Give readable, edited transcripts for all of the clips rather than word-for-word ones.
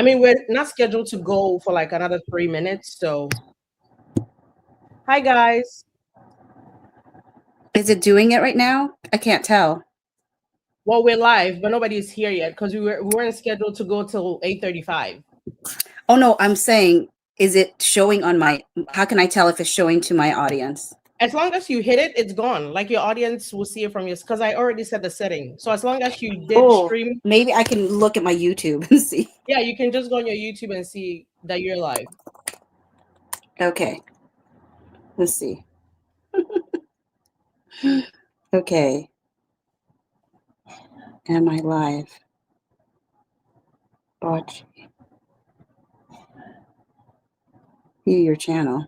I mean, we're not scheduled to go for like another 3 minutes. So, hi guys. Is it doing it right now? I can't tell. Well, we're live, but nobody's here yet because we weren't scheduled to go till 8:35. Oh no, I'm saying, is it showing on my? How can I tell if it's showing to my audience? As long as you hit it, it's gone. Like your audience will see it from you because I already set the setting. So as long as you did stream, maybe I can look at my YouTube and see. Yeah, you can just go on your YouTube and see that you're live. Okay. Let's see. Okay. Am I live? Watch. View your channel.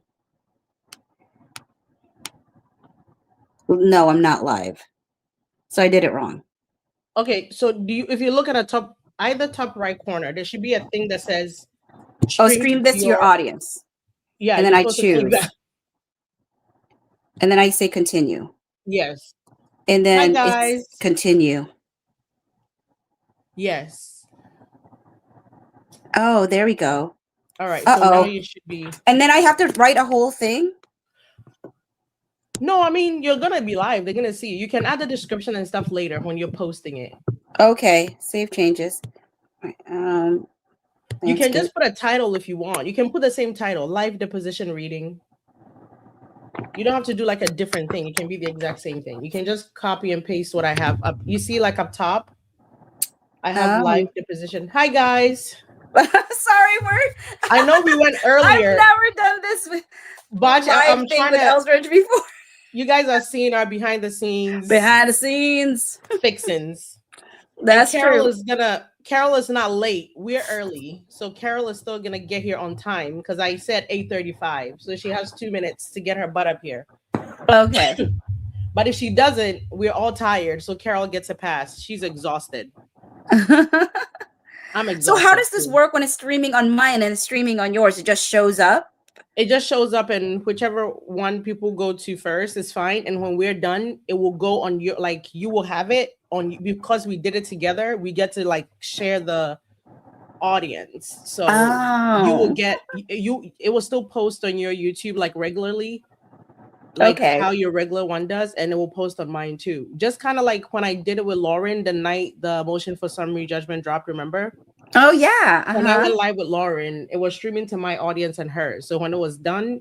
No, I'm not live. So I did it wrong. Okay, so if you look at the top, either top right corner, there should be a thing that says stream this to your audience. Yeah. And then I choose. And then I say continue. Yes. And then it's continue. Yes. Oh, there we go. All right. So now you should be. And then I have to write a whole thing? No, I mean, you're going to be live. They're going to see you. You can add the description and stuff later when you're posting it. Okay. Save changes. You can just put a title if you want. You can put the same title, live deposition reading. You don't have to do like a different thing. It can be the exact same thing. You can just copy and paste what I have up. You see like up top, I have live deposition. Hi guys. Sorry, I know we went earlier. I've never done this with Bocce. I'm trying with Eldridge before. You guys are seeing our behind the scenes fixins. That's true. Karol is not late. We're early. So Karol is still gonna get here on time because I said 8:35. So she has 2 minutes to get her butt up here. Okay. But if she doesn't, we're all tired. So Karol gets a pass. She's exhausted. I'm exhausted. So how does this work when it's streaming on mine and it's streaming on yours? It just shows up? It just shows up, and whichever one people go to first is fine. And when we're done, it will go on your, like, you will have it on, because we did it together. We get to like share the audience. So you will get, it will still post on your YouTube like regularly, like how your regular one does. And it will post on mine too. Just kind of like when I did it with Lauren the night the motion for summary judgment dropped, remember? Oh yeah. When I went live with Lauren, it was streaming to my audience and hers. So when it was done,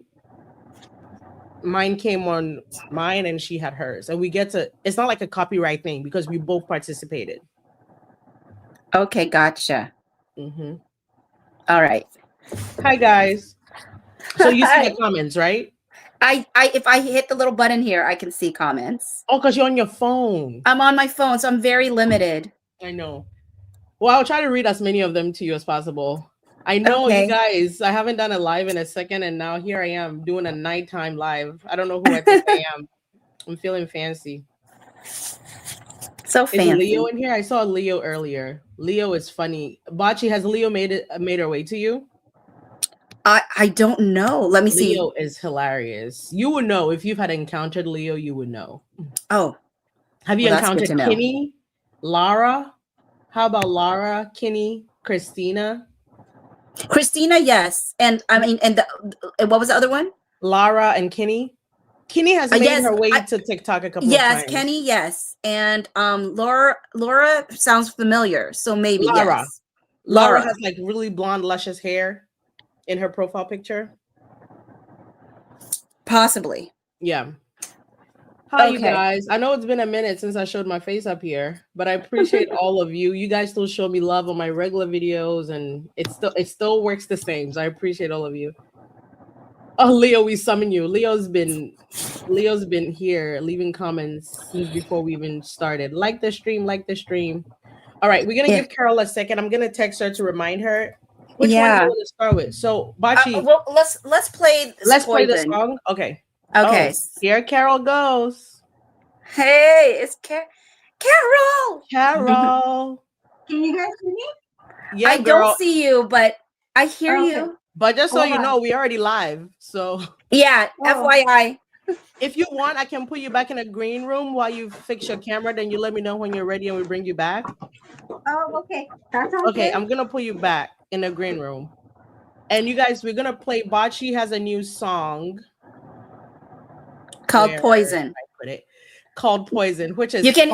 mine came on mine and she had hers. And we get to, it's not like a copyright thing because we both participated. Okay, gotcha. Mm-hmm. All right. Hi guys. So you see the comments, right? If I hit the little button here, I can see comments. Oh, because you're on your phone. I'm on my phone, so I'm very limited. I know. Well, I'll try to read as many of them to you as possible. I know you guys, I haven't done a live in a second, and now here I am doing a nighttime live. I don't know who I think I am. I'm feeling fancy. So fancy. Is Leo in here? I saw Leo earlier. Leo is funny. Bocce, has Leo made her way to you? I don't know. Let me see. Leo is hilarious. You would know if you've had encountered Leo. You would know. Oh, have you encountered Kinney, Lara? How about Lara, Kinney, Christina? Christina, yes. And I mean, and what was the other one? Lara and Kinney. Kinney has made her way to TikTok a couple of times. Yes, Kenny, yes. And Laura sounds familiar. So maybe yes. Laura has like really blonde, luscious hair in her profile picture. Possibly. Yeah. Hi, you guys. I know it's been a minute since I showed my face up here, but I appreciate all of you. You guys still show me love on my regular videos, and it still works the same. So I appreciate all of you. Oh, Leo, we summon you. Leo's been here leaving comments since before we even started. Like the stream, like the stream. All right, we're gonna give Karol a second. I'm gonna text her to remind her. Which one do you want to start with? So, Bocce. Well, let's play. Let's play the song. Okay. Okay. Oh, here Karol goes. Hey, it's Karol. Karol. Can you guys hear me? Yeah, I don't see you, but I hear you. But just so you know, we already live. So yeah, FYI. If you want, I can put you back in a green room while you fix your camera. Then you let me know when you're ready and we bring you back. Oh, okay. That's okay. I'm gonna pull you back. in the green room. And you guys, we're gonna play. Bocce has a new song called Poison. I put it called Poison, which is you can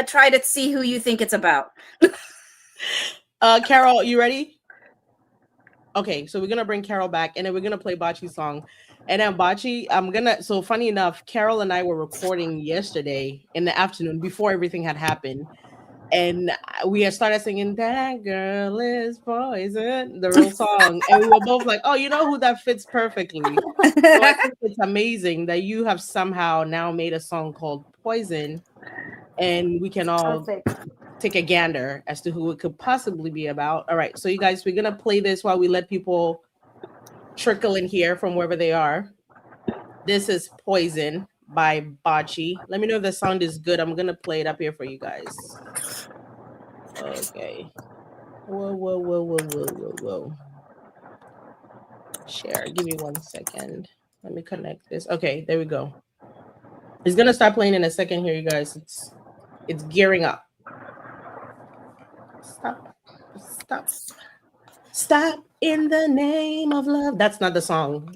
try to see who you think it's about. Karol, you ready? Okay, so we're gonna bring Karol back, and then we're gonna play Bocce's song. And then Bocce, so funny enough, Karol and I were recording yesterday in the afternoon before everything had happened. And we had started singing "That Girl Is Poison," the real song, and we were both like, "Oh, you know who that fits perfectly." So I think it's amazing that you have somehow now made a song called "Poison," and we can all take a gander as to who it could possibly be about. All right, so you guys, we're gonna play this while we let people trickle in here from wherever they are. This is "Poison" by Bocce. Let me know if the sound is good. I'm gonna play it up here for you guys. Okay. Whoa. Share. Give me 1 second. Let me connect this. Okay, there we go. It's gonna start playing in a second here, you guys. It's gearing up. Stop in the name of love. That's not the song.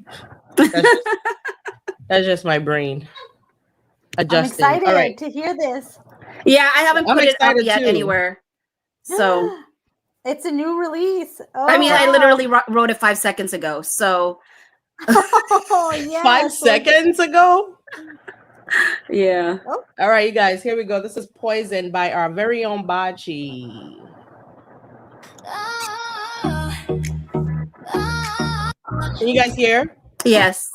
That's just my brain adjusting. I'm excited to hear this. Yeah, I haven't put it up yet anywhere. So it's a new release. Oh, I mean, I literally wrote it 5 seconds ago. So yeah, 5 seconds ago? Yeah. Oh. All right, you guys, here we go. This is Poison by our very own Bocce. Can you guys hear? Yes.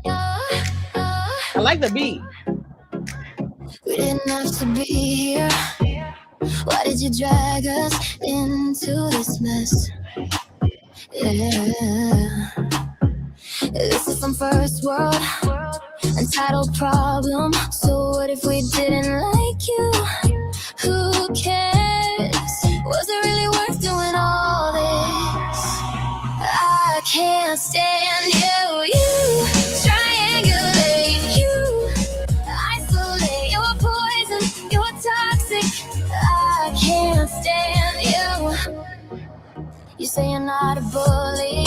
I like the beat. We didn't have to be here. Why did you drag us into this mess? Yeah. This is some first world, entitled problem. So what if we didn't like you? Who cares? Was it really worth doing all this? I can't stand you. You triangulate, you isolate. You're poison, you're toxic. I can't stand you. You say you're not a bully.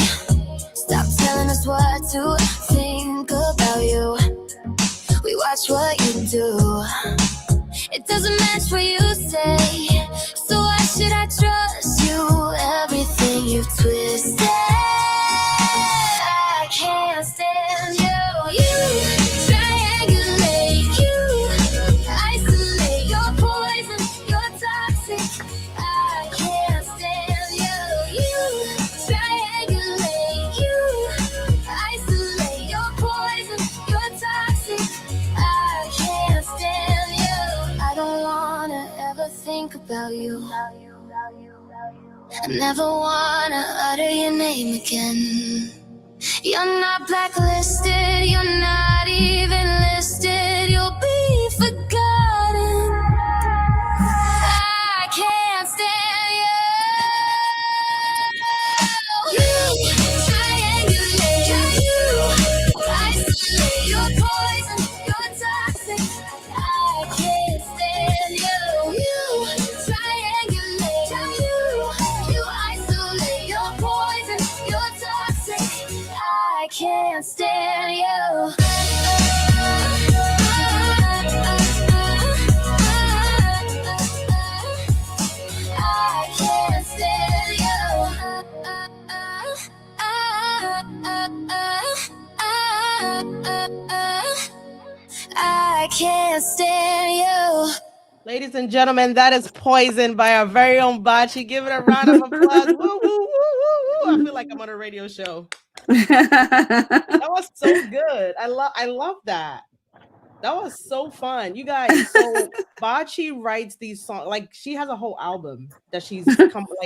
Stop telling us what to think about you. We watch what you do. It doesn't match what you say. So why should I trust you? Everything you've twisted. I can't stand you. You triangulate, you isolate. You're poison, you're toxic. I can't stand you. You triangulate, you isolate. You're poison, you're toxic. I can't stand you. I don't wanna ever think about you. I never wanna utter your name again. You're not blacklisted, you're not even listed. You'll be forgotten. I can't stand you. You triangulate, you isolate. You're poison, you're toxic. I can't stand you. You triangulate, you isolate. You're poison, you're toxic. I can't stand you. I can't stand you. I can't stand you. Ladies and gentlemen, that is Poison by our very own Bocce. Give it a round of applause. Woo, woo, woo, woo, woo. I feel like I'm on a radio show. That was so good. I love that. That was so fun. You guys, so Bocce writes these songs, like she has a whole album that she's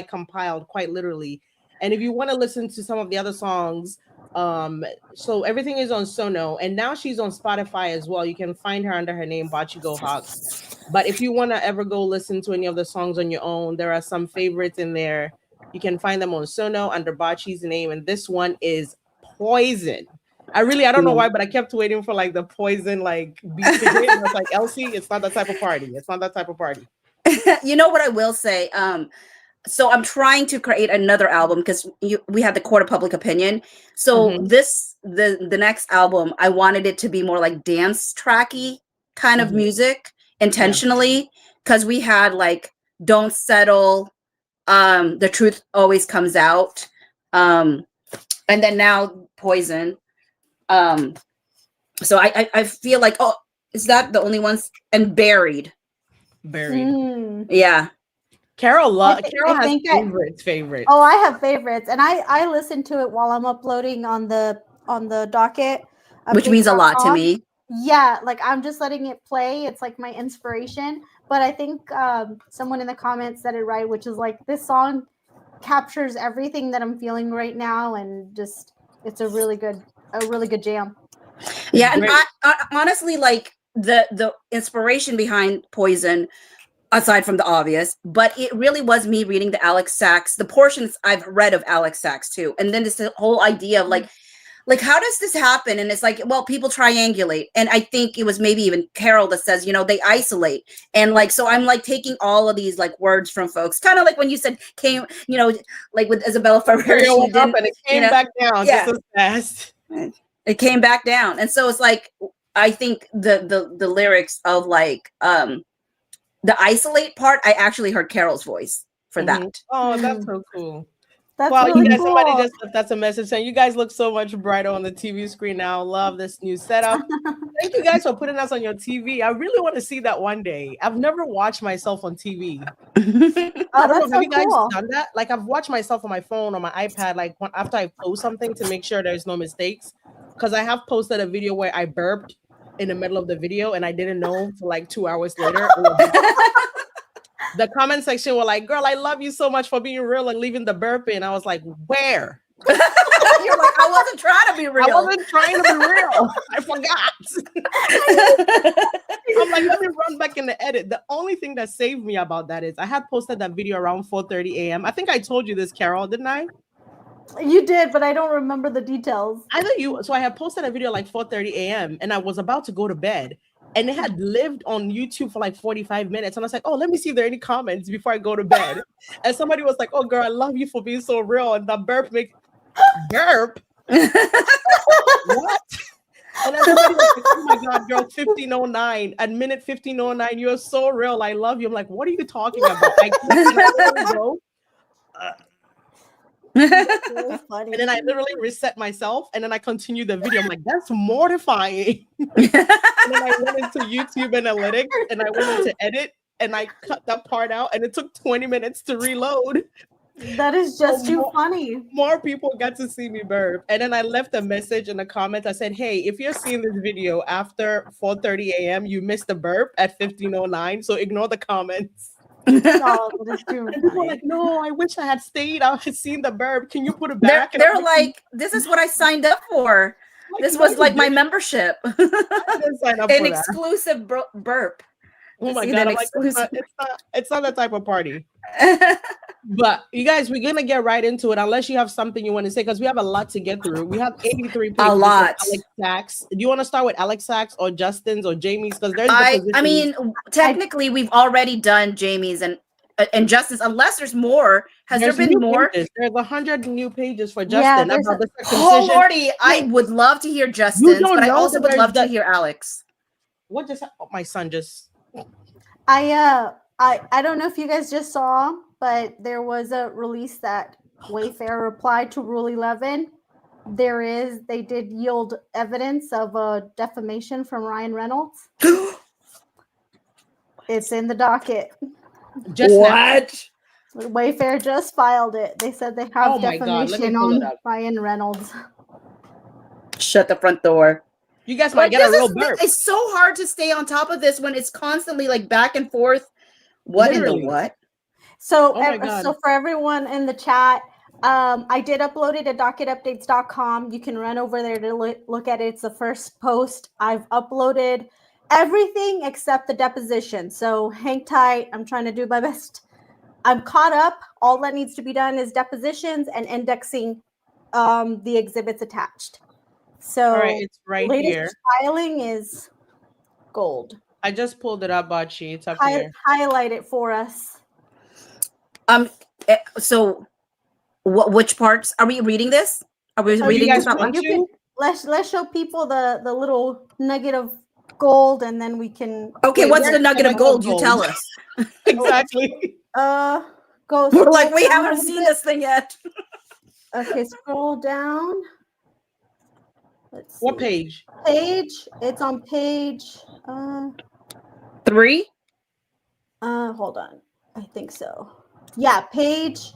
compiled quite literally. And if you want to listen to some of the other songs, so everything is on Sono, and now she's on Spotify as well. You can find her under her name, Bocce Go Hawks. But if you want to ever go listen to any of the songs on your own, there are some favorites in there. You can find them on Sono under Bocce's name, and this one is Poison. I don't know why, but I kept waiting for like the Poison like beat to hit. And it's like, Elsie, it's not that type of party. It's not that type of party. You know what I will say? so I'm trying to create another album because we had the Court of Public Opinion. So the next album, I wanted it to be more like dance tracky kind of music intentionally, because we had like Don't Settle, The Truth Always Comes Out, and then now Poison. So I feel like, oh, is that the only ones? And Buried. Yeah. Carol I has think favorites. Oh, I have favorites, and I listen to it while I'm uploading on the docket, which means a lot to me. Yeah, like I'm just letting it play. It's like my inspiration. But I think someone in the comments said it right, which is like this song captures everything that I'm feeling right now, and just it's a really good jam. Yeah, and I honestly, like the inspiration behind Poison, aside from the obvious, but it really was me reading the Alex Sachs, the portions I've read of Alex Sachs too, and then this whole idea of like how does this happen? And it's like, well, people triangulate, and I think it was maybe even Karol that says, you know, they isolate, and like, so I'm like taking all of these like words from folks, kind of like when you said came, you know, like with Isabella Ferrer, she didn't, and it came back down just as fast. It came back down, and so it's like I think the lyrics of like the isolate part, I actually heard Karol's voice for that. Oh, that's so cool. That's wow, really you guys, cool. somebody just left us a message saying you guys look so much brighter on the TV screen now. Love this new setup. Thank you guys for putting us on your TV. I really want to see that one day. I've never watched myself on TV. Have you guys done that? Like, I've watched myself on my phone, on my iPad, like after I post something to make sure there's no mistakes. Because I have posted a video where I burped in the middle of the video and I didn't know till like 2 hours later. The comment section were like, girl, I love you so much for being real and leaving the burp in. I was like, where? You're like, I wasn't trying to be real. I wasn't trying to be real. I forgot. I'm like, let me run back in the edit. The only thing that saved me about that is I had posted that video around 4:30 a.m. I think I told you this, Karol, didn't I? You did, but I don't remember the details. I know you. So I had posted a video like 4:30 a.m. and I was about to go to bed. And it had lived on YouTube for like 45 minutes. And I was like, oh, let me see if there are any comments before I go to bed. And somebody was like, oh, girl, I love you for being so real. And the burp make burp. What? And everybody was like, oh my God, girl, 1509. At minute 1509, you're so real. I love you. I'm like, what are you talking about? I can't go. And then I literally reset myself and then I continued the video. I'm like, that's mortifying. And then I went into YouTube Analytics and I went into edit and I cut that part out and it took 20 minutes to reload. That is just too funny. More people got to see me burp. And then I left a message in the comments. I said, hey, if you're seeing this video after 4:30 a.m., you missed the burp at 1509. So ignore the comments. Oh, and people were like, no, I wish I had stayed. I had seen the burp. Can you put it back? They're like, this is what I signed up for. Like, this was like my membership. An exclusive burp. Oh my God. I'm like, it's not that type of party. But you guys, we're going to get right into it unless you have something you want to say because we have a lot to get through. We have 83 pages. A lot. Alex Sachs. Do you want to start with Alex Sachs or Justin's or Jamie's? Because there's I mean, technically, we've already done Jamie's and Justin's, unless there's more. Has there been more? Pages. There's 100 new pages for Justin. Yeah, oh, Lordy, I would love to hear Justin's, but I also would love to hear Alex. What just happened? Oh, my son just... I don't know if you guys just saw, but there was a release that Wayfair replied to Rule 11. They did yield evidence of a defamation from Ryan Reynolds. It's in the docket. Just what? Wayfair just filed it. They said they have defamation on Ryan Reynolds. Shut the front door. You guys might get a real burp. It's so hard to stay on top of this when it's constantly like back and forth. What Literally. In the what? So, so for everyone in the chat, I did upload it at docketupdates.com. You can run over there to look at it. It's the first post. I've uploaded everything except the deposition. So hang tight. I'm trying to do my best. I'm caught up. All that needs to be done is depositions and indexing the exhibits attached. So it's right here. Filing is gold. I just pulled it up, Bocce. It's up here. Highlight it for us. So which parts are we reading this? Are we reading this out loud? Let's show people the little nugget of gold, and then we can. Okay, what's the nugget of gold? You tell us. Exactly. Go. We're like, we haven't seen this thing yet. Okay, scroll down. Let's see. What page? It's on page 3. Hold on. I think so. Yeah, page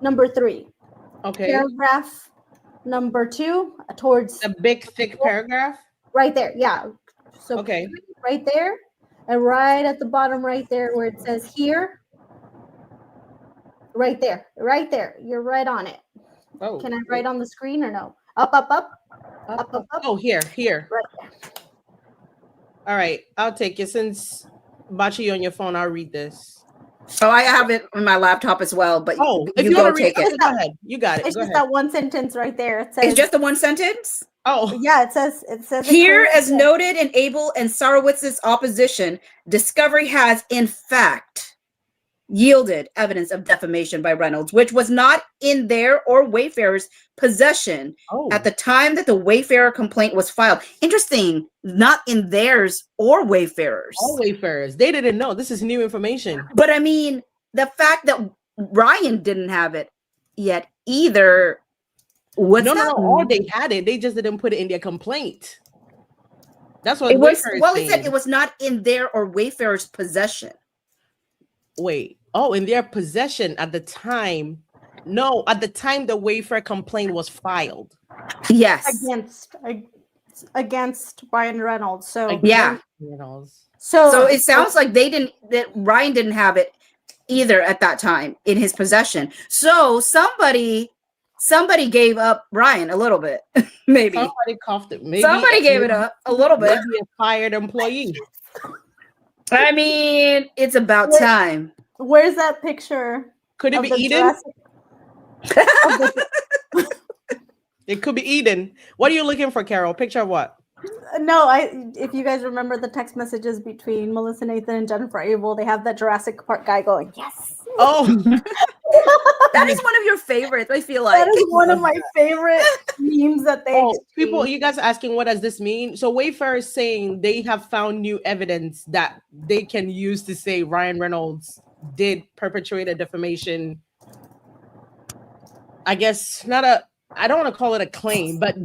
number 3. Okay. Paragraph number 2 towards the big thick paragraph. Right there. Yeah. So okay. Right there, and right at the bottom, right there where it says here. Right there. Right there. You're right on it. Oh. Can I write on the screen or no? Up, up, up. Up, up, up. Oh, here. Right there. All right. I'll take it. Since Bocce on your phone, I'll read this. Oh, I have it on my laptop as well, but if you want to take it, go ahead. You got it. It's just that one sentence right there. It says, it's just the one sentence? Oh. Yeah, it says here, as noted in Abel and Sorowitz's opposition, discovery has, in fact, yielded evidence of defamation by Reynolds, which was not in their or Wayfarer's possession at the time that the Wayfarer complaint was filed. Interesting, not in theirs or Wayfarer's. All Wayfarers. They didn't know. This is new information. But I mean, the fact that Ryan didn't have it yet either. No, they had it. They just didn't put it in their complaint. That's what it was. Well, he said it was not in their or Wayfarer's possession. Wait. Oh, in their possession at the time. No, at the time the Wayfarer complaint was filed. Yes. Against Ryan Reynolds. So yeah. So it sounds like that Ryan didn't have it either at that time in his possession. So somebody gave up Ryan a little bit. Maybe. Somebody coughed it. Maybe somebody gave it up a little bit. Maybe a fired employee. I mean, it's about time. Where's that picture? Could it be Eden? It could be Eden. What are you looking for, Karol? Picture of what? No, if you guys remember the text messages between Melissa Nathan and Jennifer Abel, they have that Jurassic Park guy going, yes. Oh. That is one of your favorites, I feel like. That is one of my favorite memes that they people, you guys are asking, what does this mean? So Wayfarer is saying they have found new evidence that they can use to say Ryan Reynolds did perpetrate a defamation. I guess I don't want to call it a claim, but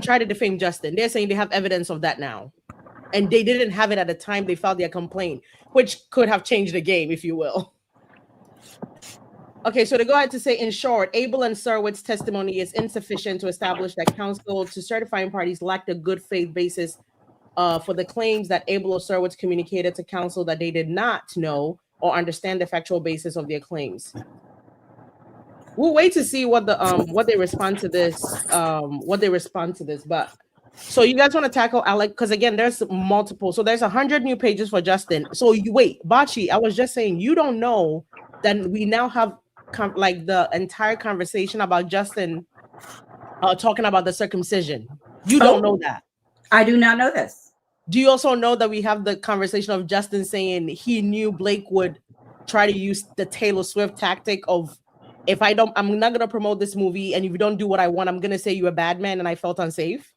try to defame Justin. They're saying they have evidence of that now. And they didn't have it at the time they filed their complaint, which could have changed the game, if you will. Okay, so to go ahead to say, in short, Abel and Sorowitz's testimony is insufficient to establish that counsel to certifying parties lacked a good faith basis for the claims that Abel or Sorowitz communicated to counsel that they did not know or understand the factual basis of their claims. We'll wait to see what they respond to this. But so you guys want to tackle Alec? Because again, there's multiple. So there's 100 new pages for Justin. So you wait, Bocce. I was just saying, you don't know that we now have like the entire conversation about Justin talking about the circumcision. You don't know that. I do not know this. Do you also know that we have the conversation of Justin saying he knew Blake would try to use the Taylor Swift tactic of, I'm not going to promote this movie, and if you don't do what I want, I'm going to say you're a bad man, and I felt unsafe?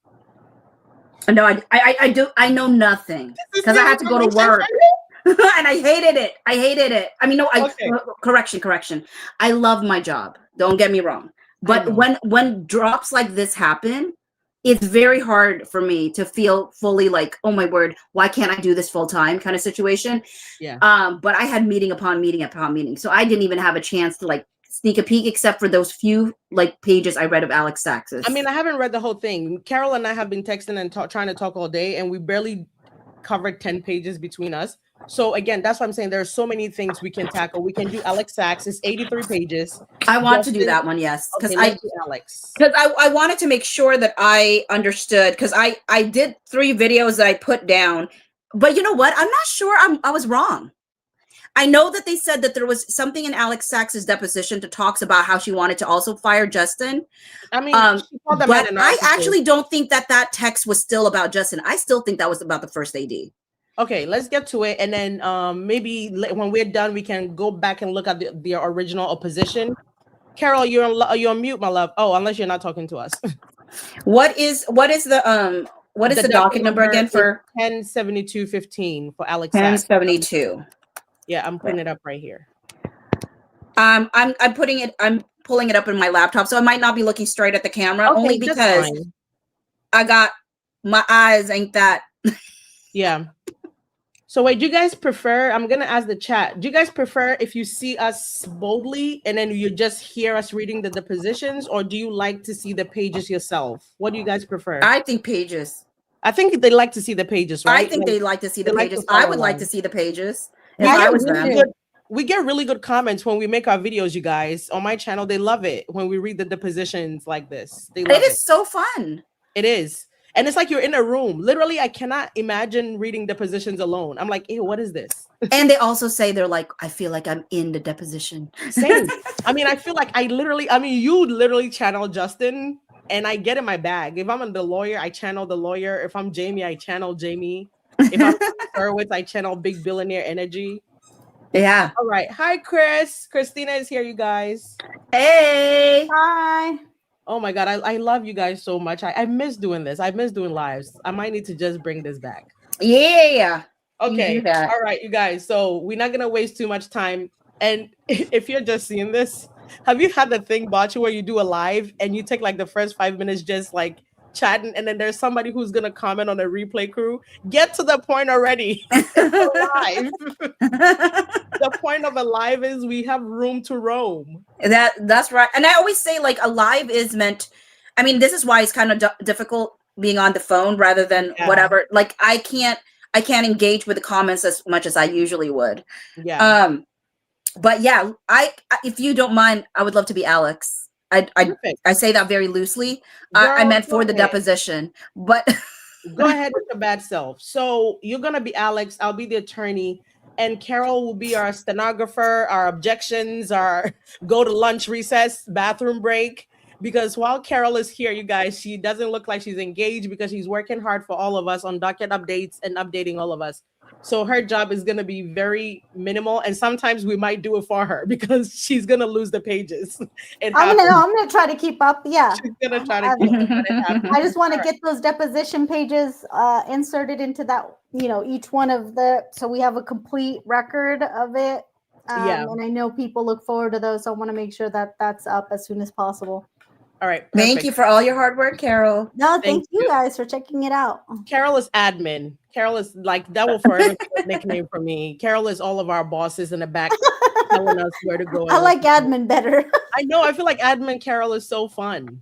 No, I know nothing because I had to go to work. And I hated it. I mean, no, correction. I love my job. Don't get me wrong. But when drops like this happen, it's very hard for me to feel fully like, oh my word, why can't I do this full time kind of situation? Yeah. But I had meeting upon meeting upon meeting. So I didn't even have a chance to like sneak a peek except for those few like pages I read of Alex Sachs's. I mean, I haven't read the whole thing. Karol and I have been texting and trying to talk all day, and we barely covered 10 pages between us. So again, that's what I'm saying. There are so many things we can tackle. We can do Alex Sachs. It's 83 pages. I want to do that one, yes, because I wanted to make sure that I understood, because I did 3 videos that I put down, but you know what? I'm not sure. I was wrong. I know that they said that there was something in Alex Sachs's deposition that talks about how she wanted to also fire Justin. I mean, but I actually don't think that text was still about Justin. I still think that was about the first AD. Okay, let's get to it, and then maybe when we're done, we can go back and look at the original opposition. Karol, you're on mute, my love. Oh, unless you're not talking to us. What is the docket number again for 107215 for Alex? 1072. Yeah, I'm putting it up right here. I'm pulling it up in my laptop, so I might not be looking straight at the camera, only because I got my eyes ain't that. Yeah. So wait, do you guys prefer, I'm going to ask the chat, do you guys prefer if you see us boldly and then you just hear us reading the depositions, or do you like to see the pages yourself? What do you guys prefer? I think pages. I think they like to see the pages, right? I think they like to see the pages. I would like to see the pages if I was them. We get really good comments when we make our videos, you guys. On my channel, they love it when we read the depositions like this. They love it. It is so fun. It is. And it's like you're in a room. Literally, I cannot imagine reading depositions alone. I'm like, ew, what is this? And they also say they're like, I feel like I'm in the deposition. Same. I mean, I feel like you literally channel Justin, and I get in my bag. If I'm the lawyer, I channel the lawyer. If I'm Jamie, I channel Jamie. If I'm Hurwitz, I channel big billionaire energy. Yeah. All right. Hi, Chris. Christina is here, you guys. Hey. Hi. Oh my God, I love you guys so much. I miss doing this. I miss doing lives. I might need to just bring this back. Yeah. Okay. All right, you guys. So we're not gonna waste too much time. And if you're just seeing this, have you had the thing, Bocce, where you do a live and you take like the first 5 minutes just like chatting, and then there's somebody who's gonna comment on the replay crew? Get to the point already. Live. The point of a live is we have room to roam. That's right. And I always say, like, a live is meant, I mean, this is why it's kind of difficult being on the phone rather than whatever. Like, I can't engage with the comments as much as I usually would. Yeah. But yeah, if you don't mind, I would love to be Alex. I say that very loosely. Girl, I meant for the deposition, but go ahead with your bad self. So you're gonna be Alex. I'll be the attorney, and Karol will be our stenographer, our objections, our go to lunch, recess, bathroom break. Because while Karol is here, you guys, she doesn't look like she's engaged because she's working hard for all of us on docket updates and updating all of us. So her job is going to be very minimal, and sometimes we might do it for her because she's going to lose the pages. I'm gonna try to keep up. Yeah, she's going to try to keep up. I just want to get those deposition pages inserted into that, each one of so we have a complete record of it. And I know people look forward to those, so I want to make sure that that's up as soon as possible. All right. Perfect. Thank you for all your hard work, Karol. No, thank you guys for checking it out. Karol is admin. Karol is like, that will forever be a nickname for me. Karol is all of our bosses in the back telling us where to go. I like admin better. I know. I feel like admin Karol is so fun.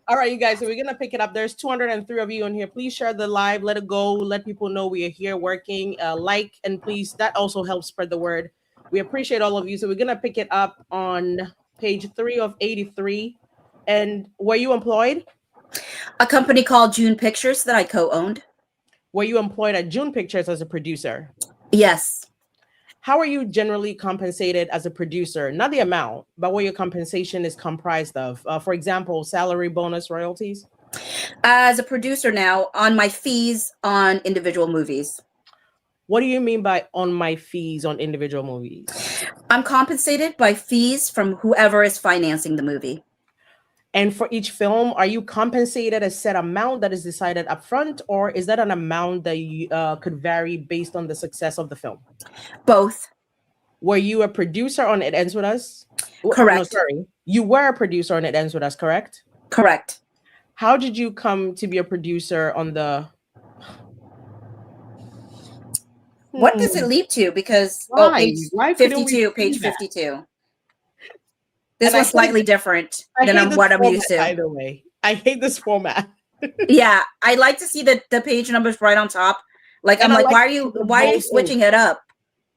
All right, you guys. So we're going to pick it up. There's 203 of you in here. Please share the live. Let it go. Let people know we are here working. Like, and please, that also helps spread the word. We appreciate all of you. So we're going to pick it up on page 3 of 83. And were you employed? A company called June Pictures that I co-owned. Were you employed at June Pictures as a producer? Yes. How are you generally compensated as a producer? Not the amount, but what your compensation is comprised of. For example, salary, bonus, royalties? As a producer now, on my fees on individual movies. What do you mean by on my fees on individual movies? I'm compensated by fees from whoever is financing the movie. And for each film, are you compensated a set amount that is decided up front, or is that an amount that you, could vary based on the success of the film? Both. Were you a producer on It Ends With Us? Correct. No, sorry. You were a producer on It Ends With Us, correct? Correct. How did you come to be a producer on the... What does it lead to? Because page 52, page 52. This was slightly different than what I'm used to. By the way, I hate this format. Yeah, I like to see the page numbers right on top. Like, I'm like, why are you switching it up?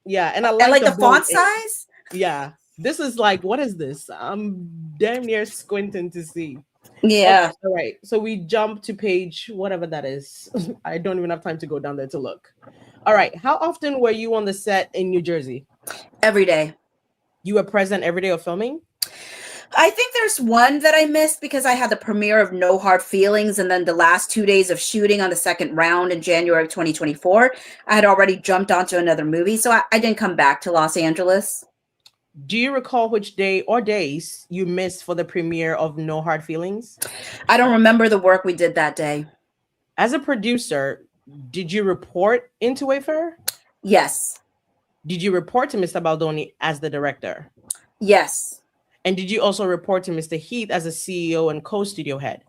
Yeah, and I like the font size. Yeah, this is like, what is this? I'm damn near squinting to see. Yeah. Okay, all right. So we jump to page whatever that is. I don't even have time to go down there to look. All right. How often were you on the set in New Jersey? Every day. You were present every day of filming? I think there's one that I missed because I had the premiere of No Hard Feelings, and then the last 2 days of shooting on the second round in January of 2024. I had already jumped onto another movie, so I didn't come back to Los Angeles. Do you recall which day or days you missed for the premiere of No Hard Feelings? I don't remember the work we did that day. As a producer, did you report into Wayfarer? Yes. Did you report to Mr. Baldoni as the director? Yes. And did you also report to Mr. Heath as a CEO and co-studio head?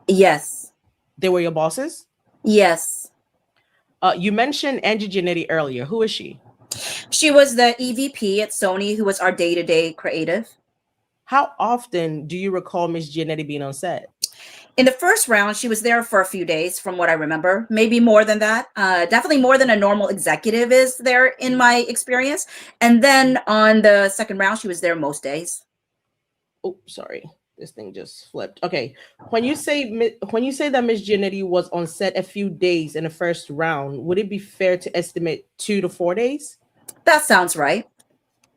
Yes. They were your bosses? Yes. You mentioned Angie Giannetti earlier. Who is she? She was the EVP at Sony, who was our day-to-day creative. How often do you recall Miss Giannetti being on set? In the first round, she was there for a few days, from what I remember. Maybe more than that. Definitely more than a normal executive is there in my experience. And then on the second round, she was there most days. Oh, sorry. This thing just flipped. Okay. When you say that Miss Giannetti was on set a few days in the first round, would it be fair to estimate 2 to 4 days? That sounds right.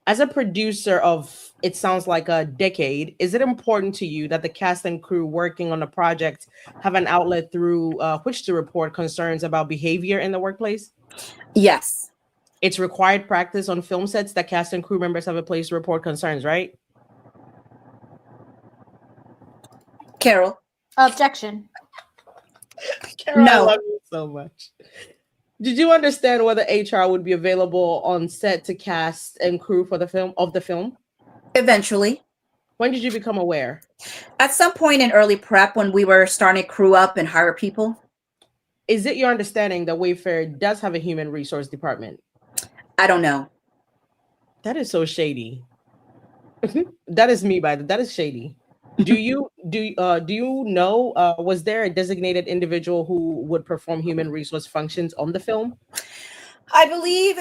As a producer of It Sounds Like a Decade, is it important to you that the cast and crew working on the project have an outlet through which to report concerns about behavior in the workplace? Yes. It's required practice on film sets that cast and crew members have a place to report concerns, right? Karol. Objection. Karol, No. I love you so much. Did you understand whether HR would be available on set to cast and crew for the film? Eventually. When did you become aware? At some point in early prep when we were starting to crew up and hire people. Is it your understanding that Wayfarer does have a human resource department? I don't know. That is so shady. That is me, that is shady. Do you know, was there a designated individual who would perform human resource functions on the film? I believe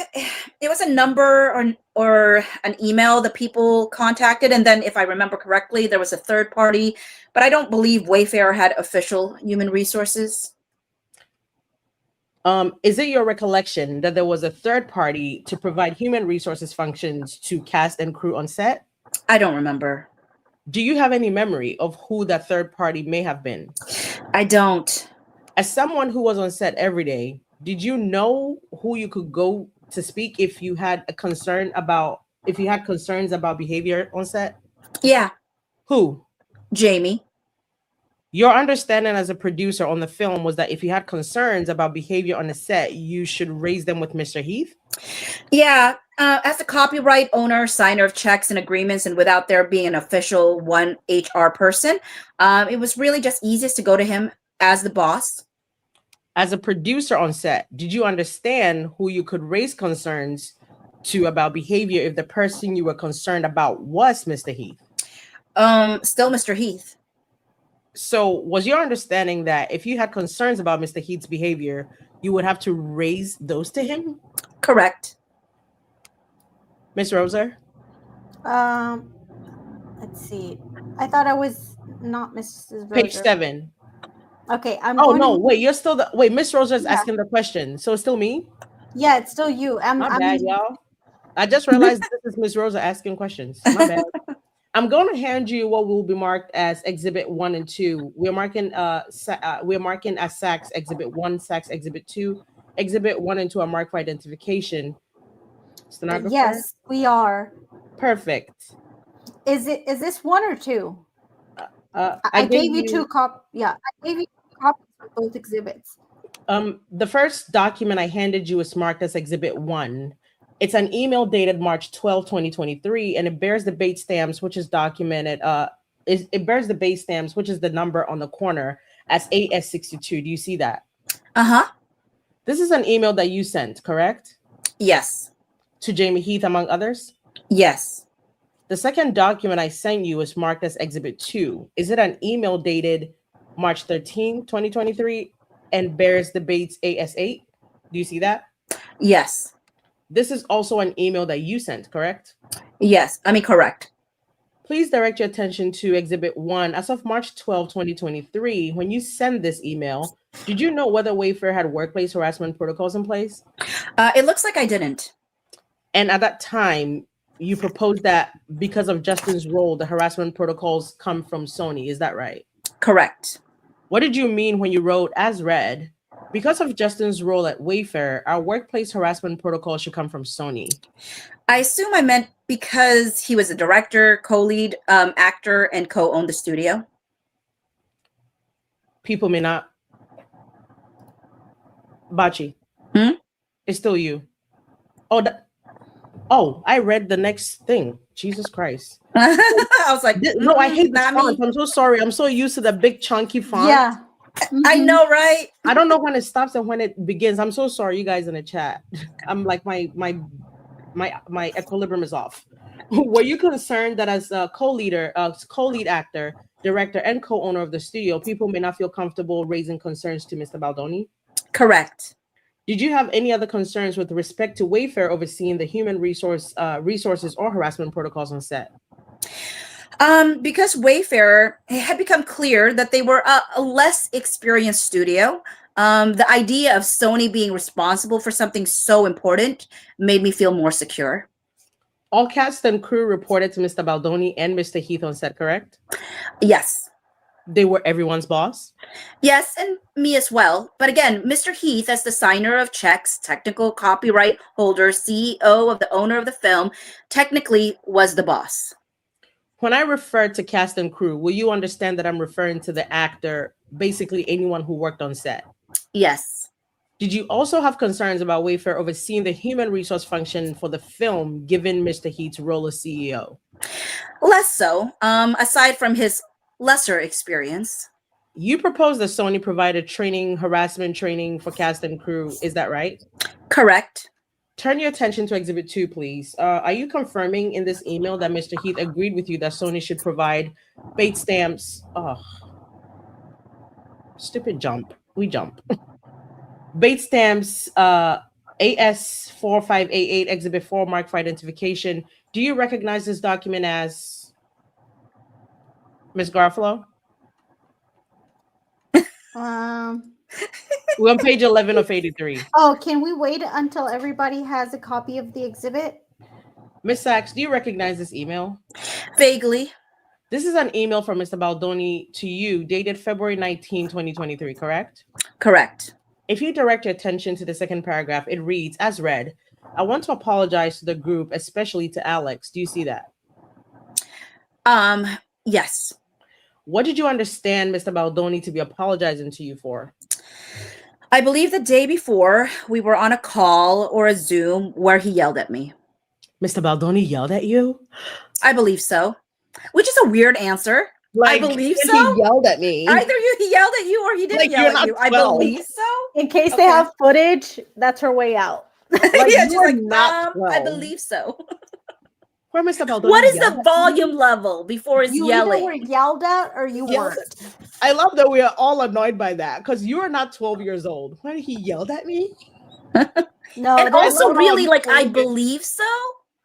it was a number or an email that people contacted. And then if I remember correctly, there was a third party, but I don't believe Wayfarer had official human resources. Is it your recollection that there was a third party to provide human resources functions to cast and crew on set? I don't remember. Do you have any memory of who that third party may have been? I don't. As someone who was on set every day, did you know who you could go to speak if you had concerns about behavior on set? Yeah. Who? Jamie. Your understanding as a producer on the film was that if you had concerns about behavior on the set, you should raise them with Mr. Heath? Yeah. As a copyright owner, signer of checks and agreements, and without there being an official one HR person, it was really just easiest to go to him as the boss. As a producer on set, did you understand who you could raise concerns to about behavior if the person you were concerned about was Mr. Heath? Still Mr. Heath. So was your understanding that if you had concerns about Mr. Heath's behavior, you would have to raise those to him? Correct. Miss Rosa? Let's see. I thought I was not Mrs. Rosa. Page 7. Okay, Wait, you're still wait, Miss Rosa is asking the question. So it's still me? Yeah, it's still you. My bad, y'all. I just realized this is Miss Rosa asking questions. My bad. I'm going to hand you what will be marked as Exhibit 1 and 2. We're marking as SACS Exhibit 1, SACS Exhibit 2. Exhibit 1 and 2 are marked for identification. Stenographer? Yes, we are. Perfect. Is this 1 or 2? I gave you 2 copies. Yeah, I gave you 2 copies for both exhibits. The first document I handed you is marked as Exhibit 1. It's an email dated March 12, 2023, and it bears the bait stamps, which is documented. It bears the bait stamps, which is the number on the corner as AS62. Do you see that? Uh-huh. This is an email that you sent, correct? Yes. To Jamie Heath, among others? Yes. The second document I sent you is marked as Exhibit 2. Is it an email dated March 13, 2023, and bears the baits AS8? Do you see that? Yes. This is also an email that you sent, correct? Yes, correct. Please direct your attention to Exhibit 1. As of March 12, 2023, when you send this email, did you know whether Wayfarer had workplace harassment protocols in place? It looks like I didn't. And at that time, you proposed that because of Justin's role, the harassment protocols come from Sony. Is that right? Correct. What did you mean when you wrote, as read, because of Justin's role at Wayfair, our workplace harassment protocol should come from Sony? I assume I meant because he was a director, co-lead actor, and co-owned the studio. People may not. Bocce. It's still you. Oh, I read the next thing. Jesus Christ. I was like, no, I hate the font. I'm so sorry. I'm so used to the big chunky font. Yeah. I know, right? I don't know when it stops and when it begins. I'm so sorry, you guys in the chat. I'm like my equilibrium is off. Were you concerned that as a co-lead actor, director, and co-owner of the studio, people may not feel comfortable raising concerns to Mr. Baldoni? Correct. Did you have any other concerns with respect to Wayfair overseeing the human resources or harassment protocols on set? Because Wayfair, it had become clear that they were a less experienced studio. The idea of Sony being responsible for something so important made me feel more secure. All cast and crew reported to Mr. Baldoni and Mr. Heath on set, correct? Yes. They were everyone's boss? Yes, and me as well. But again, Mr. Heath, as the signer of checks, technical copyright holder, CEO of the owner of the film, technically was the boss. When I refer to cast and crew, will you understand that I'm referring to the actor, basically anyone who worked on set? Yes. Did you also have concerns about Wayfair overseeing the human resource function for the film, given Mr. Heath's role as CEO? Less so, aside from his lesser experience. You proposed that Sony provided harassment training for cast and crew. Is that right? Correct. Turn your attention to Exhibit 2, please. Are you confirming in this email that Mr. Heath agreed with you that Sony should provide bait stamps? Oh, stupid jump. We jump. Bait stamps, AS4588, Exhibit 4, marked for identification. Do you recognize this document as Ms. Garflow? We're on page 11 of 83. Oh, can we wait until everybody has a copy of the exhibit? Ms. Sachs, do you recognize this email? Vaguely. This is an email from Mr. Baldoni to you, dated February 19, 2023, correct? Correct. If you direct your attention to the second paragraph, it reads, as read, I want to apologize to the group, especially to Alex. Do you see that? Yes. What did you understand Mr. Baldoni to be apologizing to you for? I believe the day before we were on a call or a Zoom where he yelled at me. Mr. Baldoni yelled at you? I believe so, which is a weird answer. Like, I believe so. He yelled at me. Either he yelled at you or he didn't yell at you. 12. I believe so. In case they have footage, that's her way out. Like, yeah, you she's are like, not I believe so. Where Mr. Baldoni? What is the volume level before it's yelling? You either were yelled at or you weren't. I love that we are all annoyed by that because you are not 12 years old. Why did he yelled at me? No, and also really like, I believe so.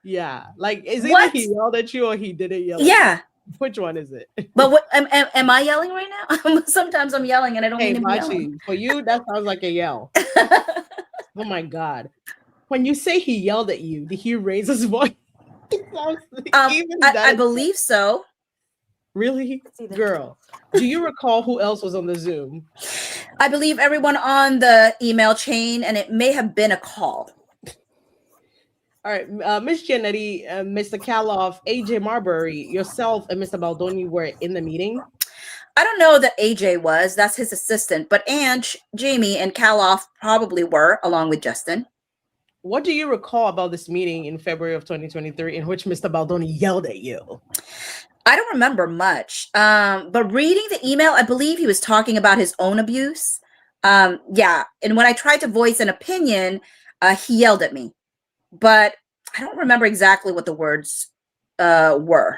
Yeah, like is it he yelled at you or he didn't yell? Yeah. Which one is it? But what am I yelling right now? Sometimes I'm yelling and I don't mean to be yelling. For you, that sounds like a yell. Oh my God. When you say he yelled at you, did he raise his voice? I believe so. Really? Girl, do you recall who else was on the Zoom? I believe everyone on the email chain, and it may have been a call. All right, Ms. Giannetti, Mr. Kaloff, AJ Marbury, yourself, and Mr. Baldoni were in the meeting? I don't know that AJ was. That's his assistant. But Ange, Jamie, and Kaloff probably were, along with Justin. What do you recall about this meeting in February of 2023 in which Mr. Baldoni yelled at you? I don't remember much. But reading the email, I believe he was talking about his own abuse. Yeah. And when I tried to voice an opinion, he yelled at me. But I don't remember exactly what the words were.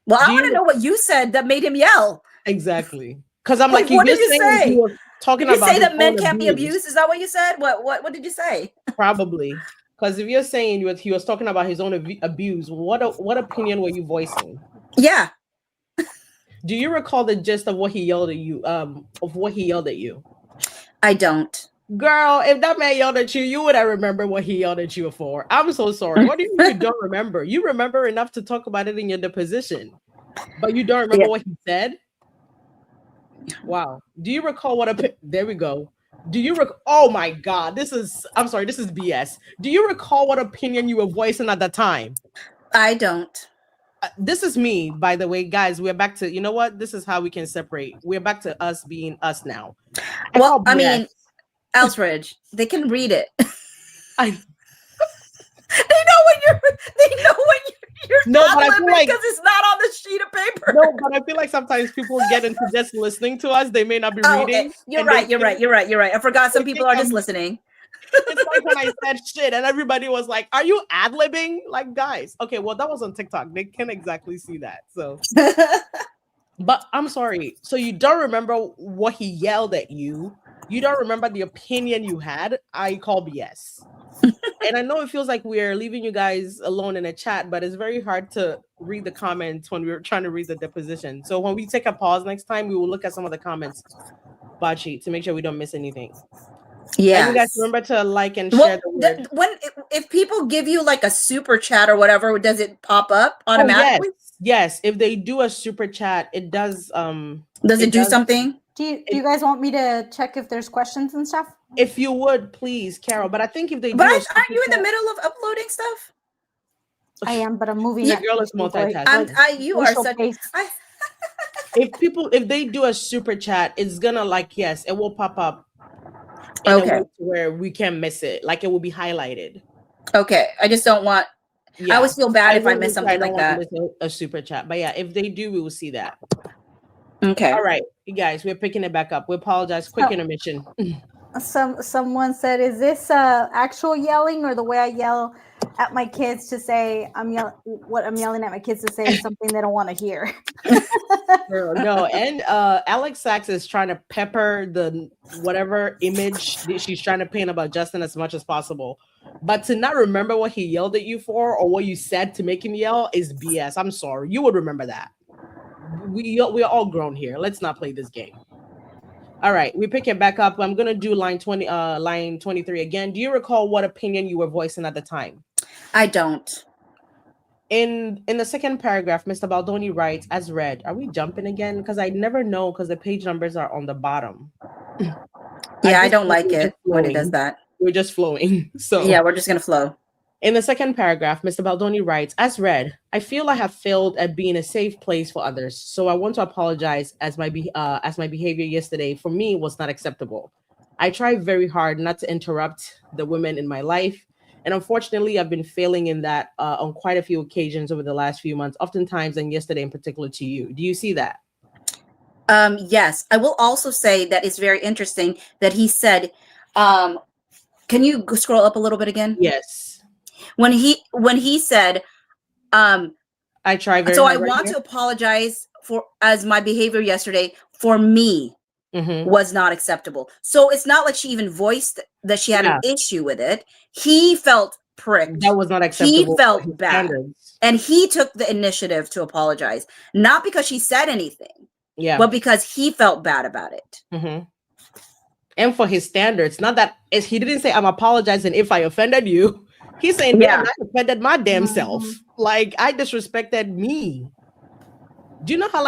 Well, I want to know what you said that made him yell. Exactly. Because I'm like, what did you say? Talking did you about say that men can't be abused? Is that what you said? What did you say? Probably. Because if you're saying he was talking about his own abuse, what opinion were you voicing? Yeah. Do you recall the gist of what he yelled at you? I don't. Girl, if that man yelled at you, you would have remembered what he yelled at you for. I'm so sorry. What do you mean you don't remember? You remember enough to talk about it in your deposition, but you don't remember what he said? Wow. Do you recall what there we go. Do you oh my God, I'm sorry, this is BS. Do you recall what opinion you were voicing at the time? I don't. This is me, by the way, guys. We're back to, you know what? This is how we can separate. We're back to us being us now. Well, I mean, Elsridge, they can read it. They know when you're no, not but I feel like, because it's not on the sheet of paper. No, but I feel like sometimes people get into just listening to us. They may not be reading. Okay. You're right. I forgot some people are just listening. It's like when I said shit and everybody was like, are you ad-libbing? Like, guys. Okay, well, that was on TikTok. They can't exactly see that. So, but I'm sorry. So you don't remember what he yelled at you. You don't remember the opinion you had. I call BS. And I know it feels like we're leaving you guys alone in a chat, but it's very hard to read the comments when we're trying to read the deposition. So when we take a pause next time, we will look at some of the comments, Bocce, to make sure we don't miss anything. Yeah. You guys remember to like and share the word. If people give you like a super chat or whatever, does it pop up automatically? Yes. If they do a super chat, it does. Does it do something? Do you guys want me to check if there's questions and stuff? If you would, please, Karol. But I think if they but aren't you in the middle of uploading stuff? I am, but I'm moving. The girl is multitasking. You are such. If they do a super chat, it's gonna it will pop up. Okay. Where we can't miss it, like it will be highlighted. Okay, I just don't want. I always feel bad if I miss something like that. A super chat, but if they do, we will see that. Okay. All right, you guys, we're picking it back up. We apologize. Quick intermission. Someone said, "Is this actual yelling or the way I yell at my kids to say what I'm yelling at my kids to say is something they don't want to hear?" No, and Alex Sachs is trying to pepper the whatever image she's trying to paint about Justin as much as possible. But to not remember what he yelled at you for or what you said to make him yell is BS. I'm sorry. You would remember that. We're all grown here. Let's not play this game. All right, we pick it back up. I'm gonna do line 23 again. Do you recall what opinion you were voicing at the time? I don't. In the second paragraph, Mr. Baldoni writes, as read. Are we jumping again? Because I never know because the page numbers are on the bottom. Yeah, I don't like it when it does that. We're just flowing. So yeah, we're just gonna flow. In the second paragraph, Mr. Baldoni writes, as read, I feel I have failed at being a safe place for others. So I want to apologize as my behavior yesterday for me was not acceptable. I try very hard not to interrupt the women in my life. And unfortunately, I've been failing in that on quite a few occasions over the last few months, oftentimes and yesterday in particular to you. Do you see that? Yes. I will also say that it's very interesting that he said, can you scroll up a little bit again? Yes. When he said, I try very so hard. I want to apologize as my behavior yesterday for me was not acceptable. So it's not like she even voiced that she had an issue with it. He felt pricked. That was not acceptable. He felt bad. And he took the initiative to apologize, not because she said anything, but because he felt bad about it. And for his standards, not that he didn't say, I'm apologizing if I offended you. He's saying, man, I offended my damn self. Like, I disrespected me. Do you know how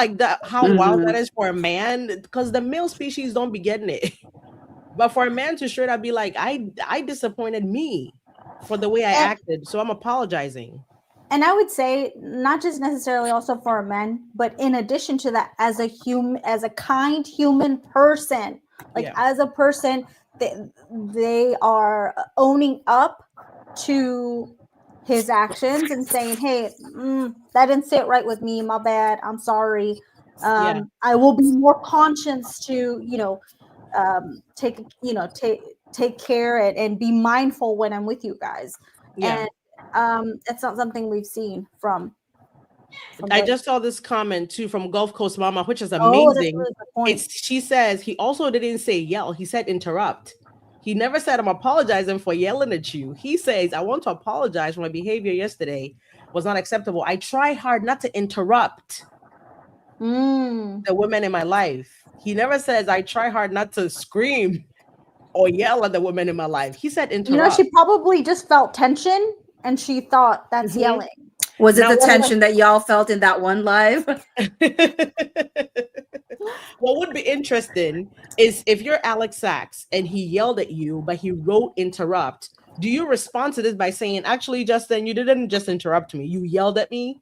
wild that is for a man? Because the male species don't be getting it. But for a man to straight up be like, I disappointed me for the way I acted. So I'm apologizing. And I would say not just necessarily also for a man, but in addition to that, as a kind human person, as a person, they are owning up to his actions and saying, hey, that didn't sit right with me, my bad, I'm sorry. I will be more conscious to take care and be mindful when I'm with you guys. And that's not something we've seen from I just saw this comment too from Gulf Coast Mama, which is amazing. She says he also didn't say yell, he said interrupt. He never said, I'm apologizing for yelling at you. He says, I want to apologize for my behavior yesterday was not acceptable. I try hard not to interrupt the women in my life. He never says, I try hard not to scream or yell at the women in my life. He said interrupt. You know, she probably just felt tension and she thought that's yelling. Was it the tension that y'all felt in that one live? What would be interesting is if you're Alex Sachs and he yelled at you, but he wrote interrupt, do you respond to this by saying, actually, Justin, you didn't just interrupt me, you yelled at me?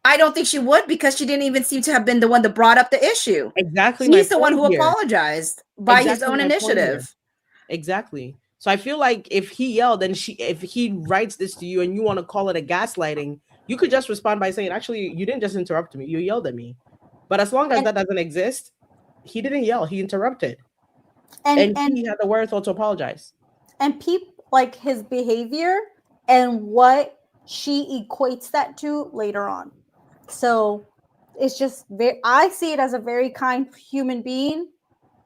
I don't think she would, because she didn't even seem to have been the one that brought up the issue. Exactly. He's the one who apologized by his own initiative. Exactly. So I feel like if he yelled and if he writes this to you and you want to call it a gaslighting, you could just respond by saying, actually, you didn't just interrupt me, you yelled at me. But as long as that doesn't exist, he didn't yell, he interrupted. And he had the wherewithal to apologize. And people like his behavior and what she equates that to later on. So it's just I see it as a very kind human being,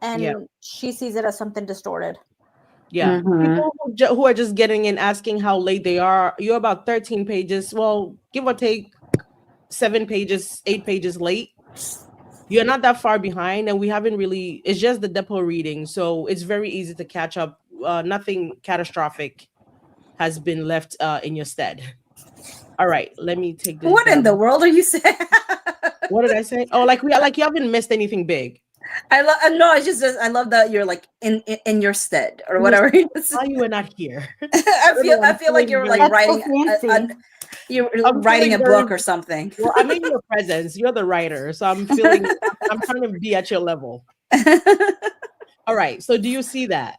and she sees it as something distorted. Yeah. People who are just getting in asking how late they are. You're about 13 pages. Well, give or take 7 pages, 8 pages late. You're not that far behind, and we haven't really, it's just the depot reading. So it's very easy to catch up. Nothing catastrophic has been left in your stead. All right, let me take this. What in the world are you saying? What did I say? Oh, like you haven't missed anything big. I love that you're like in your stead or whatever. Why you were not here? I feel like you're like writing writing a book or something. Well, I'm in your presence. You're the writer, so I'm trying to be at your level. All right. So do you see that?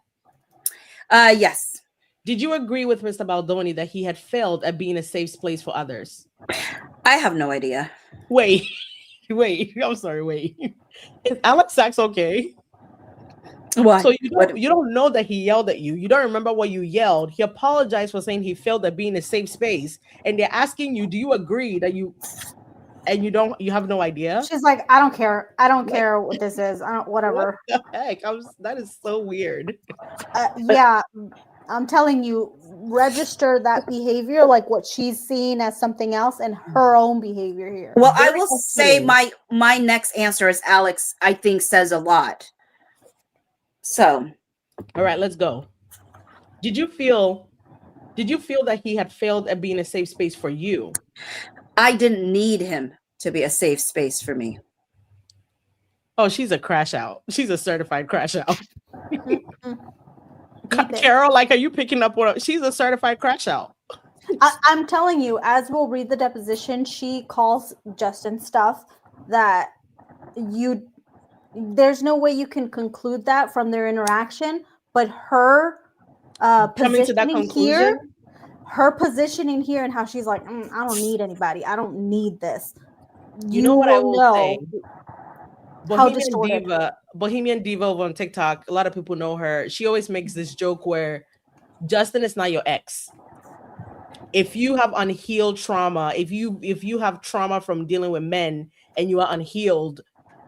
Yes. Did you agree with Mr. Baldoni that he had failed at being a safe place for others? I have no idea. Wait. I'm sorry. Wait. Is Alex Sachs okay? Why? So you don't know that he yelled at you. You don't remember what you yelled. He apologized for saying he failed at being a safe space, and they're asking you, do you agree that you? And you have no idea. She's like, I don't care. I don't care what this is. Whatever. What the heck? That is so weird. Yeah. I'm telling you, register that behavior, like what she's seeing as something else, and her own behavior here. Well, I will say my next answer is Alex, I think, says a lot. So, all right, let's go. Did you feel that he had failed at being a safe space for you? I didn't need him to be a safe space for me. Oh, she's a crash out. She's a certified crash out. Karol, like, are you picking up what she's a certified crash out? I'm telling you, as we'll read the deposition, she calls Justin stuff that there's no way you can conclude that from their interaction, but her coming to that conclusion, her positioning here and how she's like, I don't need anybody. I don't need this. You know what I will say? Bohemian Diva over on TikTok, a lot of people know her. She always makes this joke where Justin is not your ex. If you have unhealed trauma, if you have trauma from dealing with men and you are unhealed,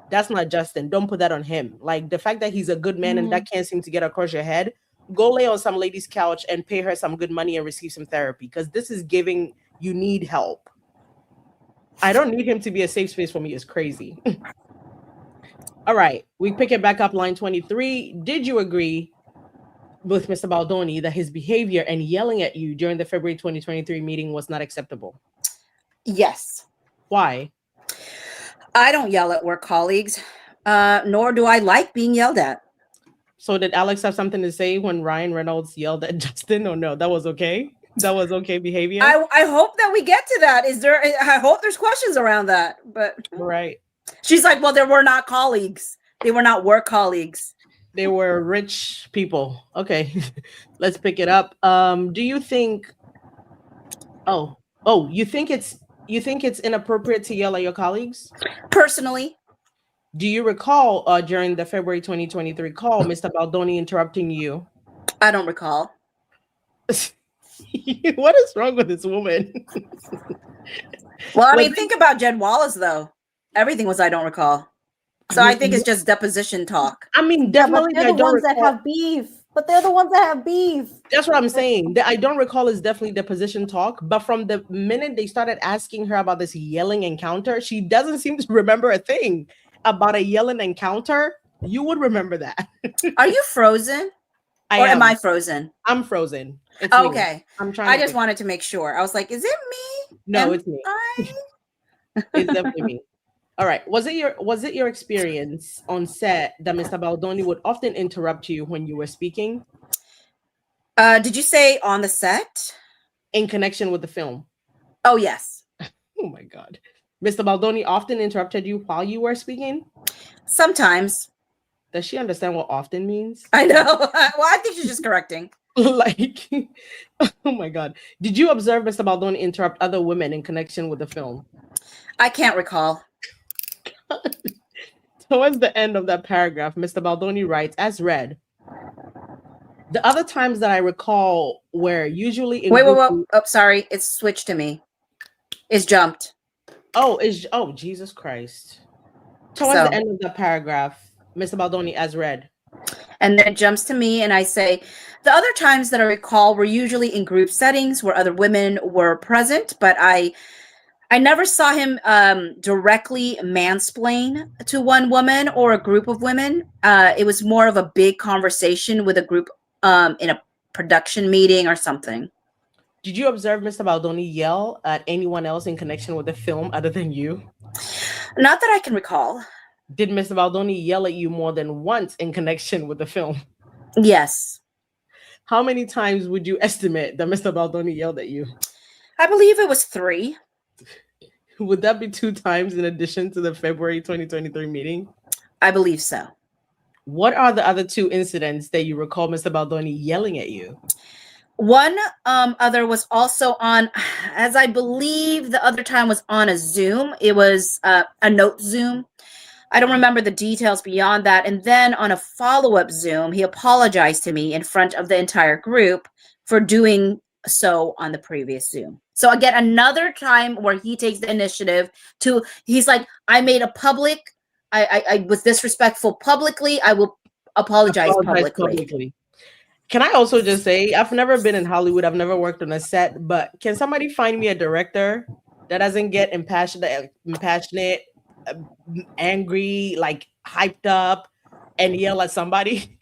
that's not Justin. Don't put that on him. Like, the fact that he's a good man and that can't seem to get across your head, go lay on some lady's couch and pay her some good money and receive some therapy, because this is giving you need help. I don't need him to be a safe space for me. It's crazy. All right, we pick it back up, line 23. Did you agree with Mr. Baldoni that his behavior and yelling at you during the February 2023 meeting was not acceptable? Yes. Why? I don't yell at work colleagues, nor do I like being yelled at. So did Alex have something to say when Ryan Reynolds yelled at Justin, or no? That was okay? That was okay behavior? I hope that we get to that. I hope there's questions around that. But right. She's like, well, they were not colleagues. They were not work colleagues. They were rich people. Okay, let's pick it up. Do you think? You think it's inappropriate to yell at your colleagues? Personally. Do you recall during the February 2023 call, Mr. Baldoni interrupting you? I don't recall. What is wrong with this woman? Well, I mean, think about Jen Wallace, though. Everything was I don't recall. So I think it's just deposition talk. I mean, definitely. They're the ones that have beef. But they're the ones that have beef. That's what I'm saying. The I don't recall is definitely deposition talk. But from the minute they started asking her about this yelling encounter, she doesn't seem to remember a thing about a yelling encounter You would remember that. Are you frozen? Am I frozen? I'm frozen. It's okay. Me. I'm trying. I just wanted to make sure. I was like, is it me? No, it's me. It's definitely me. All right. Was it your experience on set that Mr. Baldoni would often interrupt you when you were speaking? Did you say on the set? In connection with the film. Oh, yes. Oh my God. Mr. Baldoni often interrupted you while you were speaking? Sometimes. Does she understand what often means? I know. Well, I think she's just correcting. Like, oh my God. Did you observe Mr. Baldoni interrupt other women in connection with the film? I can't recall. Towards the end of that paragraph, Mr. Baldoni writes, as read, the other times that I recall were usually... Wait. Oh, sorry. It's switched to me. It's jumped. Oh, Jesus Christ. Towards the end of the paragraph, Mr. Baldoni, as read. And then it jumps to me and I say, the other times that I recall were usually in group settings where other women were present, but I never saw him directly mansplain to one woman or a group of women. It was more of a big conversation with a group in a production meeting or something. Did you observe Mr. Baldoni yell at anyone else in connection with the film other than you? Not that I can recall. Did Mr. Baldoni yell at you more than once in connection with the film? Yes. How many times would you estimate that Mr. Baldoni yelled at you? I believe it was 3. Would that be 2 times in addition to the February 2023 meeting? I believe so. What are the other 2 incidents that you recall Mr. Baldoni yelling at you? One other was also on, as I believe the other time was on a Zoom. It was a note Zoom. I don't remember the details beyond that. And then on a follow-up Zoom, he apologized to me in front of the entire group for doing so on the previous Zoom. So again, another time where he takes the initiative to, he's like, I made a public, I was disrespectful publicly. I will apologize publicly. Can I also just say, I've never been in Hollywood. I've never worked on a set, but can somebody find me a director that doesn't get impassionate, angry, like hyped up and yell at somebody?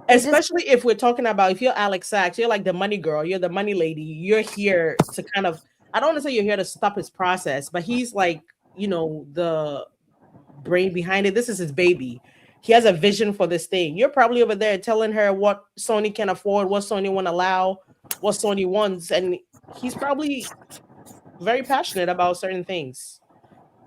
Especially if we're talking about, if you're Alex Sachs, you're like the money girl, you're the money lady, you're here to kind of, I don't want to say you're here to stop his process, but he's like, the brain behind it. This is his baby. He has a vision for this thing. You're probably over there telling her what Sony can afford, what Sony won't allow, what Sony wants. And he's probably very passionate about certain things.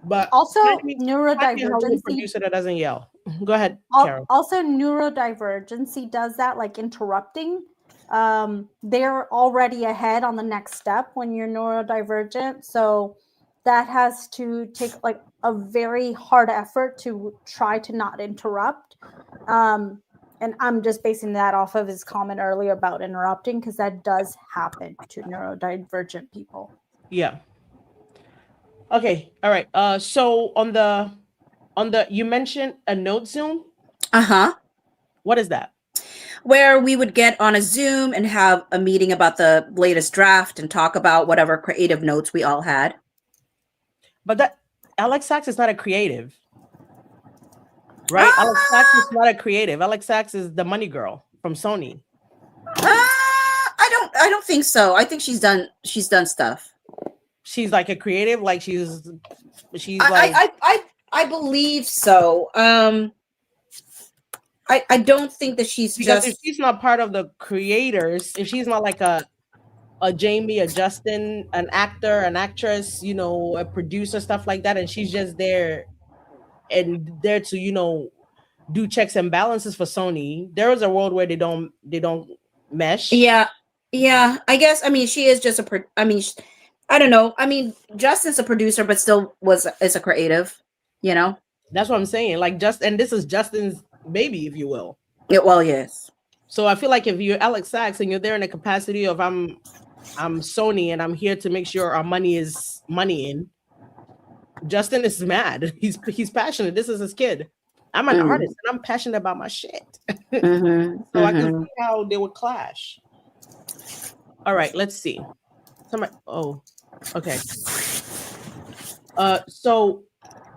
But also neurodivergency producer that doesn't yell. Go ahead, Karol. Also neurodivergency does that, like interrupting. They're already ahead on the next step when you're neurodivergent. So that has to take like a very hard effort to try to not interrupt. And I'm just basing that off of his comment earlier about interrupting, because that does happen to neurodivergent people. Yeah. Okay. All right. So on the you mentioned a note Zoom. Uh-huh. What is that? Where we would get on a Zoom and have a meeting about the latest draft and talk about whatever creative notes we all had. But that Alex Sachs is not a creative, right? Alex Sachs is not a creative. Alex Sachs is the money girl from Sony. I don't think so. I think she's done stuff. She's like a creative, like she's I believe so. I don't think that she's because if she's not part of the creators, if she's not like a Jamie, a Justin, an actor, an actress, a producer, stuff like that, and she's just there to do checks and balances for Sony. There is a world where they don't mesh. Yeah. I guess. I mean, she is just I don't know. I mean, Justin's a producer, but still is a creative. That's what I'm saying. Like and this is Justin's baby, if you will. Yeah, well, yes. So I feel like if you're Alex Sachs and you're there in the capacity of I'm Sony and I'm here to make sure our money is money in, Justin is mad. He's passionate. This is his kid. I'm an artist and I'm passionate about my shit. So I can see how they would clash. All right, let's see. Okay. So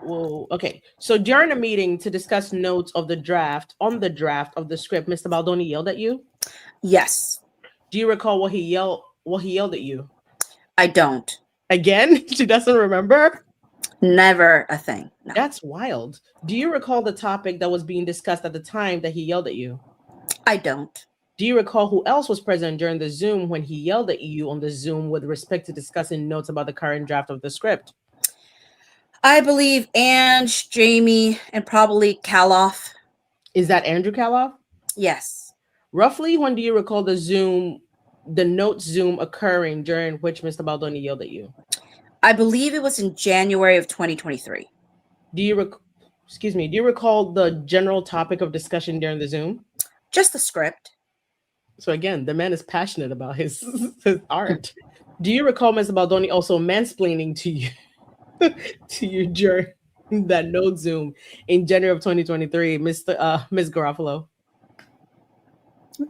Whoa. Okay. So during a meeting to discuss notes of the draft of the script, Mr. Baldoni yelled at you? Yes. Do you recall what he yelled at you? I don't. Again? She doesn't remember? Never a thing. No. That's wild. Do you recall the topic that was being discussed at the time that he yelled at you? I don't. Do you recall who else was present during the Zoom when he yelled at you on the Zoom with respect to discussing notes about the current draft of the script? I believe Ange, Jamie, and probably Kaloff. Is that Andrew Kaloff? Yes. Roughly when do you recall the note Zoom occurring during which Mr. Baldoni yelled at you? I believe it was in January of 2023. Do you recall the general topic of discussion during the Zoom? Just the script. So again, the man is passionate about his art. Do you recall Mr. Baldoni also mansplaining to you during that note Zoom in January of 2023, Miss Garofalo?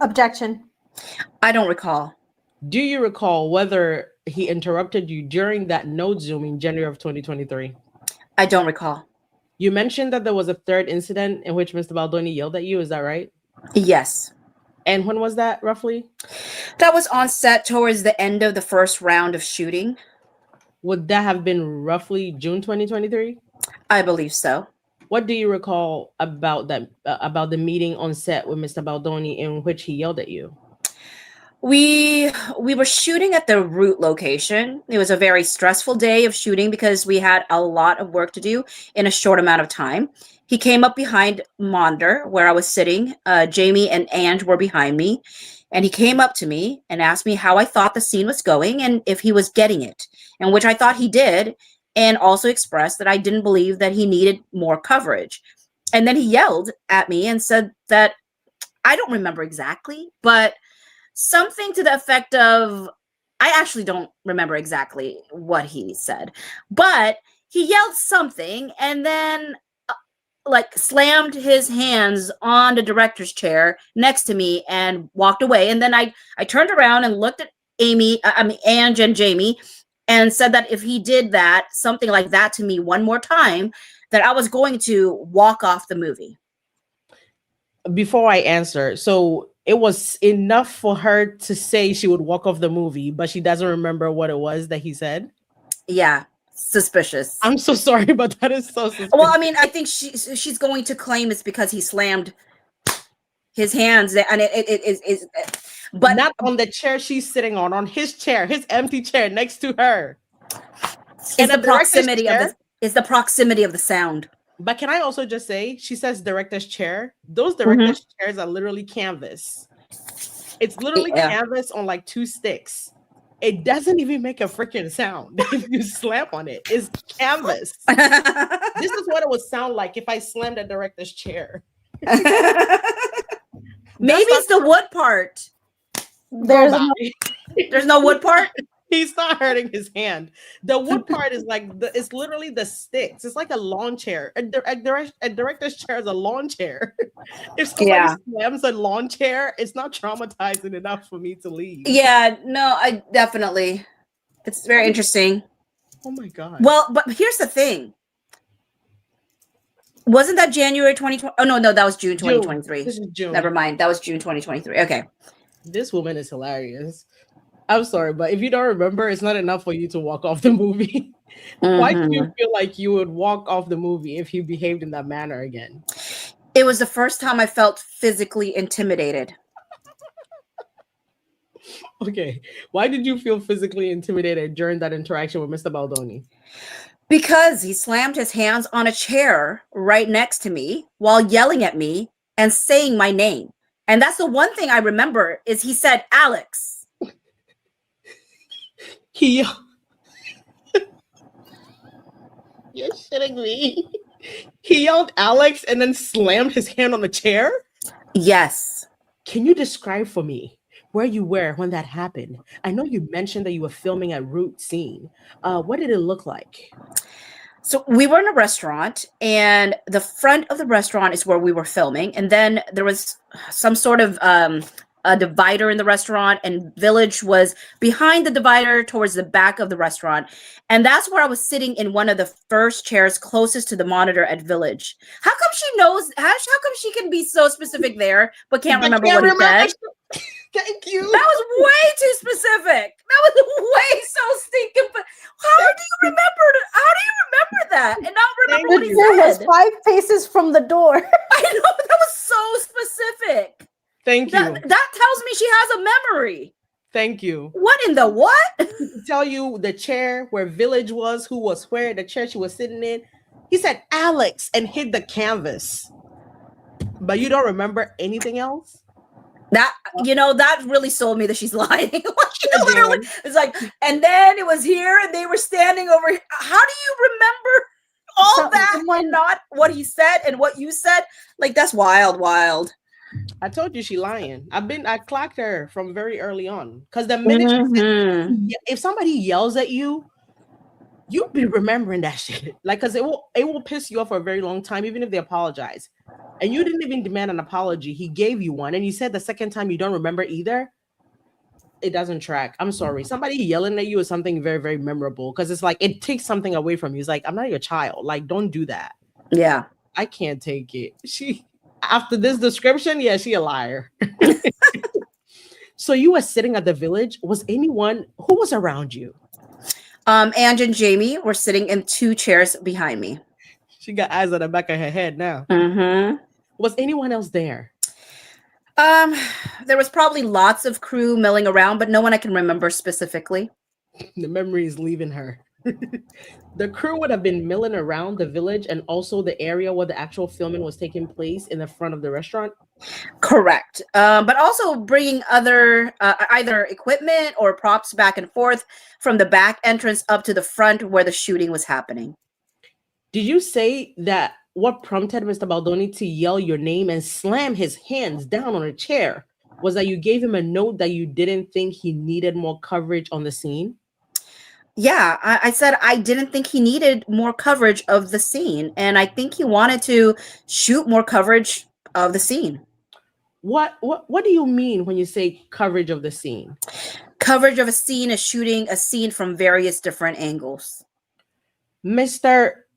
Objection. I don't recall. Do you recall whether he interrupted you during that note Zoom in January of 2023? I don't recall. You mentioned that there was a third incident in which Mr. Baldoni yelled at you. Is that right? Yes. And when was that roughly? That was on set towards the end of the first round of shooting. Would that have been roughly June 2023? I believe so. What do you recall about that about the meeting on set with Mr. Baldoni in which he yelled at you? We were shooting at the root location. It was a very stressful day of shooting because we had a lot of work to do in a short amount of time. He came up behind monitor where I was sitting. Jamie and Ange were behind me. And he came up to me and asked me how I thought the scene was going and if he was getting it, and which I thought he did, and also expressed that I didn't believe that he needed more coverage. And then he yelled at me and said that, I don't remember exactly, but something to the effect of, I actually don't remember exactly what he said, but he yelled something and then slammed his hands on the director's chair next to me and walked away. And then I turned around and looked at Ange and Jamie and said that if he did that, something like that to me one more time, that I was going to walk off the movie. Before I answer, so it was enough for her to say she would walk off the movie, but she doesn't remember what it was that he said? Yeah. Suspicious. I'm so sorry, but that is so suspicious. Well, I mean, I think she's going to claim it's because he slammed his hands, and it is, but not on the chair she's sitting on his chair, his empty chair next to her. It's the proximity of the sound. But can I also just say, she says director's chair. Those director's chairs are literally canvas. It's literally canvas on like two sticks. It doesn't even make a freaking sound if you slam on it. It's canvas. This is what it would sound like if I slammed a director's chair. Maybe it's the wood part. There's no wood part. He's not hurting his hand. The wood part is like it's literally the sticks. It's like a lawn chair. A director's chair is a lawn chair. If somebody slams a lawn chair, it's not traumatizing enough for me to leave. Yeah, no, I definitely. It's very interesting. Oh my god. Well, but here's the thing. Wasn't that January 2020? Oh no, that was June 2023. This is June. Never mind. That was June 2023. Okay. This woman is hilarious. I'm sorry, but if you don't remember, it's not enough for you to walk off the movie. Why do you feel like you would walk off the movie if he behaved in that manner again? It was the first time I felt physically intimidated. Okay. Why did you feel physically intimidated during that interaction with Mr. Baldoni? Because he slammed his hands on a chair right next to me while yelling at me and saying my name. And that's the one thing I remember is he said, Alex. You're shitting me. He yelled Alex and then slammed his hand on the chair? Yes. Can you describe for me where you were when that happened? I know you mentioned that you were filming a root scene. What did it look like? So we were in a restaurant, and the front of the restaurant is where we were filming. And then there was some sort of a divider in the restaurant, and Village was behind the divider towards the back of the restaurant. And that's where I was sitting in one of the first chairs closest to the monitor at Village. How come she knows? How come she can be so specific there, but can't remember what he said? Thank you. That was way too specific. That was way so stinking. How do you remember that and not remember what he said? Was 5 paces from the door. I know, but that was so specific. Thank you. That tells me she has a memory. Thank you. What in the what? To tell you the chair where Village was, who was where, the chair she was sitting in. He said Alex and hit the canvas. But you don't remember anything else? That that really sold me that she's lying. Literally, it's like, and then it was here, and they were standing over here. How do you remember all that and not what he said and what you said? Like, that's wild. I told you she lying. I clocked her from very early on. Because the minute she said, if somebody yells at you, you'll be remembering that shit. Like, because it will piss you off for a very long time, even if they apologize. And you didn't even demand an apology. He gave you one. And you said the second time you don't remember either. It doesn't track. I'm sorry. Somebody yelling at you is something very, very memorable. Because it's like, it takes something away from you. It's like, I'm not your child. Like, don't do that. Yeah. I can't take it. After this description, yeah, she a liar. So you were sitting at the Village. Who was around you? Ange and Jamie were sitting in 2 chairs behind me. She got eyes on the back of her head now. Mm-hmm. Was anyone else there? There was probably lots of crew milling around, but no one I can remember specifically. The memory is leaving her. The crew would have been milling around the Village and also the area where the actual filming was taking place in the front of the restaurant. Correct. But also bringing other either equipment or props back and forth from the back entrance up to the front where the shooting was happening. Did you say that what prompted Mr. Baldoni to yell your name and slam his hands down on a chair was that you gave him a note that you didn't think he needed more coverage on the scene? Yeah, I said I didn't think he needed more coverage of the scene, and I think he wanted to shoot more coverage of the scene. What do you mean when you say coverage of the scene? Coverage of a scene is shooting a scene from various different angles.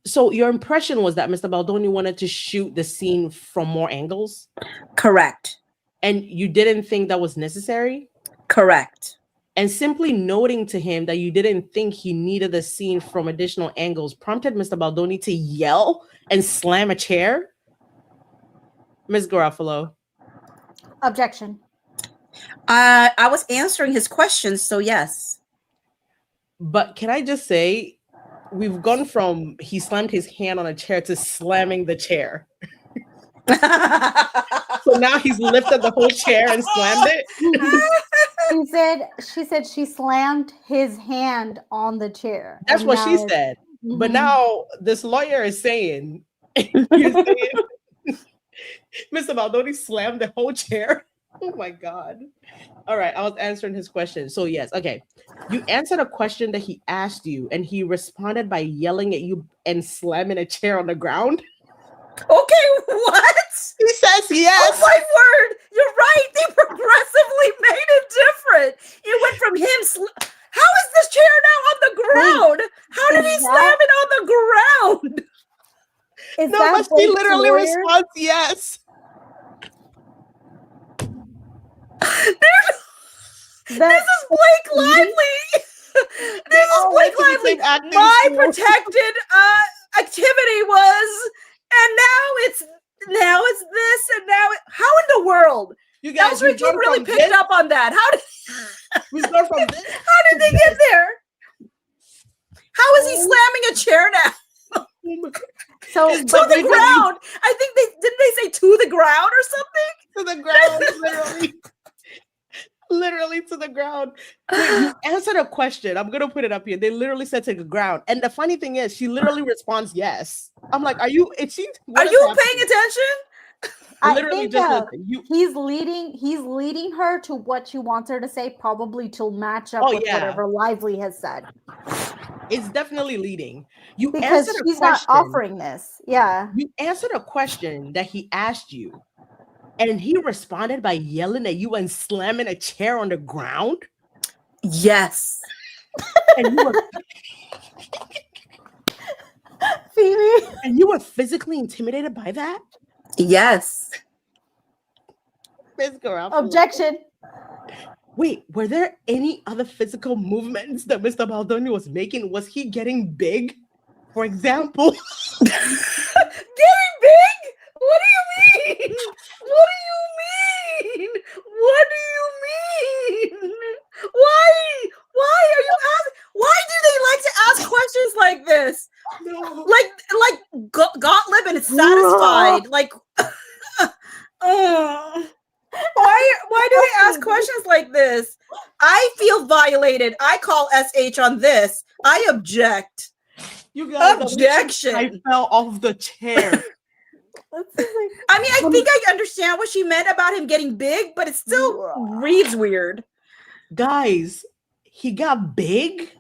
So your impression was that Mr. Baldoni wanted to shoot the scene from more angles? Correct. And you didn't think that was necessary? Correct. And simply noting to him that you didn't think he needed the scene from additional angles prompted Mr. Baldoni to yell and slam a chair? Ms. Garofalo. Objection. I was answering his questions, so yes. But can I just say, we've gone from he slammed his hand on a chair to slamming the chair. So now he's lifted the whole chair and slammed it. She said she slammed his hand on the chair. That's what she said. Mm-hmm. But now this lawyer is saying, Mr. Baldoni slammed the whole chair. Oh my God. All right, I was answering his question. So yes, okay. You answered a question that he asked you, and he responded by yelling at you and slamming a chair on the ground. Okay, what? He says yes. Oh my word! You're right. They progressively made it different. It went from him. How is this chair now on the ground? How did he slam it on the ground? No, but she literally responds yes. This is Blake Lively. This is Blake Lively. My protected activity was, and now it's this, and now how in the world? You guys, you really picked up on that. How did we go from this? How did they get there? How is he slamming a chair now? So to the ground. I think didn't they say to the ground or something? To the ground, literally. Literally to the ground. Wait, you answered a question. I'm gonna put it up here. They literally said to the ground. And the funny thing is, she literally responds yes. I'm like, are you paying attention? Literally just he's leading her to what she wants her to say, probably to match up with whatever Lively has said. It's definitely leading. Because she's not offering this. Yeah. You answered a question that he asked you. And he responded by yelling at you and slamming a chair on the ground? Yes. And you were, Phoebe. and you were physically intimidated by that? Yes. Miss Garofalo. Objection. Wait, were there any other physical movements that Mr. Baldoni was making? Was he getting big? For example, Getting big? What do you mean? What do you mean? What do you mean? Why? Why are you asking? Why do they like to ask questions like this? no. Like Gottlieb and it's satisfied. Like, why do they ask questions like this? I feel violated. I call SH on this. I object. You guys, Objection. I fell off the chair. I mean, I think I understand what she meant about him getting big, but it still reads weird. Guys, he got big?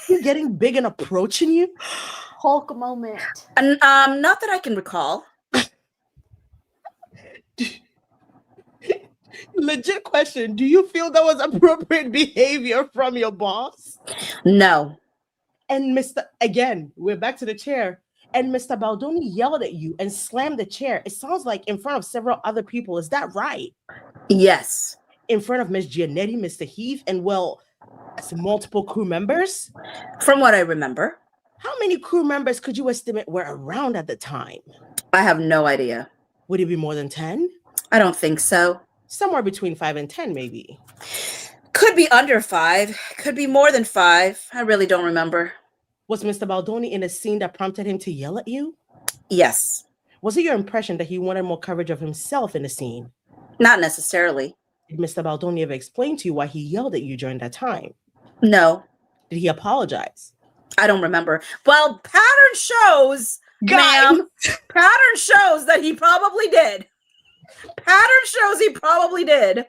He getting big and approaching you? Hulk moment. And not that I can recall. Legit question. Do you feel that was appropriate behavior from your boss? No. And again, we're back to the chair. And Mr. Baldoni yelled at you and slammed the chair. It sounds like in front of several other people. Is that right? Yes. In front of Miss Giannetti, Mr. Heath, and multiple crew members? From what I remember. How many crew members could you estimate were around at the time? I have no idea. Would it be more than 10? I don't think so. Somewhere between 5 and 10, maybe. Could be under 5. Could be more than 5. I really don't remember. Was Mr. Baldoni in a scene that prompted him to yell at you? Yes. Was it your impression that he wanted more coverage of himself in the scene? Not necessarily. Did Mr. Baldoni ever explain to you why he yelled at you during that time? No. Did he apologize? I don't remember. Well, pattern shows, ma'am. Pattern shows that he probably did. Pattern shows he probably did.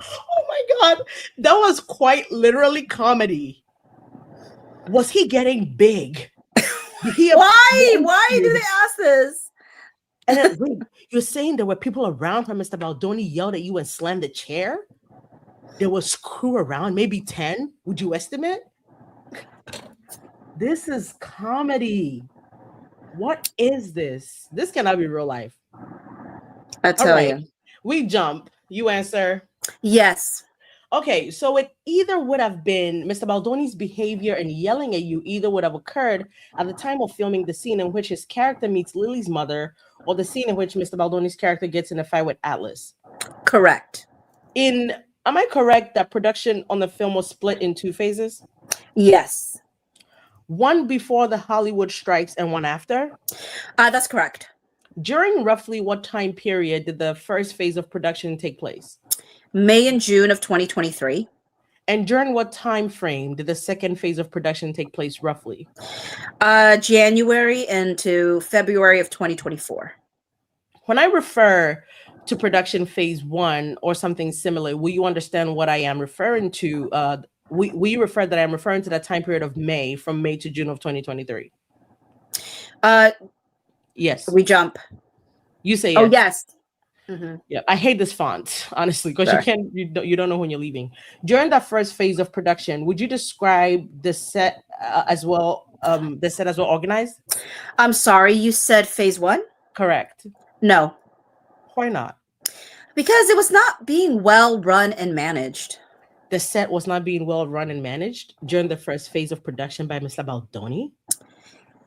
Oh my God. That was quite literally comedy. Was he getting big? Why? Why do they ask this? And then, wait, you're saying there were people around when Mr. Baldoni yelled at you and slammed the chair? There was crew around, maybe 10, would you estimate? This is comedy. What is this? This cannot be real life. I tell you. We jump. You answer. Yes. Okay, so it either would have been Mr. Baldoni's behavior and yelling at you either would have occurred at the time of filming the scene in which his character meets Lily's mother, or the scene in which Mr. Baldoni's character gets in a fight with Atlas. Correct. Am I correct that production on the film was split in 2 phases? Yes. One before the Hollywood strikes and one after? That's correct. During roughly what time period did the first phase of production take place? May and June of 2023. And during what time frame did the second phase of production take place roughly? January into February of 2024. When I refer to production phase 1 or something similar, will you understand what I am referring to? Will you refer that I'm referring to that time period of May, from May to June of 2023? Yes. We jump. You say yes. Oh, yes. Mm-hmm. Yeah, I hate this font, honestly, because you don't know when you're leaving. During that first phase of production, would you describe the set as well organized? I'm sorry, you said phase 1? Correct. No. Why not? Because it was not being well run and managed. The set was not being well run and managed during the first phase of production by Mr. Baldoni?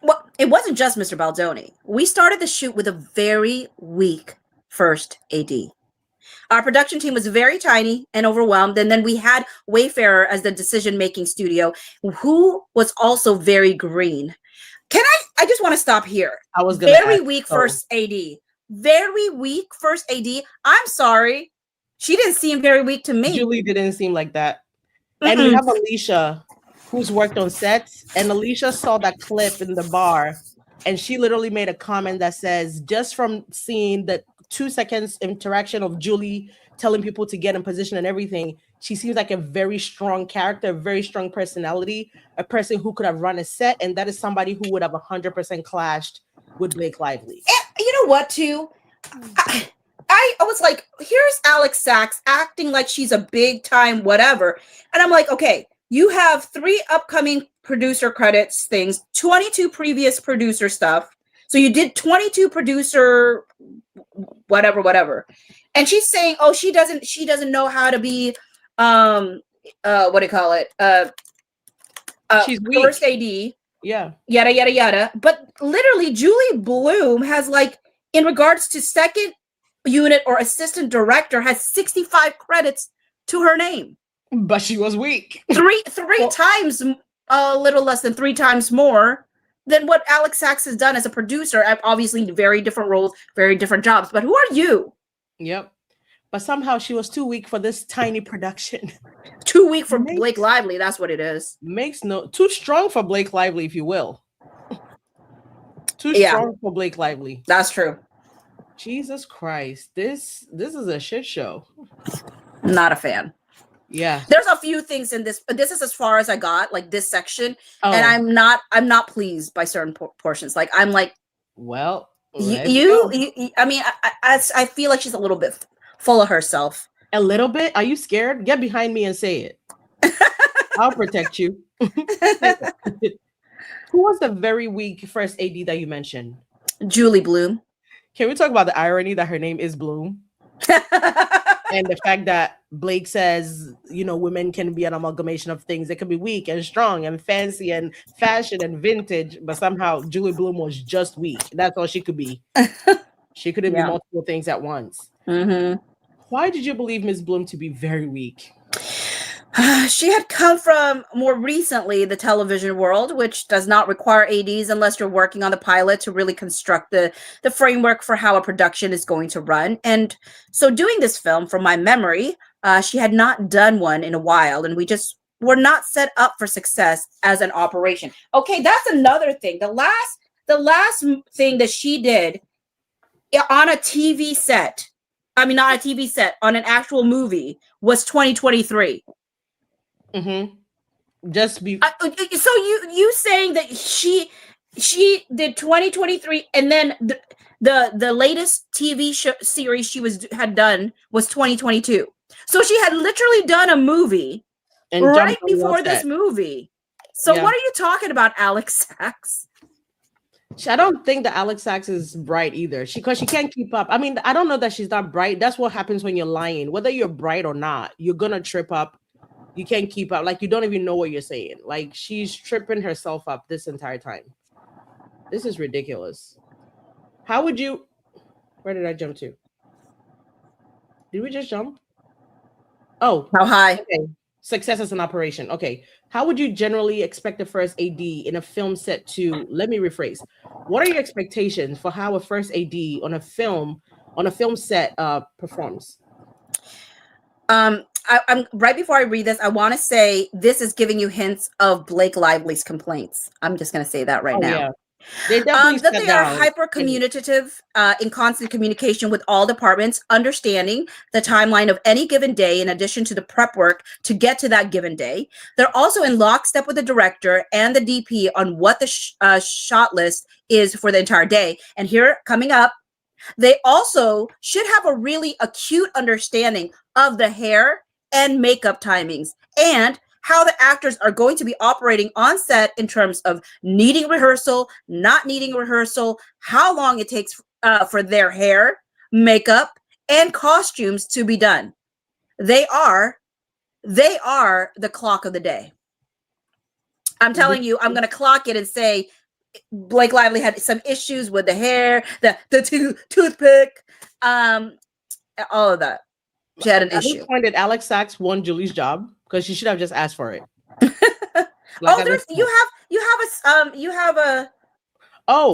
Well, it wasn't just Mr. Baldoni. We started the shoot with a very weak first AD. Our production team was very tiny and overwhelmed, and then we had Wayfarer as the decision-making studio, who was also very green. I just want to stop here. I was gonna very weak first AD. Very weak first AD. I'm sorry. She didn't seem very weak to me. Julie didn't seem like that. And we have Alicia, who's worked on sets, and Alicia saw that clip in the bar, and she literally made a comment that says, just from seeing the 2 seconds interaction of Julie telling people to get in position and everything, she seems like a very strong character, a very strong personality, a person who could have run a set, and that is somebody who would have 100% clashed with Blake Lively. And you know what, too? I I was like, here's Alex Sachs acting like she's a big time whatever. And I'm like, okay, you have 3 upcoming producer credits things, 22 previous producer stuff. So you did 22 producer whatever. And she's saying, oh, she doesn't know how to be what do you call it? She's weak. First AD. Yeah. Yada yada yada. But literally Julie Bloom has, like, in regards to second unit or assistant director, has 65 credits to her name. But she was weak. Three times, a little less than 3 times more than what Alex Sachs has done as a producer. Obviously, very different roles, very different jobs. But who are you? Yep. But somehow she was too weak for this tiny production. Too weak for Blake Lively. That's what it is. Too strong for Blake Lively, if you will. Too strong for Blake Lively. That's true. Jesus Christ. This is a shit show. Not a fan. Yeah. There's a few things in this, but this is as far as I got, like this section. And I'm not pleased by certain portions. Like, I'm like, well, I mean, I feel like she's a little bit full of herself. A little bit? Are you scared? Get behind me and say it. I'll protect you. Who was the very weak first AD that you mentioned? Julie Bloom. Can we talk about the irony that her name is Bloom? And the fact that Blake says, women can be an amalgamation of things. They can be weak and strong and fancy and fashion and vintage, but somehow Julie Bloom was just weak. That's all she could be. She couldn't be multiple things at once. Mm-hmm. Why did you believe Ms. Bloom to be very weak? She had come from, more recently, the television world, which does not require ADs unless you're working on the pilot to really construct the framework for how a production is going to run. And so doing this film, from my memory, she had not done one in a while, and we just were not set up for success as an operation. Okay, that's another thing. The last thing that she did on a TV set, not a TV set, on an actual movie, was 2023. Mm-hmm. So you saying that she did 2023, and then the latest TV series she had done was 2022. So she had literally done a movie right before this movie. So what are you talking about, Alex Sachs? I don't think that Alex Sachs is bright either. Because she can't keep up. I mean, I don't know that she's not bright. That's what happens when you're lying. Whether you're bright or not, you're gonna trip up. You can't keep up. Like, you don't even know what you're saying. Like, she's tripping herself up this entire time. This is ridiculous. How would you... Where did I jump to? Did we just jump? Oh. How high? Okay. Success as an operation. Okay. How would you generally expect the first AD in a film set to... Let me rephrase. What are your expectations for how a first AD on a film set performs? I'm right before I read this, I want to say this is giving you hints of Blake Lively's complaints. I'm just going to say that right now. Yeah. That they are hyper communicative, in constant communication with all departments, understanding the timeline of any given day in addition to the prep work to get to that given day. They're also in lockstep with the director and the DP on what the shot list is for the entire day. And here, coming up, they also should have a really acute understanding of the hair and makeup timings and how the actors are going to be operating on set in terms of needing rehearsal, not needing rehearsal, how long it takes for their hair, makeup, and costumes to be done. They are the clock of the day. I'm telling you, I'm going to clock it and say Blake Lively had some issues with the hair, the toothpick, all of that. She had an issue. At this point, did Alex Sachs won Julie's job? Because she should have just asked for it. You have a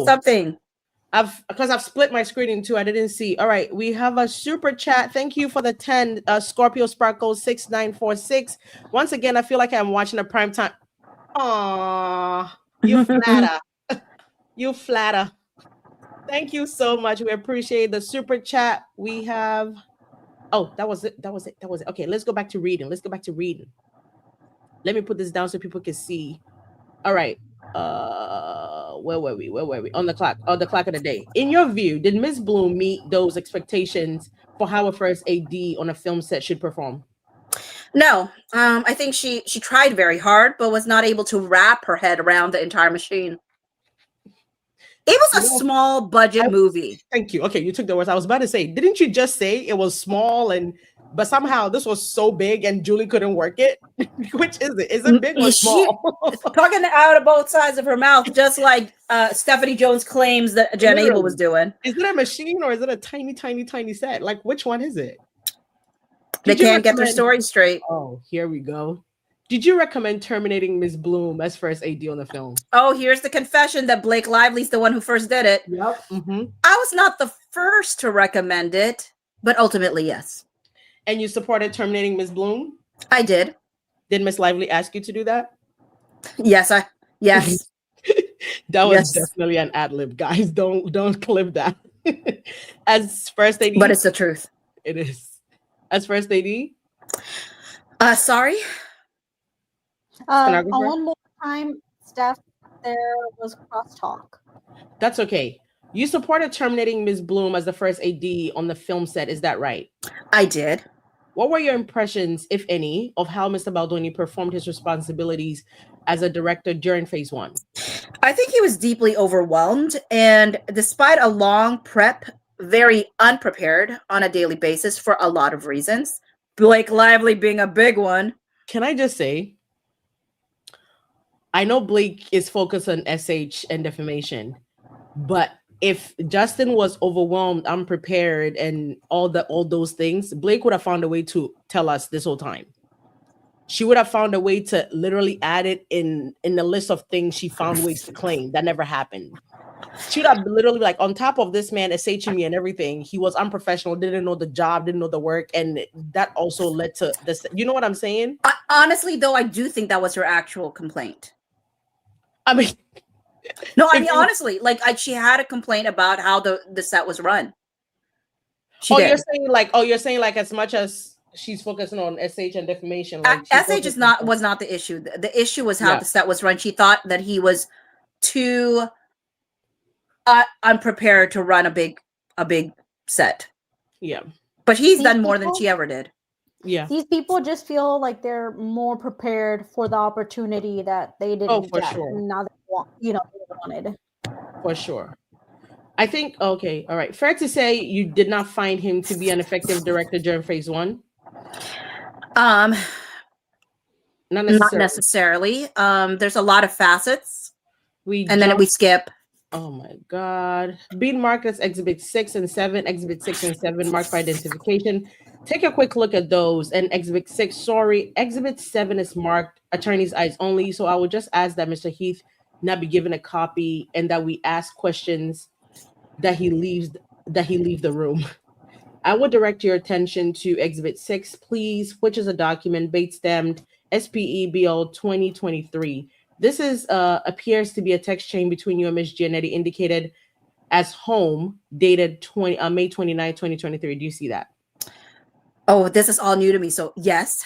something. I've split my screen in two. I didn't see. All right, we have a super chat. Thank you for the 10. Scorpio Sparkle 6946. Once again, I feel like I'm watching a prime time. Aw, you flatter. You flatter. Thank you so much. We appreciate the super chat. We have. Oh, that was it. Okay, let's go back to reading. Let me put this down so people can see. All right. Where were we? On the clock. Oh, the clock of the day. In your view, did Ms. Bloom meet those expectations for how a first AD on a film set should perform? No, I think she tried very hard, but was not able to wrap her head around the entire machine. It was a small budget movie. Thank you. Okay, you took the words. I was about to say, didn't you just say it was small but somehow this was so big and Julie couldn't work it? Which is it? Is it big or small? Talking out of both sides of her mouth, just like Stephanie Jones claims that Jen Abel was doing. Is it a machine or is it a tiny, tiny, tiny set? Like, which one is it? They can't get their story straight. Oh, here we go. Did you recommend terminating Miss Bloom as first AD on the film? Oh, here's the confession that Blake Lively's the one who first did it. Yep. Mm-hmm. I was not the first to recommend it, but ultimately, yes. And you supported terminating Miss Bloom? I did. Did Miss Lively ask you to do that? Yes, yes. That was definitely an ad-lib, guys. Don't clip that. As first AD? But it's the truth. It is. As first AD? Sorry? One more time, Steph, there was crosstalk. That's okay. You supported terminating Ms. Bloom as the first AD on the film set, is that right? I did. What were your impressions, if any, of how Mr. Baldoni performed his responsibilities as a director during phase 1? I think he was deeply overwhelmed, and despite a long prep, very unprepared on a daily basis for a lot of reasons, Blake Lively being a big one. Can I just say, I know Blake is focused on SH and defamation, but if Justin was overwhelmed, unprepared, and all those things, Blake would have found a way to tell us this whole time. She would have found a way to literally add it in the list of things she found ways to claim that never happened. She would have literally like, on top of this man SHing me and everything, he was unprofessional, didn't know the job, didn't know the work, and that also led to this. You know what I'm saying? Honestly, though, I do think that was her actual complaint. I mean, no, I mean, honestly, like she had a complaint about how the set was run. You're saying like as much as she's focusing on SH and defamation, like SH was not the issue. The issue was how the set was run. She thought that he was too unprepared to run a big set. Yeah, but he's done more than she ever did. Yeah, these people just feel like they're more prepared for the opportunity that they didn't get. Sure. Now they want, they wanted. For sure. I think, okay, all right. Fair to say you did not find him to be an effective director during phase 1? Not necessarily. There's a lot of facets. Then we skip. Oh my God. Being marked as Exhibit 6 and 7, Exhibit 6 and 7 marked for identification. Take a quick look at those. And Exhibit 6, sorry, Exhibit 7 is marked attorney's eyes only. So I would just ask that Mr. Heath not be given a copy and that we ask questions that he leave the room. I would direct your attention to Exhibit 6, please, which is a document bait stamped SPEBL 2023. This is appears to be a text chain between you and Ms. Giannetti indicated as home, dated May 29, 2023. Do you see that? Oh, this is all new to me, so yes.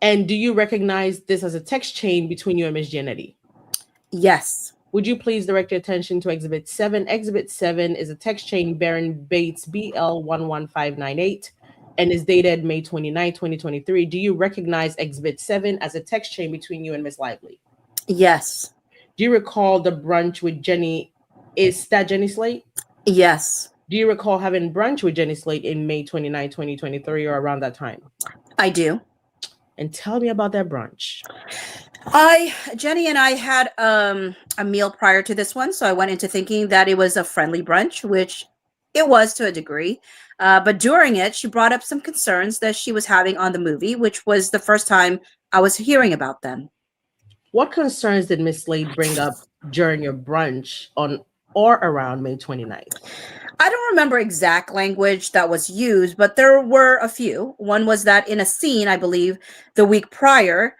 And do you recognize this as a text chain between you and Ms. Giannetti? Yes. Would you please direct your attention to Exhibit 7? Exhibit 7 is a text chain bearing Bates BL 11598 and is dated May 29, 2023. Do you recognize Exhibit 7 as a text chain between you and Ms. Lively? Yes. Do you recall the brunch with Jenny? Is that Jenny Slate? Yes. Do you recall having brunch with Jenny Slate in May 29, 2023 or around that time? I do. And tell me about that brunch. Jenny and I had a meal prior to this one, so I went into thinking that it was a friendly brunch, which it was to a degree. But during it, she brought up some concerns that she was having on the movie, which was the first time I was hearing about them. What concerns did Miss Slade bring up during your brunch on or around May 29th? I don't remember exact language that was used, but there were a few. One was that in a scene, I believe, the week prior,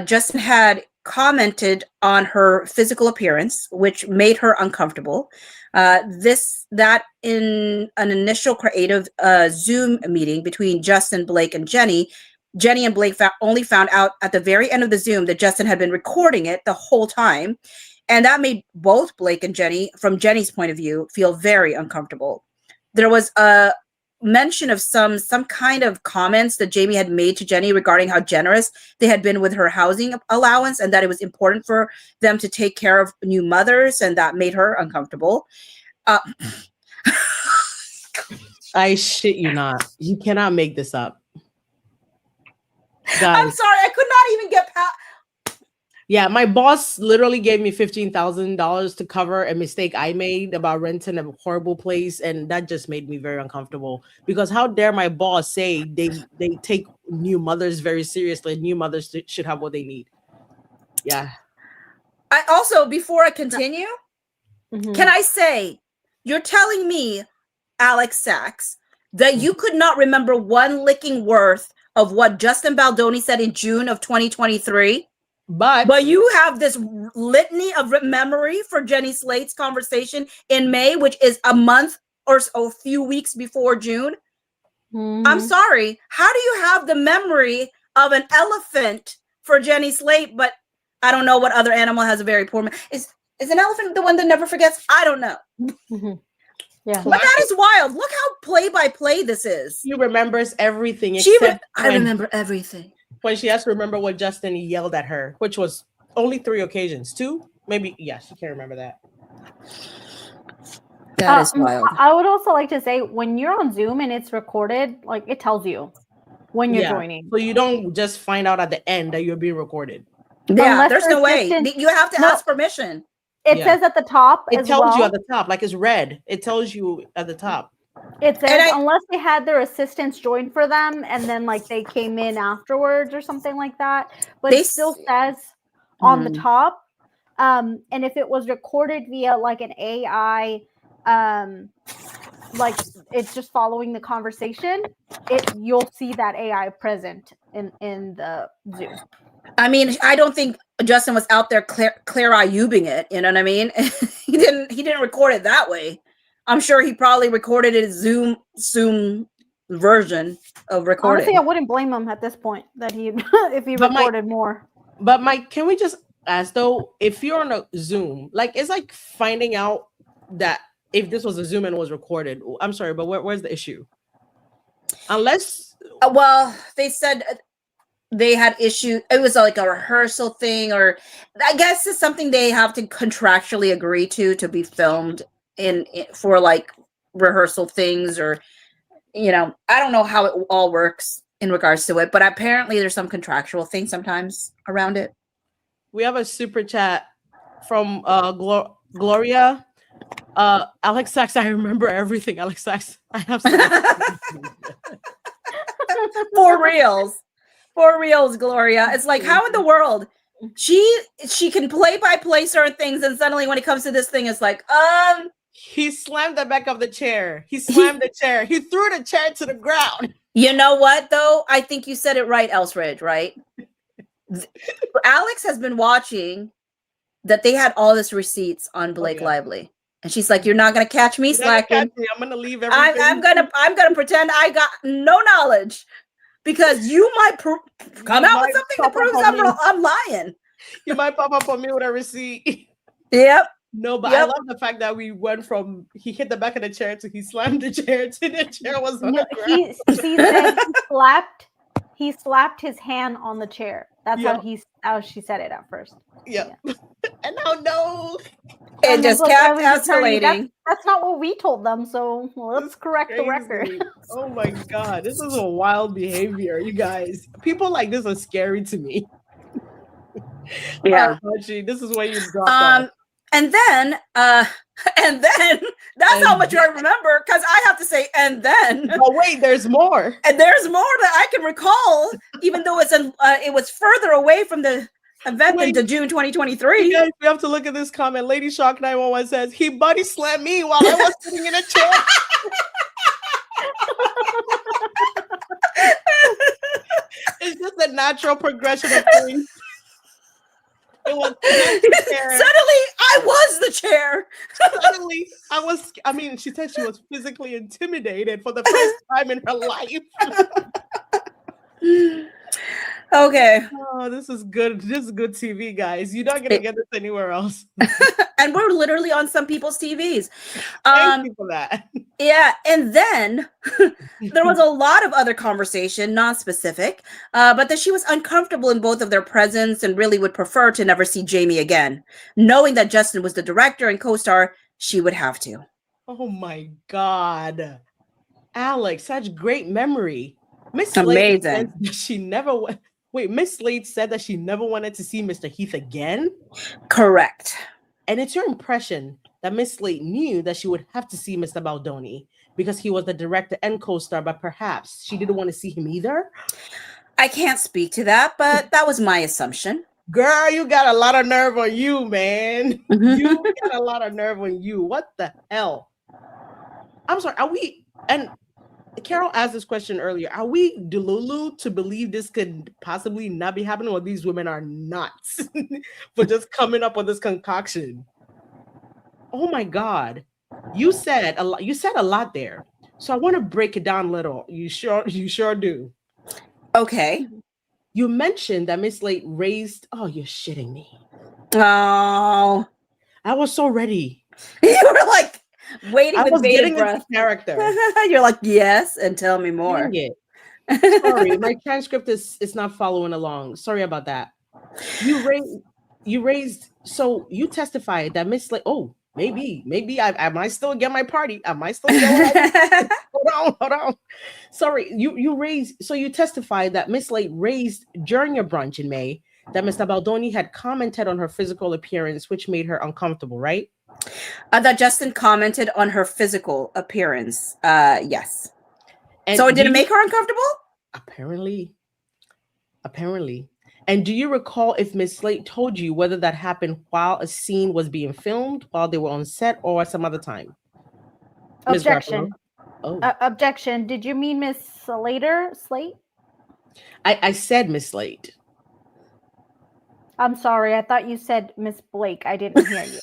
Justin had commented on her physical appearance, which made her uncomfortable. That in an initial creative Zoom meeting between Justin, Blake, and Jenny and Blake only found out at the very end of the Zoom that Justin had been recording it the whole time. And that made both Blake and Jenny, from Jenny's point of view, feel very uncomfortable. There was a mention of some kind of comments that Jamie had made to Jenny regarding how generous they had been with her housing allowance, and that it was important for them to take care of new mothers, and that made her uncomfortable. I shit you not. You cannot make this up. Guys. I'm sorry, I could not even get past. Yeah, my boss literally gave me $15,000 to cover a mistake I made about renting a horrible place, and that just made me very uncomfortable. Because how dare my boss say they take new mothers very seriously, and new mothers should have what they need. Yeah. I also, before I continue, can I say, you're telling me, Alex Sachs, that you could not remember one licking worth of what Justin Baldoni said in June of 2023? But you have this litany of memory for Jenny Slate's conversation in May, which is a month or so, a few weeks before June. I'm sorry. How do you have the memory of an elephant for Jenny Slate, but I don't know what other animal has a very poor Is an elephant the one that never forgets? I don't know. Yeah. But that is wild. Look how play-by-play this is. She remembers everything. I remember everything. When she has to remember what Justin yelled at her, which was only 3 occasions. 2? Maybe. Yeah, she can't remember that. That is wild. I would also like to say, when you're on Zoom and it's recorded, like, it tells you when you're joining. So you don't just find out at the end that you're being recorded. Yeah, unless there's no way. You have to ask permission. It says at the top. It tells you at the top, like it's red. It tells you at the top. It says unless they had their assistants join for them, and then like they came in afterwards or something like that. But it still says on the top. And if it was recorded via like an AI, like it's just following the conversation, you'll see that AI present in the Zoom. I mean, I don't think Justin was out there clear-eye-ubing it. You know what I mean? He didn't record it that way. I'm sure he probably recorded it Zoom version of recording. Honestly, I wouldn't blame him at this point that if he recorded more. But Mike, can we just ask though, if you're on a Zoom, like it's like finding out that if this was a Zoom and it was recorded. I'm sorry, but where's the issue? Unless well, they said they had issue. It was like a rehearsal thing, or I guess it's something they have to contractually agree to be filmed in for like rehearsal things, or I don't know how it all works in regards to it, but apparently there's some contractual thing sometimes around it. We have a super chat from Gloria. Alex Sachs, I remember everything. Alex Sachs, I have for reals, Gloria. It's like, how in the world she can play by play certain things, and suddenly when it comes to this thing, it's like, he slammed the back of the chair. He slammed the chair. He threw the chair to the ground. You know what, though? I think you said it right, Elsridge, right? Alex has been watching that they had all this receipts on Blake Lively. And she's like, you're not going to catch me slacking. I'm going to leave everything. I'm going to pretend I got no knowledge, because you might come out with something that proves I'm lying. You might pop up on me with a receipt. Yep. No, but I love the fact that we went from he hit the back of the chair to he slammed the chair to the chair was on the ground. He said he slapped his hand on the chair. That's how she said it at first. Yeah. And now no. It just kept escalating. That's not what we told them, so let's correct the record. Oh my God. This is a wild behavior, you guys. People like this are scary to me. Yeah. This is where you drop off. And then that's how much I remember, because I have to say, and then. Oh wait, there's more. And there's more that I can recall, even though it was further away from the event into June 2023. Guys, we have to look at this comment. Lady Shark 911 says he body slammed me while I was sitting in a chair. It's just a natural progression of things. It was suddenly I was the chair. Suddenly she said she was physically intimidated for the first time in her life. Okay. Oh, this is good. This is good TV, guys. You're not gonna get this anywhere else. And we're literally on some people's TVs. Thank you for that. Yeah, and then there was a lot of other conversation, non-specific, but that she was uncomfortable in both of their presence and really would prefer to never see Jamie again. Knowing that Justin was the director and co-star, she would have to. Oh my God. Alex, such great memory. Miss Amazing. Slade said that she never wait, Miss Slade said that she never wanted to see Mr. Heath again? Correct. And it's your impression that Miss Slade knew that she would have to see Mr. Baldoni because he was the director and co-star, but perhaps she didn't want to see him either? I can't speak to that, but that was my assumption. Girl, you got a lot of nerve on you, man. You got a lot of nerve on you. What the hell? I'm sorry, are we, and Karol asked this question earlier, are we delulu to believe this could possibly not be happening, or these women are nuts for just coming up with this concoction? Oh my God. You said a lot there. So I want to break it down a little. You sure do. Okay. You mentioned that Miss Slade raised, oh, you're shitting me. Oh. I was so ready. You were like waiting with bated breath. Character. You're like, yes, and tell me more. Dang it. Sorry, my transcript is not following along. Sorry about that. You raised, so you testified that Miss Slade, oh, maybe I might still get my party. I might still get hold on. Sorry, you testified that Miss Slade raised during your brunch in May that Mr. Baldoni had commented on her physical appearance, which made her uncomfortable, right? That Justin commented on her physical appearance. Yes. And so it didn't make her uncomfortable? Apparently. And do you recall if Miss Slade told you whether that happened while a scene was being filmed, while they were on set, or at some other time? Objection. Objection. Did you mean Miss Slate? I said Miss Slade. I'm sorry. I thought you said Miss Blake. I didn't hear you.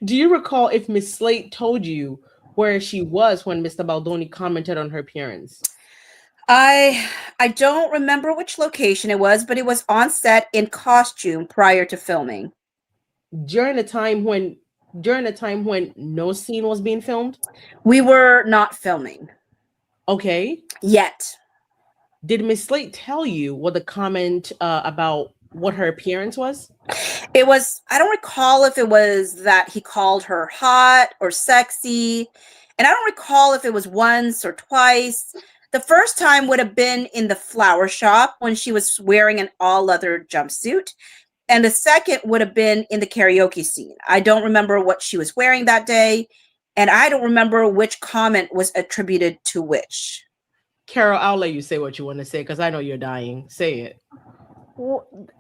Do you recall if Miss Slade told you where she was when Mr. Baldoni commented on her appearance? I don't remember which location it was, but it was on set in costume prior to filming. During a time when no scene was being filmed? We were not filming. Okay. Yet. Did Miss Slade tell you what the comment about what her appearance was? It was, I don't recall if it was that he called her hot or sexy. And I don't recall if it was once or twice. The first time would have been in the flower shop when she was wearing an all-leather jumpsuit. And the second would have been in the karaoke scene. I don't remember what she was wearing that day. And I don't remember which comment was attributed to which. Karol, I'll let you say what you want to say because I know you're dying. Say it.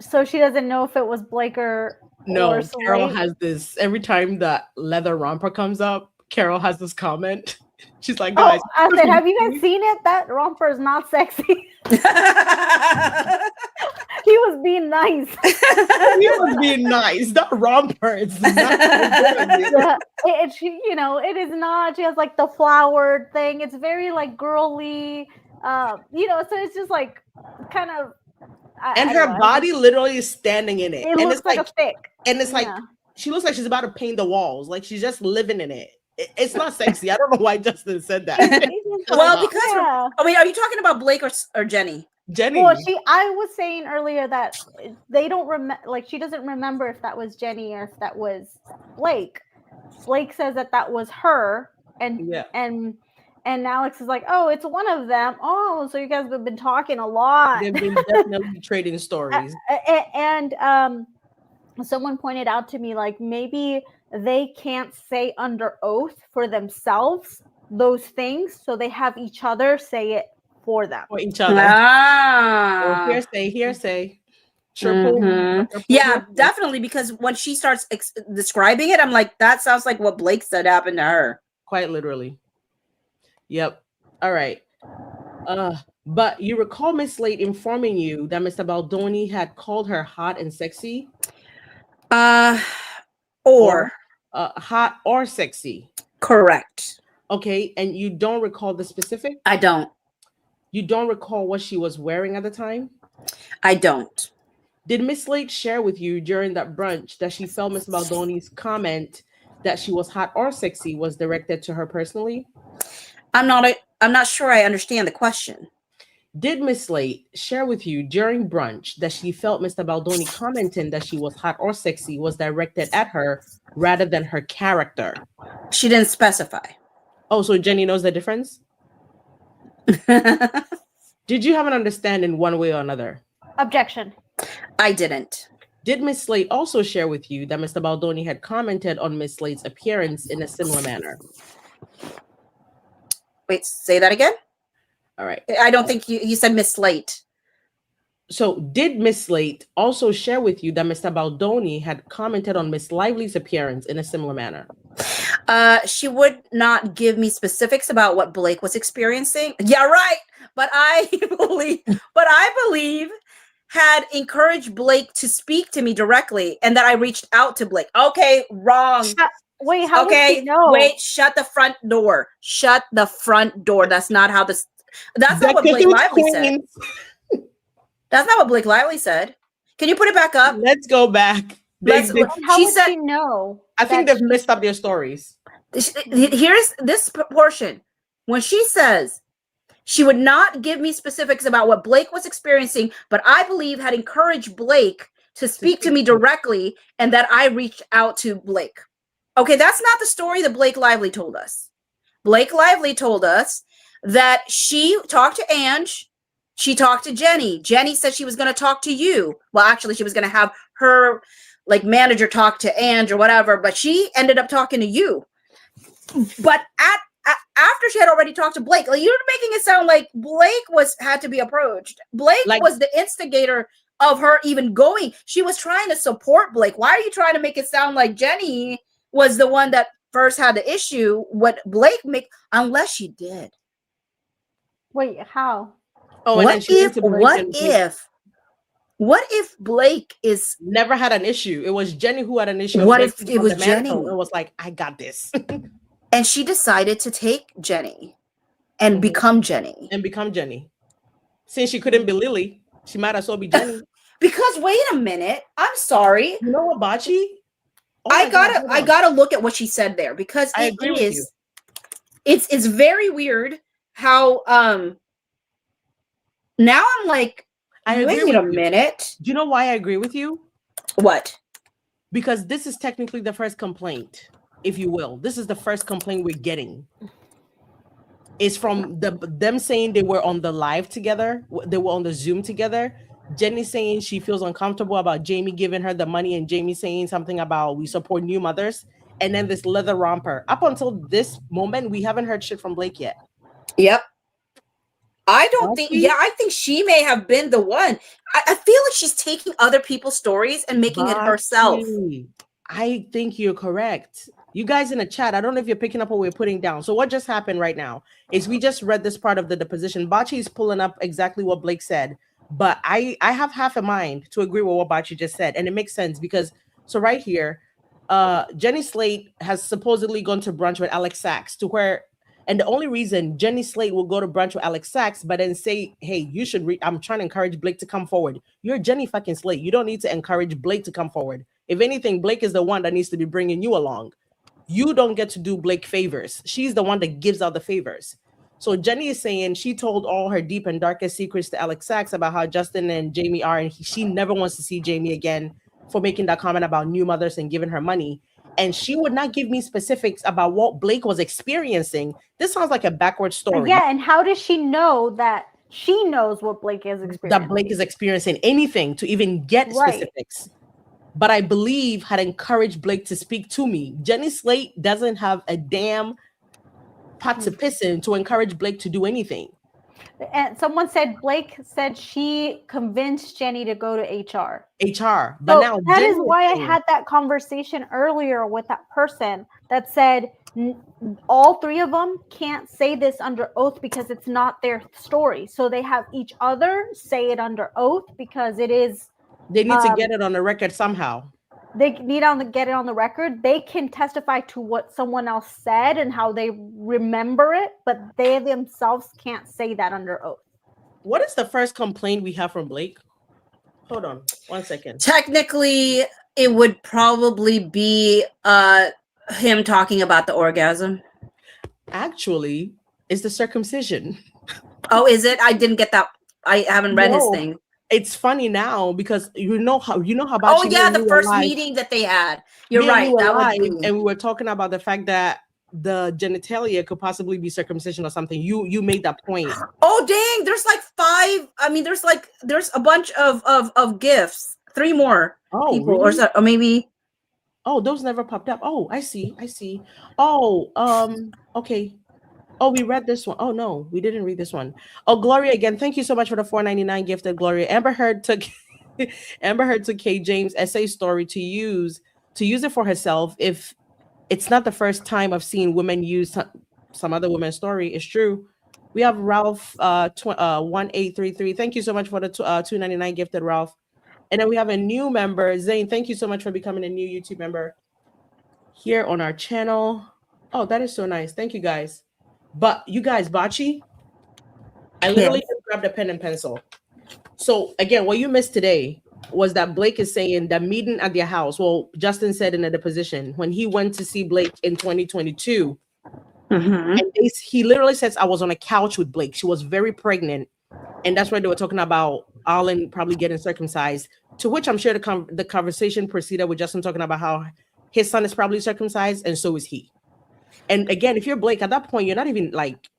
So she doesn't know if it was Blake or no. Karol has this every time the leather romper comes up. Karol has this comment. She's like, guys. I said, have you guys seen it? That romper is not sexy. He was being nice. He was being nice. That romper is not it is not. She has like the flowered thing. It's very like girly. So it's just like kind of. And her body literally is standing in it. It looks like a thick. And it's like she looks like she's about to paint the walls. Like she's just living in it. It's not sexy. I don't know why Justin said that. Well, because are you talking about Blake or Jenny? Jenny. Well, I was saying earlier that they don't remember. Like she doesn't remember if that was Jenny or if that was Blake. Blake says that was her, and Alex is like, oh, it's one of them. Oh, so you guys have been talking a lot. They've been definitely trading stories. And someone pointed out to me like maybe they can't say under oath for themselves those things, so they have each other say it for them. For each other. Hearsay. Mm-hmm. Yeah, definitely, because when she starts describing it, I'm like, that sounds like what Blake said happened to her. Quite literally. Yep. All right. But you recall Miss Slade informing you that Mr. Baldoni had called her hot and sexy? Or hot or sexy. Correct. Okay, and you don't recall the specific? I don't. You don't recall what she was wearing at the time? I don't. Did Miss Slate share with you during that brunch that she felt Miss Baldoni's comment that she was hot or sexy was directed to her personally? I'm not sure I understand the question. Did Miss Slate share with you during brunch that she felt Mr. Baldoni commenting that she was hot or sexy was directed at her rather than her character? She didn't specify. Oh, so Jenny knows the difference? Did you have an understanding one way or another? Objection. I didn't. Did Miss Slate also share with you that Mr. Baldoni had commented on Miss Slate's appearance in a similar manner? Wait, say that again? All right. I don't think you said Miss Slate. So did Miss Slate also share with you that Mr. Baldoni had commented on Miss Lively's appearance in a similar manner? She would not give me specifics about what Blake was experiencing. Yeah, right. But I believe had encouraged Blake to speak to me directly and that I reached out to Blake. Okay, wrong. Wait, how did she know? Wait, shut the front door. Shut the front door. That's not how this. That's not what Blake Lively said. That's not what Blake Lively said. Can you put it back up? Let's go back. How would she know? I think they've messed up their stories. Here's this portion. When she says she would not give me specifics about what Blake was experiencing, but I believe had encouraged Blake to speak to me directly and that I reached out to Blake. Okay, that's not the story that Blake Lively told us. Blake Lively told us that she talked to Ange. She talked to Jenny. Jenny said she was going to talk to you. Well, actually, she was going to have her manager talk to Ange or whatever, but she ended up talking to you. But after she had already talked to Blake, you're making it sound like Blake had to be approached. Blake was the instigator of her even going. She was trying to support Blake. Why are you trying to make it sound like Jenny was the one that first had the issue? What Blake unless she did. Wait, how? Oh, What if Blake is never had an issue? It was Jenny who had an issue. What if it was Jenny? It was like, I got this. And she decided to take Jenny and become Jenny. Since she couldn't be Lily, she might as well be Jenny. Because wait a minute. I'm sorry. You know what, Bocce? I gotta look at what she said there because it's very weird how now I'm like, wait a minute. Do you know why I agree with you? What? Because this is technically the first complaint, if you will. This is the first complaint we're getting. It's from them saying they were on the live together. They were on the Zoom together. Jenny saying she feels uncomfortable about Jamie giving her the money and Jamie saying something about we support new mothers. And then this leather romper. Up until this moment, we haven't heard shit from Blake yet. Yep. I think she may have been the one. I feel like she's taking other people's stories and making it herself. I think you're correct. You guys in the chat, I don't know if you're picking up what we're putting down. So what just happened right now is we just read this part of the deposition. Bocce is pulling up exactly what Blake said, but I have half a mind to agree with what Bocce just said. And it makes sense because, so right here, Jenny Slate has supposedly gone to brunch with Alex Sachs and the only reason Jenny Slate will go to brunch with Alex Sachs, but then say, hey, you should I'm trying to encourage Blake to come forward. You're Jenny fucking Slate. You don't need to encourage Blake to come forward. If anything, Blake is the one that needs to be bringing you along. You don't get to do Blake favors. She's the one that gives out the favors. So Jenny is saying she told all her deep and darkest secrets to Alex Sachs about how Justin and Jamie are, and she never wants to see Jamie again for making that comment about new mothers and giving her money. And she would not give me specifics about what Blake was experiencing. This sounds like a backward story. Yeah, and how does she know that she knows what Blake is experiencing? That Blake is experiencing anything to even get specifics. But I believe had encouraged Blake to speak to me. Jenny Slate doesn't have a damn pot to piss in to encourage Blake to do anything. And someone said Blake said she convinced Jenny to go to HR. But so now that is why I had that conversation earlier with that person that said all three of them can't say this under oath because it's not their story. So they have each other say it under oath because it is. They need to get it on the record somehow. They need to get it on the record. They can testify to what someone else said and how they remember it, but they themselves can't say that under oath. What is the first complaint we have from Blake? Hold on 1 second. Technically, it would probably be him talking about the orgasm. Actually, it's the circumcision. Oh, is it? I didn't get that. I haven't read his thing. It's funny now because you know how about. Oh yeah, the first meeting that they had. You're right. That would be. And we were talking about the fact that the genitalia could possibly be circumcision or something. You made that point. Oh dang! There's like 5. I mean, there's a bunch of gifts. 3 more people, really? or maybe. Oh, those never popped up. Oh, I see. Oh, okay. Oh, we read this one. Oh no, we didn't read this one. Oh, Gloria, again, thank you so much for the $4.99 gifted, Gloria. Amber Heard took Kay James' essay story to use it for herself. If it's not the first time I've seen women use some other woman's story, it's true. We have Ralph 1833. Thank you so much for the $2.99 gifted, Ralph. And then we have a new member, Zane. Thank you so much for becoming a new YouTube member here on our channel. Oh, that is so nice. Thank you guys. But you guys, Bocce, I literally just grabbed a pen and pencil. So again, what you missed today was that Blake is saying that meeting at their house. Well, Justin said in a deposition when he went to see Blake in 2022, and he literally says, I was on a couch with Blake. She was very pregnant. And that's why they were talking about Arlen probably getting circumcised, to which I'm sure the conversation proceeded with Justin talking about how his son is probably circumcised and so is he. And again, if you're Blake, at that point, you're not even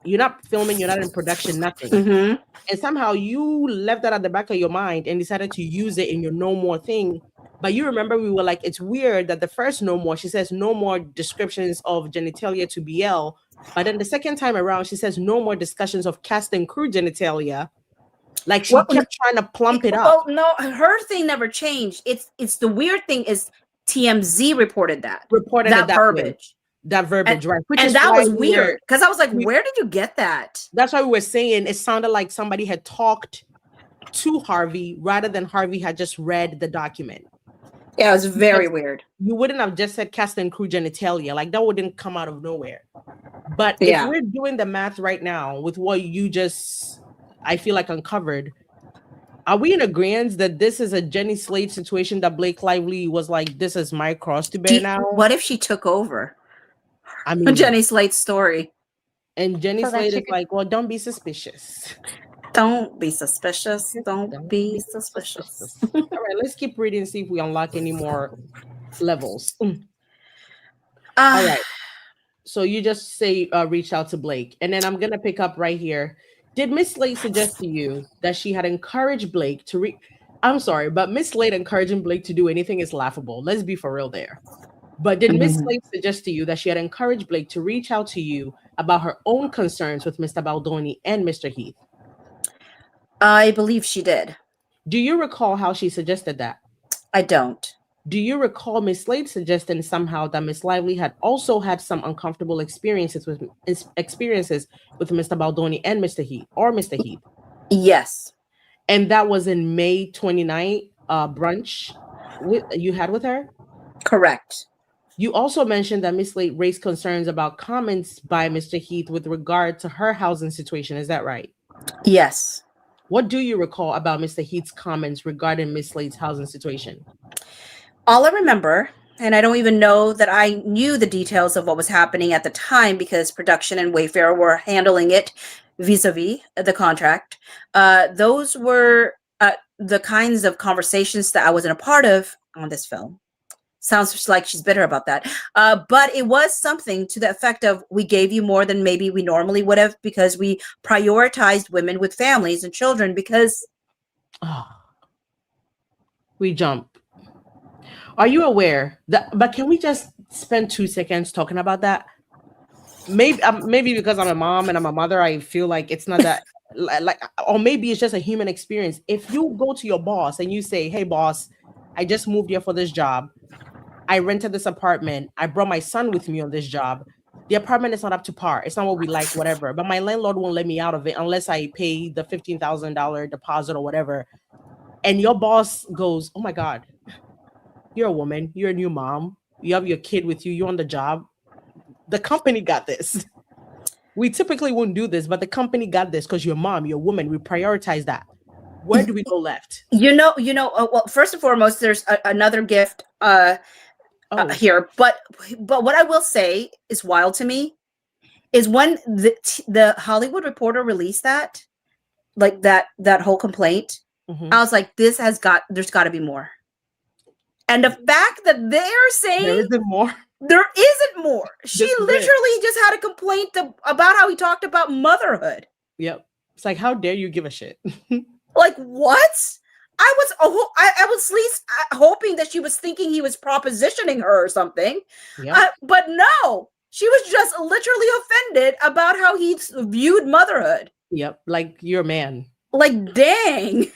you're not filming, you're not in production, nothing. And somehow you left that at the back of your mind and decided to use it in your no more thing. But you remember we were like, it's weird that the first no more, she says no more descriptions of genitalia to BL. But then the second time around, she says no more discussions of cast and crew genitalia. Like she kept trying to plump it up. Well, no, her thing never changed. It's the weird thing is TMZ reported that verbiage. That verbiage, right? And that was weird because I was like, where did you get that? That's why we were saying it sounded like somebody had talked to Harvey rather than Harvey had just read the document. Yeah, it was very weird. You wouldn't have just said cast and crew genitalia. Like that wouldn't come out of nowhere. But if we're doing the math right now with what you just, I feel like uncovered, are we in agreement that this is a Jenny Slate situation that Blake Lively was like, this is my cross to bear now? What if she took over? I mean, Jenny Slate's story. And Jenny Slate is like, well, don't be suspicious. Don't be suspicious. Don't be suspicious. All right, let's keep reading, see if we unlock any more levels. All right. So you just say reach out to Blake. And then I'm going to pick up right here. Did Miss Slate suggest to you that she had encouraged Blake to I'm sorry, but Miss Slate encouraging Blake to do anything is laughable. Let's be for real there. But did Miss Slate suggest to you that she had encouraged Blake to reach out to you about her own concerns with Mr. Baldoni and Mr. Heath? I believe she did. Do you recall how she suggested that? I don't. Do you recall Miss Slade suggesting somehow that Miss Lively had also had some uncomfortable experiences with Mr. Baldoni and Mr. Heath or Mr. Heath? Yes. And that was in May 29th brunch you had with her? Correct. You also mentioned that Miss Slade raised concerns about comments by Mr. Heath with regard to her housing situation. Is that right? Yes. What do you recall about Mr. Heath's comments regarding Miss Slade's housing situation? All I remember, and I don't even know that I knew the details of what was happening at the time because production and Wayfair were handling it vis-a-vis the contract. Those were the kinds of conversations that I wasn't a part of on this film. Sounds like she's bitter about that. But it was something to the effect of we gave you more than maybe we normally would have because we prioritized women with families and children because... we jump. Are you aware that, but can we just spend 2 seconds talking about that? Maybe because I'm a mom and I'm a mother, I feel like it's not that like, or maybe it's just a human experience. If you go to your boss and you say, hey boss, I just moved here for this job. I rented this apartment. I brought my son with me on this job. The apartment is not up to par. It's not what we like, whatever. But my landlord won't let me out of it unless I pay the $15,000 deposit or whatever. And your boss goes, oh my God, you're a woman. You're a new mom. You have your kid with you. You're on the job. The company got this. We typically wouldn't do this, but the company got this because you're a mom, you're a woman. We prioritize that. Where do we go left? Well, first and foremost, there's another gift here, but what I will say is wild to me is when the Hollywood Reporter released that, like that whole complaint, I was like, there's got to be more. And the fact that they're saying there isn't more. There isn't more. She literally just had a complaint about how he talked about motherhood. Yep. It's like, how dare you give a shit? Like, what? I was at least hoping that she was thinking he was propositioning her or something. Yep. But no, she was just literally offended about how he viewed motherhood. Yep. Like, you're a man. Like, dang.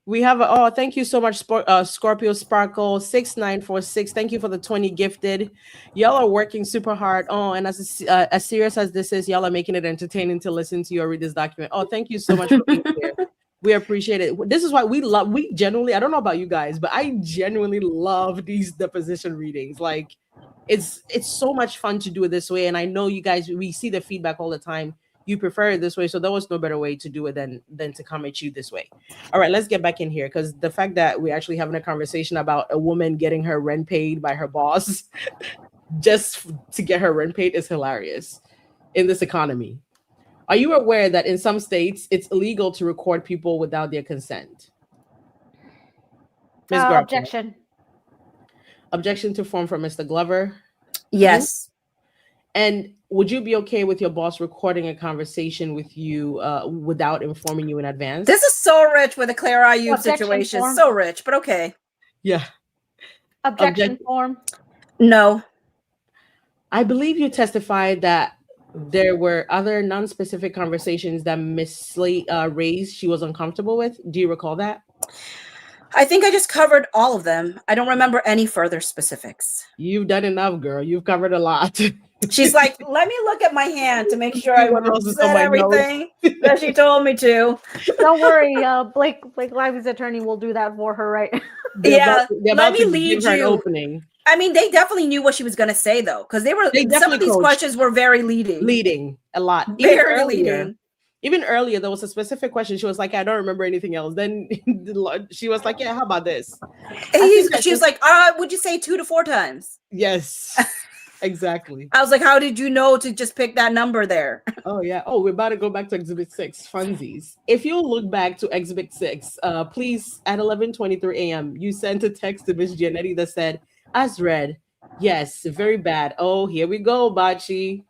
We have thank you so much, Scorpio Sparkle 6946. Thank you for the 20 gifted. Y'all are working super hard. And as serious as this is, y'all are making it entertaining to listen to you or read this document. Thank you so much for being here. We appreciate it. This is why we genuinely, I don't know about you guys, but I genuinely love these deposition readings. Like, it's so much fun to do it this way. And I know you guys, we see the feedback all the time. You prefer it this way, so there was no better way to do it than to come at you this way. All right, let's get back in here, because the fact that we're actually having a conversation about a woman getting her rent paid by her boss just to get her rent paid is hilarious in this economy. Are you aware that in some states it's illegal to record people without their consent? Ms. Objection. Objection to form from Mr. Glover? Yes. And would you be okay with your boss recording a conversation with you without informing you in advance? This is so rich with the Claire Ayub situation. Form. So rich, but okay. Yeah. Objection form? No. I believe you testified that there were other non-specific conversations that Miss Slate raised she was uncomfortable with. Do you recall that? I think I just covered all of them. I don't remember any further specifics. You've done enough, girl. You've covered a lot. She's like, let me look at my hand to make sure I said everything that she told me to. Don't worry, Blake Lively's attorney will do that for her, right? Yeah, let me lead you. An opening. I mean, they definitely knew what she was going to say, though, because some of these questions were very leading a lot. Very leading. Even earlier, there was a specific question. She was like, I don't remember anything else. Then she was like, yeah, how about this? She was like, would you say 2 to 4 times? Yes, exactly. I was like, how did you know to just pick that number there? Oh, yeah. Oh, we're about to go back to Exhibit 6, funsies. If you look back to Exhibit 6, please, at 11:23 a.m., you sent a text to Miss Giannetti that said, as read, yes, very bad. Oh, here we go, Bocce.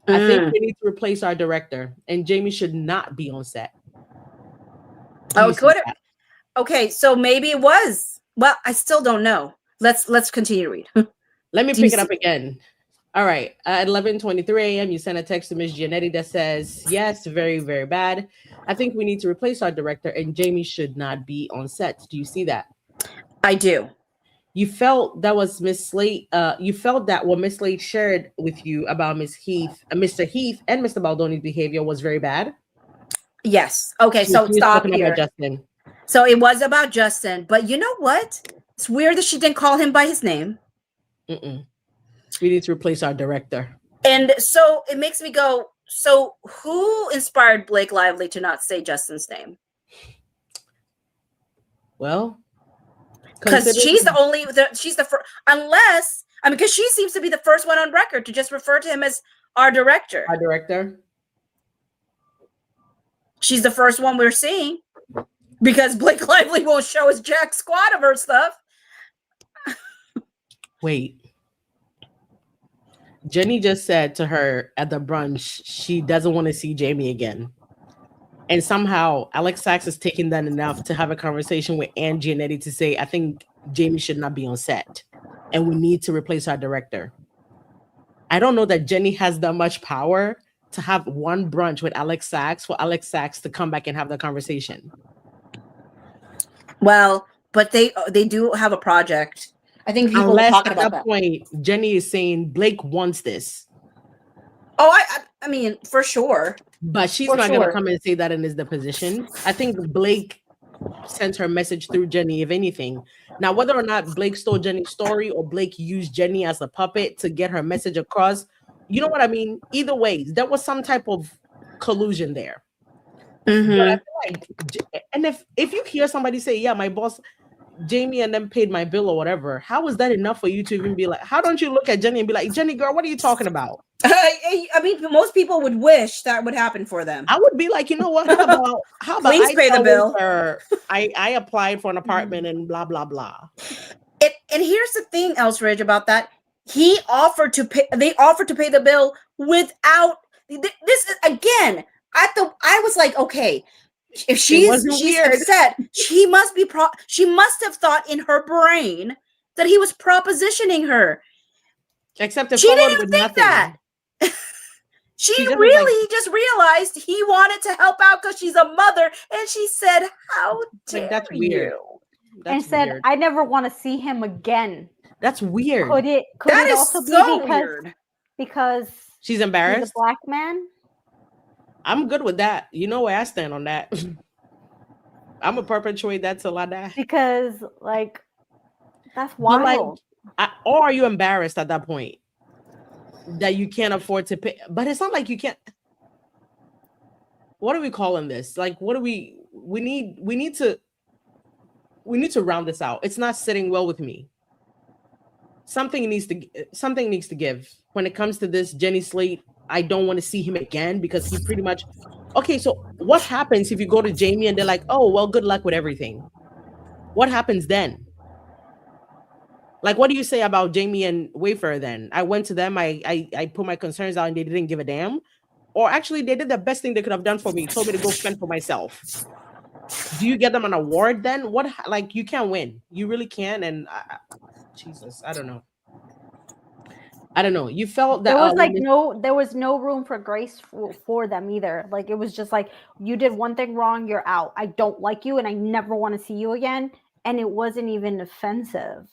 I think we need to replace our director, and Jamie should not be on set. Okay, so maybe it was. Well, I still don't know. Let's continue to read. Let me pick it up again. All right, at 11:23 a.m., you sent a text to Ms. Giannetti that says, yes, very, very bad. I think we need to replace our director, and Jamie should not be on set. Do you see that? I do. You felt that was Miss Slate. You felt that what Miss Slate shared with you about Mr. Heath, and Mr. Baldoni's behavior was very bad. Yes. Okay. So stop here. Justin. So it was about Justin, but you know what? It's weird that she didn't call him by his name. We need to replace our director. And so it makes me go. So who inspired Blake Lively to not say Justin's name? Well. Because she's the first, unless, I mean, because she seems to be the first one on record to just refer to him as our director. Our director. She's the first one we're seeing because Blake Lively won't show us jack squat of her stuff. Wait. Jenny just said to her at the brunch, she doesn't want to see Jamie again. And somehow Alex Sachs is taking that enough to have a conversation with Ann Giannetti to say, I think Jamie should not be on set and we need to replace our director. I don't know that Jenny has that much power to have one brunch with Alex Sachs for Alex Sachs to come back and have the conversation. Well, but they do have a project. I think people are talking about that. Point, Jenny is saying Blake wants this. Oh, I mean, for sure. But she's not going to come and say that in his deposition. I think Blake sent her message through Jenny, if anything. Now, whether or not Blake stole Jenny's story or Blake used Jenny as a puppet to get her message across, You know what I mean? Either way, there was some type of collusion there. Mm-hmm. But I feel like, and if you hear somebody say, yeah, my boss Jamie and them paid my bill or whatever, how is that enough for you to even be like, how don't you look at Jenny and be like, Jenny girl, what are you talking about? I mean, most people would wish that would happen for them. I would be like, you know what, how about Please pay the bill. I applied for an apartment and blah blah blah. And here's the thing, Elsridge, about that. They offered to pay the bill without this is, again, I was like, okay, if she's upset, she must have thought in her brain that he was propositioning her. Except if she didn't even think that. She really just realized he wanted to help out because she's a mother, and she said, "How dare that's weird. you?" And said, "I never want to see him again." That's weird. Could it also be weird because she's embarrassed? He's a black man. I'm good with that. You know where I stand on that. I'm gonna perpetuate that till I die. Because like that's wild. Or are you embarrassed at that point that you can't afford to pay? But it's not like you can't. What are we calling this? Like, what do we need to round this out. It's not sitting well with me. Something needs to give when it comes to this Jenny Slate. I don't want to see him again because he pretty much. Okay, so what happens if you go to Jamie and they're like, "Oh, well, good luck with everything." What happens then? Like, what do you say about Jamie and Wayfair then? I went to them, I put my concerns out and they didn't give a damn. Or actually, they did the best thing they could have done for me, told me to go fend for myself. Do you get them an award then? What, like, you can't win. You really can. And Jesus, I don't know. You felt that there was there was no room for grace for them either. Like, it was just like, you did one thing wrong, you're out. I don't like you and I never want to see you again. And it wasn't even offensive.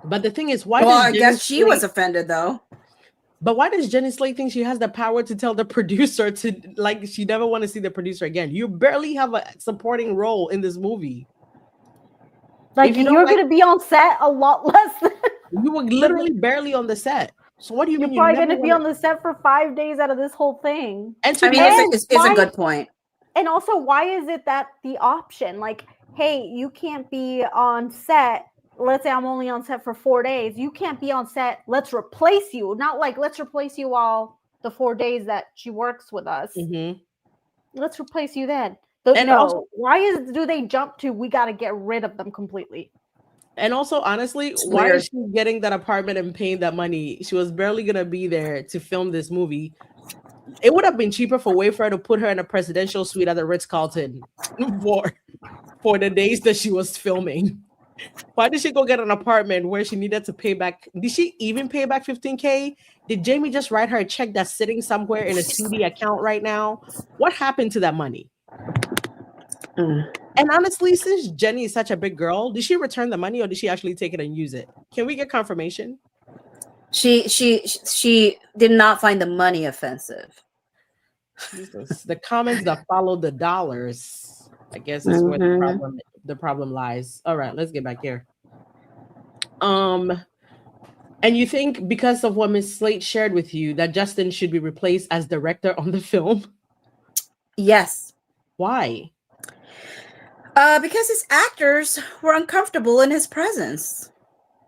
But the thing is, why? Well, I guess she was offended though. But why does Jenny Slate think she has the power to tell the producer to, like, she never want to see the producer again? You barely have a supporting role in this movie. Like, you're going to be on set a lot less. You were literally barely on the set. So what do you mean? You're probably going to be on the set for 5 days out of this whole thing. And to it's a good point. And also, why is it that the option? Like, hey, you can't be on set. Let's say I'm only on set for 4 days. You can't be on set. Let's replace you. Not like, let's replace you all the 4 days that she works with us. Mm-hmm. Let's replace you then. Why do they jump to, we got to get rid of them completely? And also, honestly, why is she getting that apartment and paying that money? She was barely going to be there to film this movie. It would have been cheaper for Wayfair to put her in a presidential suite at the Ritz-Carlton for the days that she was filming. Why did she go get an apartment where she needed to pay back? Did she even pay back $15,000? Did Jamie just write her a check that's sitting somewhere in a CD account right now? What happened to that money? And honestly, since Jenny is such a big girl, did she return the money or did she actually take it and use it? Can we get confirmation? She did not find the money offensive. Jesus. The comments that followed the dollars, I guess, is where the problem lies. All right, let's get back here. And you think because of what Miss Slate shared with you that Justin should be replaced as director on the film? Yes. Why? Because his actors were uncomfortable in his presence.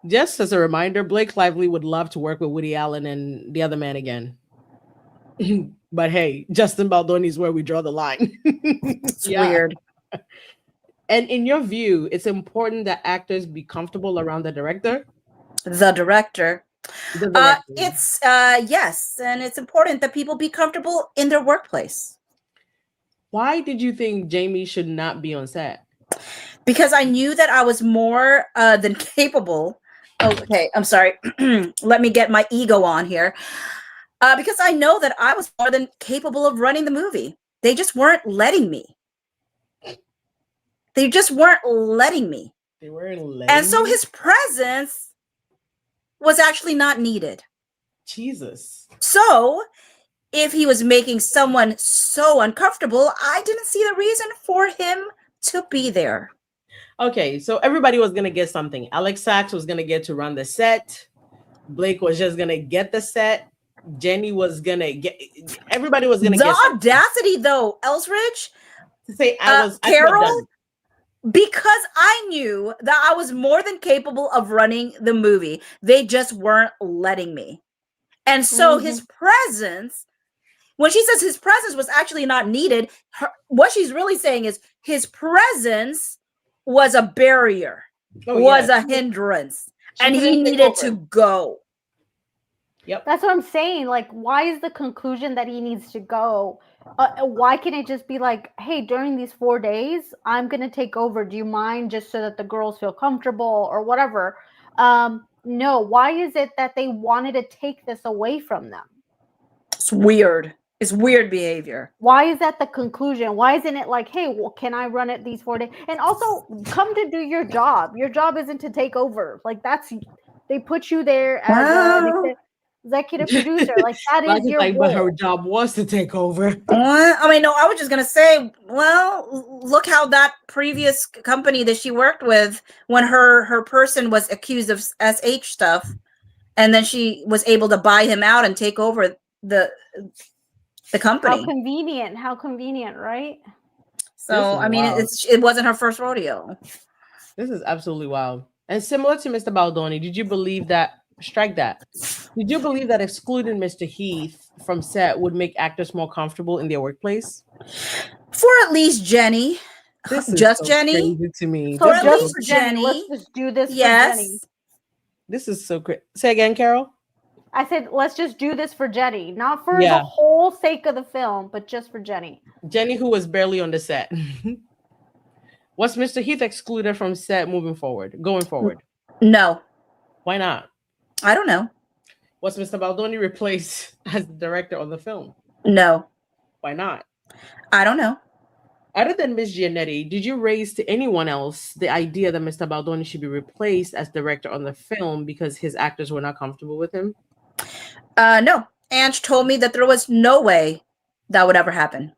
Just as a reminder, Blake Lively would love to work with Woody Allen and the other man again. But hey, Justin Baldoni is where we draw the line. It's weird. And in your view, it's important that actors be comfortable around the director? The director. It's yes, and it's important that people be comfortable in their workplace. Why did you think Jamie should not be on set? Because I knew that I was more than capable. Okay, I'm sorry. Let me get my ego on here. Because I know that I was more than capable of running the movie. They just weren't letting me. They weren't letting me. And so his presence was actually not needed. Jesus. So if he was making someone so uncomfortable, I didn't see the reason for him to be there. Okay, so everybody was going to get something. Alex Sachs was going to get to run the set. Blake was just going to get the set. Jenny was gonna get, everybody was gonna the get audacity, though, Elsridge, to say Karol, because I knew that I was more than capable of running the movie. They just weren't letting me. And so his presence, when she says his presence was actually not needed, what she's really saying is his presence was a barrier, was a hindrance, and he needed to go. Yep. That's what I'm saying. Like, why is the conclusion that he needs to go? Why can't it just be like, hey, during these 4 days, I'm going to take over. Do you mind, just so that the girls feel comfortable or whatever? No. Why is it that they wanted to take this away from them? It's weird. It's weird behavior. Why is that the conclusion? Why isn't it like, hey, well, can I run it these 4 days? And also, come to do your job. Your job isn't to take over. Like, they put you there as executive producer. Like, that is your role. But her job was to take over. I mean, no, I was just going to say, well, look how that previous company that she worked with, when her person was accused of SH stuff, and then she was able to buy him out and take over the company. How convenient, right? So, I mean, it wasn't her first rodeo. This is absolutely wild. And similar to Mr. Baldoni, did you believe that, strike that, did you believe that excluding Mr. Heath from set would make actors more comfortable in their workplace? For at least Jenny. This is just so Jenny? crazy to me. For at least Jenny. Let's just do this for Jenny. This is so crazy. Say again, Karol? I said, let's just do this for Jenny. Not for the whole sake of the film, but just for Jenny. Jenny, who was barely on the set. Was Mr. Heath excluded from set going forward? No. Why not? I don't know. Was Mr. Baldoni replaced as the director of the film? No. Why not? I don't know. Other than Ms. Giannetti, did you raise to anyone else the idea that Mr. Baldoni should be replaced as director on the film because his actors were not comfortable with him? No. Ange told me that there was no way that would ever happen.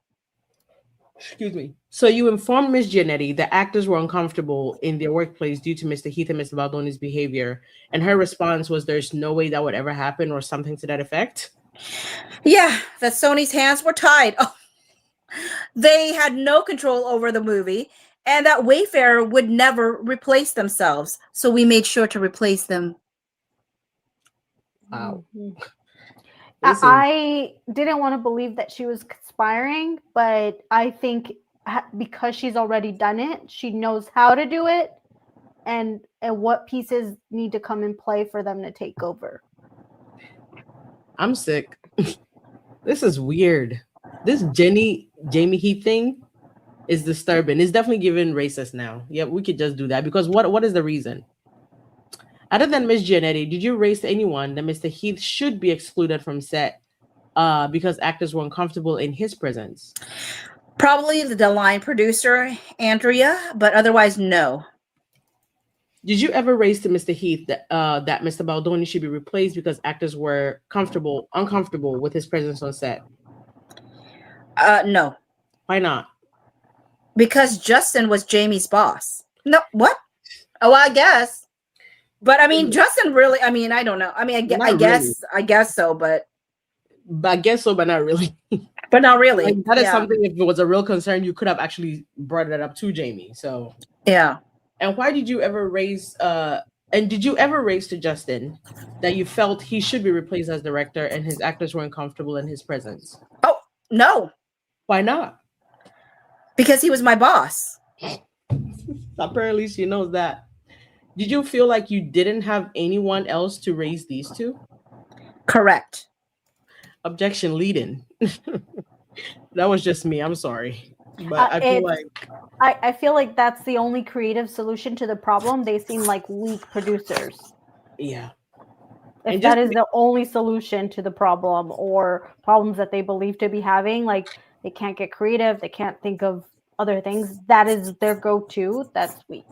Excuse me. So you informed Ms. Giannetti that actors were uncomfortable in their workplace due to Mr. Heath and Mr. Baldoni's behavior, and her response was there's no way that would ever happen, or something to that effect? Yeah, that Sony's hands were tied. Oh, they had no control over the movie, and that Wayfarer would never replace themselves. So we made sure to replace them. Wow. I didn't want to believe that she was conspiring, but I think because she's already done it, she knows how to do it and what pieces need to come in play for them to take over. I'm sick. This is weird. This Jamie Heath thing is disturbing. It's definitely giving racist now. Yeah, we could just do that because what is the reason? Other than Ms. Giannetti, did you raise to anyone that Mr. Heath should be excluded from set because actors were uncomfortable in his presence? Probably the line producer, Andrea, but otherwise, no. Did you ever raise to Mr. Heath that Mr. Baldoni should be replaced because actors were uncomfortable with his presence on set? No. Why not? Because Justin was Jamie's boss. No, what? Oh, I guess. But I mean, Justin really, I mean, I don't know. I mean, I guess so, but I guess so, but not really. But not really. Like, that is something, if it was a real concern, you could have actually brought it up to Jamie. So yeah. And why did you ever raise did you ever raise to Justin that you felt he should be replaced as director and his actors weren't comfortable in his presence? Oh, no. Why not? Because he was my boss. Apparently she knows that. Did you feel like you didn't have anyone else to raise these to? Correct. Objection leading. That was just me. I'm sorry. But I feel like that's the only creative solution to the problem. They seem like weak producers. Yeah. If that is the only solution to the problem or problems that they believe to be having, like they can't get creative, they can't think of other things, that is their go-to, that's weak.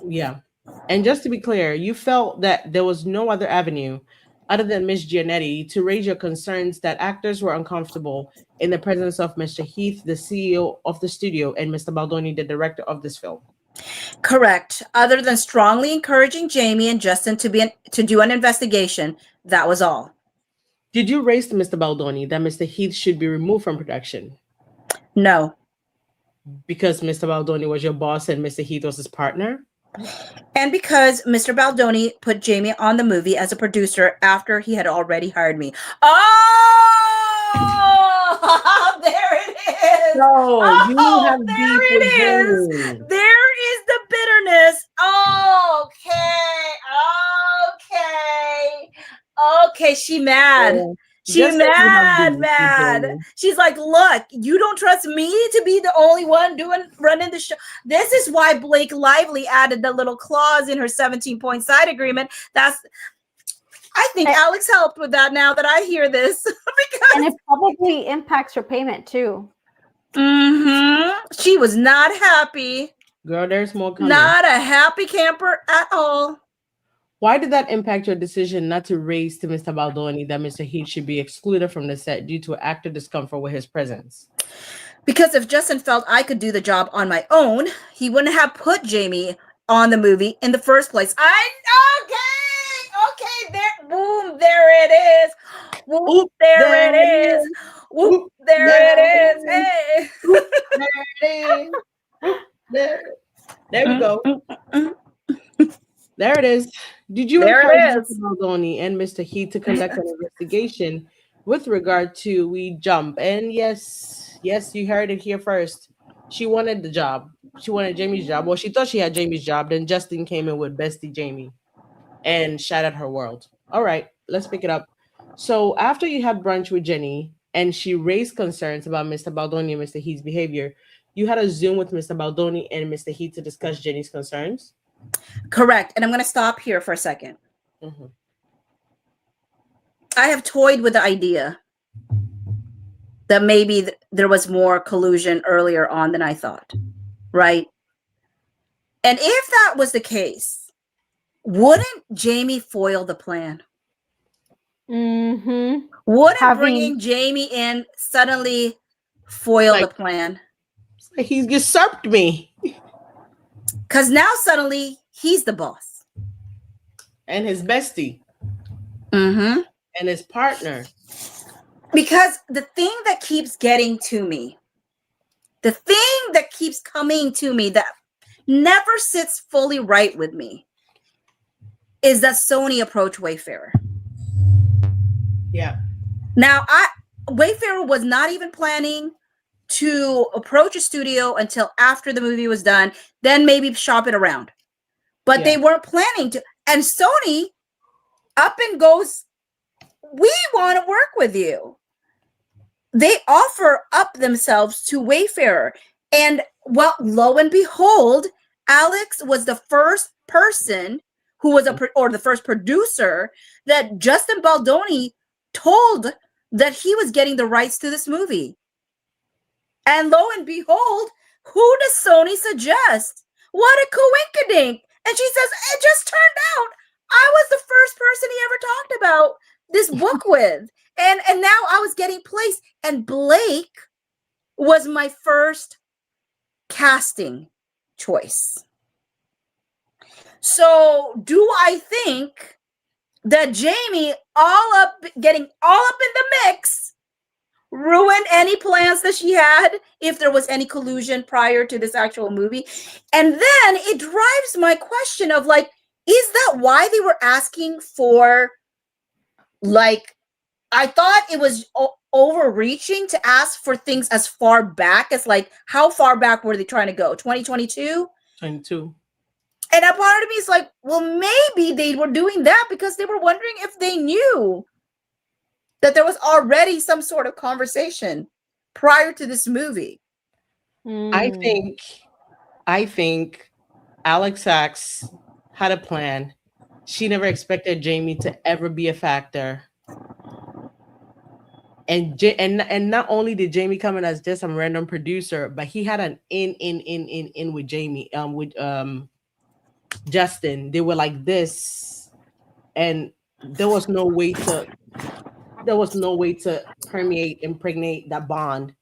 Yeah. And just to be clear, you felt that there was no other avenue other than Ms. Giannetti to raise your concerns that actors were uncomfortable in the presence of Mr. Heath, the CEO of the studio, and Mr. Baldoni, the director of this film. Correct. Other than strongly encouraging Jamie and Justin to do an investigation, that was all. Did you raise to Mr. Baldoni that Mr. Heath should be removed from production? No. Because Mr. Baldoni was your boss and Mr. Heath was his partner? And because Mr. Baldoni put Jamie on the movie as a producer after he had already hired me. Oh, there it is. No, you have there it is. There is the bitterness. Okay, she mad. Yeah. She's mad. She's like, look, you don't trust me to be the only one running the show. This is why Blake Lively added the little clause in her 17-point side agreement. I think Alex helped with that now that I hear this. And it probably impacts her payment too. She was not happy. Girl, there's more coming. Not a happy camper at all. Why did that impact your decision not to raise to Mr. Baldoni that Mr. Heath should be excluded from the set due to actor discomfort with his presence? Because if Justin felt I could do the job on my own, he wouldn't have put Jamie on the movie in the first place. Okay, there it is. Whoop, there it is. Whoop, there it is. Hey. There we go. There it is. Did you encourage Mr. Baldoni and Mr. Heath to conduct an investigation with regard to We Jump? And yes, you heard it here first. She wanted the job. She wanted Jamie's job. Well, she thought she had Jamie's job. Then Justin came in with Bestie Jamie and shattered her world. All right, let's pick it up. So after you had brunch with Jenny and she raised concerns about Mr. Baldoni and Mr. Heath's behavior, you had a Zoom with Mr. Baldoni and Mr. Heath to discuss Jenny's concerns? Correct. And I'm going to stop here for a second. I have toyed with the idea that maybe there was more collusion earlier on than I thought, right? And if that was the case, wouldn't Jamie foil the plan? Wouldn't bringing Jamie in suddenly foil the plan? He's usurped me. Because now suddenly he's the boss. And his bestie. And his partner. Because the thing that keeps getting to me, the thing that keeps coming to me that never sits fully right with me is that Sony approached Wayfarer. Yeah. Now, Wayfarer was not even planning to approach a studio until after the movie was done, then maybe shop it around. But they weren't planning to. And Sony up and goes, we want to work with you. They offer up themselves to Wayfarer. And well, lo and behold, Alex was the first person who was or the first producer that Justin Baldoni told that he was getting the rights to this movie. And lo and behold, who does Sony suggest? What a coinkydink. And she says, it just turned out I was the first person he ever talked about this book with. And now I was getting placed. And Blake was my first casting choice. So do I think that Jamie getting all up in the mix ruined any plans that she had if there was any collusion prior to this actual movie? And then it drives my question of like, is that why they were asking for, like, I thought it was overreaching to ask for things as far back as, like, how far back were they trying to go? 2022? 22. And a part of me is like, well, maybe they were doing that because they were wondering if they knew that there was already some sort of conversation prior to this movie. I think Alex Sachs had a plan. She never expected Jamie to ever be a factor. And not only did Jamie come in as just some random producer, but he had an in with Jamie, with Justin. They were like this, and there was no way to impregnate that bond.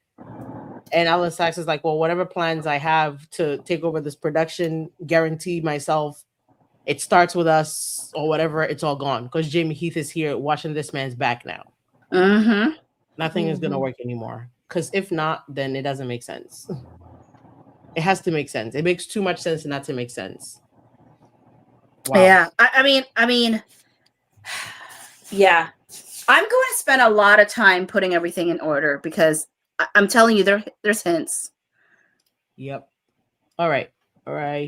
And Alex Sachs is like, well, whatever plans I have to take over this production, guarantee myself, it starts with us or whatever, it's all gone. Because Jamie Heath is here watching this man's back now. Nothing is going to work anymore. Because if not, then it doesn't make sense. It has to make sense. It makes too much sense not to make sense. Wow. Yeah. I mean, yeah. I'm going to spend a lot of time putting everything in order because I'm telling you, there's hints. Yep. All right.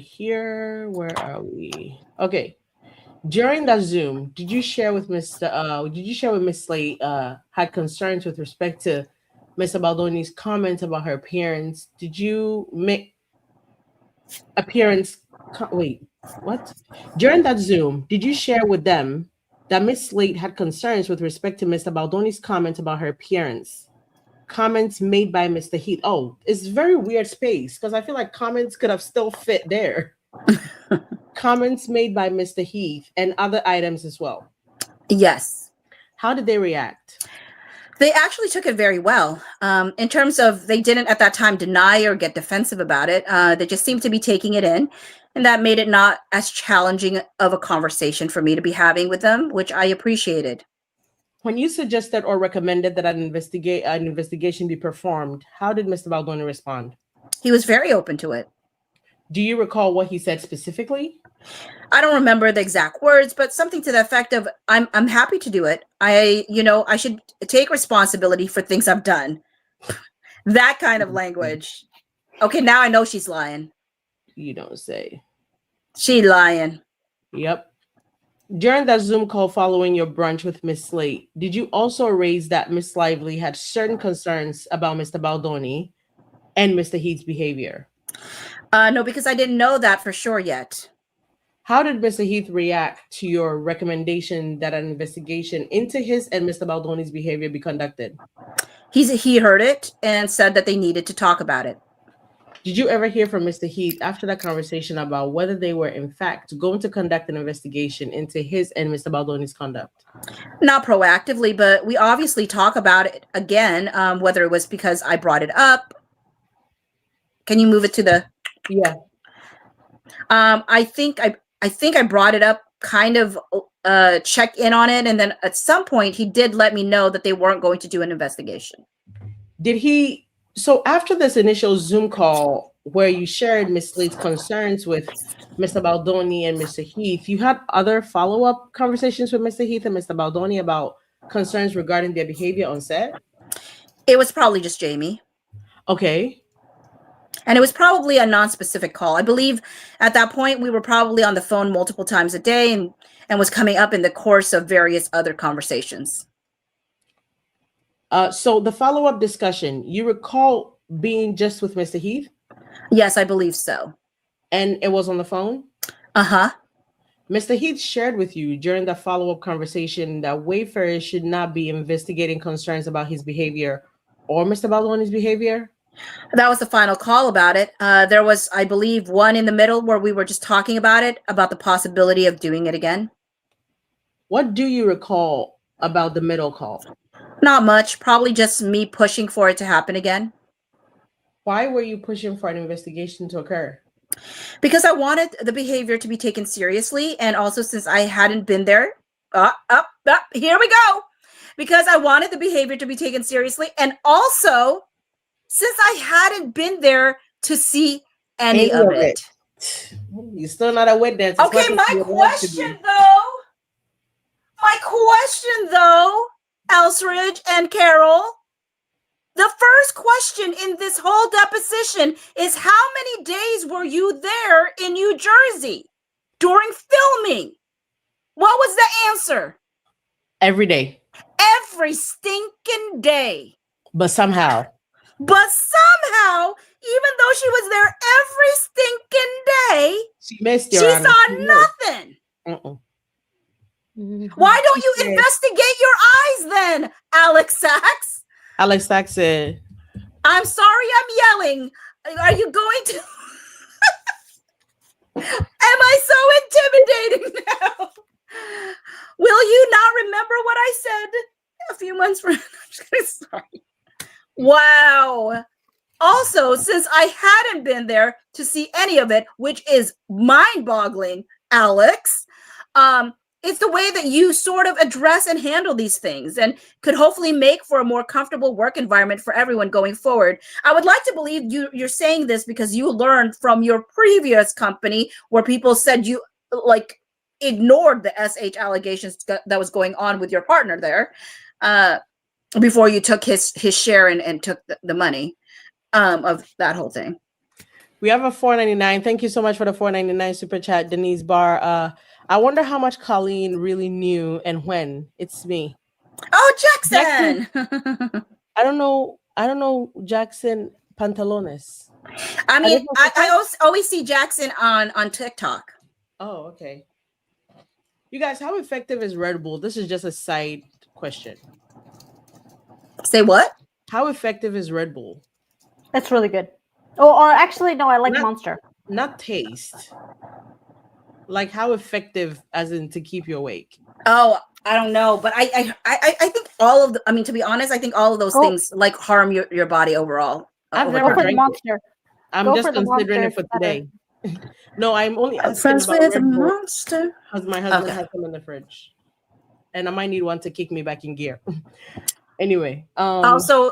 Here. Where are we? Okay. During that Zoom, did you share with Miss Slate had concerns with respect to Mr. Baldoni's comment about her appearance? Did you make appearance? Wait, what? During that Zoom, did you share with them that Miss Slate had concerns with respect to Mr. Baldoni's comment about her appearance? Comments made by Mr. Heath. Oh, it's very weird space because I feel like comments could have still fit there. Comments made by Mr. Heath and other items as well. Yes. How did they react? They actually took it very well. In terms of, they didn't at that time deny or get defensive about it. They just seemed to be taking it in. And that made it not as challenging of a conversation for me to be having with them, which I appreciated. When you suggested or recommended that an investigation be performed, how did Mr. Baldoni respond? He was very open to it. Do you recall what he said specifically? I don't remember the exact words, but something to the effect of, I'm happy to do it. I should take responsibility for things I've done. That kind of language. Okay, now I know she's lying. You don't say. She lying. Yep. During that Zoom call following your brunch with Miss Slate, did you also raise that Miss Lively had certain concerns about Mr. Baldoni and Mr. Heath's behavior? No, because I didn't know that for sure yet. How did Mr. Heath react to your recommendation that an investigation into his and Mr. Baldoni's behavior be conducted? He heard it and said that they needed to talk about it. Did you ever hear from Mr. Heath after that conversation about whether they were in fact going to conduct an investigation into his and Mr. Baldoni's conduct? Not proactively, but we obviously talk about it again, whether it was because I brought it up. Can you move it to the... Yeah. I think I brought it up, kind of check in on it, and then at some point he did let me know that they weren't going to do an investigation. Did he? So after this initial Zoom call where you shared Ms. Slate's concerns with Mr. Baldoni and Mr. Heath, you had other follow-up conversations with Mr. Heath and Mr. Baldoni about concerns regarding their behavior on set? It was probably just Jamie. Okay. And it was probably a non-specific call. I believe at that point we were probably on the phone multiple times a day and was coming up in the course of various other conversations. So the follow-up discussion, you recall being just with Mr. Heath? Yes, I believe so. And it was on the phone? Uh-huh. Mr. Heath shared with you during the follow-up conversation that Wayfarer should not be investigating concerns about his behavior or Mr. Baldoni's behavior? That was the final call about it. There was, I believe, one in the middle where we were just talking about it, about the possibility of doing it again. What do you recall about the middle call? Not much. Probably just me pushing for it to happen again. Why were you pushing for an investigation to occur? Because I wanted the behavior to be taken seriously. And also since I hadn't been there, here we go. Because I wanted the behavior to be taken seriously. And also, since I hadn't been there to see any of it. You're still not a witness. Okay, my question though, Elsridge and Karol, the first question in this whole deposition is how many days were you there in New Jersey during filming? What was the answer? Every day. Every stinking day. But somehow, even though she was there every stinking day, she missed she saw nothing. Why don't you investigate your eyes then, Alex Sachs? Alex Sachs said, I'm sorry I'm yelling. Are you going to... Am I so intimidating now? Will you not remember what I said a few months from now? Sorry. Wow. Also, since I hadn't been there to see any of it, which is mind-boggling, Alex, it's the way that you sort of address and handle these things, and could hopefully make for a more comfortable work environment for everyone going forward. I would like to believe you're saying this because you learned from your previous company where people said you like ignored the SH allegations that was going on with your partner there before you took his share and took the money of that whole thing. We have a $4.99. Thank you so much for the $4.99 super chat, Denise Barr. I wonder how much Colleen really knew and when. It's me. Oh, Jackson. I don't know Jackson Pantalones. I mean, I always see Jackson on TikTok. Oh, okay. You guys, how effective is Red Bull? This is just a side question. Say what? How effective is Red Bull? It's really good. Oh, or actually, no, I like Monster. Not taste. Like how effective, as in to keep you awake? Oh, I don't know, but I think all of I mean, to be honest, I think all of those things like harm your body overall. I've never drank Monster. I'm just considering it for today. No, I'm only asking about Red Bull Monster because my husband has them in the fridge, and I might need one to kick me back in gear. Anyway, also,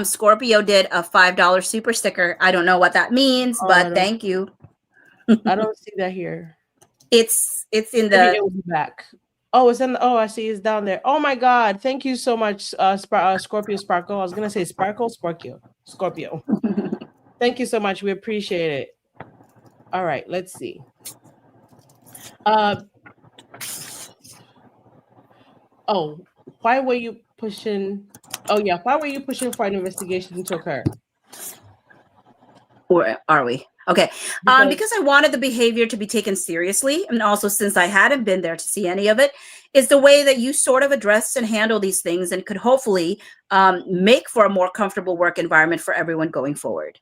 Scorpio did a $5 super sticker. I don't know what that means, but thank you. I don't see that here. It's in the it will be back. Oh, it's in the, I see it's down there. Oh my God. Thank you so much, Scorpio Sparkle. I was gonna say Sparkle, Scorpio. Thank you so much. We appreciate it. All right, let's see. Why were you pushing? Oh yeah, why were you pushing for an investigation to occur? Where are we? Okay, because I wanted the behavior to be taken seriously, and also since I hadn't been there to see any of it, is the way that you sort of address and handle these things, and could hopefully make for a more comfortable work environment for everyone going forward.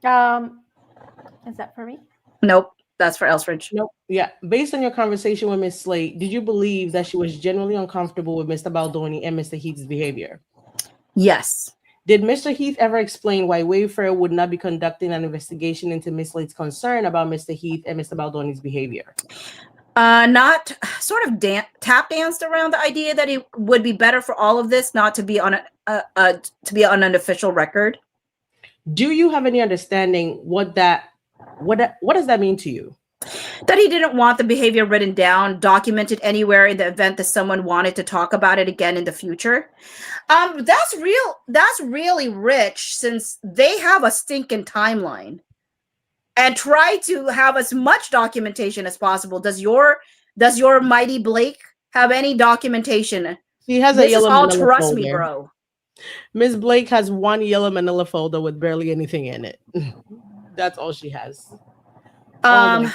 Is that for me? Nope, that's for Elsridge. Nope. Yeah, based on your conversation with Miss Slate, did you believe that she was genuinely uncomfortable with Mr. Baldoni and Mr. Heath's behavior? Yes. Did Mr. Heath ever explain why Wayfair would not be conducting an investigation into Miss Slate's concern about Mr. Heath and Mr. Baldoni's behavior? Not sort of tap danced around the idea that it would be better for all of this not to be on on an official record. Do you have any understanding what does that mean to you? That he didn't want the behavior written down, documented anywhere in the event that someone wanted to talk about it again in the future. That's really rich, since they have a stinking timeline and try to have as much documentation as possible. Does your mighty Blake have any documentation? He has a yellow manila trust folder. Me, bro. Miss Blake has one yellow manila folder with barely anything in it. That's all she has. Oh my God.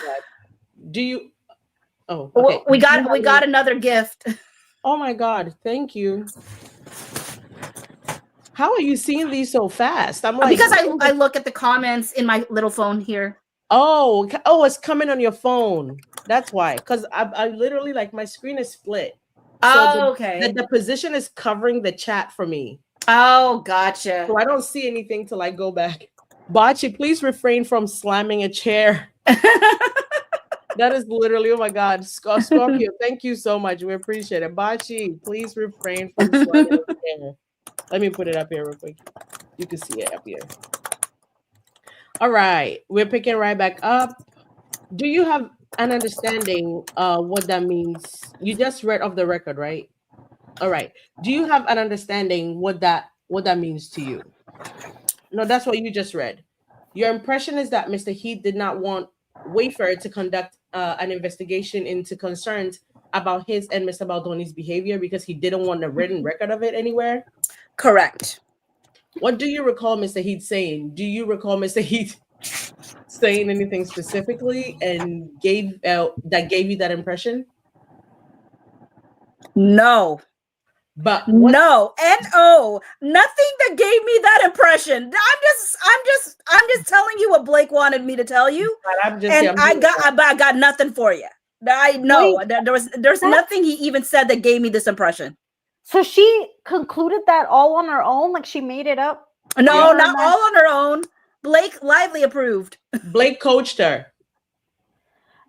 Do you? Oh, okay. We got another gift. Oh my God! Thank you. How are you seeing these so fast? I'm like, because I look at the comments in my little phone here. Oh, it's coming on your phone. That's why. Because I literally, like, my screen is split. So okay. The position is covering the chat for me. Oh, gotcha. So I don't see anything to like go back. Bocce, please refrain from slamming a chair. That is literally, oh my God. Scorpio, thank you so much. We appreciate it. Bocce, please refrain from slamming a chair. Let me put it up here real quick. You can see it up here. All right. We're picking right back up. Do you have an understanding what that means? You just read off the record, right? All right. Do you have an understanding what that means to you? No, that's what you just read. Your impression is that Mr. Heath did not want Wayfair to conduct an investigation into concerns about his and Mr. Baldoni's behavior because he didn't want a written record of it anywhere? Correct. What do you recall Mr. Heath saying? Do you recall Mr. Heath saying anything specifically and gave you that impression? No. But no, nothing that gave me that impression. I'm just telling you what Blake wanted me to tell you, I got nothing for you. I know there's nothing he even said that gave me this impression. So she concluded that all on her own, like she made it up? No, not all on her own. Blake Lively approved. Blake coached her.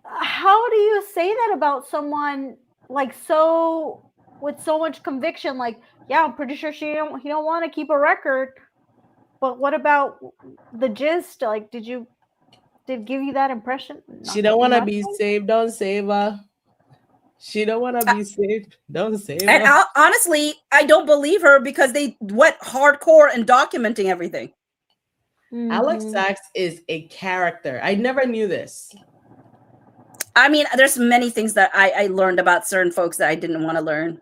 how do you say that about someone like so with so much conviction? Like, yeah, I'm pretty sure he don't want to keep a record. But what about the gist? Like, did give you that impression? She don't want to be saved. Don't save her. She don't want to be saved. Don't save her. And honestly, I don't believe her because they went hardcore in documenting everything. Alex Sachs is a character. I never knew this. I mean, there's many things that I learned about certain folks that I didn't want to learn.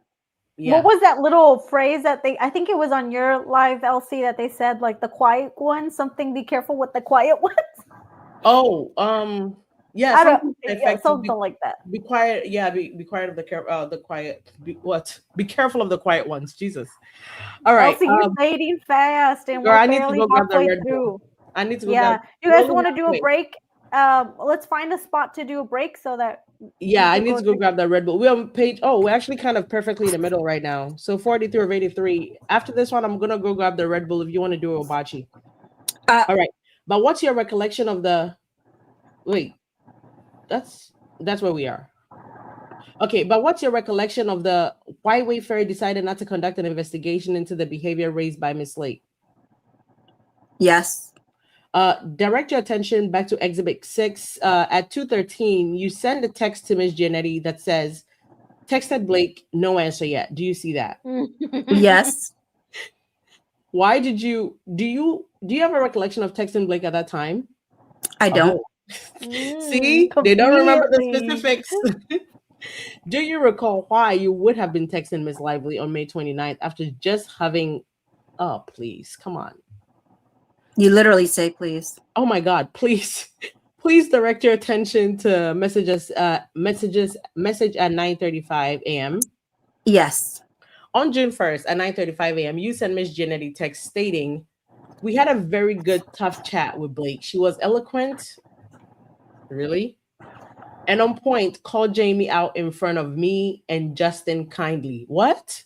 Yeah. What was that little phrase that I think it was on your live, LC, that they said, like, the quiet ones, something, be careful with the quiet ones? Oh, yeah, something like that. Be quiet. Yeah, be quiet of the quiet. Be careful of the quiet ones. Jesus. All right. LC, you're fading fast, and girl, we're I need to go grab the Red through. Bull. I need to go. Yeah. You guys want to do a break? Let's find a spot to do a break so that. Yeah, I need to go grab that Red Bull. We're on page. Oh, we're actually kind of perfectly in the middle right now. So 43 of 83. After this one, I'm gonna go grab the Red Bull if you want to do a bocce. All right. But what's your recollection of the? Wait, that's where we are. Okay, but what's your recollection of the why Wayfair decided not to conduct an investigation into the behavior raised by Miss Lake? Yes. Direct your attention back to Exhibit 6. At 2:13, you send a text to Miss Giannetti that says, "Texted Blake, no answer yet." Do you see that? Yes. Why did you? Do you have a recollection of texting Blake at that time? I don't. See, they don't remember the specifics. Do you recall why you would have been texting Miss Lively on May 29th after just having? Oh, please, come on. You literally say, please. Oh my God, please direct your attention to message at 9:35 a.m. Yes. On June 1st at 9:35 a.m., you sent Miss Giannetti text stating, "We had a very good, tough chat with Blake. She was eloquent, really, and on point, called Jamie out in front of me and Justin kindly." What?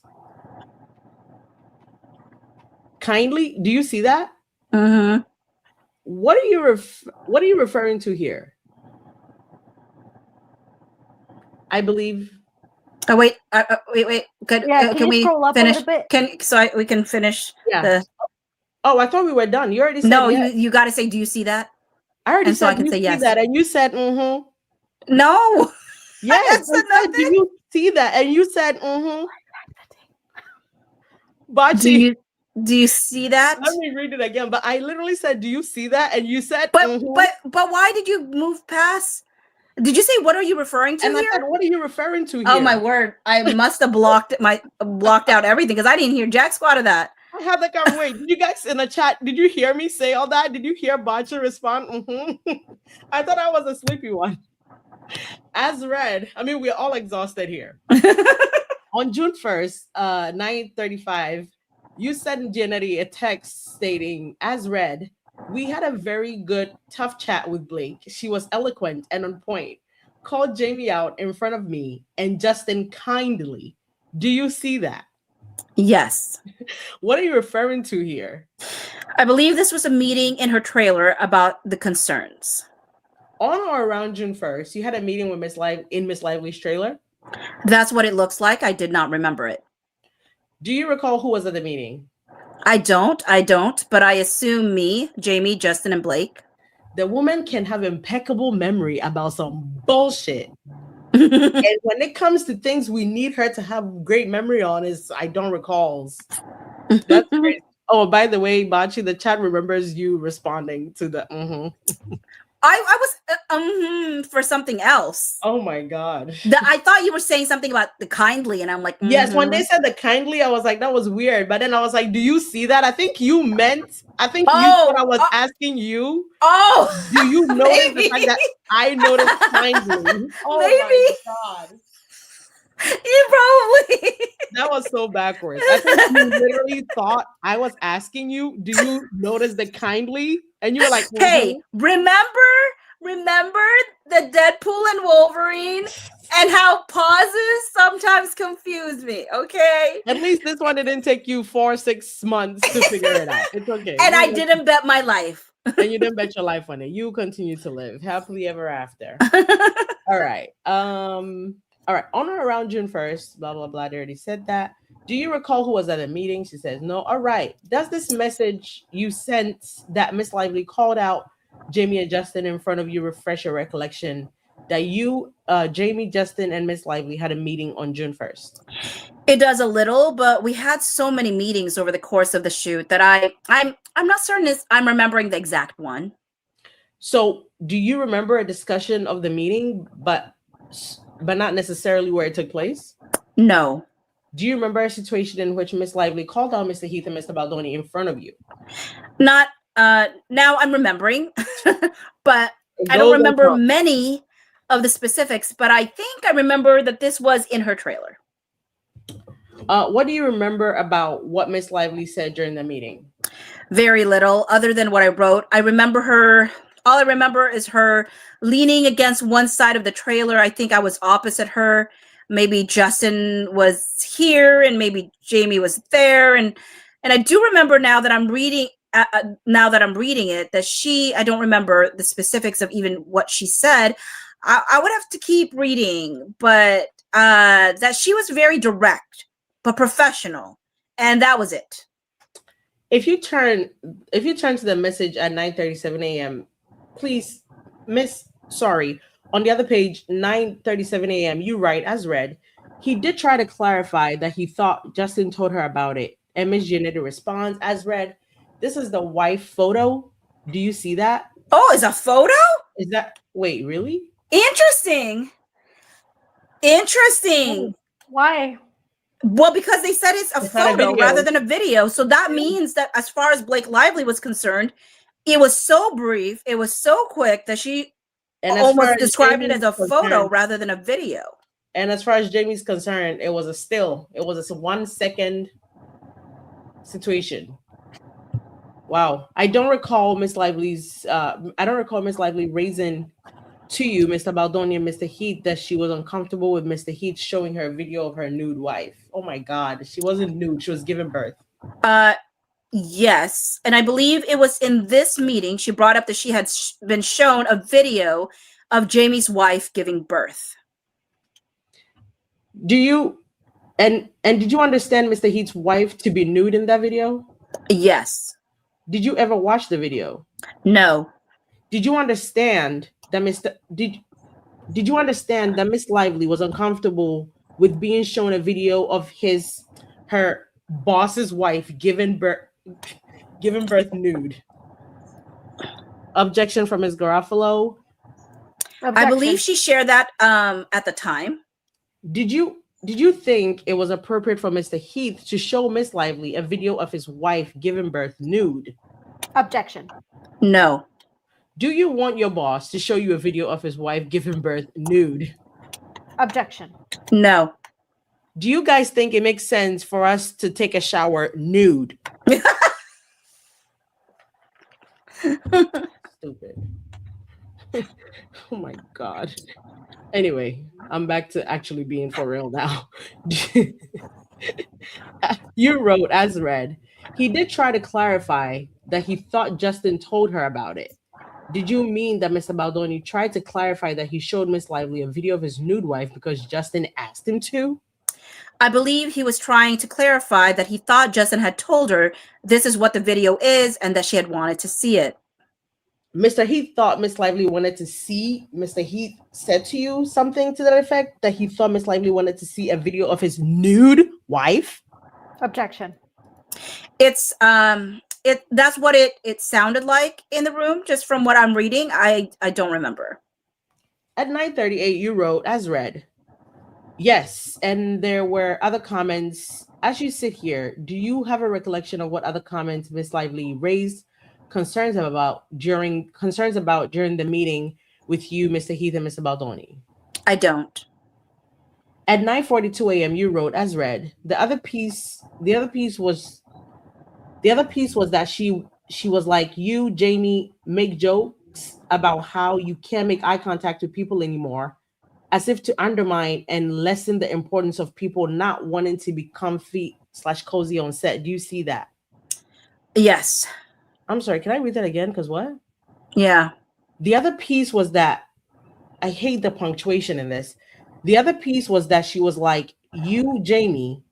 Kindly? Do you see that? Mm-hmm. What are you referring to here? I believe. Oh wait, wait. Good. Yeah, can we finish? We can finish? Yeah. Oh, I thought we were done. You already said no. yes. You got to say, "Do you see that?" I already and said so I can say yes. That, and you said, "Mm-hmm." No. Yes. I said, "Do you see that?" And you said, "Mm-hmm." Bocce. Do you see that? Let me read it again. But I literally said, "Do you see that?" And you said, but why did you move past? Did you say, "What are you referring to?" And here? I said, "What are you referring to here?" Oh my word! I must have blocked out everything because I didn't hear jack squat of that. I had the wait. Did you guys in the chat? Did you hear me say all that? Did you hear Bocce respond? Mm-hmm. I thought I was a sleepy one. As read, I mean, we're all exhausted here. On June 1st, 9:35. You sent Giannetti a text stating, "As read, we had a very good, tough chat with Blake. She was eloquent and on point. Called Jamie out in front of me and Justin kindly. Do you see that?" Yes. What are you referring to here? I believe this was a meeting in her trailer about the concerns. On or around June 1st, you had a meeting with Miss Lively's trailer? That's what it looks like. I did not remember it. Do you recall who was at the meeting? I don't, but I assume me, Jamie, Justin, and Blake. The woman can have impeccable memory about some bullshit. And when it comes to things we need her to have great memory on is I don't recall. That's great. Oh, by the way, Bocce, the chat remembers you responding to the I was for something else. Oh my God. I thought you were saying something about the kindly, and I'm like, yes, when they said the kindly, I was like, that was weird. But then I was like, do you see that? I think you thought I was asking you. Oh, do you notice the fact that I noticed kindly? Oh maybe. My God. You probably. That was so backwards. I think you literally thought I was asking you, do you notice the kindly? And you were like, hey, remember the Deadpool and Wolverine and how pauses sometimes confuse me, okay? At least this one didn't take you 4-6 months to figure it out. It's okay. And I didn't bet my life. And you didn't bet your life on it. You continue to live happily ever after. All right. All right. On or around June 1st, blah, blah, blah. They already said that. Do you recall who was at a meeting? She says no. All right. Does this message you sent that Miss Lively called out Jamie and Justin in front of you refresh your recollection that you, Jamie, Justin, and Miss Lively had a meeting on June 1st? It does a little, but we had so many meetings over the course of the shoot that I'm not certain I'm remembering the exact one. So do you remember a discussion of the meeting, but not necessarily where it took place? No. Do you remember a situation in which Miss Lively called out Mr. Heath and Mr. Baldoni in front of you? Not now I'm remembering, but I don't remember many of the specifics, but I think I remember that this was in her trailer. What do you remember about what Miss Lively said during the meeting? Very little, other than what I wrote. All I remember is her leaning against one side of the trailer. I think I was opposite her. Maybe Justin was here and maybe Jamie was there. And I do remember now that I'm reading it, that I don't remember the specifics of even what she said. I would have to keep reading, but that she was very direct, but professional. And that was it. If you turn to the message at 9:37 a.m., please, on the other page, 9:37 a.m., you write, as read, he did try to clarify that he thought Justin told her about it. And Miss Janetta responds, as read, this is the wife photo. Do you see that? Oh, it's a photo? Wait, really? Interesting. Why? Well, because they said it's a photo rather than a video. So that means that as far as Blake Lively was concerned, it was so brief, it was so quick that she almost described it as a photo rather than a video. And as far as Jamie's concerned, it was a still. It was a 1 second situation. Wow. I don't recall Miss Lively raising to you, Mr. Baldoni and Mr. Heath, that she was uncomfortable with Mr. Heath showing her a video of her nude wife. Oh my God. She wasn't nude. She was giving birth. Yes. And I believe it was in this meeting she brought up that she had been shown a video of Jamie's wife giving birth. Did you understand Mr. Heath's wife to be nude in that video? Yes. Did you ever watch the video? No. Did you understand that Did you understand that Miss Lively was uncomfortable with being shown a video of her boss's wife giving birth nude? Objection from Ms. Garofalo. Objection. I believe she shared that at the time. Did you think it was appropriate for Mr. Heath to show Miss Lively a video of his wife giving birth nude? Objection. No. Do you want your boss to show you a video of his wife giving birth nude? Objection. No. Do you guys think it makes sense for us to take a shower nude? Stupid. Oh my God. Anyway, I'm back to actually being for real now. You wrote, as read, he did try to clarify that he thought Justin told her about it. Did you mean that Mr. Baldoni tried to clarify that he showed Miss Lively a video of his nude wife because Justin asked him to? I believe he was trying to clarify that he thought Justin had told her this is what the video is and that she had wanted to see it. Mr. Heath thought Miss Lively wanted to see. Mr. Heath said to you something to that effect, that he thought Miss Lively wanted to see a video of his nude wife? Objection. That's what it sounded like in the room, just from what I'm reading. I don't remember. At 9:38, you wrote, as read, yes, and there were other comments. As you sit here, do you have a recollection of what other comments Miss Lively raised concerns about during the meeting with you, Mr. Heath, and Mr. Baldoni? I don't. At 9:42 a.m., you wrote, as read, the other piece was that she was like, you, Jamie, make jokes about how you can't make eye contact with people anymore, as if to undermine and lessen the importance of people not wanting to be comfy / cozy on set. Do you see that? Yes. I'm sorry, can I read that again? Because what? Yeah. The other piece was that I hate the punctuation in this. The other piece was that she was like, you, Jamie,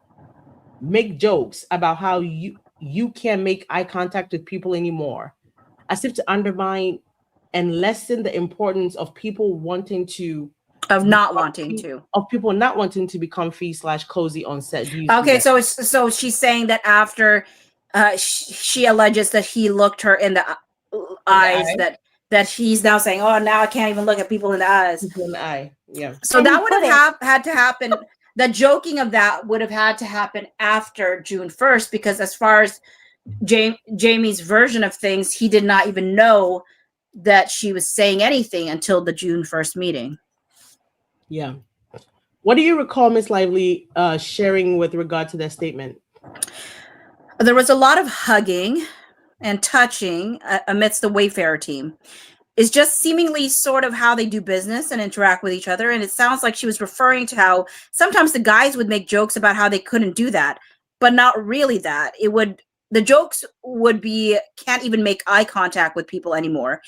make jokes about how you can't make eye contact with people anymore, as if to undermine and lessen the importance of people wanting to of not wanting to be comfy / cozy on set. Okay, so she's saying that after she alleges that he looked her in the eyes, that he's now saying, oh, now I can't even look at people in the eyes. People in the eye. Yeah. So that would have had to happen. The joking of that would have had to happen after June 1st, because as far as Jamie's version of things, he did not even know that she was saying anything until the June 1st meeting. Yeah. What do you recall Miss Lively sharing with regard to that statement? There was a lot of hugging and touching amidst the Wayfarer team. It's just seemingly sort of how they do business and interact with each other. And it sounds like she was referring to how sometimes the guys would make jokes about how they couldn't do that, but not really that. The jokes would be, can't even make eye contact with people anymore.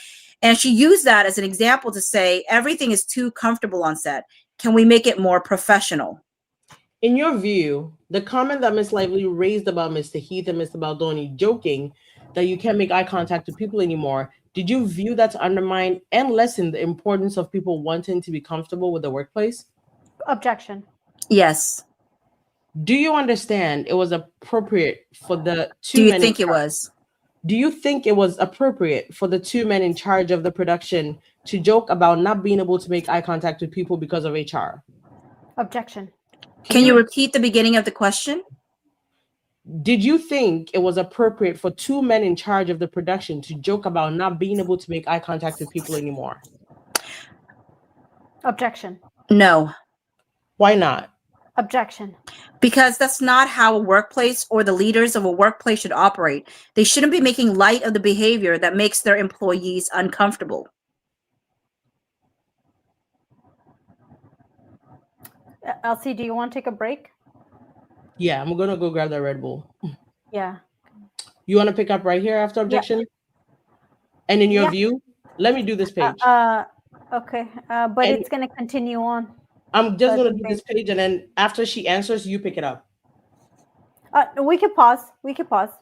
And she used that as an example to say, everything is too comfortable on set. Can we make it more professional? In your view, the comment that Miss Lively raised about Mr. Heath and Mr. Baldoni joking that you can't make eye contact with people anymore, did you view that to undermine and lessen the importance of people wanting to be comfortable with the workplace? Objection. Yes. Do you understand it was appropriate for the two men? Do you think it was appropriate for the two men in charge of the production to joke about not being able to make eye contact with people because of HR? Objection. Can you repeat the beginning of the question? Did you think it was appropriate for two men in charge of the production to joke about not being able to make eye contact with people anymore? Objection. No. Why not? Objection. Because that's not how a workplace or the leaders of a workplace should operate. They shouldn't be making light of the behavior that makes their employees uncomfortable. Elsie, do you want to take a break? Yeah, I'm going to go grab that Red Bull. Yeah. You want to pick up right here after objection? Yeah. And in your view, let me do this page. Okay. But it's going to continue on. I'm just going to do this page, and then after she answers, you pick it up. We can pause.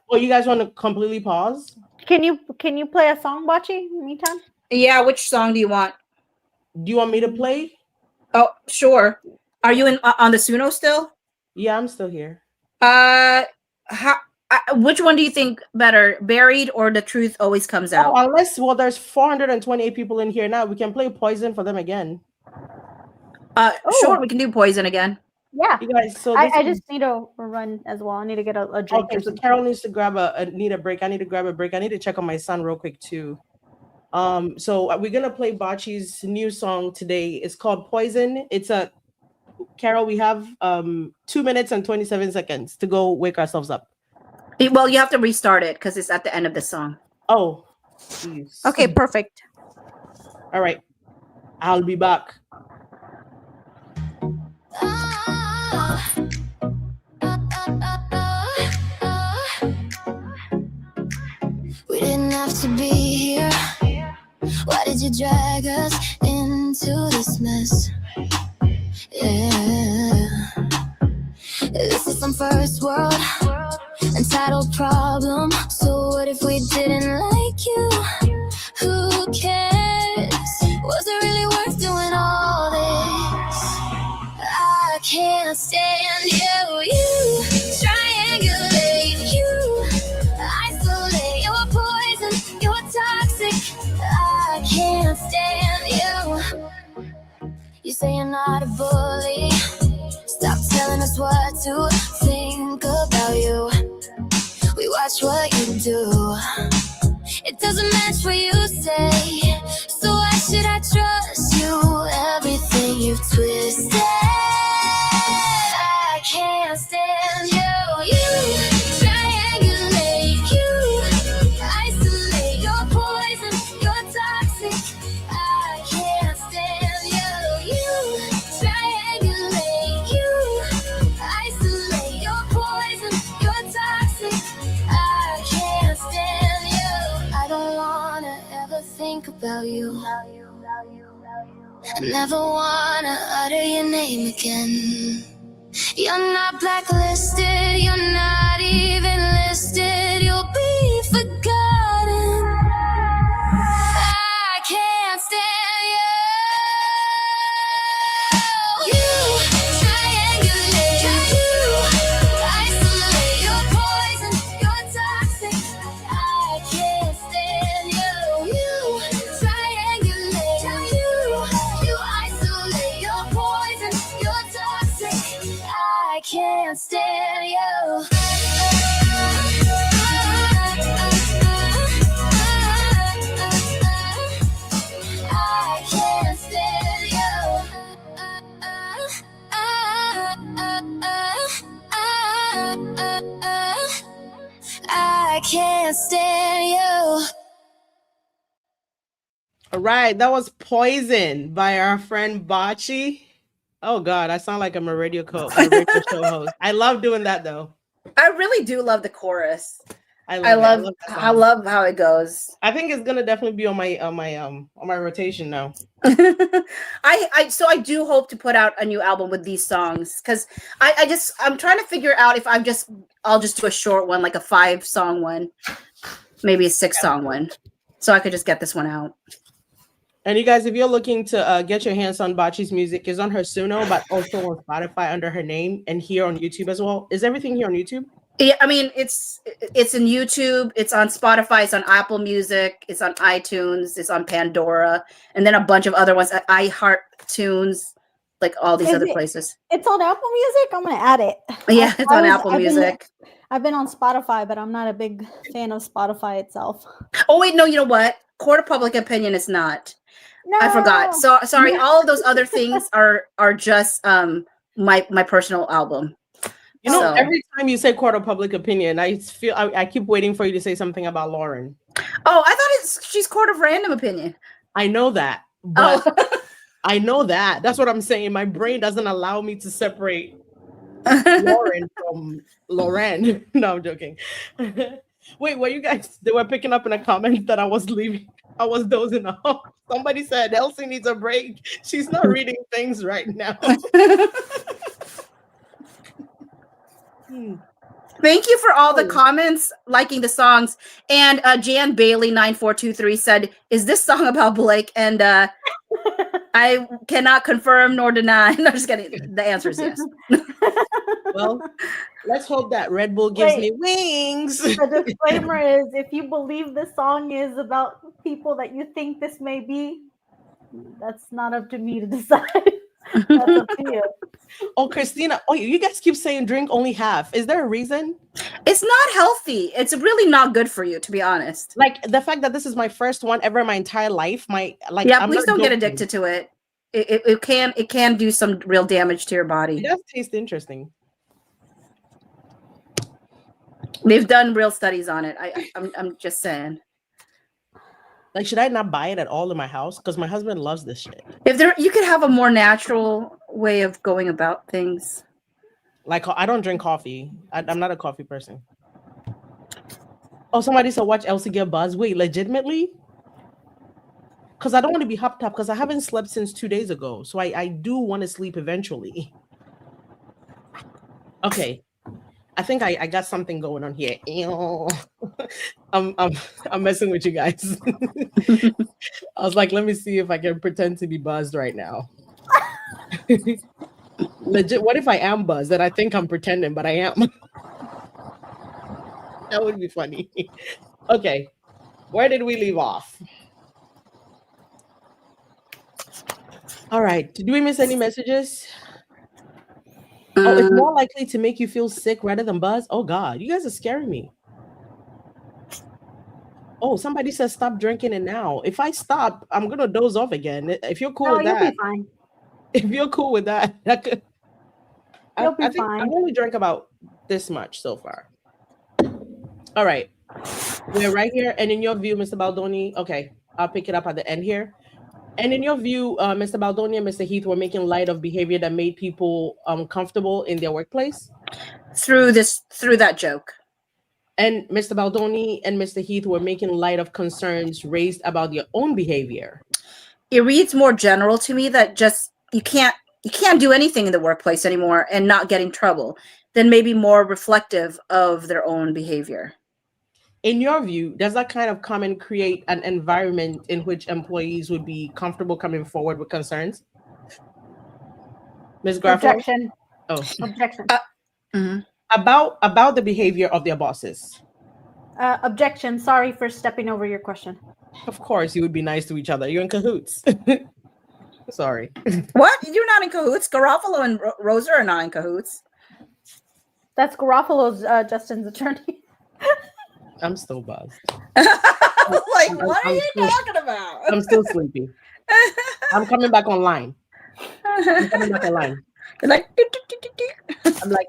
Oh, you guys want to completely pause? Can you play a song, Bocce, in the meantime? Yeah, which song do you want? Do you want me to play? Oh, sure. Are you on the Suno still? Yeah, I'm still here. Which one do you think better, Buried or The Truth Always Comes Out? Oh, there's 428 people in here now. We can play Poison for them again. Sure, we can do Poison again. Yeah. You guys, so I just need to run as well. I need to get a drink. Okay, so Karol needs to grab need a break. I need to grab a break. I need to check on my son real quick too. So we're gonna play Bocce's new song today. It's called Poison. Karol, we have 2 minutes and 27 seconds to go wake ourselves up. Well, you have to restart it because it's at the end of the song. Oh, geez. Okay, perfect. All right, I'll be back. We didn't have to be here. Why did you drag us into this mess? Yeah, this is some first world entitled problem. So what if we didn't like you? Who cares? Was it really worth doing all this? I can't stand you. You triangulate, you isolate. You're poison, you're toxic. I can't stand you. You say you're not a bully. Stop telling us what to think about you. We watch what you do. It doesn't match what you say. So why should I trust you? Everything you've twisted. I can't stand you. You triangulate. You isolate. You're poison. You're toxic. I can't stand you. You triangulate. You isolate. You're poison. You're toxic. I can't stand you. think about you. I never wanna utter your name again. You're not blacklisted, you're not even listed. You'll be forgotten. I can't stand you. You triangulate, you isolate, you're poison, you're toxic. I can't stand you. You triangulate, you isolate, you're poison, you're toxic. I can't stand you. I can't stand you. I can't stand you. All right, that was Poison by our friend Bocce. Oh God, I sound like I'm a radio show host. I love doing that though. I really do love the chorus. I love how it goes. I think it's gonna definitely be on my rotation now. I do hope to put out a new album with these songs because I'm trying to figure out if I'll just do a short one, like a 5-song one, maybe a 6-song one, so I could just get this one out. And you guys, if you're looking to get your hands on Bocce's music, it's on her Suno, but also on Spotify under her name, and here on YouTube as well. Is everything here on YouTube? Yeah, I mean it's in YouTube, it's on Spotify, it's on Apple Music, it's on iTunes, it's on Pandora, and then a bunch of other ones at iHeartTunes, like all these other places. It's on Apple Music. I'm gonna add it. Yeah, it's on Apple Music. I've been on Spotify, but I'm not a big fan of Spotify itself. Oh wait, no, you know what? Court of Public Opinion is not. No. I forgot. So sorry. All of those other things are just my personal album. You know, every time you say Court of Public Opinion, I feel I keep waiting for you to say something about Lauren. Oh, I thought she's Court of Random Opinion. I know that, but I know that. That's what I'm saying. My brain doesn't allow me to separate Lauren from Lauren. No, I'm joking. Wait, were you guys? They were picking up in the comments that I was leaving. I was dozing off. Somebody said Elsie needs a break. She's not reading things right now. Thank you for all the comments, liking the songs. And Jan Bailey 9423 said, "Is this song about Blake?" And I cannot confirm nor deny. No, just kidding. The answer is yes. Well, let's hope that Red Bull gives me wings. The disclaimer is, if you believe this song is about people that you think this may be, that's not up to me to decide. That's up to you. Oh, Christina. Oh, you guys keep saying drink only half. Is there a reason? It's not healthy. It's really not good for you, to be honest. Like the fact that this is my first one ever in my entire life. Please don't get addicted to it. It can do some real damage to your body. It does taste interesting. They've done real studies on it. I'm just saying. Like, should I not buy it at all in my house? Because my husband loves this shit. You could have a more natural way of going about things. Like, I don't drink coffee. I'm not a coffee person. Oh, somebody said watch Elsie get buzzed. Wait, legitimately? Because I don't want to be hopped up because I haven't slept since 2 days ago. So I do want to sleep eventually. Okay. I think I got something going on here. I'm messing with you guys. I was like, let me see if I can pretend to be buzzed right now. Legit, what if I am buzzed and I think I'm pretending, but I am? That would be funny. Okay, where did we leave off? All right, did we miss any messages? Oh, it's more likely to make you feel sick rather than buzz. Oh God, you guys are scaring me. Oh, somebody says stop drinking it now. If I stop, I'm gonna doze off again. If you're cool with that, you'll be fine. If you're cool with that, I think fine. I've only drank about this much so far. All right, we're right here. And in your view, Mr. Baldoni, okay, I'll pick it up at the end here. And in your view, Mr. Baldoni and Mr. Heath were making light of behavior that made people comfortable in their workplace? Through that joke. And Mr. Baldoni and Mr. Heath were making light of concerns raised about their own behavior. It reads more general to me that just you can't do anything in the workplace anymore and not get in trouble, than maybe more reflective of their own behavior. In your view, does that kind of comment create an environment in which employees would be comfortable coming forward with concerns? Ms. Garfield? Objection. Oh. Objection. About the behavior of their bosses. Objection. Sorry for stepping over your question. Of course, you would be nice to each other. You're in cahoots. Sorry. What? You're not in cahoots? Garofalo and Rosa are not in cahoots. That's Garofalo's Justin's attorney. I'm still buzzed. What are you talking about? I'm still sleepy. I'm coming back online. You're like, I'm like,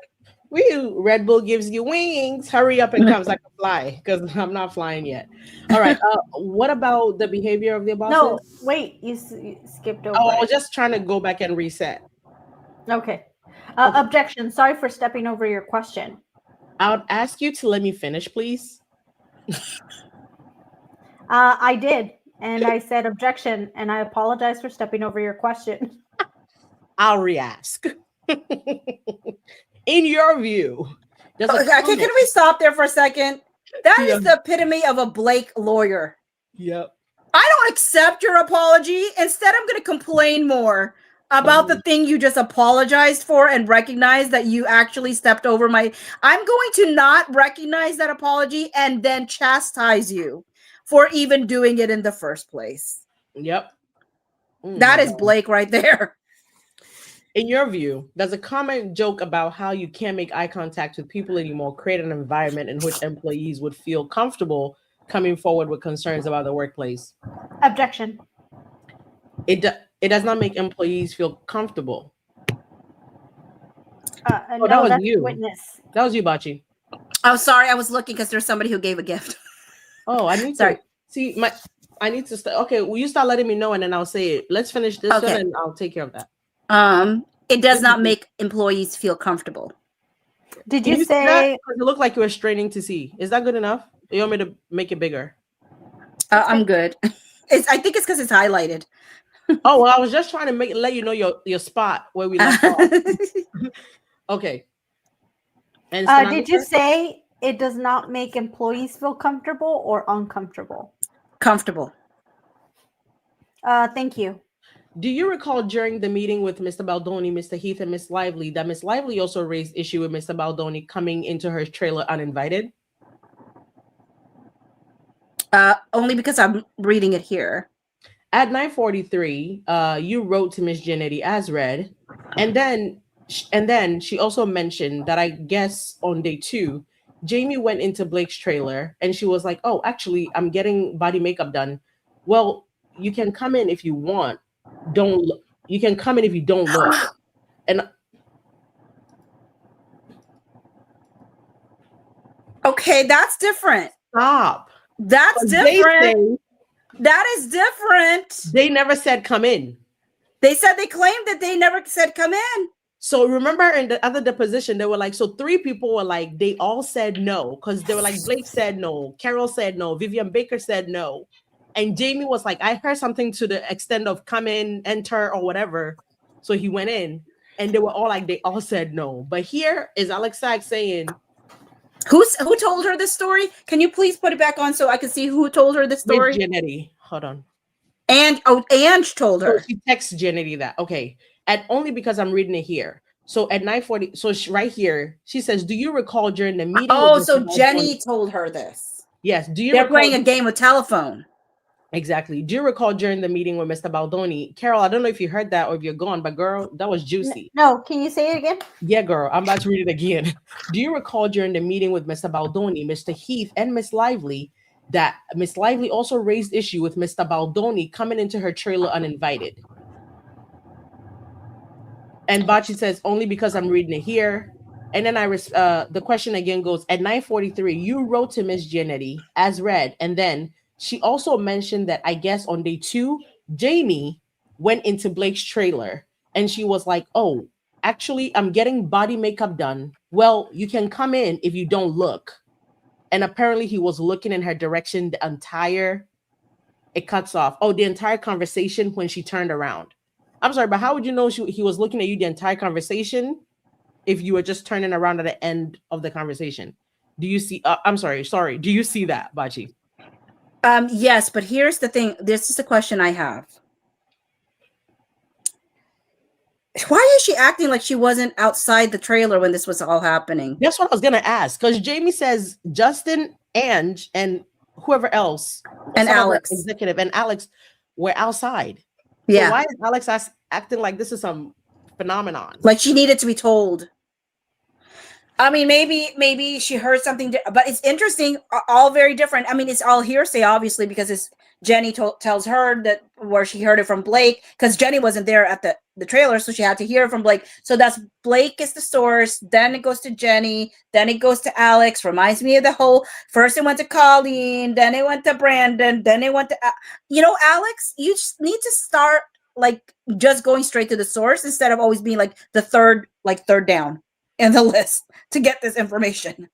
woo, Red Bull gives you wings. Hurry up and come so I can fly, because I'm not flying yet. All right. What about the behavior of the bosses? No, wait, you skipped over. Oh, I was just trying to go back and reset. Okay. Objection. Sorry for stepping over your question. I would ask you to let me finish, please. I did, and I said objection, and I apologize for stepping over your question. I'll re-ask. In your view, can we stop there for a second? That is the epitome of a Blake lawyer. Yep. I don't accept your apology. Instead, I'm going to complain more about the thing you just apologized for and recognize that you actually stepped over my. I'm going to not recognize that apology and then chastise you for even doing it in the first place. Yep. That is Blake right there. In your view, does a comment joke about how you can't make eye contact with people anymore create an environment in which employees would feel comfortable coming forward with concerns about the workplace? Objection. It does not make employees feel comfortable. That was you. Witness. That was you, Bocce. Oh, sorry. I was looking because there's somebody who gave a gift. Oh, I need to see my. I need to start. Okay, will you start letting me know, and then I'll say it. Let's finish this one, and I'll take care of that. It does not make employees feel comfortable. Did you say? It looked like you were straining to see. Is that good enough? You want me to make it bigger? I'm good. I think it's because it's highlighted. Oh well, I was just trying to let you know your spot where we left off. Okay. And did you say it does not make employees feel comfortable or uncomfortable? Comfortable. Thank you. Do you recall during the meeting with Mr. Baldoni, Mr. Heath, and Miss Lively that Miss Lively also raised issue with Mr. Baldoni coming into her trailer uninvited? Only because I'm reading it here. At 9:43, you wrote to Miss Giannetti as read, and then she also mentioned that I guess on day 2, Jamie went into Blake's trailer and she was like, "Oh, actually, I'm getting body makeup done." Well, you can come in if you want. You can come in if you don't look. And okay, that's different. Stop. That's different. That is different. They never said come in. They said they claimed that they never said come in. So remember in the other deposition, they were like, so 3 people were like, they all said no, because they were like, Blake said no, Karol said no, Vivian Baker said no. And Jamie was like, I heard something to the extent of come in, enter, or whatever. So he went in, and they were all like, they all said no. But here is Alex Sachs saying, who told her this story? Can you please put it back on so I can see who told her the story? Miss Giannetti. Hold on. And Ange told her. So she texts Giannetti that. Okay. And only because I'm reading it here. So at 9:40, so right here, she says, do you recall during the meeting? Oh, so Jenny told her this. Yes. Do you They're playing a game of telephone. Exactly. Do you recall during the meeting with Mr. Baldoni? Karol, I don't know if you heard that or if you're gone, but girl, that was juicy. No, can you say it again? Yeah, girl, I'm about to read it again. Do you recall during the meeting with Mr. Baldoni, Mr. Heath, and Miss Lively, that Miss Lively also raised issue with Mr. Baldoni coming into her trailer uninvited? And Bocce says, only because I'm reading it here. And then the question again goes, at 9:43, you wrote to Miss Giannetti as read, and then she also mentioned that I guess on day 2, Jamie went into Blake's trailer and she was like, oh, actually, I'm getting body makeup done. Well, you can come in if you don't look. and apparently he was looking in her direction the entire. It cuts off. Oh, the entire conversation when she turned around. I'm sorry, but how would you know he was looking at you the entire conversation if you were just turning around at the end of the conversation? Do you see? I'm sorry. Do you see that, Bocce? Yes, but here's the thing. This is the question I have. Why is she acting like she wasn't outside the trailer when this was all happening? That's what I was gonna ask. Because Jamie says Justin, and whoever else, and Alex, executive, and Alex were outside. Yeah. So why is Alex acting like this is some phenomenon? Like she needed to be told. I mean, maybe she heard something, but it's interesting. All very different. I mean, it's all hearsay, obviously, because it's Jenny tells her that where she heard it from Blake, because Jenny wasn't there at the trailer, so she had to hear it from Blake. So that's Blake is the source. Then it goes to Jenny. Then it goes to Alex. Reminds me of the whole. First it went to Colleen. Then it went to Brandon. Then it went to Alex. You just need to start like just going straight to the source instead of always being like the third down in the list to get this information.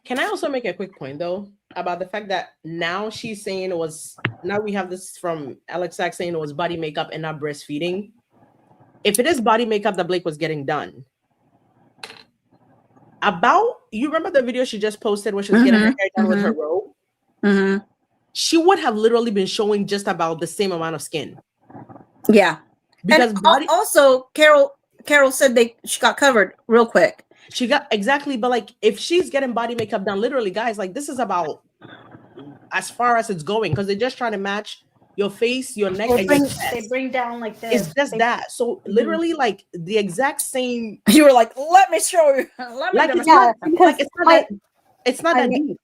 Can I also make a quick point though about the fact that now she's saying now we have this from Alex Sachs saying it was body makeup and not breastfeeding. If it is body makeup that Blake was getting done, you remember the video she just posted where she was getting her hair done with her robe? Mm-hmm. She would have literally been showing just about the same amount of skin. Yeah. Because also Karol said she got covered real quick. She got exactly, but like if she's getting body makeup done, literally, guys, like this is about as far as it's going because they're just trying to match your face, your neck, and your chest. They bring down like this. It's just that. So literally, like the exact same. You were like, "Let me show you." It's not that deep.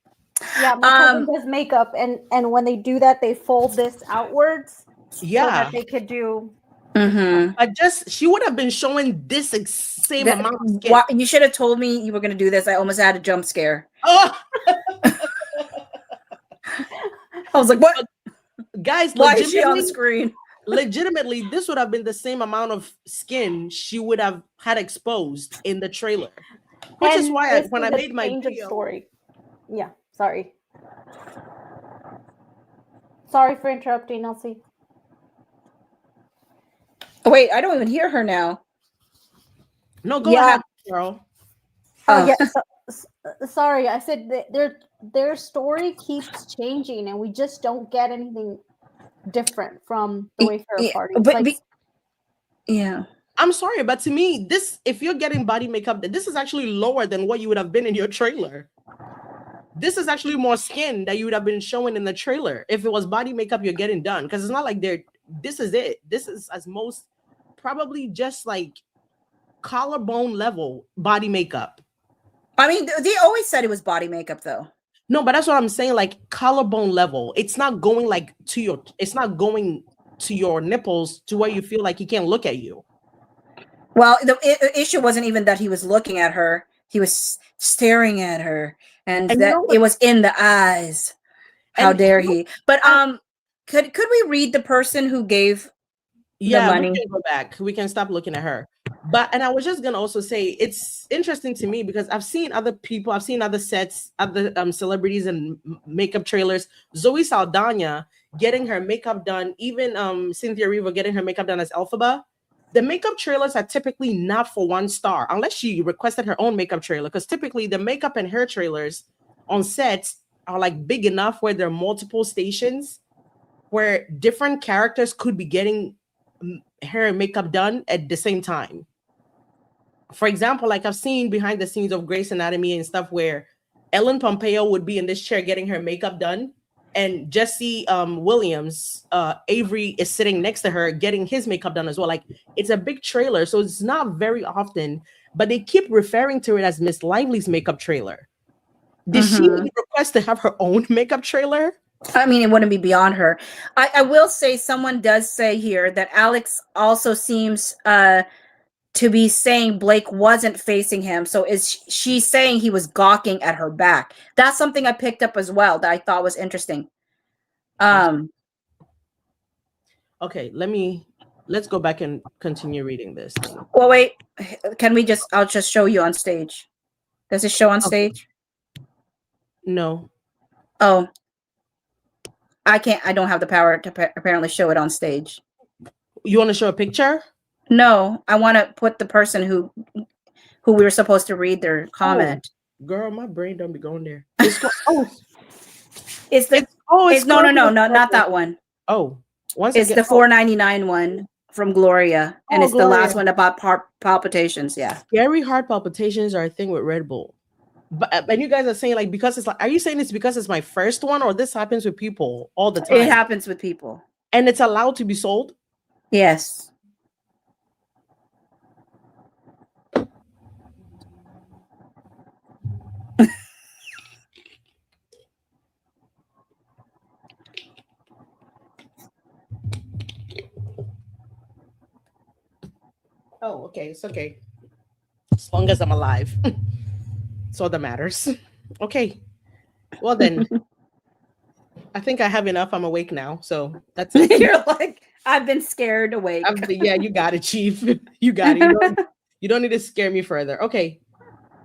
Yeah, my cousin does makeup, and when they do that, they fold this outwards. Yeah, so that they could do. Mm-hmm. She would have been showing this same amount of skin. You should have told me you were going to do this. I almost had a jump scare. Oh. I was like, what? Guys, why is she on the screen? Legitimately, this would have been the same amount of skin she would have had exposed in the trailer. Which is why when I made my video... story. Yeah, sorry. Sorry for interrupting, Elsie. Oh, wait, I don't even hear her now. No, go ahead, Karol. Oh, yeah. Sorry, I said that their story keeps changing, and we just don't get anything different from the Wayfarer party. Yeah. I'm sorry, but to me, if you're getting body makeup, this is actually lower than what you would have been in your trailer. This is actually more skin that you would have been showing in the trailer if it was body makeup you're getting done. Because it's not like this is it. This is as most probably just like collarbone level body makeup. I mean, they always said it was body makeup though. No, but that's what I'm saying, like collarbone level. It's not going to your nipples to where you feel like he can't look at you. Well, the issue wasn't even that he was looking at her. He was staring at her, and that it was in the eyes. How dare he? But could we read the person who gave the money? We can go back. We can stop looking at her. And I was just gonna also say it's interesting to me because I've seen other people, I've seen other sets, other celebrities and makeup trailers. Zoe Saldana getting her makeup done, even Cynthia Erivo getting her makeup done as Elphaba. The makeup trailers are typically not for 1 star unless she requested her own makeup trailer, because typically the makeup and hair trailers on sets are like big enough where there are multiple stations where different characters could be getting hair and makeup done at the same time. For example, like I've seen behind the scenes of Grey's Anatomy and stuff where Ellen Pompeo would be in this chair getting her makeup done, and Jesse Williams, Avery is sitting next to her getting his makeup done as well. Like it's a big trailer, so it's not very often, but they keep referring to it as Miss Lively's makeup trailer. Did she request to have her own makeup trailer? I mean, it wouldn't be beyond her. I will say someone does say here that Alex also seems to be saying Blake wasn't facing him. So is she saying he was gawking at her back? That's something I picked up as well that I thought was interesting. Okay, let's go back and continue reading this. Well, wait, I'll just show you on stage. Does it show on stage? No. Oh. I don't have the power to apparently show it on stage. You want to show a picture? No, I want to put the person who we were supposed to read their comment. Oh, girl, my brain don't be going there. It's no, not that one. Oh, it's the $4.99 one from Gloria, and it's Gloria. The last one about palpitations. Yeah, scary heart palpitations are a thing with Red Bull. But and you guys are saying like because it's like, are you saying it's because it's my first one, or this happens with people all the time? It happens with people, and it's allowed to be sold. Yes. Oh, okay, it's okay. As long as I'm alive, it's all that matters. Okay, well then, I think I have enough. I'm awake now, so that's it. You're like, I've been scared awake. Yeah, you got it, Chief. You got it. You don't need to scare me further. Okay,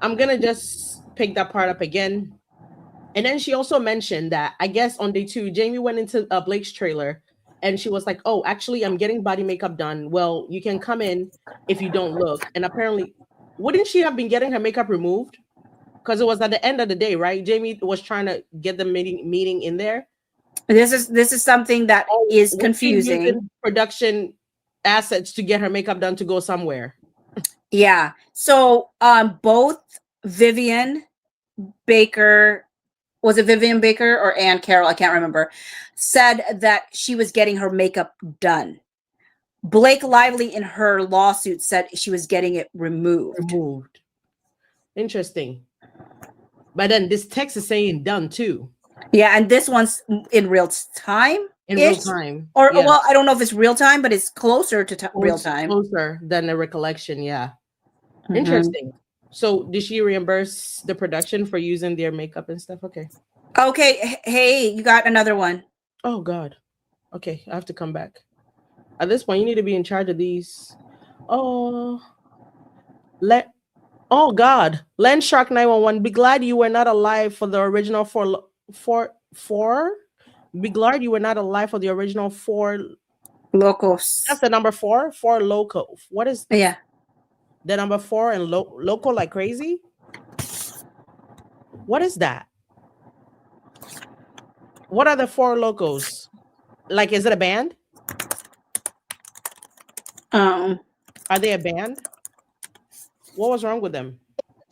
I'm gonna just pick that part up again. And then she also mentioned that I guess on day 2, Jamie went into Blake's trailer. And she was like, oh, actually, I'm getting body makeup done. Well, you can come in if you don't look. And apparently, wouldn't she have been getting her makeup removed? Because it was at the end of the day, right? Jamie was trying to get the meeting in there. This is something that is confusing. Production assets to get her makeup done to go somewhere. Yeah. So both Vivian Baker, was it Vivian Baker or Ann Carroll? I can't remember. Said that she was getting her makeup done. Blake Lively in her lawsuit said she was getting it removed. Interesting. But then this text is saying done too. Yeah, and this one's in real time. In real time. Or yes. Well, I don't know if it's real time, but it's closer to real time. Closer than a recollection, yeah. Mm-hmm. Interesting. So did she reimburse the production for using their makeup and stuff? Okay. Okay. Hey, you got another one. Oh God. Okay, I have to come back. At this point, you need to be in charge of these. Oh God. Land Shark 911. Be glad you were not alive for the original four. Be glad you were not alive for the original 4 locos. That's the number 4. 4 loco. What is the number 4 and loco like crazy? What is that? What are the 4 locos? Like, is it a band? Are they a band? What was wrong with them?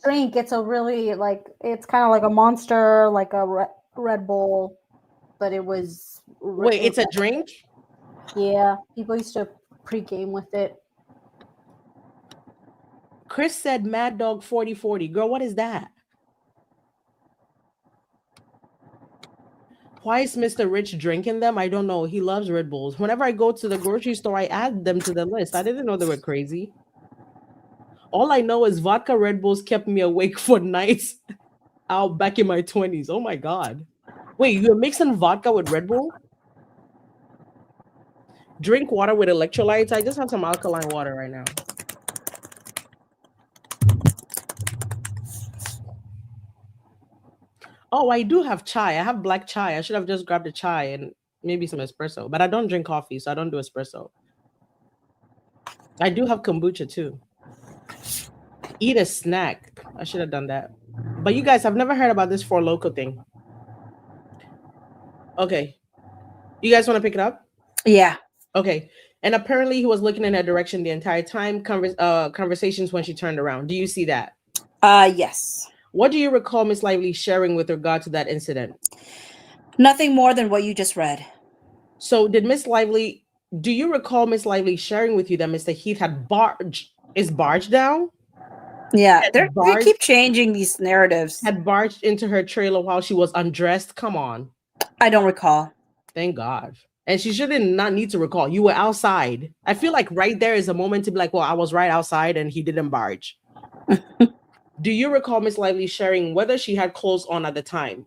Drink. It's a really it's kind of like a Monster, like a Red Bull, but it was. Wait, it's a drink? Yeah, people used to pregame with it. Chris said Mad Dog 4040. Girl, what is that? Why is Mr. Rich drinking them? I don't know. He loves Red Bulls. Whenever I go to the grocery store, I add them to the list. I didn't know they were crazy. All I know is vodka Red Bulls kept me awake for nights out back in my 20s. Oh my God. Wait, you're mixing vodka with Red Bull? Drink water with electrolytes. I just have some alkaline water right now. Oh, I do have chai. I have black chai. I should have just grabbed a chai and maybe some espresso. But I don't drink coffee, so I don't do espresso. I do have kombucha too. Eat a snack. I should have done that. But you guys have never heard about this 4 loco thing. Okay. You guys want to pick it up? Yeah. Okay. And apparently he was looking in her direction the entire time. Conversations when she turned around. Do you see that? Yes. What do you recall Miss Lively sharing with regard to that incident? Nothing more than what you just read. So do you recall Miss Lively sharing with you that Mr. Heath had barged down? Yeah, they keep changing these narratives. Had barged into her trailer while she was undressed? Come on. I don't recall. Thank God. And she shouldn't not need to recall. You were outside. I feel like right there is a moment to be like, well, I was right outside and he didn't barge. Do you recall Miss Lively sharing whether she had clothes on at the time?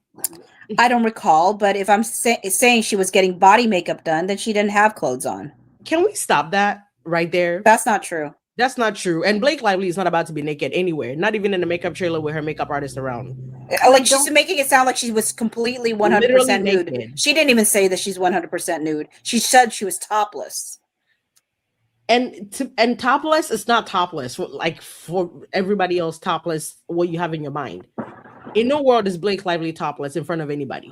I don't recall, but if I'm saying she was getting body makeup done, then she didn't have clothes on. Can we stop that right there? That's not true. That's not true. And Blake Lively is not about to be naked anywhere, not even in the makeup trailer with her makeup artist around. Like she's making it sound like she was completely 100% nude. Naked. She didn't even say that she's 100% nude. She said she was topless. And topless is not topless. Like for everybody else, topless, what you have in your mind. In no world is Blake Lively topless in front of anybody.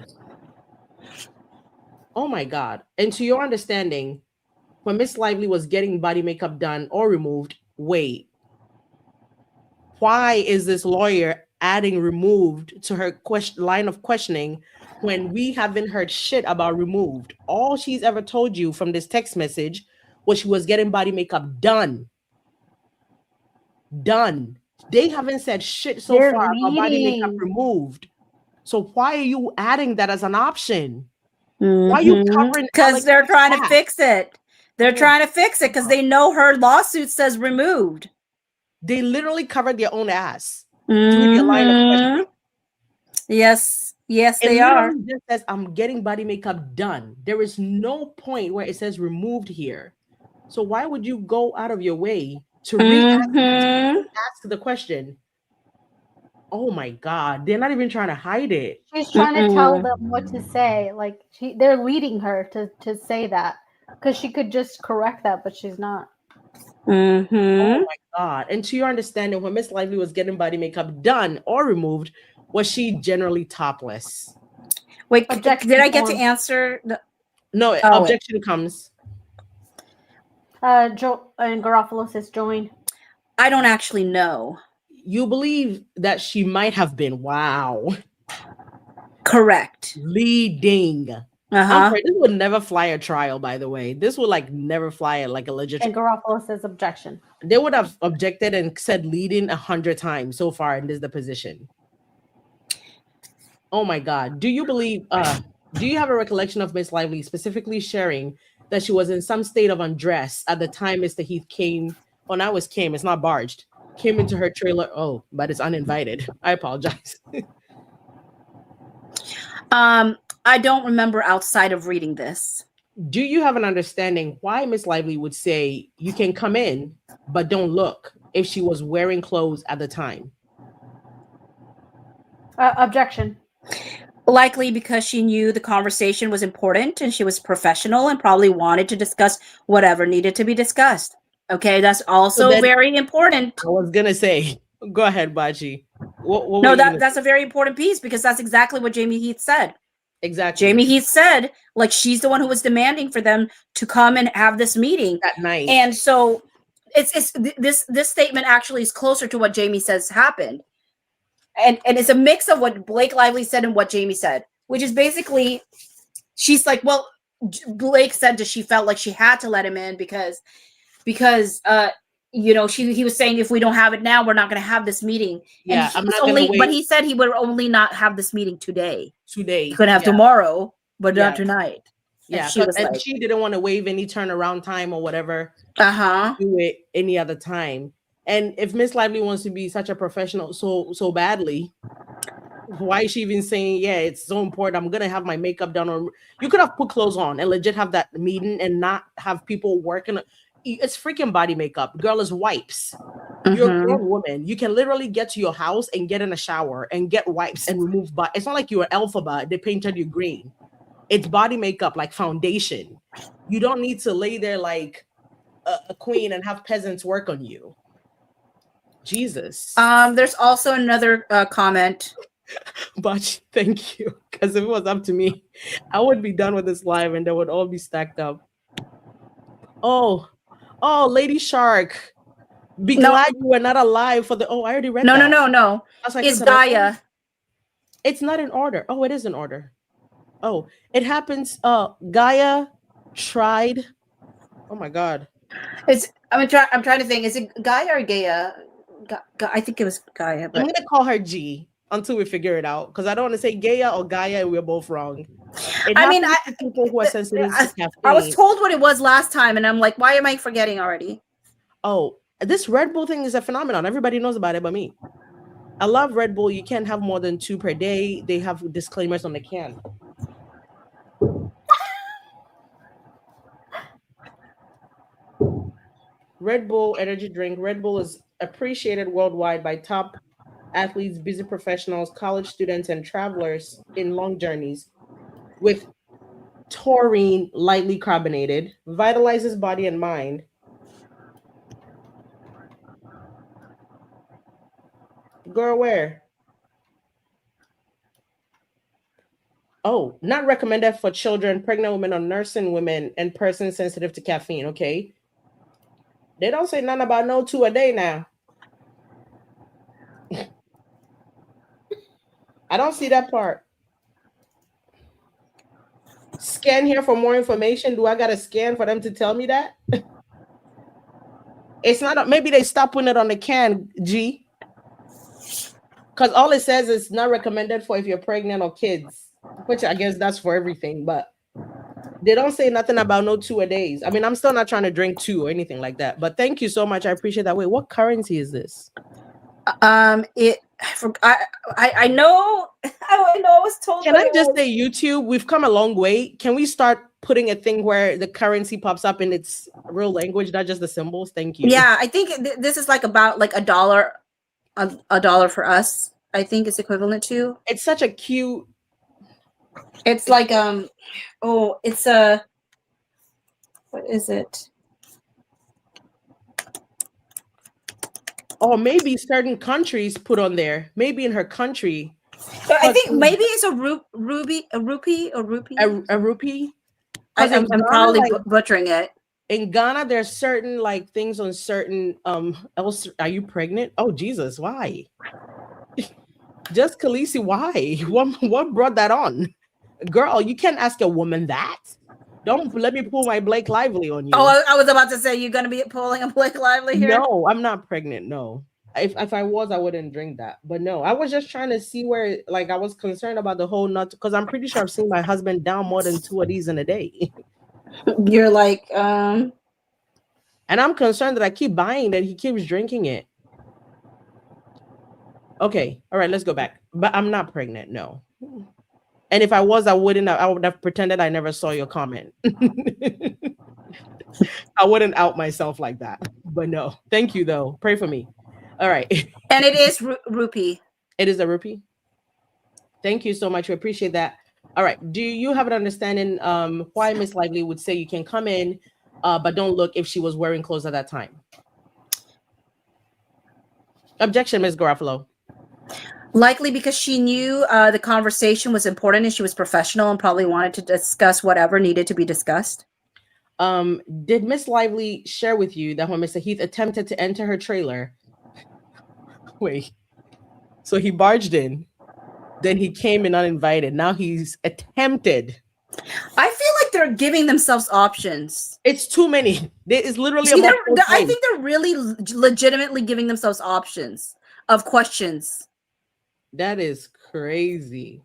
Oh my God. And to your understanding, when Miss Lively was getting body makeup done or removed, wait, why is this lawyer adding removed to her line of questioning when we haven't heard shit about removed? All she's ever told you from this text message was she was getting body makeup done. They haven't said shit so far about body makeup removed. So why are you adding that as an option? Why are you covering? Because they're trying to fix it. They're trying to fix it because they know her lawsuit says removed. They literally covered their own ass. Through the line of questioning. Yes, they are. It just says, I'm getting body makeup done. There is no point where it says removed here. So why would you go out of your way to ask the question? Oh my God, they're not even trying to hide it. She's trying to tell them what to say. Like they're leading her to say that because she could just correct that, but she's not. Oh my God. And to your understanding, when Miss Lively was getting body makeup done or removed, was she generally topless? Wait, did I get to answer? No, objection comes. Joe and Garofalo says join. I don't actually know. You believe that she might have been. Wow. Correct. Leading. This would never fly a trial, by the way. This would like never fly a legit. And Garofalo says objection. They would have objected and said leading 100 times so far in this deposition. Oh my God. Do you believe, do you have a recollection of Miss Lively specifically sharing that she was in some state of undress at the time Mr. Heath came? Oh, now it's came. It's not barged. Came into her trailer. Oh, but it's uninvited. I apologize. I don't remember outside of reading this. Do you have an understanding why Miss Lively would say you can come in, but don't look if she was wearing clothes at the time? Objection. Likely because she knew the conversation was important and she was professional and probably wanted to discuss whatever needed to be discussed. Okay, that's also very important. I was gonna say, go ahead, Bachi. No, that's a very important piece because that's exactly what Jamie Heath said. Exactly. Jamie Heath said, like, she's the one who was demanding for them to come and have this meeting that night. And so this statement actually is closer to what Jamie says happened. And it's a mix of what Blake Lively said and what Jamie said, which is basically, she's like, well, Blake said that she felt like she had to let him in because you know, he was saying if we don't have it now, we're not going to have this meeting. Yeah, and but he said he would only not have this meeting today. He could have tomorrow, but not tonight. Yeah, and she didn't want to waive any turnaround time or whatever. Do it any other time. And if Miss Lively wants to be such a professional so badly, why is she even saying, yeah, it's so important, I'm gonna have my makeup done? Or you could have put clothes on and legit have that meeting and not have people working. It's freaking body makeup. Girl, is wipes. You're a grown woman. You can literally get to your house and get in a shower and get wipes and remove. But it's not like you're Alphabet. They painted you green. It's body makeup, like foundation. You don't need to lay there like a queen and have peasants work on you. Jesus. There's also another comment. But thank you. Because if it was up to me, I would be done with this live and they would all be stacked up. Oh, Lady Shark. Glad you were not alive for the. Oh, I already read that. No. Like, it's Gaia. It's not in order. Oh, it is in order. Oh, it happens. Gaia tried. Oh my God. I'm trying to think. Is it Gaia or Gaia? I think it was Gaia. But... I'm gonna call her G until we figure it out because I don't want to say Gaia or Gaia and we're both wrong. People who are sensitive to caffeine. I was told what it was last time, and I'm like, why am I forgetting already? Oh, this Red Bull thing is a phenomenon. Everybody knows about it but me. I love Red Bull. You can't have more than 2 per day. They have disclaimers on the can. Red Bull energy drink. Red Bull is appreciated worldwide by top athletes, busy professionals, college students, and travelers in long journeys. With taurine, lightly carbonated, vitalizes body and mind. Girl, where? Oh, not recommended for children, pregnant women, or nursing women, and persons sensitive to caffeine. Okay. They don't say nothing about no 2 a day now. I don't see that part. Scan here for more information. Do I got to scan for them to tell me that? It's not, maybe they stop putting it on the can, G. Because all it says is not recommended for if you're pregnant or kids, which I guess that's for everything. But they don't say nothing about no 2 a days. I mean, I'm still not trying to drink 2 or anything like that. But thank you so much. I appreciate that. Wait, what currency is this? I know I was told. Can I just say YouTube? We've come a long way. Can we start putting a thing where the currency pops up in its real language, not just the symbols? Thank you. Yeah, I think this is like about like $1, $1 for us. I think it's equivalent to. It's such a cute. It's like it's a. What is it? Or maybe certain countries put on there. Maybe in her country. I think maybe it's a rupee. A rupee? I'm probably butchering it. In Ghana, there's certain like things on certain else. Are you pregnant? Oh Jesus, why? Just Khaleesi, why? What brought that on? Girl, you can't ask a woman that. Don't let me pull my Blake Lively on you. Oh, I was about to say you're gonna be pulling a Blake Lively here. No, I'm not pregnant. No. If I was, I wouldn't drink that. But no, I was just trying to see where, like, I was concerned about the whole nut, because I'm pretty sure I've seen my husband down more than 2 of these in a day. You're like, and I'm concerned that I keep buying that he keeps drinking it. Okay, all right, let's go back. But I'm not pregnant, no. And if I was, I would have pretended I never saw your comment. I wouldn't out myself like that. But no, thank you though. Pray for me. All right. And it is rupee. It is a rupee. Thank you so much. We appreciate that. All right. Do you have an understanding why Miss Lively would say you can come in, but don't look if she was wearing clothes at that time? Objection, Ms. Garofalo. Likely because she knew the conversation was important and she was professional and probably wanted to discuss whatever needed to be discussed. Did Miss Lively share with you that when Mr. Heath attempted to enter her trailer, wait, so he barged in, then he came in uninvited. Now he's attempted. I feel like they're giving themselves options. It's too many. It's literally. I think they're really legitimately giving themselves options of questions. That is crazy.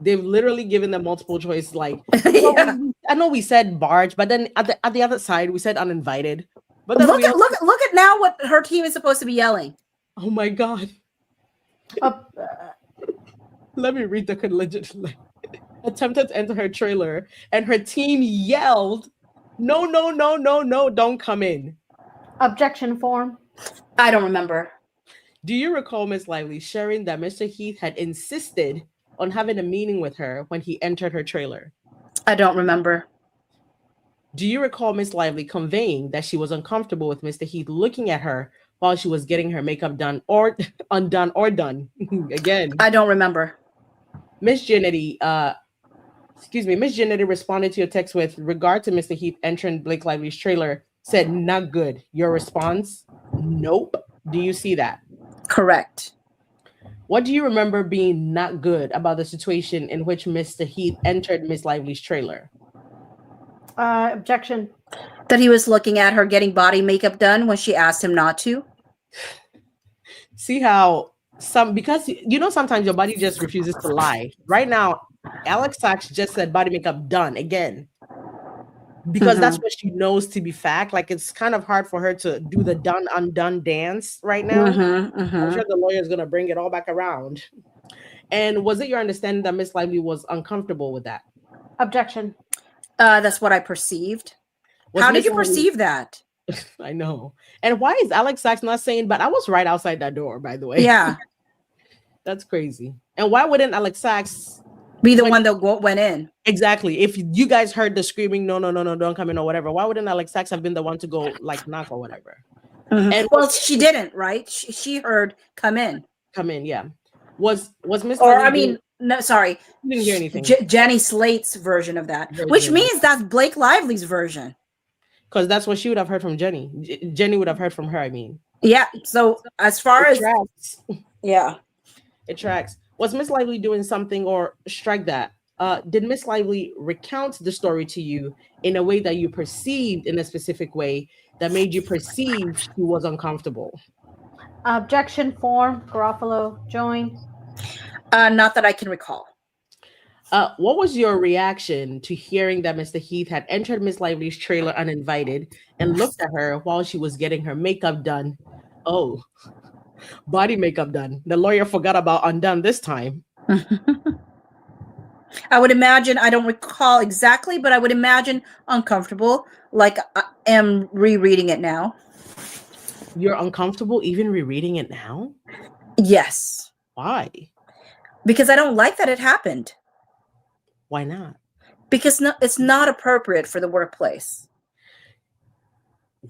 They've literally given them multiple choice. Like, yeah. I know we said barge, but then at the other side we said uninvited. But then look at now what her team is supposed to be yelling. Oh my god. Let me read the legitimately. Attempted to enter her trailer, and her team yelled, "No, no, no, no, no! Don't come in." Objection form. I don't remember. Do you recall Miss Lively sharing that Mr. Heath had insisted on having a meeting with her when he entered her trailer? I don't remember. Do you recall Miss Lively conveying that she was uncomfortable with Mr. Heath looking at her while she was getting her makeup done or undone or done? Again, I don't remember. Miss Janetti, Miss Janetti responded to your text with regard to Mr. Heath entering Blake Lively's trailer, said, "Not good." Your response? Nope. Do you see that? Correct. What do you remember being not good about the situation in which Mr. Heath entered Miss Lively's trailer? Objection. That he was looking at her getting body makeup done when she asked him not to. See how because you know sometimes your body just refuses to lie. Right now, Alex Sachs just said body makeup done again. Because that's what she knows to be fact. Like, it's kind of hard for her to do the done undone dance right now. I'm sure the lawyer is going to bring it all back around. And was it your understanding that Miss Lively was uncomfortable with that? Objection. That's what I perceived. How did you perceive that? I know. And why is Alex Sachs not saying, but I was right outside that door, by the way. Yeah. That's crazy. And why wouldn't Alex Sachs be the one that went in? Exactly. If you guys heard the screaming, no, don't come in or whatever, why wouldn't Alex Sachs have been the one to go like knock or whatever? Mm-hmm. And well, she didn't, right? She heard come in. Come in, yeah. Was Miss? Or I mean, no, sorry. You didn't hear anything. Jenny Slate's version of that, which means that's Blake Lively's version. Because that's what she would have heard from Jenny. Jenny would have heard from her. I mean. Yeah. So as far as yeah, it tracks. Was Miss Lively doing something, or strike that? Did Miss Lively recount the story to you in a way that you perceived in a specific way that made you perceive she was uncomfortable? Objection form. Garofalo, join. Not that I can recall. What was your reaction to hearing that Mr. Heath had entered Miss Lively's trailer uninvited and looked at her while she was getting her makeup done? Oh, body makeup done. The lawyer forgot about undone this time. I would imagine, I don't recall exactly, but I would imagine uncomfortable, like I am rereading it now. You're uncomfortable even rereading it now? Yes. Why? Because I don't like that it happened. Why not? Because it's not appropriate for the workplace.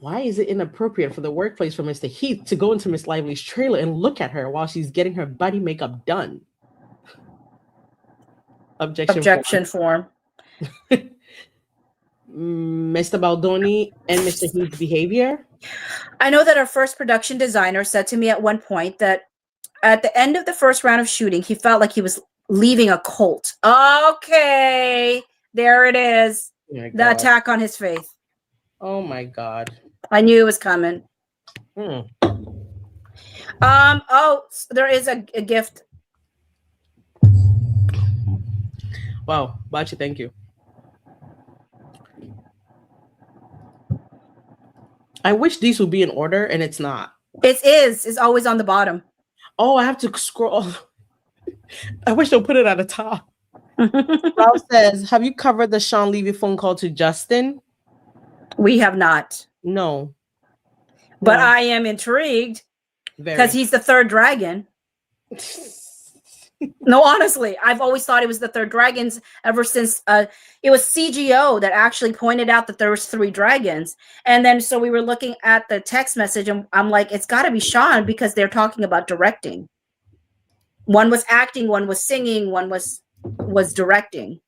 Why is it inappropriate for the workplace for Mr. Heath to go into Miss Lively's trailer and look at her while she's getting her body makeup done? Objection form. Mr. Baldoni and Mr. Heath's behavior? I know that our first production designer said to me at one point that at the end of the first round of shooting, he felt like he was leaving a cult. Okay, there it is. Oh, the attack on his faith. Oh my God. I knew it was coming. Oh, there is a gift. Wow, Bocce, thank you. I wish these would be in order, and it's not. It is. It's always on the bottom. Oh, I have to scroll. I wish they'll put it at the top. Ralph says, have you covered the Sean Levy phone call to Justin? We have not. No. But I am intrigued because he's the third dragon. No, honestly, I've always thought it was the third dragons ever since it was CGO that actually pointed out that there was 3 dragons. And then so we were looking at the text message and I'm like, it's got to be Sean because they're talking about directing. One was acting, one was singing, one was directing.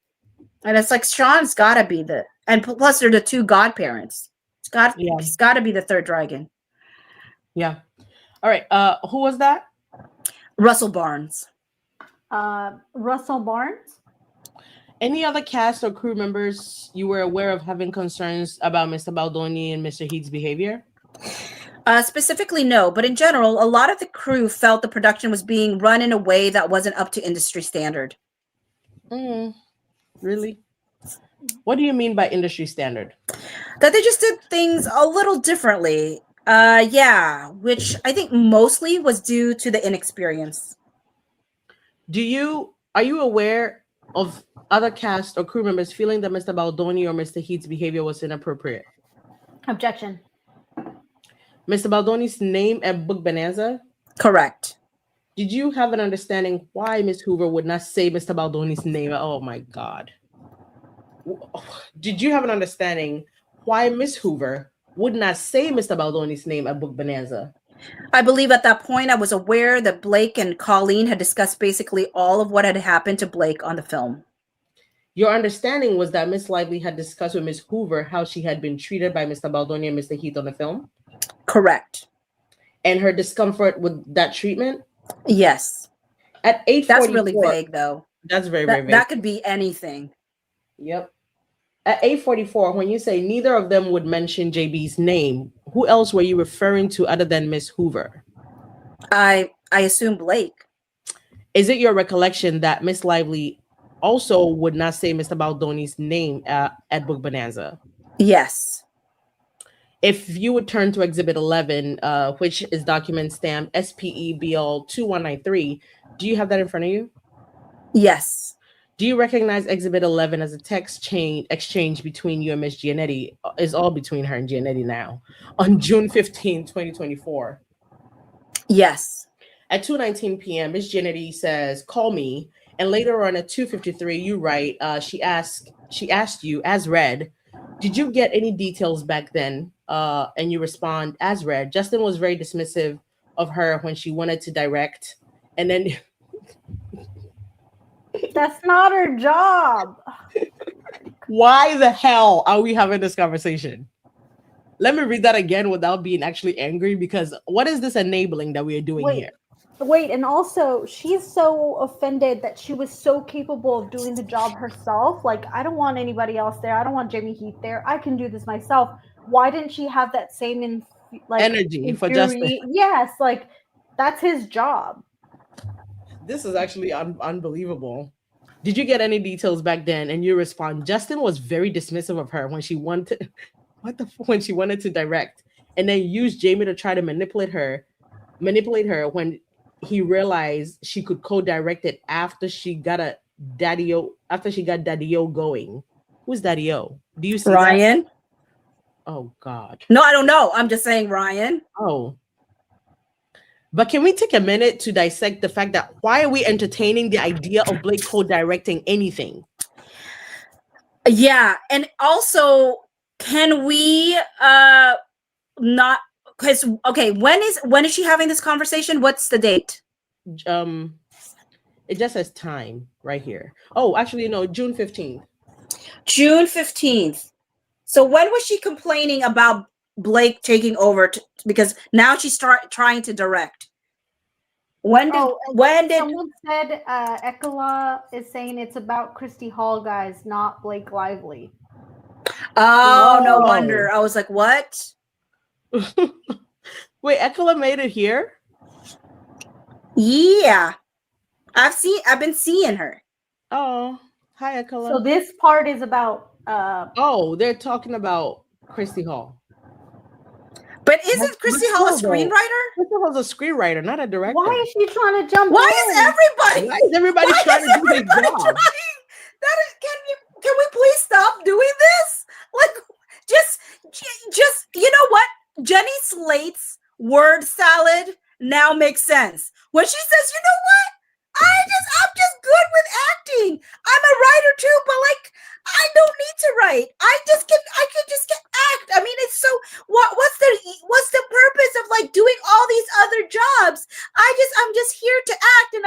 And it's like Sean's got to be and plus they're the 2 godparents. It's got to be the third dragon. Yeah. All right. Who was that? Russell Barnes. Russell Barnes. Any other cast or crew members you were aware of having concerns about Mr. Baldoni and Mr. Heath's behavior? Specifically, no. But in general, a lot of the crew felt the production was being run in a way that wasn't up to industry standard. Really? What do you mean by industry standard? That they just did things a little differently. Which I think mostly was due to the inexperience. Are you aware of other cast or crew members feeling that Mr. Baldoni or Mr. Heath's behavior was inappropriate? Objection. Mr. Baldoni's name at Book Bonanza? Correct. Did you have an understanding why Miss Hoover would not say Mr. Baldoni's name? Oh my God. Did you have an understanding why Miss Hoover would not say Mr. Baldoni's name at Book Bonanza? I believe at that point I was aware that Blake and Colleen had discussed basically all of what had happened to Blake on the film. Your understanding was that Miss Lively had discussed with Miss Hoover how she had been treated by Mr. Baldoni and Mr. Heath on the film? Correct. And her discomfort with that treatment? Yes. At 8:44. That's really vague, though. That's very vague. That could be anything. Yep. At 8:44, when you say neither of them would mention JB's name, who else were you referring to other than Miss Hoover? I assume Blake. Is it your recollection that Miss Lively also would not say Mr. Baldoni's name at Book Bonanza? Yes. If you would turn to Exhibit 11, which is document stamp SPEBL 2193, do you have that in front of you? Yes. Do you recognize Exhibit 11 as a text chain exchange between you and Miss Giannetti? Is all between her and Giannetti now. On June 15, 2024. Yes. At 2:19 p.m., Miss Giannetti says, "Call me." And later on at 2:53, you write, she asked you, as read, "Did you get any details back then?" And you respond, "As read." Justin was very dismissive of her when she wanted to direct. And then that's not her job. Why the hell are we having this conversation? Let me read that again without being actually angry, because what is this enabling that we are doing here? Wait, and also she's so offended that she was so capable of doing the job herself. Like, I don't want anybody else there. I don't want Jamie Heath there. I can do this myself. Why didn't she have that same energy for Justin? Yes, like that's his job. This is actually unbelievable. Did you get any details back then? And you respond, Justin was very dismissive of her when she wanted when she wanted to direct, and then used Jamie to try to manipulate her when he realized she could co-direct it after she got Daddy-O going. Who's Daddy-O? Do you see Ryan? That? Oh God. No, I don't know. I'm just saying Ryan. Oh. But can we take a minute to dissect the fact that why are we entertaining the idea of Blake co-directing anything? Yeah, and also can we not, because okay, when is she having this conversation? What's the date? It just says time right here. Oh, actually no, June 15th. June 15th. So when was she complaining about Blake taking over because now she's trying to direct? When did someone said Ekala is saying it's about Christy Hall, guys, not Blake Lively. Oh, no wonder. I was like, what? Wait, Ekala made it here? Yeah. I've been seeing her. Oh, hi Ekala. So this part is about they're talking about Christy Hall. But isn't Christy Hall a screenwriter? Christy Hall's a screenwriter, not a director. Why is she trying to jump Why in? is everybody trying to do their job? Can we please stop doing this? Like, just you know what? Jenny Slate's word salad now makes sense. When she says, you know what? I'm just good with acting. I'm a writer too, but like I don't need to write. I can just act. I mean, it's so what's the purpose of like doing all these other jobs? I'm just here to act, and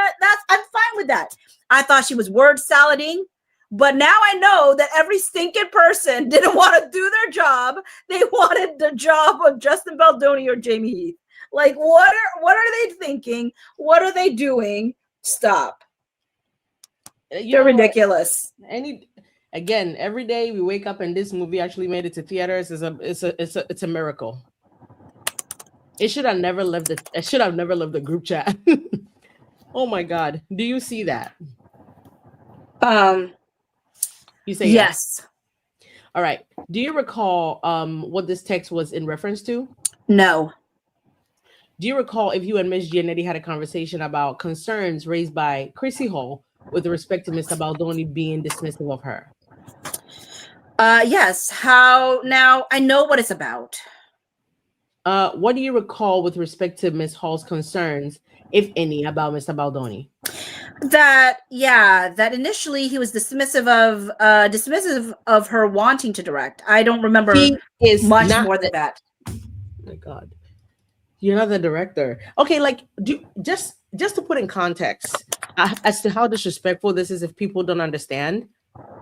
I'm fine with that. I thought she was word salading, but now I know that every stinking person didn't want to do their job. They wanted the job of Justin Baldoni or Jamie Heath. Like, what are they thinking? What are they doing? Stop. You're ridiculous. Again, every day we wake up and this movie actually made it to theaters it's a miracle. It should have never left the group chat. Oh my God. Do you see that? You say yes. All right. Do you recall what this text was in reference to? No. Do you recall if you and Ms. Giannetti had a conversation about concerns raised by Chrissy Hall with respect to Mr. Baldoni being dismissive of her? Yes. How now? I know what it's about. What do you recall with respect to Ms. Hall's concerns, if any, about Mr. Baldoni? That initially he was dismissive of her wanting to direct. I don't remember much more than that. Oh my God. You're not the director. Okay, like just to put in context as to how disrespectful this is if people don't understand.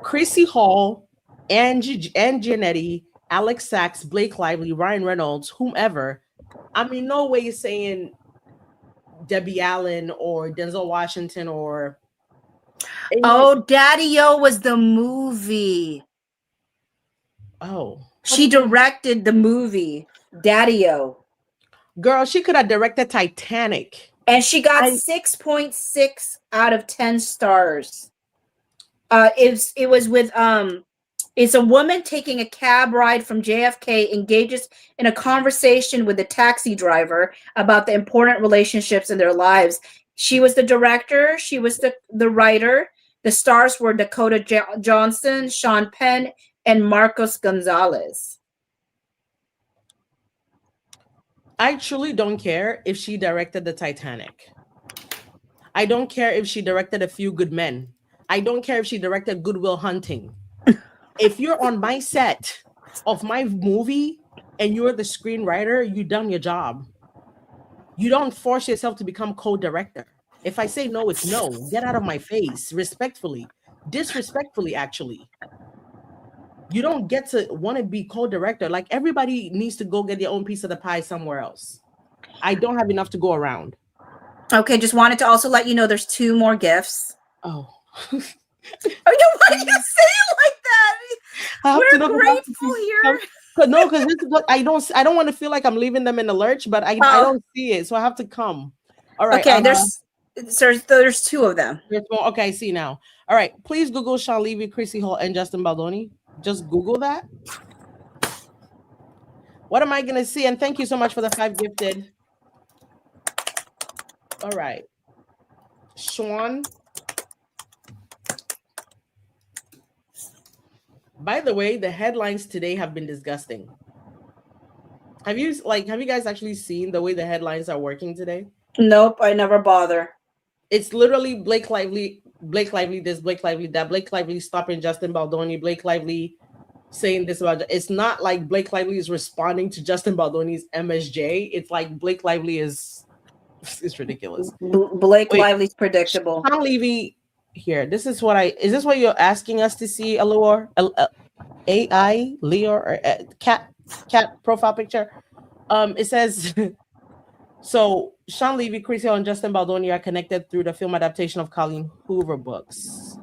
Chrissy Hall, Angie Giannetti, Alex Sachs, Blake Lively, Ryan Reynolds, whomever. I mean, no way you're saying Debbie Allen or Denzel Washington or... Oh, Daddy-O was the movie. Oh. She directed the movie, Daddy-O. Girl, she could have directed Titanic. And she got 6.6 out of 10 stars. It was with it's a woman taking a cab ride from JFK, engages in a conversation with a taxi driver about the important relationships in their lives. She was the director, she was the writer, The stars were Dakota Johnson, Sean Penn, and Marcos Gonzalez. I truly don't care if she directed the Titanic. I don't care if she directed A Few Good Men. I don't care if she directed Good Will Hunting. If you're on my set of my movie and you're the screenwriter, you done your job. You don't force yourself to become co-director. If I say no, it's no. Get out of my face, respectfully, disrespectfully, actually. You don't get to want to be co-director. Like, everybody needs to go get their own piece of the pie somewhere else. I don't have enough to go around. Okay, just wanted to also let you know there's 2 more gifts. Oh. Oh, you why do you say it like that? We're grateful here. No, because I don't want to feel like I'm leaving them in the lurch, but I don't see it, so I have to come. All right. Okay, there's 2 of them. There's more. Okay, I see now. All right, please Google Sean Levy, Chrissy Hall, and Justin Baldoni. Just Google that. What am I gonna see? And thank you so much for the 5 gifted. All right, Sean. By the way, the headlines today have been disgusting. Have you guys actually seen the way the headlines are working today? Nope, I never bother. It's literally Blake Lively this, Blake Lively that, Blake Lively stopping Justin Baldoni, Blake Lively saying this about. It's not like Blake Lively is responding to Justin Baldoni's MSJ. It's like Blake Lively is. It's ridiculous. Blake Lively's predictable. Sean Levy here. Is this what you're asking us to see, Allure? AI Leo or cat profile picture? It says so Sean Levy, Chrissy Hall, and Justin Baldoni are connected through the film adaptation of Colleen Hoover books.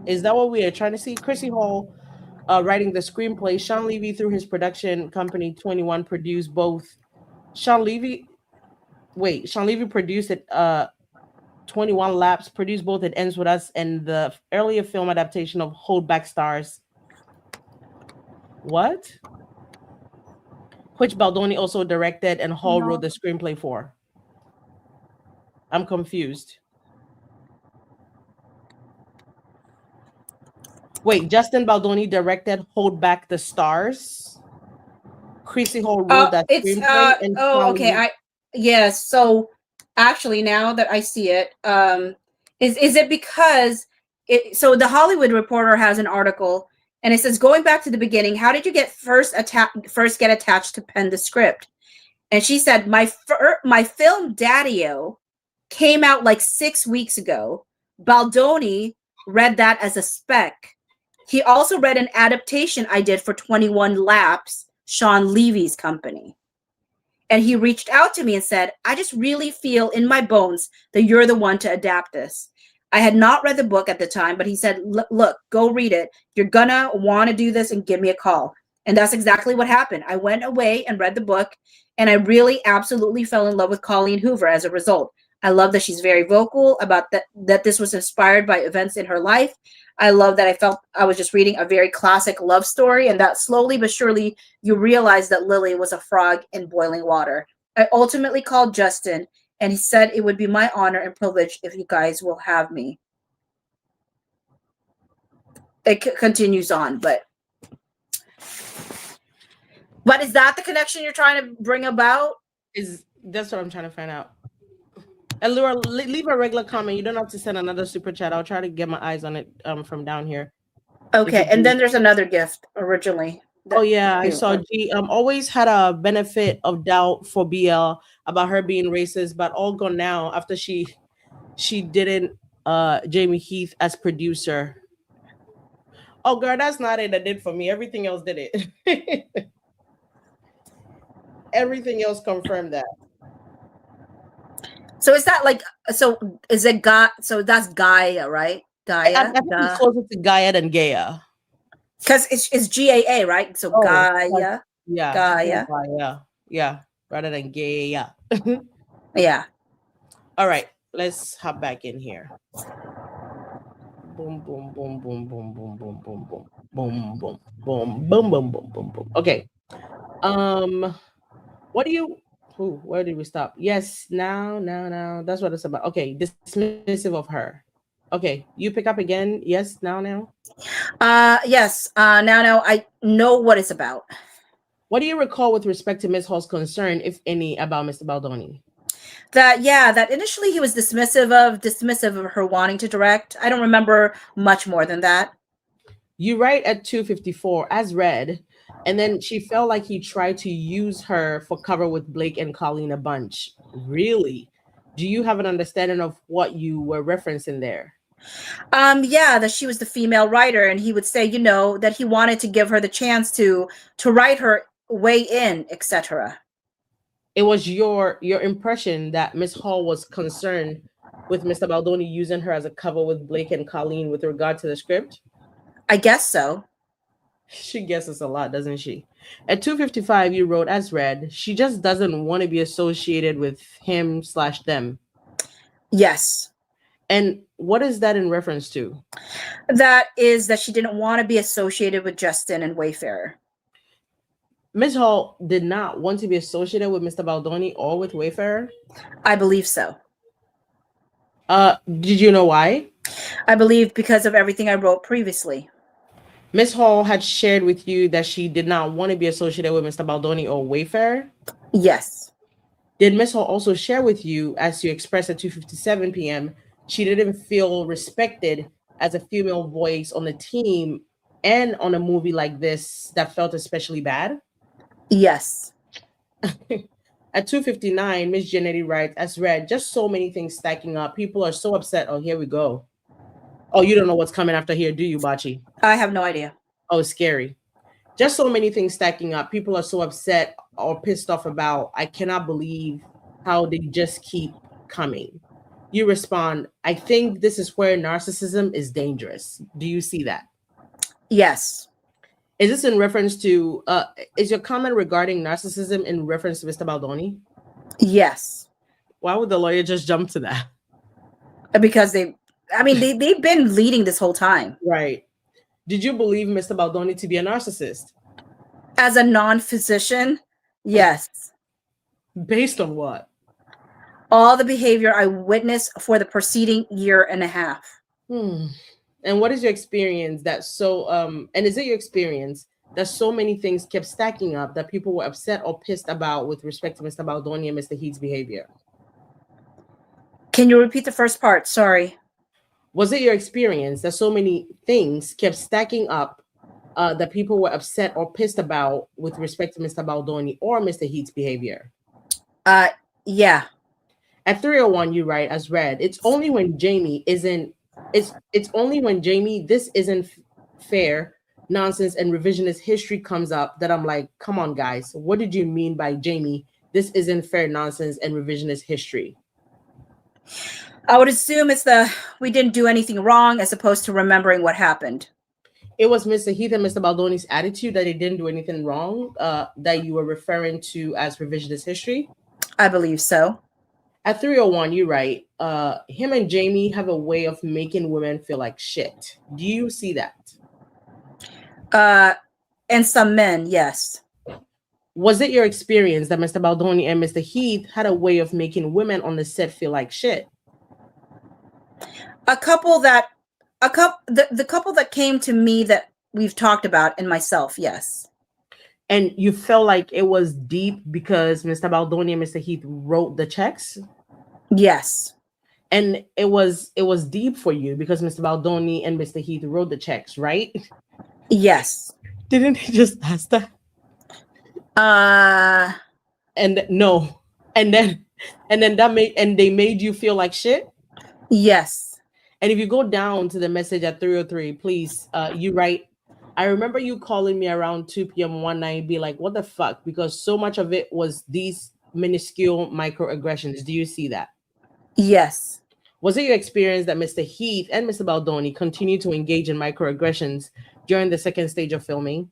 Is that what we are trying to see? Chrissy Hall writing the screenplay. Sean Levy, through his production company 21, produced both. Sean Levy produced it. 21 Laps produced both It Ends With Us and the earlier film adaptation of Hold Back Stars. What? Which Baldoni also directed and Hall wrote the screenplay for. I'm confused. Wait, Justin Baldoni directed Hold Back the Stars. Chrissy Hall wrote that screenplay. Okay. Yes. So actually, now that I see it, is it because so the Hollywood Reporter has an article and it says, going back to the beginning, how did you get first get attached to pen the script? And she said, my film Daddy-O came out like 6 weeks ago. Baldoni read that as a spec. He also read an adaptation I did for 21 Laps, Sean Levy's company. And he reached out to me and said, I just really feel in my bones that you're the one to adapt this. I had not read the book at the time, but he said, look, go read it. You're gonna want to do this and give me a call. And that's exactly what happened. I went away and read the book, and I really absolutely fell in love with Colleen Hoover as a result. I love that she's very vocal about that this was inspired by events in her life. I love that I felt I was just reading a very classic love story, and that slowly but surely you realize that Lily was a frog in boiling water. I ultimately called Justin, and he said it would be my honor and privilege if you guys will have me. It continues on, but is that the connection you're trying to bring about? That's what I'm trying to find out. And Laura, leave a regular comment. You don't have to send another super chat. I'll try to get my eyes on it from down here. Okay, and then there's another gift originally. Oh yeah, I saw G. Always had a benefit of doubt for BL about her being racist, but all gone now after she didn't Jamie Heath as producer. Oh girl, that's not it that did for me. Everything else did it. Everything else confirmed that. So is that is it so that's Gaia, right? Gaia. I think it's closer to Gaia than Gaia. Because it's GAA, right? So Gaia. Yeah. Gaia. Yeah. Rather than Gaia. Yeah. All right. Let's hop back in here. Boom, boom, boom, boom, boom, boom, boom, boom, boom, boom, boom, boom, boom, boom, boom, boom, boom. Okay. Where did we stop? Yes, now. That's what it's about. Okay, dismissive of her. Okay, you pick up again. Yes, now. Yes. Now I know what it's about. What do you recall with respect to Ms. Hall's concern, if any, about Mr. Baldoni? That initially he was dismissive of her wanting to direct. I don't remember much more than that. You write at 2:54 as read, and then she felt like he tried to use her for cover with Blake and Colleen a bunch. Really? Do you have an understanding of what you were referencing there? Yeah, that she was the female writer, and he would say, you know, that he wanted to give her the chance to write her way in, etc. It was your impression that Miss Hall was concerned with Mr. Baldoni using her as a cover with Blake and Colleen with regard to the script? I guess so. She guesses a lot, doesn't she? At 2:55, you wrote as read, she just doesn't want to be associated with him/them. Yes. And what is that in reference to? That is that she didn't want to be associated with Justin and Wayfarer. Ms. Hall did not want to be associated with Mr. Baldoni or with Wayfarer? I believe so. Did you know why? I believe because of everything I wrote previously. Ms. Hall had shared with you that she did not want to be associated with Mr. Baldoni or Wayfarer? Yes. Did Ms. Hall also share with you, as you expressed at 2:57 p.m., she didn't feel respected as a female voice on the team and on a movie like this that felt especially bad? Yes. At 2:59, Miss Janetti writes, as read, just so many things stacking up. People are so upset. Oh, here we go. Oh, you don't know what's coming after here, do you, Bocce? I have no idea. Oh, scary. Just so many things stacking up. People are so upset or pissed off about, I cannot believe how they just keep coming. You respond, I think this is where narcissism is dangerous. Do you see that? Yes. Is this in reference to, is your comment regarding narcissism in reference to Mr. Baldoni? Yes. Why would the lawyer just jump to that? Because they've been leading this whole time. Right. Did you believe Mr. Baldoni to be a narcissist? As a non-physician, yes. Based on what? All the behavior I witnessed for the preceding year and a half. And what is your experience that so, and is it your experience that so many things kept stacking up that people were upset or pissed about with respect to Mr. Baldoni and Mr. Heath's behavior? Can you repeat the first part? Sorry. Was it your experience that so many things kept stacking up that people were upset or pissed about with respect to Mr. Baldoni or Mr. Heath's behavior? Yeah. At 3:01, you write as read, it's only when Jamie this isn't fair nonsense and revisionist history comes up that I'm like, come on, guys, what did you mean by Jamie? This isn't fair nonsense and revisionist history. I would assume it's we didn't do anything wrong as opposed to remembering what happened. It was Mr. Heath and Mr. Baldoni's attitude that they didn't do anything wrong that you were referring to as revisionist history? I believe so. At 3:01, you write, him and Jamie have a way of making women feel like shit. Do you see that? And some men, yes. Was it your experience that Mr. Baldoni and Mr. Heath had a way of making women on the set feel like shit? The couple that came to me that we've talked about and myself, yes. And you felt like it was deep because Mr. Baldoni and Mr. Heath wrote the checks? Yes. And it was deep for you because Mr. Baldoni and Mr. Heath wrote the checks, right? Yes. Didn't he just ask that? And no. And then they made you feel like shit? Yes. And if you go down to the message at 3:03, please, you write, I remember you calling me around 2 p.m. one night, be like, what the fuck? Because so much of it was these minuscule microaggressions. Do you see that? Yes. Was it your experience that Mr. Heath and Mr. Baldoni continued to engage in microaggressions during the second stage of filming?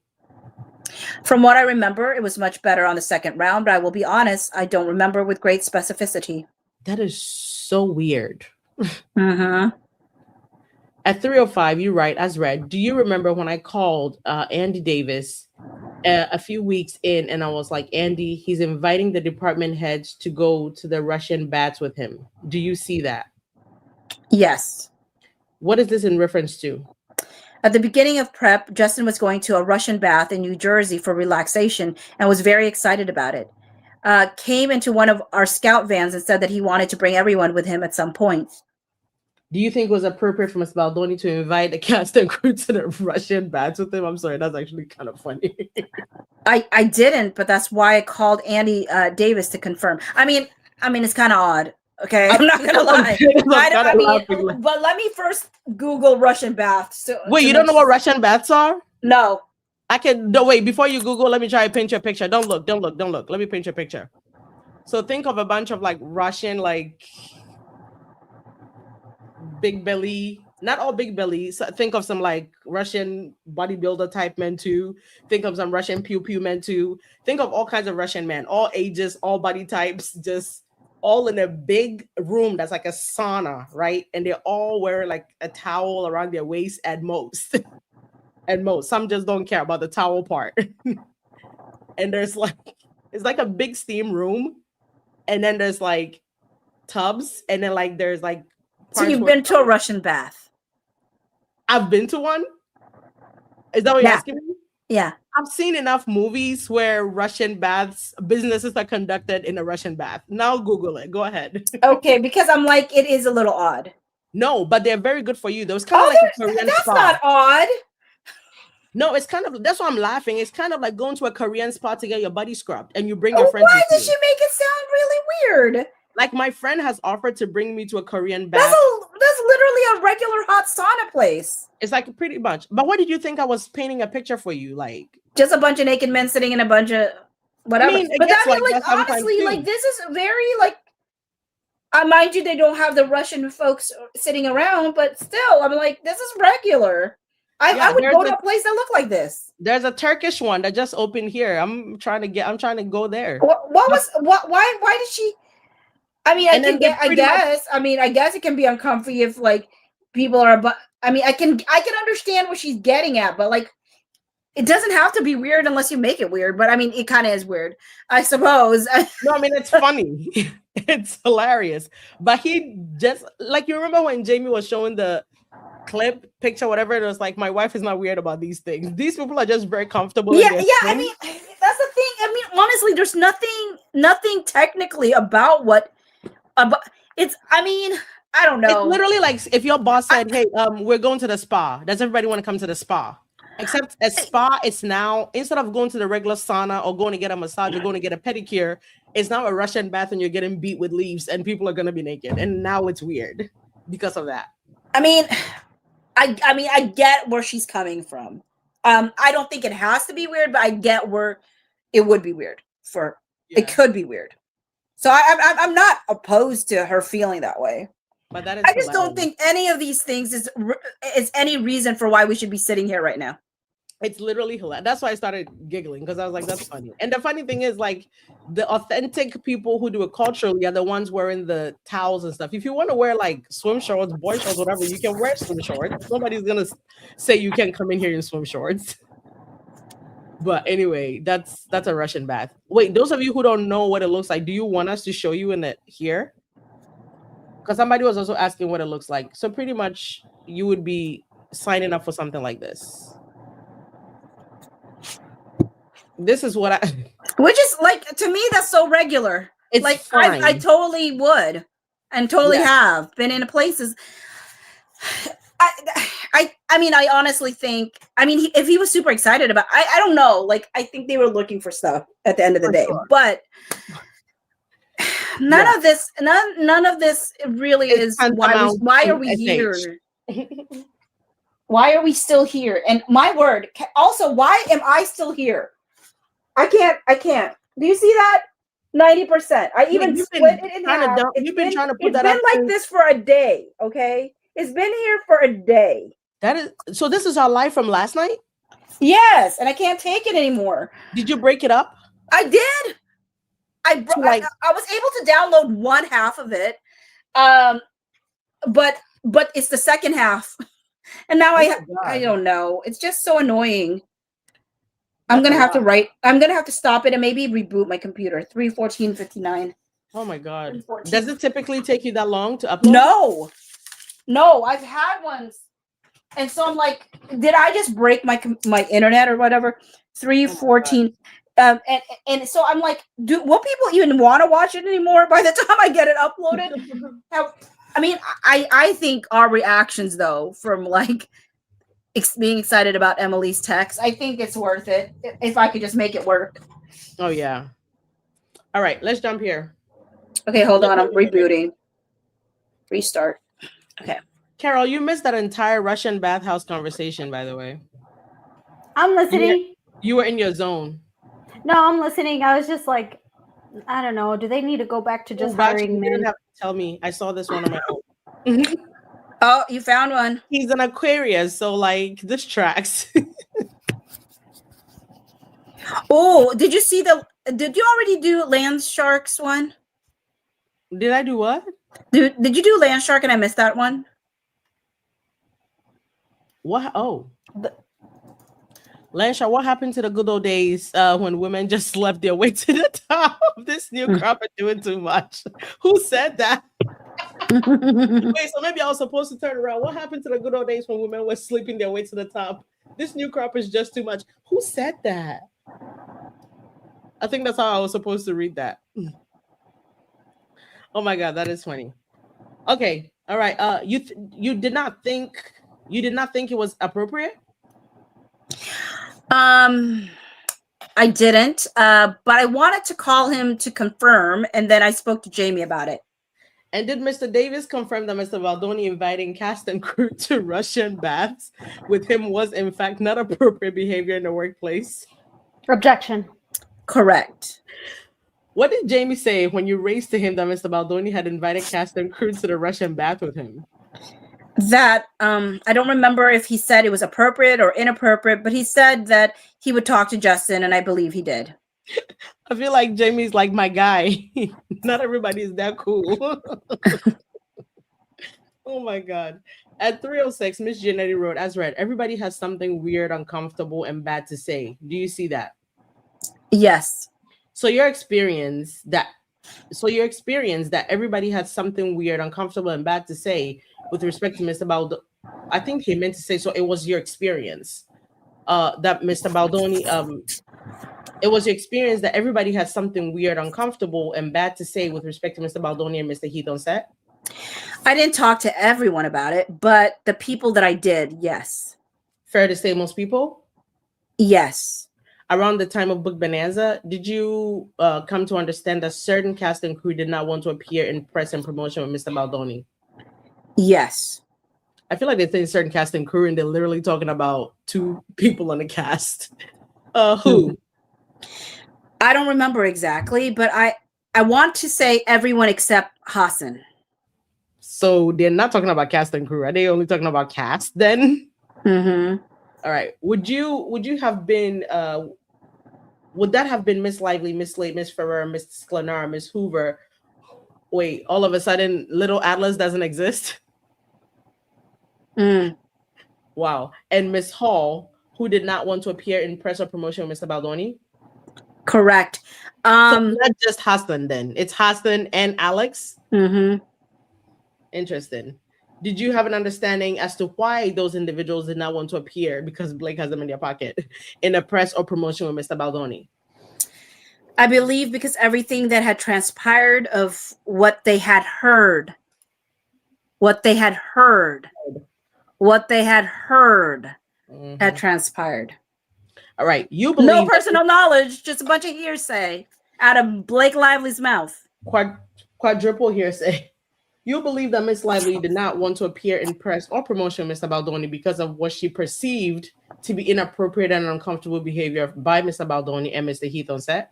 From what I remember, it was much better on the second round, but I will be honest, I don't remember with great specificity. That is so weird. Mm-hmm. At 3:05, you write, as read, do you remember when I called Andy Davis a few weeks in and I was like, Andy, he's inviting the department heads to go to the Russian bats with him. Do you see that? Yes. What is this in reference to? At the beginning of prep, Justin was going to a Russian bath in New Jersey for relaxation and was very excited about it. Came into one of our scout vans and said that he wanted to bring everyone with him at some point. Do you think it was appropriate for Ms. Baldoni to invite the cast and crew to the Russian baths with him? I'm sorry, that's actually kind of funny. I didn't, but that's why I called Andy Davis to confirm. I mean, it's kind of odd. Okay, I'm not gonna lie. But let me first Google Russian baths. Wait, you don't know what Russian baths are? No. Wait, before you Google, let me try to paint you a picture. Don't look. Let me paint you a picture. So think of a bunch of like Russian, like big belly, not all big belly. So think of some like Russian bodybuilder type men too. Think of some Russian pew men too. Think of all kinds of Russian men, all ages, all body types, just all in a big room that's like a sauna, right? And they all wear like a towel around their waist at most. At most. Some just don't care about the towel part. And there's like, it's like a big steam room. And then there's like tubs. And then like there's like. So you've been to a Russian bath? I've been to one. Is that what you're asking me? Yeah. I've seen enough movies where Russian baths, businesses are conducted in a Russian bath. Now Google it. Go ahead. Okay, because I'm like, it is a little odd. No, but they're very good for you. There was kind of like a Korean that's spa. That's not odd. No, it's kind of, that's why I'm laughing. It's kind of like going to a Korean spa to get your body scrubbed and you bring your friends. Why did she make it sound really weird? Like my friend has offered to bring me to a Korean bath. That's literally a regular hot sauna place. It's like pretty much. But what did you think I was painting a picture for you? Like just a bunch of naked men sitting in a bunch of whatever. I mean, but like honestly, like this is very like. Mind you, they don't have the Russian folks sitting around, but still, I'm like, this is regular. I would go to a place that looked like this. There's a Turkish one that just opened here. I'm trying to go there. Why did she? I mean, I guess it can be uncomfy if like people are, but I mean, I can understand what she's getting at, but like, it doesn't have to be weird unless you make it weird. But I mean, it kind of is weird, I suppose. No, I mean, it's funny. It's hilarious. But he just, like, you remember when Jamie was showing the clip, picture, whatever, it was like, my wife is not weird about these things. These people are just very comfortable. Yeah, I mean, that's the thing. I mean, honestly, there's nothing technically about it's, I mean, I don't know. It's literally like if your boss said, hey, we're going to the spa. Does everybody want to come to the spa? Except a spa, it's now, instead of going to the regular sauna or going to get a massage or going to get a pedicure, it's now a Russian bath and you're getting beat with leaves and people are going to be naked. And now it's weird because of that. I mean, I get where she's coming from. I don't think it has to be weird, but I get where it would be weird it could be weird. So I'm not opposed to her feeling that way. But that is I just don't think any of these things is any reason for why we should be sitting here right now. It's literally hilarious. That's why I started giggling because I was like, that's funny. And the funny thing is, like, the authentic people who do it culturally are the ones wearing the towels and stuff. If you want to wear like swim shorts, boy shorts, whatever, you can wear swim shorts. Nobody's gonna say you can't come in here in swim shorts. But anyway, that's a Russian bath. Wait, those of you who don't know what it looks like, do you want us to show you in it here? Because somebody was also asking what it looks like. So pretty much you would be signing up for something like this. This is what which is like, to me, that's so regular. It's like I totally would and totally have been in places. I mean, I honestly think, I mean, if he was super excited about, I don't know, like, I think they were looking for stuff at the end of the day, but none of this really is why are we here? Why are we still here? And my word, also, why am I still here? I can't. Do you see that? 90%. I even split it in half. You've been trying to put that up. It's been like this for a day, okay? It's been here for a day. So this is our live from last night? Yes, and I can't take it anymore. Did you break it up? I did. I was able to download one half of it. But it's the second half. And now I don't know. It's just so annoying. I'm gonna have to stop it and maybe reboot my computer. 3:14:59. Oh my god. Does it typically take you that long to upload? No. No, I've had ones. And so I'm like, did I just break my internet or whatever? 314. And so I'm like, will people even want to watch it anymore by the time I get it uploaded? I mean, I think our reactions though, from like being excited about Emily's text, I think it's worth it if I could just make it work. Oh yeah. All right, let's jump here. Okay, hold on. I'm rebooting. Restart. Okay. Karol, you missed that entire Russian bathhouse conversation, by the way. I'm listening. You were in your zone. No, I'm listening. I was just like, I don't know. Do they need to go back to just hiring men? You didn't have to tell me. I saw this one on my own. Oh, you found one. He's an Aquarius, so like this tracks. Oh, did you see did you already do Land Sharks one? Did I do what? Did you do Land Shark and I missed that one? What? Oh. Land Shark, what happened to the good old days when women just slept their way to the top? This new crop are doing too much. Who said that? Wait, so maybe I was supposed to turn around. What happened to the good old days when women were sleeping their way to the top? This new crop is just too much. Who said that? I think that's how I was supposed to read that. Oh my God, that is funny. Okay, all right. You did not think it was appropriate? I didn't. But I wanted to call him to confirm, and then I spoke to Jamie about it. And did Mr. Davis confirm that Mr. Baldoni inviting cast and crew to Russian baths with him was in fact not appropriate behavior in the workplace? Objection. Correct. What did Jamie say when you raised to him that Mr. Baldoni had invited cast and crew to the Russian bath with him? That I don't remember if he said it was appropriate or inappropriate, but he said that he would talk to Justin, and I believe he did. I feel like Jamie's like my guy. Not everybody is that cool. Oh my God. At 3:06, Miss Janetti wrote, as read, everybody has something weird, uncomfortable, and bad to say. Do you see that? Yes. So your experience that everybody has something weird, uncomfortable, and bad to say with respect to Mr. Baldoni. I think he meant to say, so it was your experience that Mr. Baldoni, it was your experience that everybody has something weird, uncomfortable, and bad to say with respect to Mr. Baldoni and Mr. Heath on set? I didn't talk to everyone about it, but the people that I did, yes. Fair to say most people? Yes. Around the time of Book Bonanza, did you come to understand that certain cast and crew did not want to appear in press and promotion with Mr. Baldoni? Yes. I feel like they say certain cast and crew and they're literally talking about two people on the cast. Who? I don't remember exactly, but I want to say everyone except Hassan. So they're not talking about cast and crew. Are they only talking about cast then? Mm-hmm. All right. Would you have been would that have been Miss Lively, Miss Slade, Miss Ferrer, Miss Sklenar, Miss Hoover? Wait, all of a sudden Little Atlas doesn't exist? Wow. And Miss Hall, who did not want to appear in press or promotion with Mr. Baldoni? Correct. So not just Hassan then. It's Hassan and Alex? Mm-hmm. Interesting. Did you have an understanding as to why those individuals did not want to appear, because Blake has them in their pocket, in a press or promotion with Mr. Baldoni? I believe because everything that had transpired of what they had heard had transpired. All right. You believe no personal knowledge, just a bunch of hearsay out of Blake Lively's mouth. Quadruple hearsay. You believe that Miss Lively did not want to appear in press or promotion with Mr. Baldoni because of what she perceived to be inappropriate and uncomfortable behavior by Mr. Baldoni and Mr. Heath on set?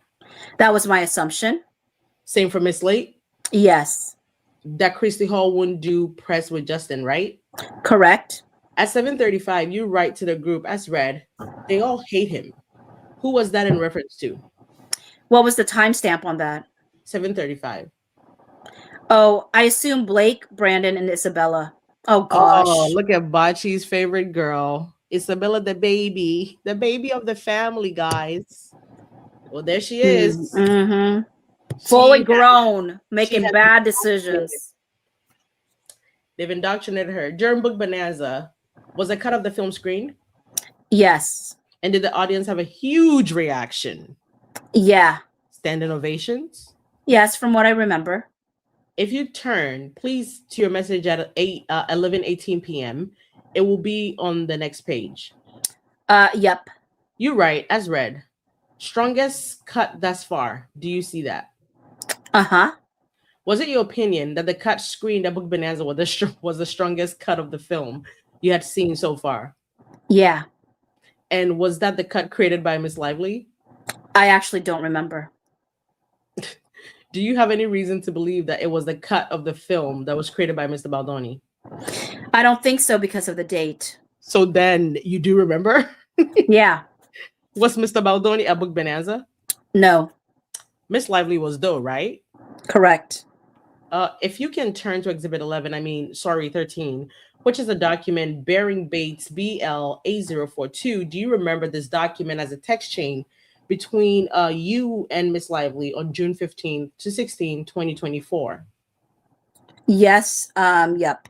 That was my assumption. Same for Miss Late? Yes. That Christy Hall wouldn't do press with Justin, right? Correct. At 7:35, you write to the group as read, they all hate him. Who was that in reference to? What was the timestamp on that? 7:35. Oh, I assume Blake, Brandon, and Isabella. Oh, gosh. Oh, look at Bocce's favorite girl. Isabella, the baby of the family, guys. Well, there she is. Mm-hmm. Fully grown, making bad decisions. They've indoctrinated her. During Book Bonanza, was a cut of the film screened? Yes. And did the audience have a huge reaction? Yeah. Standing ovations? Yes, from what I remember. If you turn, please, to your message at 11:18 p.m., it will be on the next page. Yep. You write, as read, strongest cut thus far. Do you see that? Uh-huh. Was it your opinion that the cut screened at Book Bonanza was the strongest cut of the film you had seen so far? Yeah. And was that the cut created by Miss Lively? I actually don't remember. Do you have any reason to believe that it was the cut of the film that was created by Mr. Baldoni? I don't think so because of the date. So then you do remember? Yeah. Was Mr. Baldoni at Book Bonanza? No. Miss Lively was though, right? Correct. If you can turn to Exhibit 13, which is a document bearing Bates BL A042. Do you remember this document as a text chain between you and Miss Lively on June 15 to 16, 2024? Yes. Yep.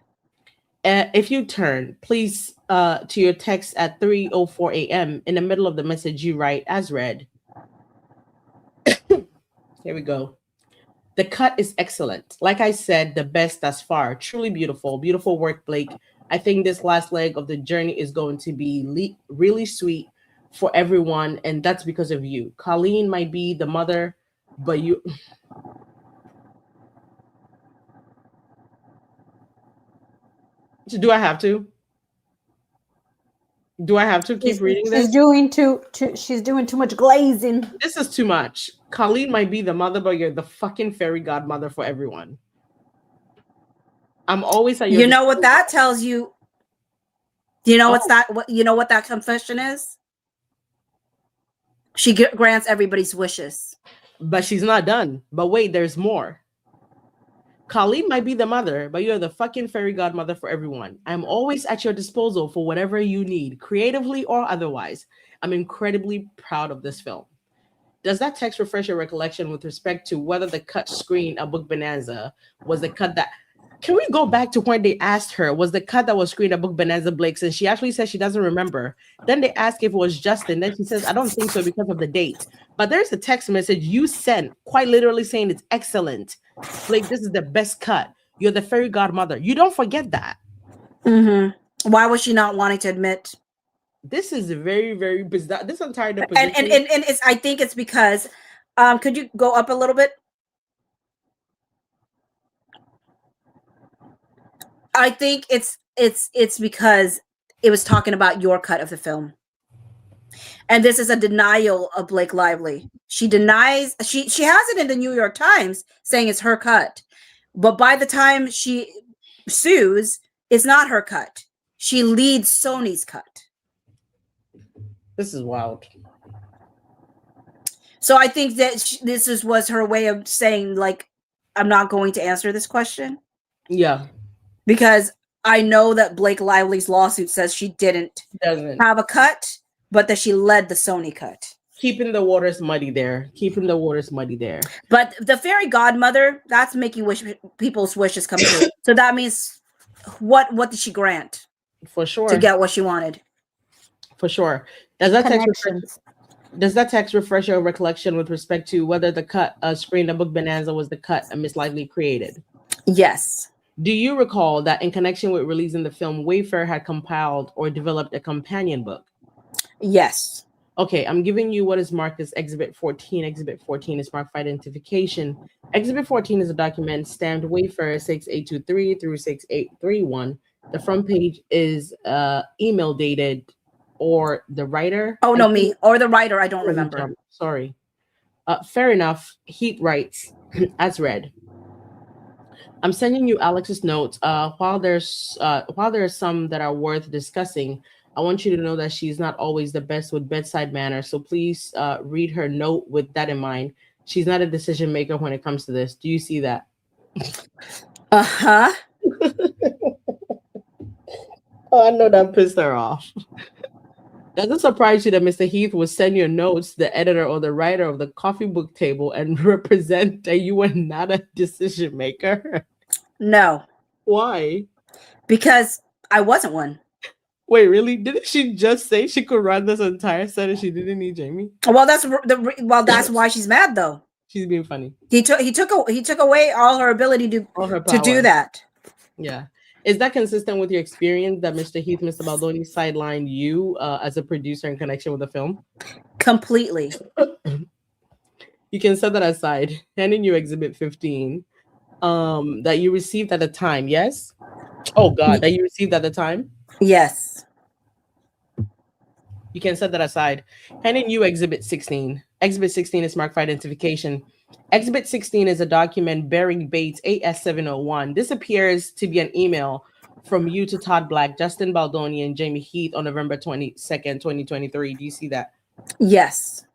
If you turn, please, to your text at 3:04 a.m. in the middle of the message, you write, as read. Here we go. The cut is excellent. Like I said, the best thus far. Truly beautiful. Beautiful work, Blake. I think this last leg of the journey is going to be really sweet for everyone, and that's because of you. Colleen might be the mother, but you... Do I have to? Do I have to keep reading this? She's doing too much glazing. This is too much. Colleen might be the mother, but you're the fucking fairy godmother for everyone. I'm always at your... You know what that tells you? You know you know what that confession is? She grants everybody's wishes. But she's not done. But wait, there's more. Colleen might be the mother, but you're the fucking fairy godmother for everyone. I'm always at your disposal for whatever you need, creatively or otherwise. I'm incredibly proud of this film. Does that text refresh your recollection with respect to whether the cut screen at Book Bonanza was the cut that... Can we go back to when they asked her, was the cut that was screened at Book Bonanza Blake's? And she actually said she doesn't remember. Then they asked if it was Justin. Then she says, I don't think so because of the date. But there's a text message you sent quite literally saying it's excellent. Blake, this is the best cut. You're the fairy godmother. You don't forget that. Mm-hmm. Why was she not wanting to admit? This is very, very bizarre. This entire deposition. And it's, I think it's because, could you go up a little bit? I think it's because it was talking about your cut of the film. And this is a denial of Blake Lively. She denies, she has it in the New York Times saying it's her cut. But by the time she sues, it's not her cut. She leads Sony's cut. This is wild. So I think that was her way of saying, like, I'm not going to answer this question. Yeah. Because I know that Blake Lively's lawsuit says she doesn't have a cut, but that she led the Sony cut. Keeping the waters muddy there. Keeping the waters muddy there. But the fairy godmother, that's making people's wishes come true. So that means what did she grant? For sure. To get what she wanted. For sure. Does that text refresh your recollection with respect to whether the cut screened at Book Bonanza was the cut Miss Lively created? Yes. Do you recall that in connection with releasing the film, Wayfair had compiled or developed a companion book? Yes. Okay, I'm giving you what is marked as Exhibit 14. Exhibit 14 is marked for identification. Exhibit 14 is a document stamped Wayfair 6823 through 6831. The front page is email dated or the writer. Oh, no, me. Or the writer, I don't remember. Sorry. Fair enough. Heat writes, as read. I'm sending you Alex's notes. While there are some that are worth discussing, I want you to know that she's not always the best with bedside manner. So please read her note with that in mind. She's not a decision maker when it comes to this. Do you see that? Uh-huh. Oh, I know that pissed her off. Does it surprise you that Mr. Heath would send your notes to the editor or the writer of the coffee book table and represent that you were not a decision maker? No. Why? Because I wasn't one. Wait, really? Didn't she just say she could run this entire set and she didn't need Jamie? Well, that's why she's mad though. She's being funny. He took away all her ability to do that. Yeah. Is that consistent with your experience that Mr. Heath, Mr. Baldoni sidelined you as a producer in connection with the film? Completely. You can set that aside. Handing you Exhibit 15 that you received at the time, yes? Oh, God, that you received at the time? Yes. You can set that aside. Handing you Exhibit 16. Exhibit 16 is marked for identification. Exhibit 16 is a document bearing Bates AS701. This appears to be an email from you to Todd Black, Justin Baldoni, and Jamie Heath on November 22nd, 2023. Do you see that? Yes.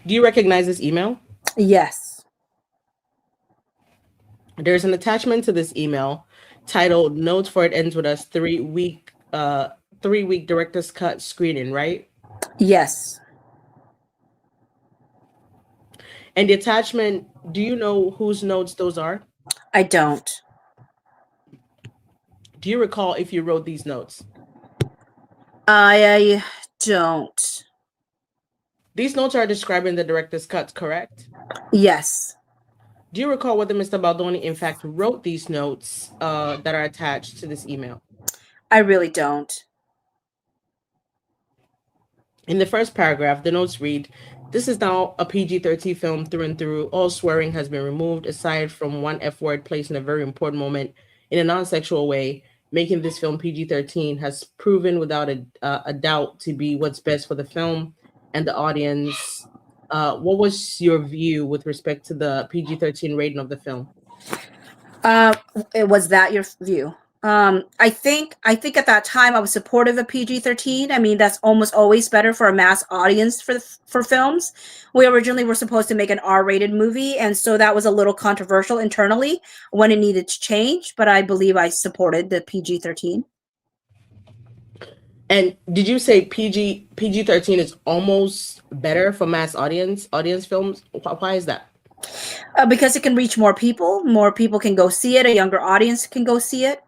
Do you recognize this email? Yes. There's an attachment to this email titled Notes for It Ends With Us 3-week director's cut screening, right? Yes. And the attachment, do you know whose notes those are? I don't. Do you recall if you wrote these notes? I don't. These notes are describing the director's cuts, correct? Yes. Do you recall whether Mr. Baldoni in fact wrote these notes that are attached to this email? I really don't. In the first paragraph, the notes read, "This is now a PG-13 film through and through. All swearing has been removed aside from one F word placed in a very important moment in a non-sexual way. Making this film PG-13 has proven without a doubt to be what's best for the film and the audience." What was your view with respect to the PG-13 rating of the film? Was that your view? I think at that time I was supportive of PG-13. I mean, that's almost always better for a mass audience for films. We originally were supposed to make an R-rated movie, and so that was a little controversial internally when it needed to change, but I believe I supported the PG-13. And did you say PG-13 is almost better for mass audience films? Why is that? Because it can reach more people. More people can go see it. A younger audience can go see it.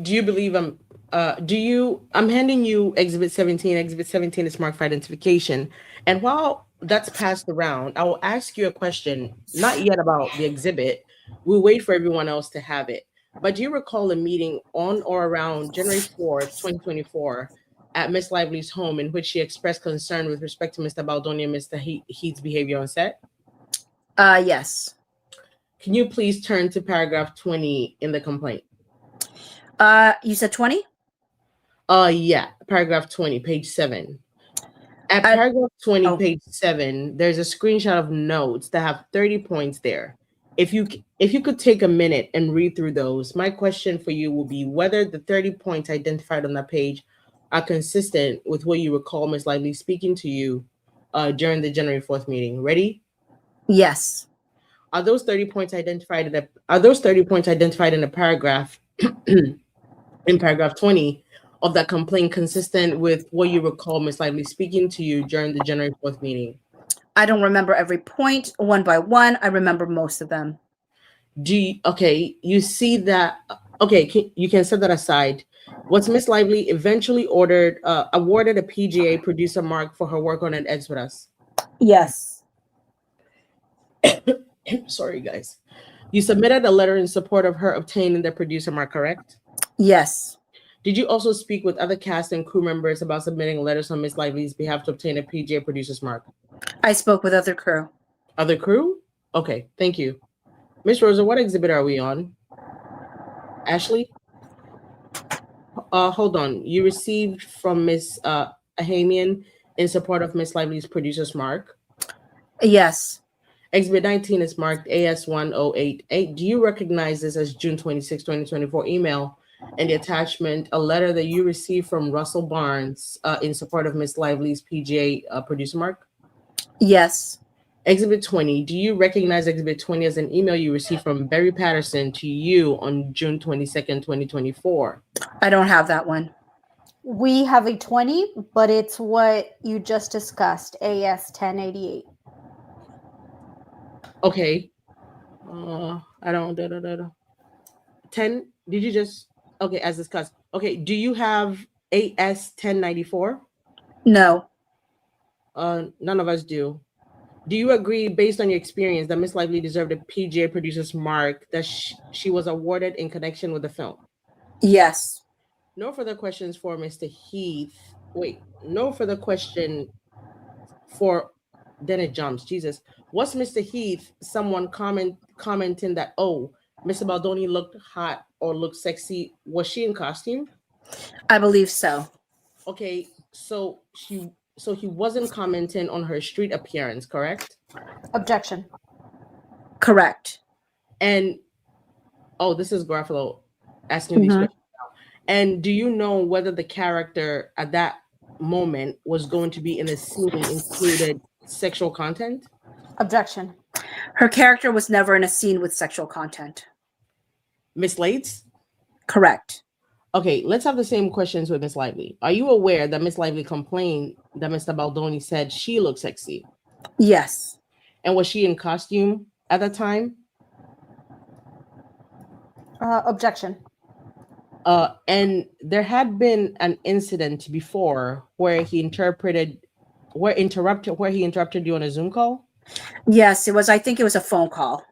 Do you believe I'm handing you Exhibit 17. Exhibit 17 is marked for identification. And while that's passed around, I will ask you a question, not yet about the exhibit. We'll wait for everyone else to have it. But do you recall a meeting on or around January 4th, 2024 at Miss Lively's home in which she expressed concern with respect to Mr. Baldoni and Mr. Heath's behavior on set? Yes. Can you please turn to paragraph 20 in the complaint? You said 20? Yeah, paragraph 20, page 7. At paragraph 20, page 7, there's a screenshot of notes that have 30 points there. If you could take a minute and read through those, my question for you will be whether the 30 points identified on that page are consistent with what you recall Ms. Lively speaking to you during the January 4th meeting. Ready? Yes. Are those 30 points identified in a paragraph in paragraph 20 of that complaint consistent with what you recall Ms. Lively speaking to you during the January 4th meeting? I don't remember every point one by one. I remember most of them. You see that? Okay, you can set that aside. Was Ms. Lively eventually awarded a PGA producer mark for her work on It Ends With Us? Yes. Sorry, guys. You submitted a letter in support of her obtaining the producer mark, correct? Yes. Did you also speak with other cast and crew members about submitting letters on Ms. Lively's behalf to obtain a PGA producer's mark? I spoke with other crew. Other crew? Okay, thank you. Miss Rosa, what exhibit are we on? Ashley? Hold on. You received from Miss Ahamian in support of Ms. Lively's producer's mark? Yes. Exhibit 19 is marked AS1088. Do you recognize this as June 26, 2024 email and the attachment, a letter that you received from Russell Barnes in support of Ms. Lively's PGA producer mark? Yes. Exhibit 20. Do you recognize Exhibit 20 as an email you received from Barry Patterson to you on June 22nd, 2024? I don't have that one. We have a 20, but it's what you just discussed, AS 1088. Okay. I don't. 10? Did you just okay, as discussed. Okay, do you have AS 1094? No. None of us do. Do you agree, based on your experience, that Miss Lively deserved a PGA Producer's Mark that she was awarded in connection with the film? Yes. No further questions for Mr. Heath. Wait, no further question for. Then it jumps. Jesus, was Mr. Heath someone commenting that, oh, Mr. Baldoni looked hot or looked sexy? Was she in costume? I believe so. Okay, so he wasn't commenting on her street appearance, correct? Objection. Correct. And this is Garofalo asking these questions now. And do you know whether the character at that moment was going to be in a scene included sexual content? Objection. Her character was never in a scene with sexual content. Miss Lates? Correct. Okay, let's have the same questions with Miss Lively. Are you aware that Miss Lively complained that Mr. Baldoni said she looked sexy? Yes. And was she in costume at that time? Objection. And there had been an incident before where he interrupted you on a Zoom call? Yes, it was. I think it was a phone call.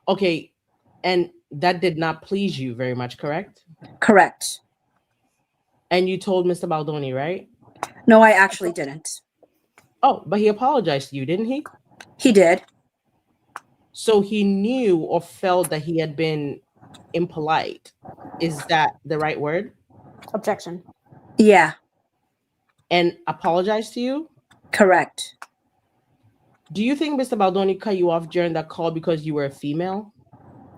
Okay, and that did not please you very much, correct? Correct. And you told Mr. Baldoni, right? No, I actually didn't. Oh, but he apologized to you, didn't he? He did. So he knew or felt that he had been impolite. Is that the right word? Objection. Yeah. And apologized to you? Correct. Do you think Mr. Baldoni cut you off during that call because you were a female?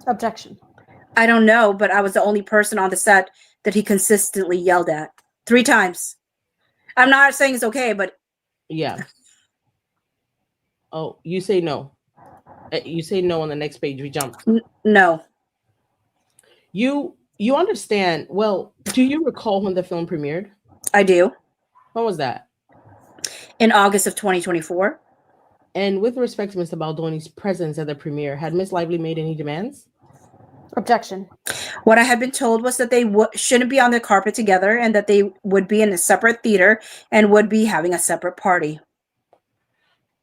Objection. I don't know, but I was the only person on the set that he consistently yelled at 3 times. I'm not saying it's okay, but yeah. Oh, you say no. You say no on the next page. We jump. No. You understand. Well, do you recall when the film premiered? I do. When was that? In August of 2024. And with respect to Mr. Baldoni's presence at the premiere, had Miss Lively made any demands? Objection. What I had been told was that they shouldn't be on the carpet together and that they would be in a separate theater and would be having a separate party.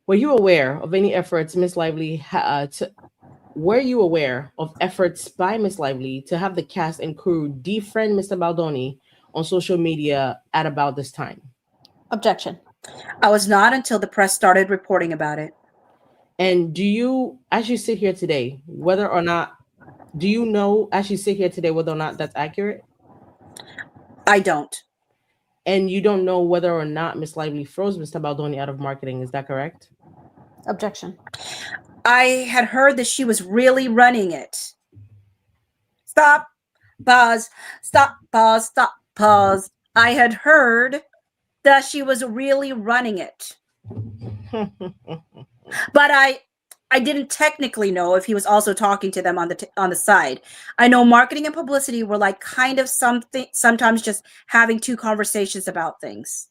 Were you aware of any efforts Miss Lively were you aware of efforts by Miss Lively to have the cast and crew defriend Mr. Baldoni on social media at about this time? Objection. I was not until the press started reporting about it. And do you, as you sit here today, whether or not that's accurate? I don't. And you don't know whether or not Miss Lively froze Mr. Baldoni out of marketing, is that correct? Objection. I had heard that she was really running it. Stop, pause, stop, pause, stop, pause. I had heard that she was really running it. But I didn't technically know if he was also talking to them on the side. I know marketing and publicity were like kind of sometimes just having 2 conversations about things.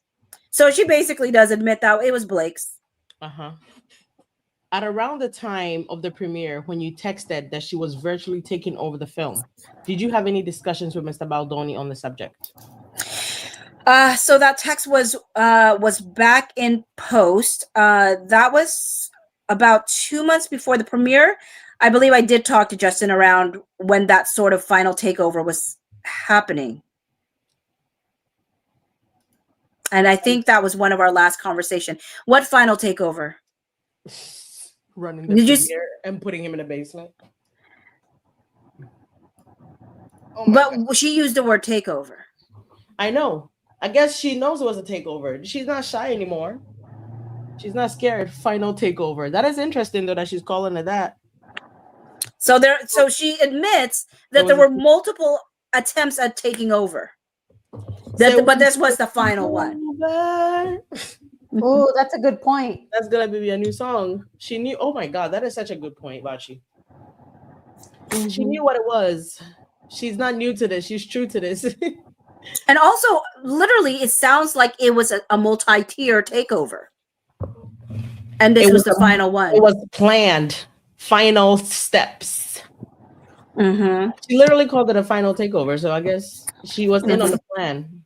So she basically does admit that it was Blake's. At around the time of the premiere, when you texted that she was virtually taking over the film, did you have any discussions with Mr. Baldoni on the subject? So that text was back in post. That was about 2 months before the premiere. I believe I did talk to Justin around when that sort of final takeover was happening. And I think that was one of our last conversation. What final takeover? Running the premiere and putting him in a basement. Oh God. She used the word takeover. I know. I guess she knows it was a takeover. She's not shy anymore. She's not scared. Final takeover. That is interesting, though, that she's calling it that. So she admits that there were multiple attempts at taking over. But this was the final one. Oh, that's a good point. That's gonna be a new song. She knew. Oh my God, that is such a good point, Bachi. She knew what it was. She's not new to this. She's true to this. And also, literally, it sounds like it was a multi-tier takeover. And this was the final one. It was planned. Final steps. Mm-hmm. She literally called it a final takeover. So I guess she was in on the plan.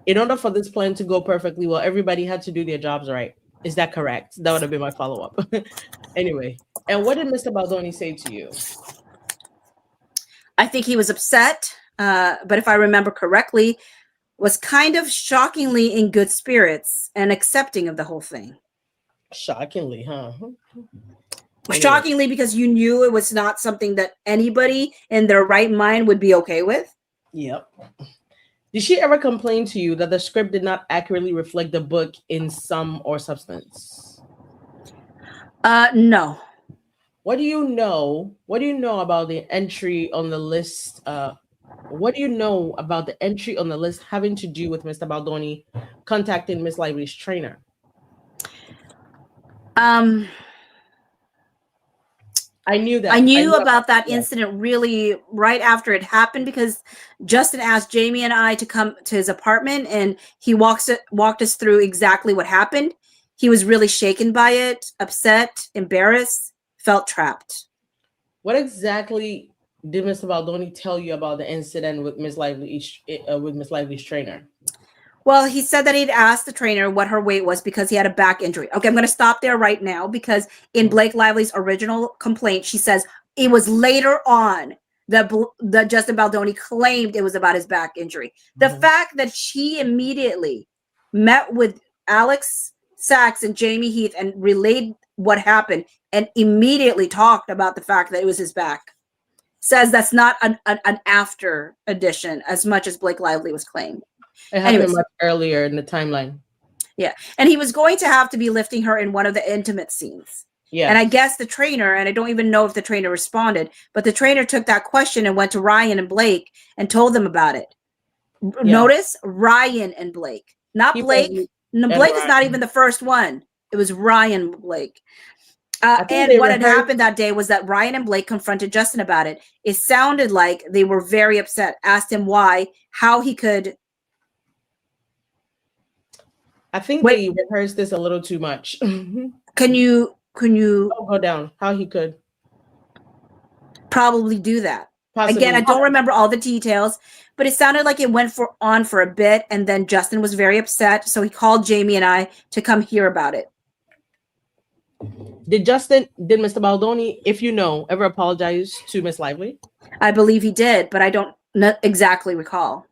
In order for this plan to go perfectly well, everybody had to do their jobs right. Is that correct? That would have been my follow-up. Anyway, and what did Mr. Baldoni say to you? I think he was upset, but if I remember correctly, was kind of shockingly in good spirits and accepting of the whole thing. Shockingly, huh? Anyway. Shockingly, because you knew it was not something that anybody in their right mind would be okay with. Yep. Did she ever complain to you that the script did not accurately reflect the book in sum or substance? No. What do you know? What do you know about the entry on the list? What do you know about the entry on the list having to do with Mr. Baldoni contacting Miss Lively's trainer? I knew that. I knew about that incident really right after it happened, because Justin asked Jamie and I to come to his apartment, and he walked us through exactly what happened. He was really shaken by it, upset, embarrassed, felt trapped. What exactly did Mr. Baldoni tell you about the incident with Miss Lively's trainer? Well, he said that he'd asked the trainer what her weight was because he had a back injury. Okay, I'm going to stop there right now, because in Blake Lively's original complaint, she says it was later on that Justin Baldoni claimed it was about his back injury. The fact that she immediately met with Alex Sachs and Jamie Heath and relayed what happened and immediately talked about the fact that it was his back says that's not an after addition as much as Blake Lively was claiming. It happened much earlier in the timeline. Yeah. And he was going to have to be lifting her in one of the intimate scenes. Yeah. And I guess the trainer, and I don't even know if the trainer responded, but the trainer took that question and went to Ryan and Blake and told them about it. Yeah. Notice Ryan and Blake, not Blake. No, Blake is not even the first one. It was Ryan Blake. And what had happened that day was that Ryan and Blake confronted Justin about it. It sounded like they were very upset, asked him why, how he could. I think they rehearsed this a little too much. Can you go down? How he could probably do that. Possibly. Again, I don't remember all the details, but it sounded like it went on for a bit, and then Justin was very upset, so he called Jamie and I to come hear about it. Did Mr. Baldoni, if you know, ever apologize to Miss Lively? I believe he did, but I don't exactly recall.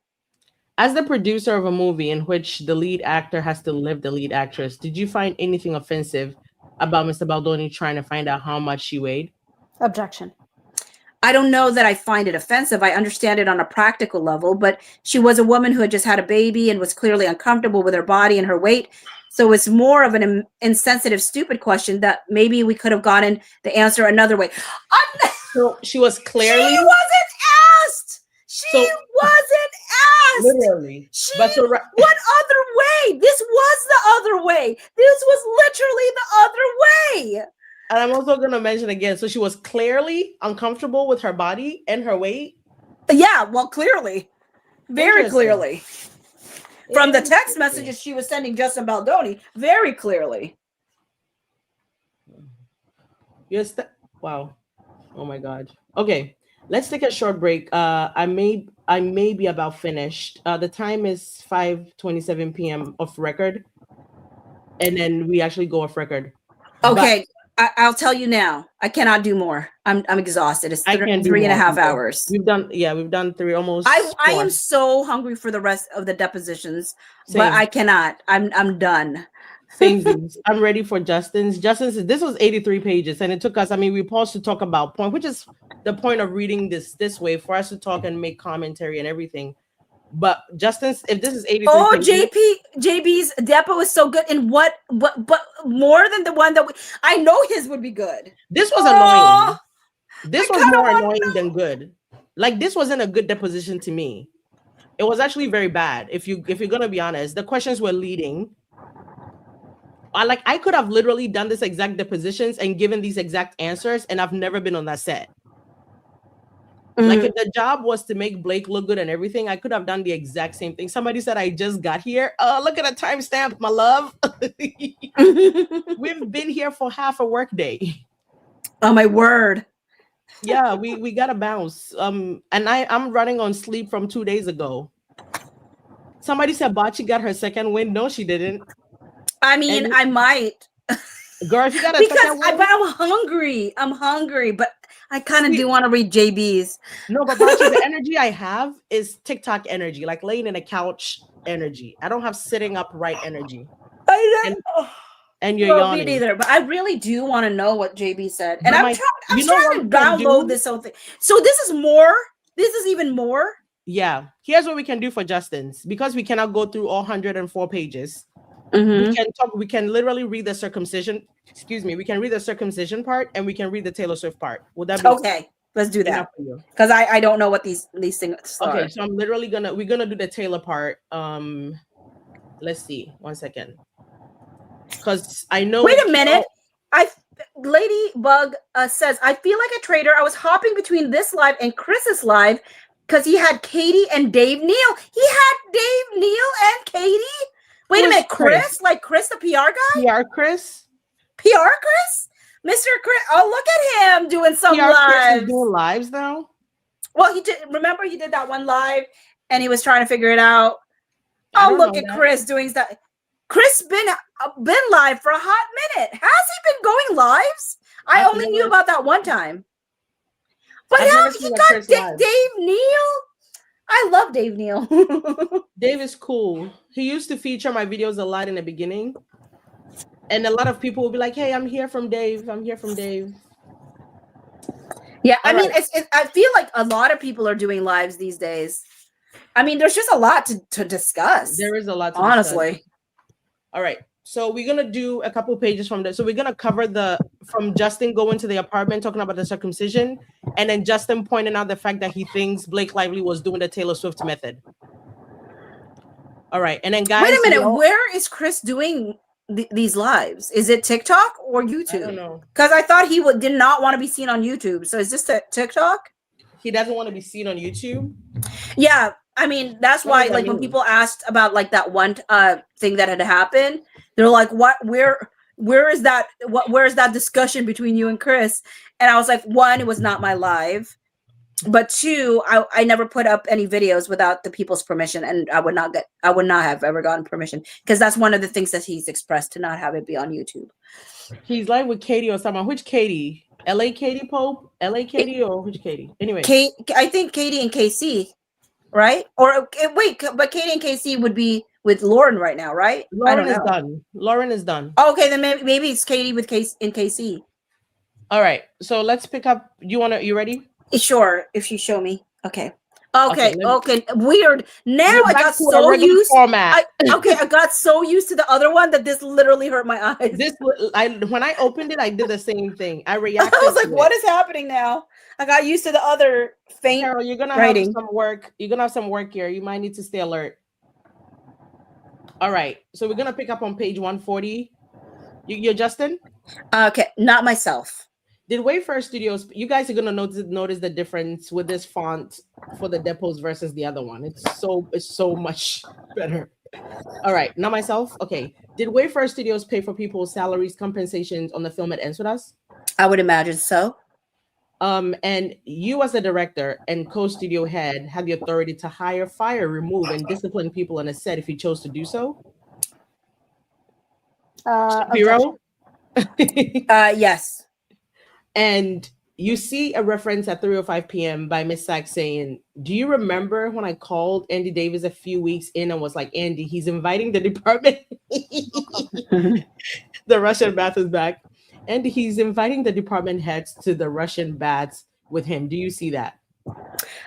As the producer of a movie in which the lead actor has to live the lead actress, did you find anything offensive about Mr. Baldoni trying to find out how much she weighed? Objection. I don't know that I find it offensive. I understand it on a practical level, but she was a woman who had just had a baby and was clearly uncomfortable with her body and her weight. So it's more of an insensitive, stupid question that maybe we could have gotten the answer another way. So she was clearly... She wasn't asked! She wasn't asked! Literally. What other way? This was the other way. This was literally the other way. And I'm also going to mention again, so she was clearly uncomfortable with her body and her weight? Yeah, well, clearly. Very clearly. From the text messages she was sending Justin Baldoni, very clearly. Yes. Wow. Oh my God. Okay, let's take a short break. I may be about finished. The time is 5:27 p.m. off record, and then we actually go off record. Okay. I'll tell you now. I cannot do more. I'm exhausted. It's 3.5 hours. We've done three almost. I am so hungry for the rest of the depositions, but I cannot. I'm done. Same things. I'm ready for Justin's. This was 83 pages, and it took us. I mean, we paused to talk about point, which is the point of reading this way, for us to talk and make commentary and everything. But Justin's, if this is 83 pages, JB's Depo is so good. And but more than the one that I know his would be good. This was annoying. This was more annoying than good. Like, this wasn't a good deposition to me. It was actually very bad. If you're gonna be honest, the questions were leading. I could have literally done this exact depositions and given these exact answers, and I've never been on that set. Like, if the job was to make Blake look good and everything, I could have done the exact same thing. Somebody said I just got here. Look at the timestamp, my love. We've been here for half a work day. Oh, my word. Yeah, we gotta bounce. And I'm running on sleep from 2 days ago. Somebody said Bocce got her second win. No, she didn't. I mean, I might. Girl, if you got a Because second win, I'm hungry, but I kind of do want to read JB's. No, but Bocce, the energy I have is TikTok energy, like laying in a couch energy. I don't have sitting upright energy. I know. And you're yawning. Me neither, but I really do want to know what JB said. And I'm trying to download this whole thing. So this is more. This is even more. Yeah. Here's what we can do for Justin's. Because we cannot go through all 104 pages. We can talk. We can literally read the circumcision. Excuse me. We can read the circumcision part, and we can read the Taylor Swift part. Would that be okay? Let's do that. Because I don't know what these things are. Okay, so I'm literally we're gonna do the Taylor part. Let's see. 1 second. Because I know. Wait a minute. Ladybug says, I feel like a traitor. I was hopping between this live and Chris's live because he had Katie and Dave Neal. He had Dave Neal and Katie. Wait a minute, Chris? Like Chris, the PR guy? PR Chris? PR Chris? Mr. Chris. Oh, look at him doing some lives. Chris is doing lives now? Well, he did. Remember, he did that one live and he was trying to figure it out. Oh, look at Chris doing that. Chris been live for a hot minute. Has he been going lives? I only knew about that one time. But how he got Dave Neal? I love Dave Neal. Dave is cool. He used to feature my videos a lot in the beginning. And a lot of people will be like, hey, I'm here from Dave. I'm here from Dave. Yeah, I mean, I feel like a lot of people are doing lives these days. I mean, there's just a lot to discuss. There is a lot to honestly. Discuss. All right. So we're going to do a couple pages from there. So we're going to cover from Justin going to the apartment, talking about the circumcision, and then Justin pointing out the fact that he thinks Blake Lively was doing the Taylor Swift method. All right. And then guys. Wait a minute. Where is Chris doing these lives? Is it TikTok or YouTube? I don't know. Because I thought he did not want to be seen on YouTube. So is this TikTok? He doesn't want to be seen on YouTube? Yeah. I mean, that's why, like, when people asked about, like, that one thing that had happened, they're like, what, where is that? Where is that discussion between you and Chris? And I was like, one, it was not my live. But two, I never put up any videos without the people's permission. And I would not have ever gotten permission because that's one of the things that he's expressed, to not have it be on YouTube. He's like with Katie or someone. Which Katie? LA Katie Pope? LA Katie or which Katie? Anyway. I think Katie and KC. Right? Or wait, but Katie and KC would be with Lauren right now, right? Lauren is done. Lauren is done. Oh, okay, then maybe it's Katie with KC. All right. So let's pick up. You ready? Sure, if you show me. Okay. Okay. Weird. Now I got so used. I got so used to the other one that this literally hurt my eyes. When I opened it, I did the same thing. I reacted. I was like, what is happening now? I got used to the other faint Karol, you're gonna writing. have some work. You're gonna have some work here. You might need to stay alert. All right. So we're gonna pick up on page 140. You're Justin? Okay, not myself. Did Wayfair Studios? You guys are gonna notice the difference with this font for the Depos versus the other one. It's so much better. All right, not myself. Okay. Did Wayfair Studios pay for people's salaries, compensations on the film It Ends With Us? I would imagine so. And you as a director and co-studio head have the authority to hire, fire, remove, and discipline people on a set if you chose to do so. Shapiro? Yes. And you see a reference at 3:05 p.m. by Miss Sachs saying, do you remember when I called Andy Davis a few weeks in and was like, Andy, he's inviting the department. The Russian bath is back. And he's inviting the department heads to the Russian baths with him. Do you see that?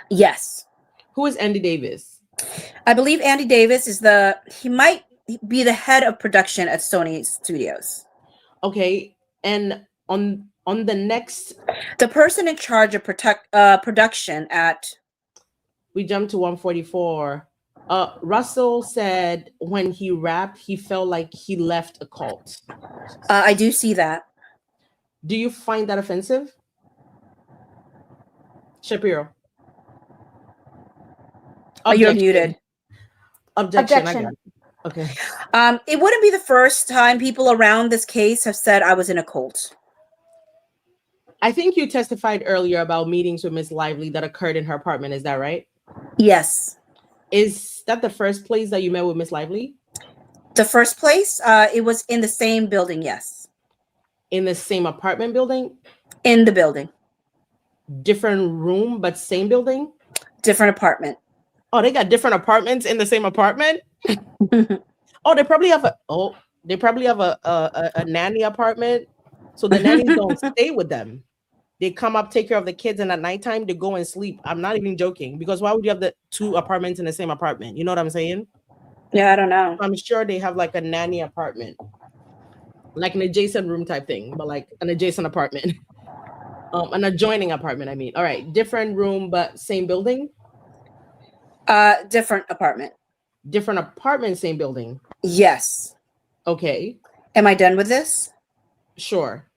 Yes. Who is Andy Davis? I believe Andy Davis he might be the head of production at Sony Studios. Okay. And on the next... The person in charge of production at... We jump to 144. Russell said when he rapped, he felt like he left a cult. I do see that. Do you find that offensive? Shapiro. You're muted. Objection. Okay. It wouldn't be the first time people around this case have said I was in a cult. I think you testified earlier about meetings with Miss Lively that occurred in her apartment. Is that right? Yes. Is that the first place that you met with Miss Lively? The first place, it was in the same building. Yes. In the same apartment building? In the building. Different room, but same building? Different apartment. Oh, they got different apartments in the same apartment? Oh, they probably have a nanny apartment. So the nannies don't stay with them. They come up, take care of the kids, and at nighttime they go and sleep. I'm not even joking, because why would you have the two apartments in the same apartment? You know what I'm saying? Yeah, I don't know. I'm sure they have like a nanny apartment, like an adjacent room type thing, but like an adjacent apartment, an adjoining apartment. I mean, all right, different room, but same building. Different apartment. Different apartment, same building. Yes. Okay. Am I done with this? Sure.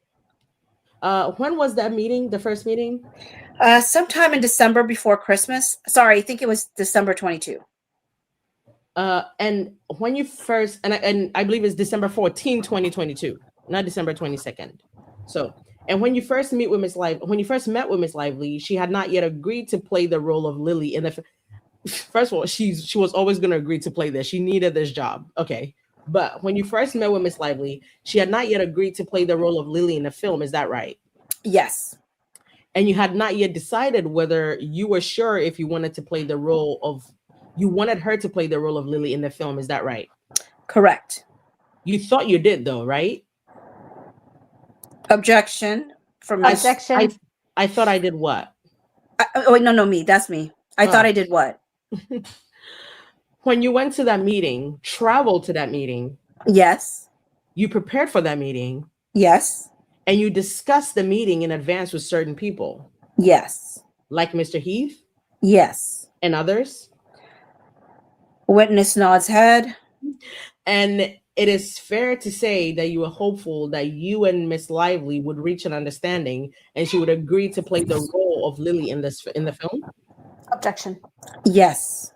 When was that meeting? The first meeting? Sometime in December before Christmas. Sorry, I think it was December 22. And when you first, and I believe it's December 14, 2022, not December 22nd. So, and when you first met with Miss Lively, she had not yet agreed to play the role of Lily in the. First of all, she was always going to agree to play this. She needed this job. Okay. But when you first met with Miss Lively, she had not yet agreed to play the role of Lily in the film. Is that right? Yes. And you had not yet decided whether you were sure if you wanted to play the role of, you wanted her to play the role of Lily in the film. Is that right? Correct. You thought you did though, right? Objection. Objection. I thought I did what? Wait, no, me. That's me. I thought I did what? When you went to that meeting, traveled to that meeting. Yes. You prepared for that meeting. Yes. And you discussed the meeting in advance with certain people. Yes. Like Mr. Heath? Yes. And others? Witness nods head. And it is fair to say that you were hopeful that you and Miss Lively would reach an understanding and she would agree to play the role of Lily in the film? Objection. Yes.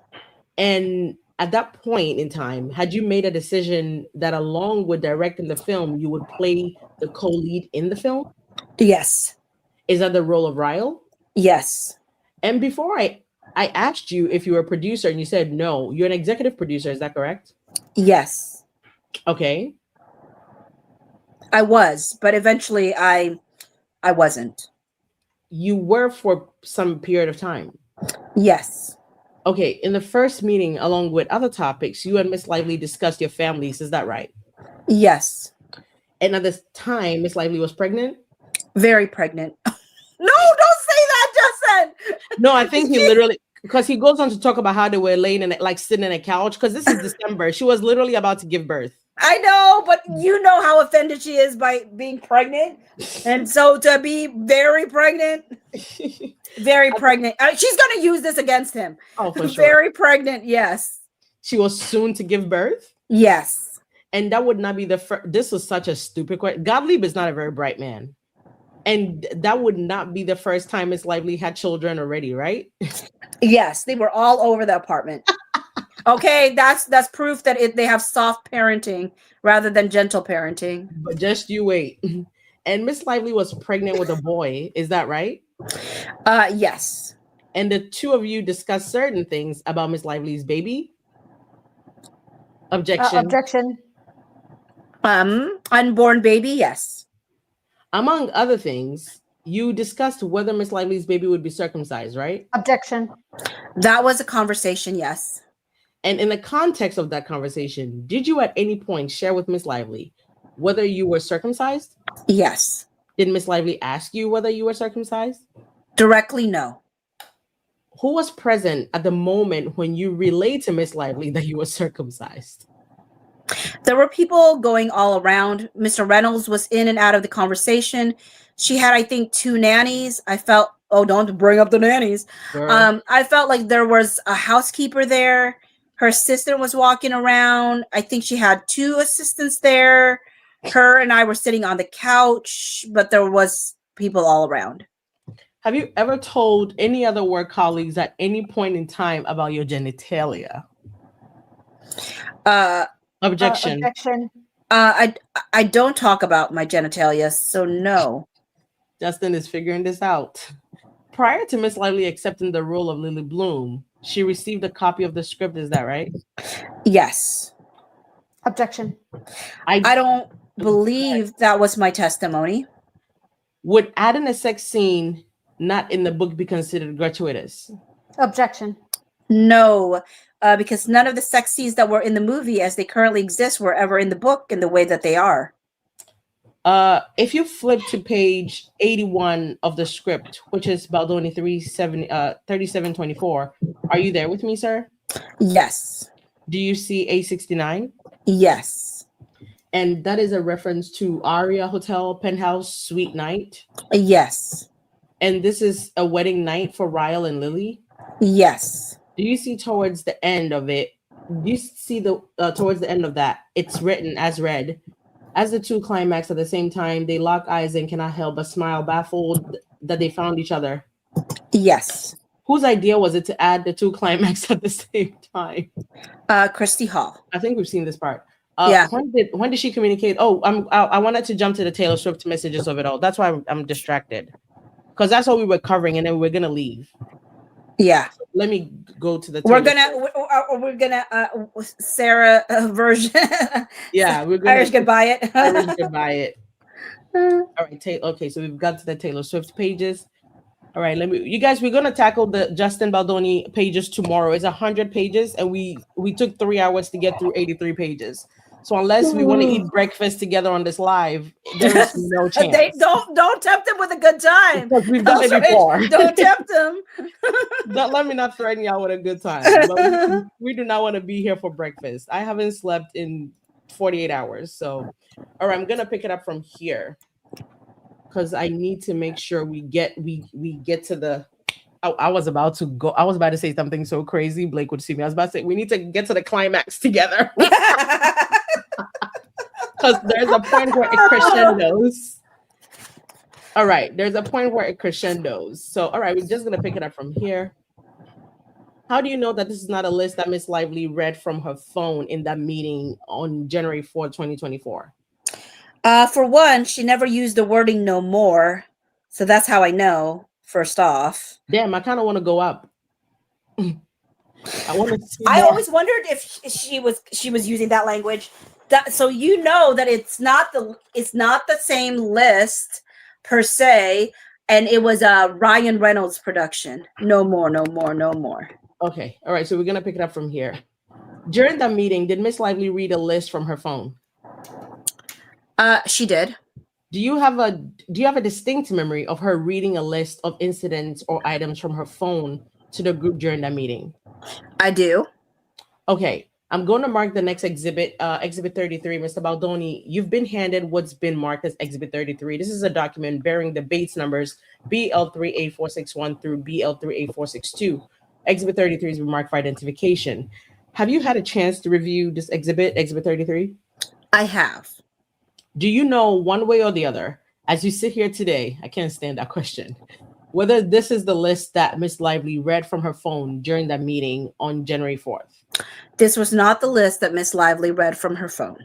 And at that point in time, had you made a decision that along with directing the film, you would play the co-lead in the film? Yes. Is that the role of Ryle? Yes. And before I asked you if you were a producer and you said no, you're an executive producer, is that correct? Yes. Okay. I was, but eventually I wasn't. You were for some period of time? Yes. Okay, in the first meeting, along with other topics, you and Miss Lively discussed your families, is that right? Yes. And at this time, Miss Lively was pregnant? Very pregnant. No, don't say that, Justin. No, I think he literally, because he goes on to talk about how they were laying in, like sitting in a couch, because this is December. She was literally about to give birth. I know, but you know how offended she is by being pregnant. And so to be very pregnant, very pregnant. She's going to use this against him. Oh, for sure. Very pregnant, yes. She was soon to give birth? Yes. And that would not be the first. This was such a stupid question. Gottlieb is not a very bright man. And that would not be the first time Miss Lively had children already, right? Yes, they were all over the apartment. Okay, that's proof that they have soft parenting rather than gentle parenting. But just you wait. And Miss Lively was pregnant with a boy. Is that right? Yes. And the two of you discussed certain things about Miss Lively's baby? Objection. Objection. Unborn baby, yes. Among other things, you discussed whether Miss Lively's baby would be circumcised, right? Objection. That was a conversation, yes. And in the context of that conversation, did you at any point share with Miss Lively whether you were circumcised? Yes. Did Miss Lively ask you whether you were circumcised? Directly, no. Who was present at the moment when you relayed to Miss Lively that you were circumcised? There were people going all around. Mr. Reynolds was in and out of the conversation. She had, I think, 2 nannies. I felt, oh, don't bring up the nannies. I felt like there was a housekeeper there. Her assistant was walking around. I think she had 2 assistants there. Her and I were sitting on the couch, but there was people all around. Have you ever told any other work colleagues at any point in time about your genitalia? Objection. Objection. I don't talk about my genitalia, so no. Justin is figuring this out. Prior to Miss Lively accepting the role of Lily Bloom, she received a copy of the script. Is that right? Yes. Objection. I don't believe that was my testimony. Would adding a sex scene not in the book be considered gratuitous? Objection. No, because none of the sex scenes that were in the movie as they currently exist were ever in the book in the way that they are. If you flip to page 81 of the script, which is Baldoni 3724, are you there with me, sir? Yes. Do you see A69? Yes. And that is a reference to Aria Hotel Penthouse Suite Night? Yes. And this is a wedding night for Ryle and Lily? Yes. Do you see towards the end of it, do you see towards the end of that, it's written as read, as the two climax at the same time, they lock eyes and cannot help but smile, baffled that they found each other? Yes. Whose idea was it to add the two climax at the same time? Christy Hall. I think we've seen this part. Yeah. When did she communicate? Oh, I wanted to jump to the Taylor Swift messages of it all. That's why I'm distracted, because that's what we were covering, and then we're gonna leave. Yeah. So let me go to the. We're gonna Sarah version. Yeah, we're gonna Irish goodbye it. Irish goodbye it. All right, okay, so we've got to the Taylor Swift pages. All right, you guys, we're gonna tackle the Justin Baldoni pages tomorrow. It's 100 pages, and we took 3 hours to get through 83 pages. So unless we want to eat breakfast together on this live, there is no chance. Don't tempt them with a good time. Because we've done it before. Don't tempt them. Let me not threaten y'all with a good time. But we do not want to be here for breakfast. I haven't slept in 48 hours. So, all right, I'm gonna pick it up from here because I need to make sure we get to the. I was about to go. I was about to say something so crazy. Blake would see me. I was about to say we need to get to the climax together. Because there's a point where it crescendos. All right, there's a point where it crescendos. So, all right, we're just going to pick it up from here. How do you know that this is not a list that Miss Lively read from her phone in that meeting on January 4th, 2024? For one, she never used the wording "no more." So that's how I know, first off. Damn, I kind of want to go up. I always wondered if she was using that language. So you know that it's not the same list per se, and it was a Ryan Reynolds production. No more, no more, no more. Okay, all right. So we're gonna pick it up from here. During that meeting, did Miss Lively read a list from her phone? She did. Do you have a distinct memory of her reading a list of incidents or items from her phone to the group during that meeting? I do. Okay. I'm going to mark the next exhibit, Exhibit 33. Mr. Baldoni, you've been handed what's been marked as Exhibit 33. This is a document bearing the Bates numbers BL38461 through BL38462. Exhibit 33 is marked for identification. Have you had a chance to review this exhibit, Exhibit 33? I have. Do you know one way or the other, as you sit here today, I can't stand that question, whether this is the list that Miss Lively read from her phone during that meeting on January 4th? This was not the list that Miss Lively read from her phone.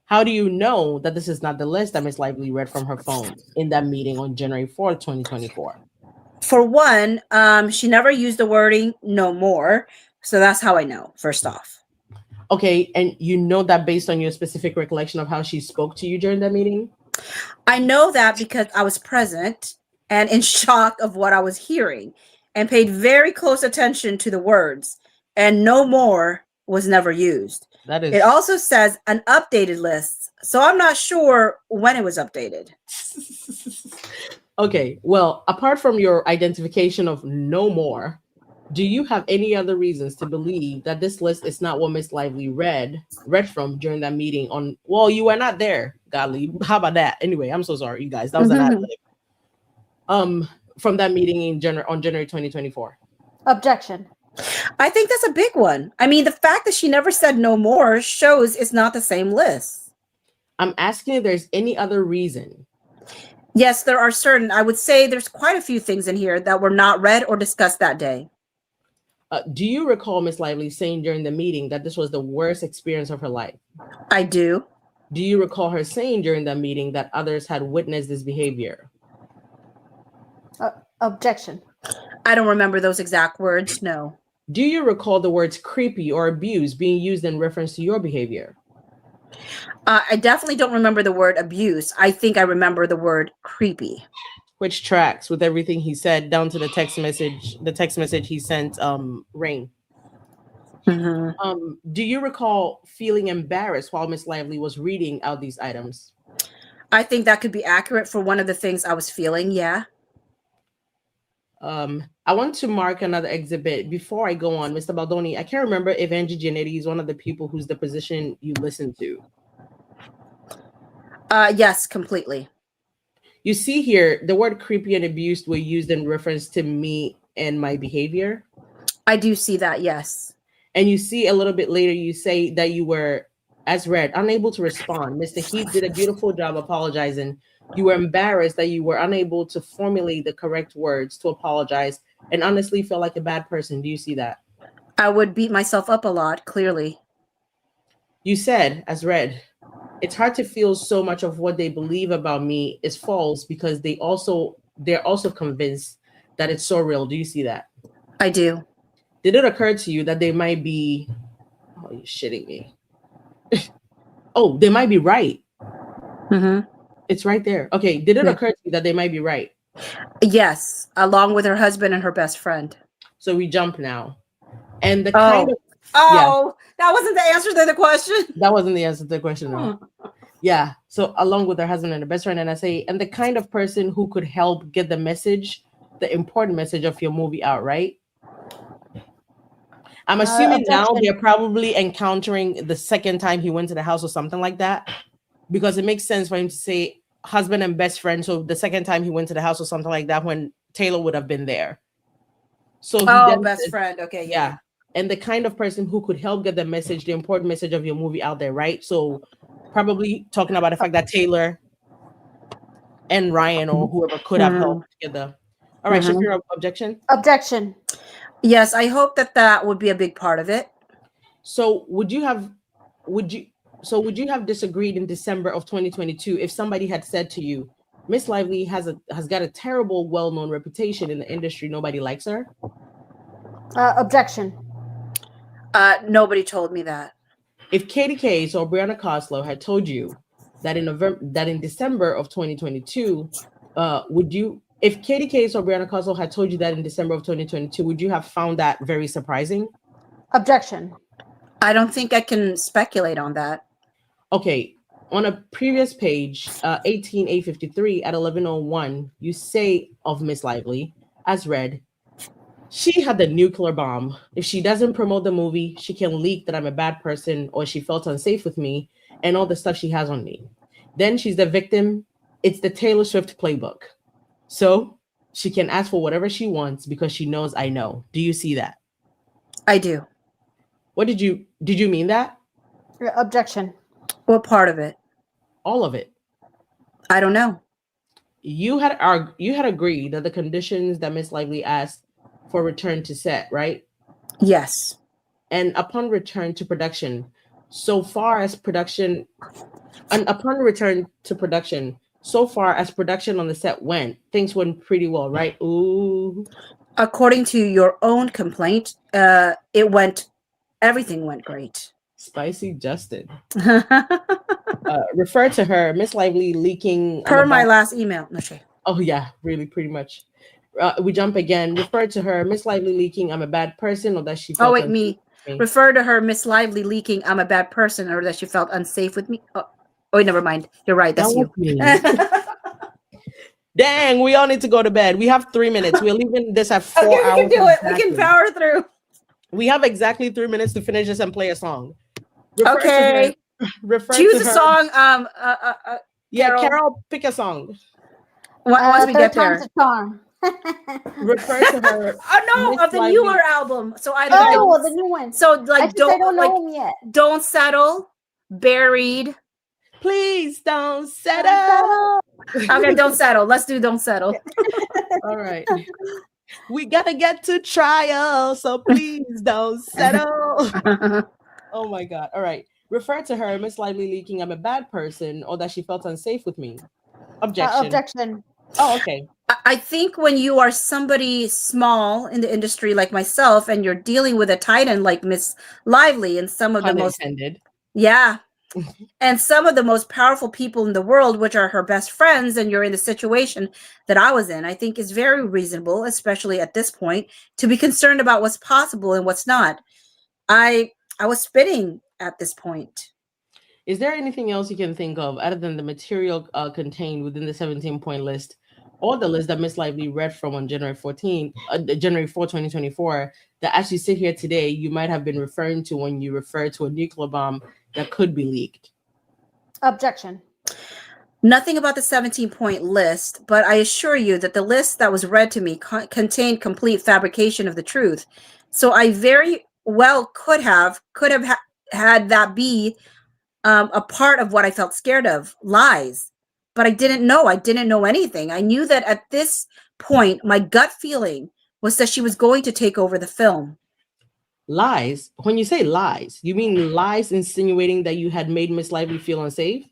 How do you know that this is not the list that Miss Lively read from her phone in that meeting on January 4th, 2024? For one, she never used the wording "no more." So that's how I know, first off. Okay, and you know that based on your specific recollection of how she spoke to you during that meeting? I know that because I was present and in shock of what I was hearing and paid very close attention to the words. And "no more" was never used. That is. It also says an updated list. So I'm not sure when it was updated. Okay, well, apart from your identification of "no more," do you have any other reasons to believe that this list is not what Miss Lively read from during that meeting on, well, you were not there, Godly. How about that? Anyway, I'm so sorry, you guys. That was an ad-lib. From that meeting on January 2024. Objection. I think that's a big one. I mean, the fact that she never said "no more" shows it's not the same list. I'm asking if there's any other reason. Yes, there are certain. I would say there's quite a few things in here that were not read or discussed that day. Do you recall Miss Lively saying during the meeting that this was the worst experience of her life? I do. Do you recall her saying during that meeting that others had witnessed this behavior? Objection. I don't remember those exact words. No. Do you recall the words creepy or abuse being used in reference to your behavior? I definitely don't remember the word abuse. I think I remember the word creepy. Which tracks with everything he said down to the text message he sent Rain. Mm-hmm. Do you recall feeling embarrassed while Miss Lively was reading out these items? I think that could be accurate for one of the things I was feeling. Yeah. I want to mark another exhibit before I go on, Mr. Baldoni. I can't remember if Angie Giannetti is one of the people whose deposition you listened to. Yes, completely. You see here, the word creepy and abused were used in reference to me and my behavior. I do see that, yes. And you see a little bit later, you say that you were, as read, unable to respond. Mr. Heath did a beautiful job apologizing. You were embarrassed that you were unable to formulate the correct words to apologize and honestly felt like a bad person. Do you see that? I would beat myself up a lot, clearly. You said, as read, it's hard to feel so much of what they believe about me is false because they're also convinced that it's so real. Do you see that? I do. Did it occur to you that they might be, oh, you're shitting me. Oh, they might be right. Mm-hmm. It's right there. Okay. Did it occur to you that they might be right? Yes, along with her husband and her best friend. So we jump now. And the kind of that wasn't the answer to the question. That wasn't the answer to the question. No. Yeah. So along with her husband and her best friend, and I say, and the kind of person who could help get the message, the important message of your movie out, right? I'm assuming now they're probably encountering the second time he went to the house or something like that, because it makes sense for him to say husband and best friend. So the second time he went to the house or something like that, when Taylor would have been there. So he best friend. Okay. Yeah. And the kind of person who could help get the message, the important message of your movie out there, right? So probably talking about the fact that Taylor and Ryan or whoever could have helped together. All right, Shapiro, objection? Objection. Yes, I hope that would be a big part of it. So would you have disagreed in December of 2022 if somebody had said to you, Miss Lively has got a terrible, well-known reputation in the industry, nobody likes her? Objection. Nobody told me that. If Katie Case or Brianna Coslow had told you that in December of 2022, if Katie Case or Brianna Coslow had told you that in December of 2022, would you have found that very surprising? Objection. I don't think I can speculate on that. Okay. On a previous page, 18853 at 1101, you say of Miss Lively, as read, she had the nuclear bomb. If she doesn't promote the movie, she can leak that I'm a bad person or she felt unsafe with me and all the stuff she has on me. Then she's the victim. It's the Taylor Swift playbook. So she can ask for whatever she wants because she knows I know. Do you see that? I do. What did you mean that? Objection. What part of it? All of it. I don't know. You had agreed that the conditions that Miss Lively asked for return to set, right? Yes. And upon return to production, so far as production on the set went, things went pretty well, right? Ooh. According to your own complaint, everything went great. Spicy Justin. Refer to her, Miss Lively leaking. Per my last email. Okay. Oh yeah, really, pretty much. We jump again. Refer to her, Miss Lively leaking, I'm a bad person, or that she felt unsafe with me. Refer to her, Miss Lively leaking, I'm a bad person, or that she felt unsafe with me. Oh, wait, never mind. You're right. That's you. Dang, we all need to go to bed. We have 3 minutes. We're leaving this at 4 hours. We can do it. We can power through. We have exactly 3 minutes to finish this and play a song. Okay. Choose a song. Karol, pick a song. Once we get there. Refer to her. Of the newer album. So the new one. So like I don't know them yet. Don't Settle, Buried. Please don't settle. Okay, Don't Settle. Let's do Don't Settle. All right. We gotta get to trial, so please don't settle. Oh my God. All right. Refer to her, Miss Lively leaking, I'm a bad person, or that she felt unsafe with me. Objection. Objection. Oh, okay. I think when you are somebody small in the industry like myself, and you're dealing with a titan like Miss Lively and some of the most, yeah, and some of the most powerful people in the world, which are her best friends, and you're in the situation that I was in, I think is very reasonable, especially at this point, to be concerned about what's possible and what's not. I was spitting at this point. Is there anything else you can think of other than the material contained within the 17-point list, or the list that Miss Lively read from on January 4, 2024, that as you sit here today, you might have been referring to when you refer to a nuclear bomb that could be leaked? Objection. Nothing about the 17-point list, but I assure you that the list that was read to me contained complete fabrication of the truth. So I very well could have had that be a part of what I felt scared of, lies. But I didn't know. I didn't know anything. I knew that at this point, my gut feeling was that she was going to take over the film. Lies? When you say lies, you mean lies insinuating that you had made Miss Lively feel unsafe?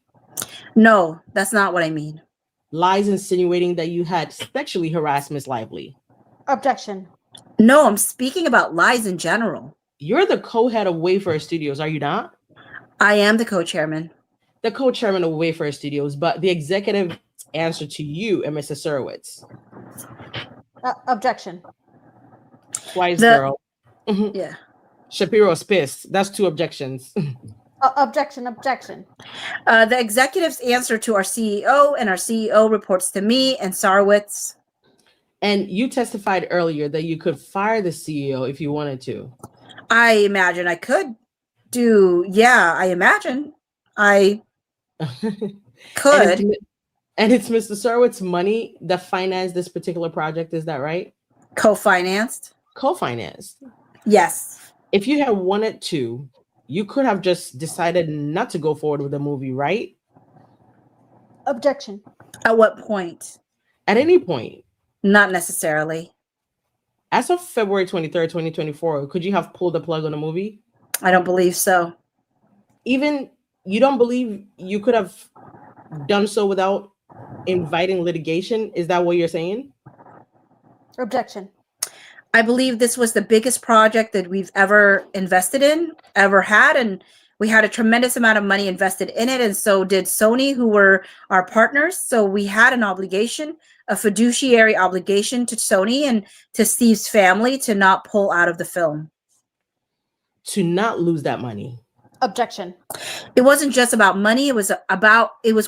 No, that's not what I mean. Lies insinuating that you had sexually harassed Miss Lively? Objection. No, I'm speaking about lies in general. You're the co-head of Wayfarer Studios, are you not? I am the co-chairman. The co-chairman of Wayfarer Studios, but the executive answer to you and Mr. Surowitz. Objection. Twice, girl. Yeah. Shapiro's pissed. That's 2 objections. Objection. The executive's answer to our CEO, and our CEO reports to me and Sarowitz. And you testified earlier that you could fire the CEO if you wanted to. I imagine I could do. Yeah, I imagine I could. And it's Mr. Sorowitz's money that financed this particular project. Is that right? Co-financed. Yes. If you had wanted to, you could have just decided not to go forward with the movie, right? Objection. At what point? At any point. Not necessarily. As of February 23rd, 2024, could you have pulled the plug on the movie? I don't believe so. Even you don't believe you could have done so without inviting litigation? Is that what you're saying? Objection. I believe this was the biggest project that we've ever invested in, ever had, and we had a tremendous amount of money invested in it, and so did Sony, who were our partners. So we had an obligation, a fiduciary obligation to Sony and to Steve's family to not pull out of the film. To not lose that money. Objection. It wasn't just about money. It was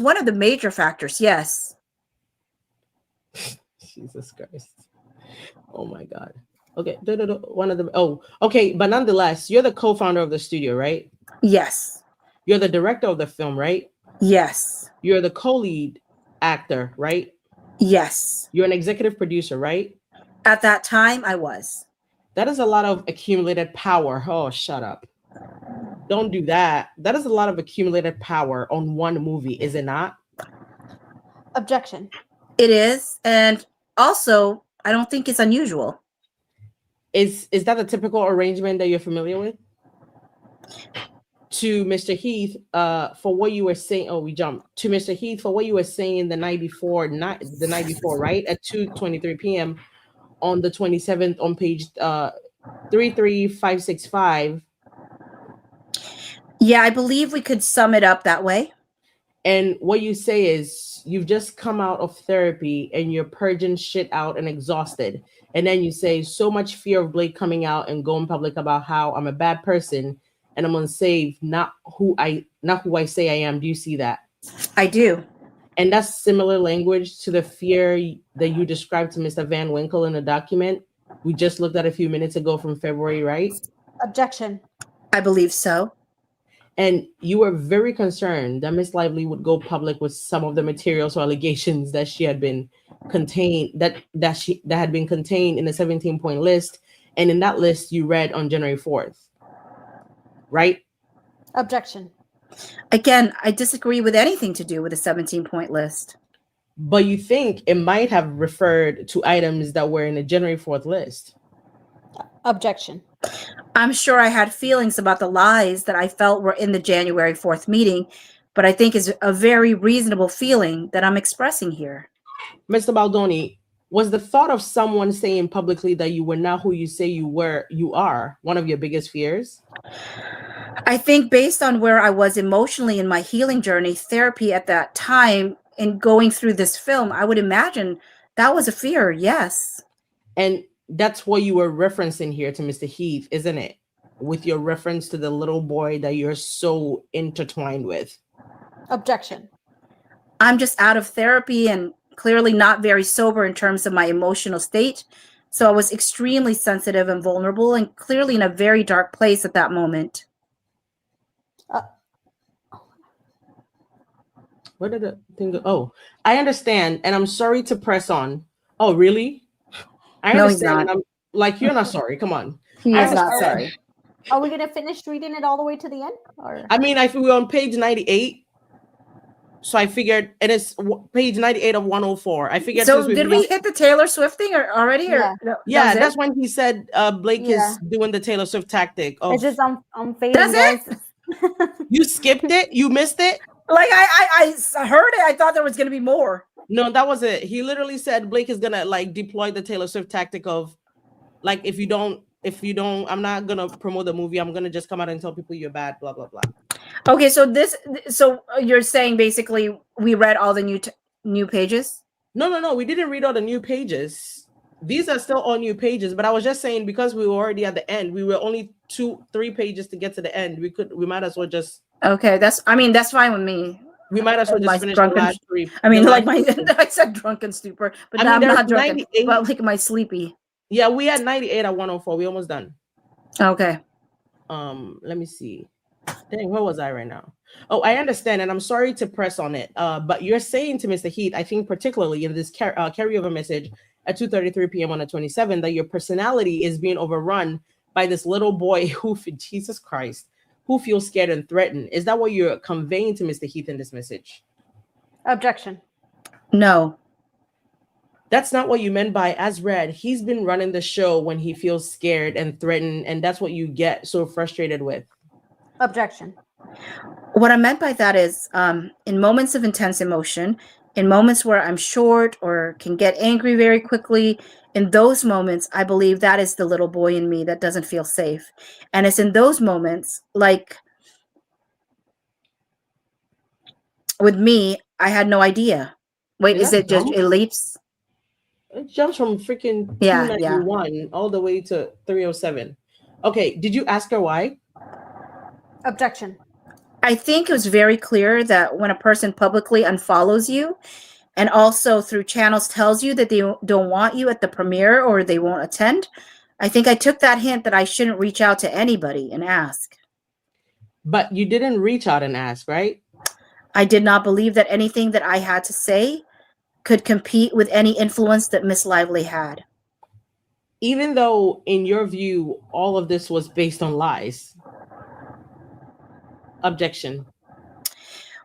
one of the major factors. Yes. Jesus Christ. Oh my God. Okay. One of them. Oh, okay. But nonetheless, you're the co-founder of the studio, right? Yes. You're the director of the film, right? Yes. You're the co-lead actor, right? Yes. You're an executive producer, right? At that time, I was. That is a lot of accumulated power. Oh, shut up. Don't do that. That is a lot of accumulated power on one movie, is it not? Objection. It is. And also, I don't think it's unusual. Is that a typical arrangement that you're familiar with? To Mr. Heath, for what you were saying, we jumped to Mr. Heath for what you were saying the night before, right? At 2:23 p.m. on the 27th on page 33565. Yeah, I believe we could sum it up that way. And what you say is you've just come out of therapy and you're purging shit out and exhausted. And then you say so much fear of Blake coming out and going public about how I'm a bad person and I'm unsafe, not who I say I am. Do you see that? I do. And that's similar language to the fear that you described to Mr. Van Winkle in the document we just looked at a few minutes ago from February, right? Objection. I believe so. And you were very concerned that Miss Lively would go public with some of the materials or allegations that she had been contained, that had been contained in the 17-point list. And in that list you read on January 4th, right? Objection. Again, I disagree with anything to do with the 17-point list. But you think it might have referred to items that were in the January 4th list. Objection. I'm sure I had feelings about the lies that I felt were in the January 4th meeting, but I think is a very reasonable feeling that I'm expressing here. Mr. Baldoni, Was the thought of someone saying publicly that you were not who you say you are one of your biggest fears? I think based on where I was emotionally in my healing journey, therapy at that time, and going through this film, I would imagine that was a fear, yes. And that's what you were referencing here to Mr. Heath, isn't it? With your reference to the little boy that you're so intertwined with. Objection. I'm just out of therapy and clearly not very sober in terms of my emotional state. So I was extremely sensitive and vulnerable and clearly in a very dark place at that moment. Where did the thing go? Oh, I understand. And I'm sorry to press on. Oh, really? I understand. And I'm like, you're not sorry. Come on. He is not sorry. Are we going to finish reading it all the way to the end? Or? I mean, we're on page 98. So I figured it is page 98 of 104. I figured. So did we hit the Taylor Swift thing already? Yeah, no, that's when he said Blake is doing the Taylor Swift tactic. It's just I'm fading. That's it? You skipped it? You missed it? Like I heard it. I thought there was going to be more. No, that was it. He literally said Blake is going to like deploy the Taylor Swift tactic of like, if you don't, I'm not going to promote the movie. I'm going to just come out and tell people you're bad, blah, blah, blah. Okay, so you're saying basically we read all the new pages? No, we didn't read all the new pages. These are still all new pages, but I was just saying because we were already at the end, we were only 2-3 pages to get to the end. We might as well just. Okay, that's fine with me. We might as well just finish the last 3. I mean, like I said drunken stupor, but now I'm not drunken, but like my sleepy. Yeah, we had 98 at 104. We almost done. Okay. Let me see. Dang, where was I right now? Oh, I understand, and I'm sorry to press on it. But you're saying to Mr. Heath, I think particularly in this carryover message at 2:33 p.m. on the 27th, that your personality is being overrun by this little boy who, Jesus Christ, who feels scared and threatened. Is that what you're conveying to Mr. Heath in this message? Objection. No. That's not what you meant by as read. He's been running the show when he feels scared and threatened, and that's what you get so frustrated with. Objection. What I meant by that is in moments of intense emotion, in moments where I'm short or can get angry very quickly, in those moments, I believe that is the little boy in me that doesn't feel safe. And it's in those moments, like with me, I had no idea. Wait, is it just, it leaps? It jumps from freaking 291 all the way to 307. Okay, did you ask her why? Objection. I think it was very clear that when a person publicly unfollows you and also through channels tells you that they don't want you at the premiere or they won't attend, I think I took that hint that I shouldn't reach out to anybody and ask. But you didn't reach out and ask, right? I did not believe that anything that I had to say could compete with any influence that Miss Lively had. Even though, in your view, all of this was based on lies. Objection.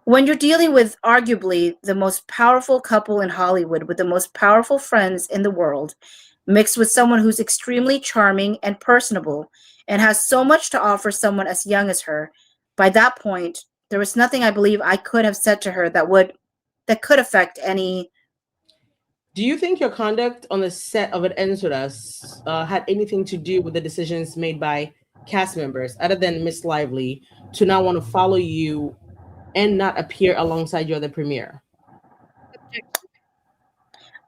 When you're dealing with arguably the most powerful couple in Hollywood with the most powerful friends in the world, mixed with someone who's extremely charming and personable and has so much to offer someone as young as her, by that point, there was nothing I believe I could have said to her that could affect any. Do you think your conduct on the set of It Ends With Us had anything to do with the decisions made by cast members, other than Miss Lively, to not want to follow you and not appear alongside you at the premiere?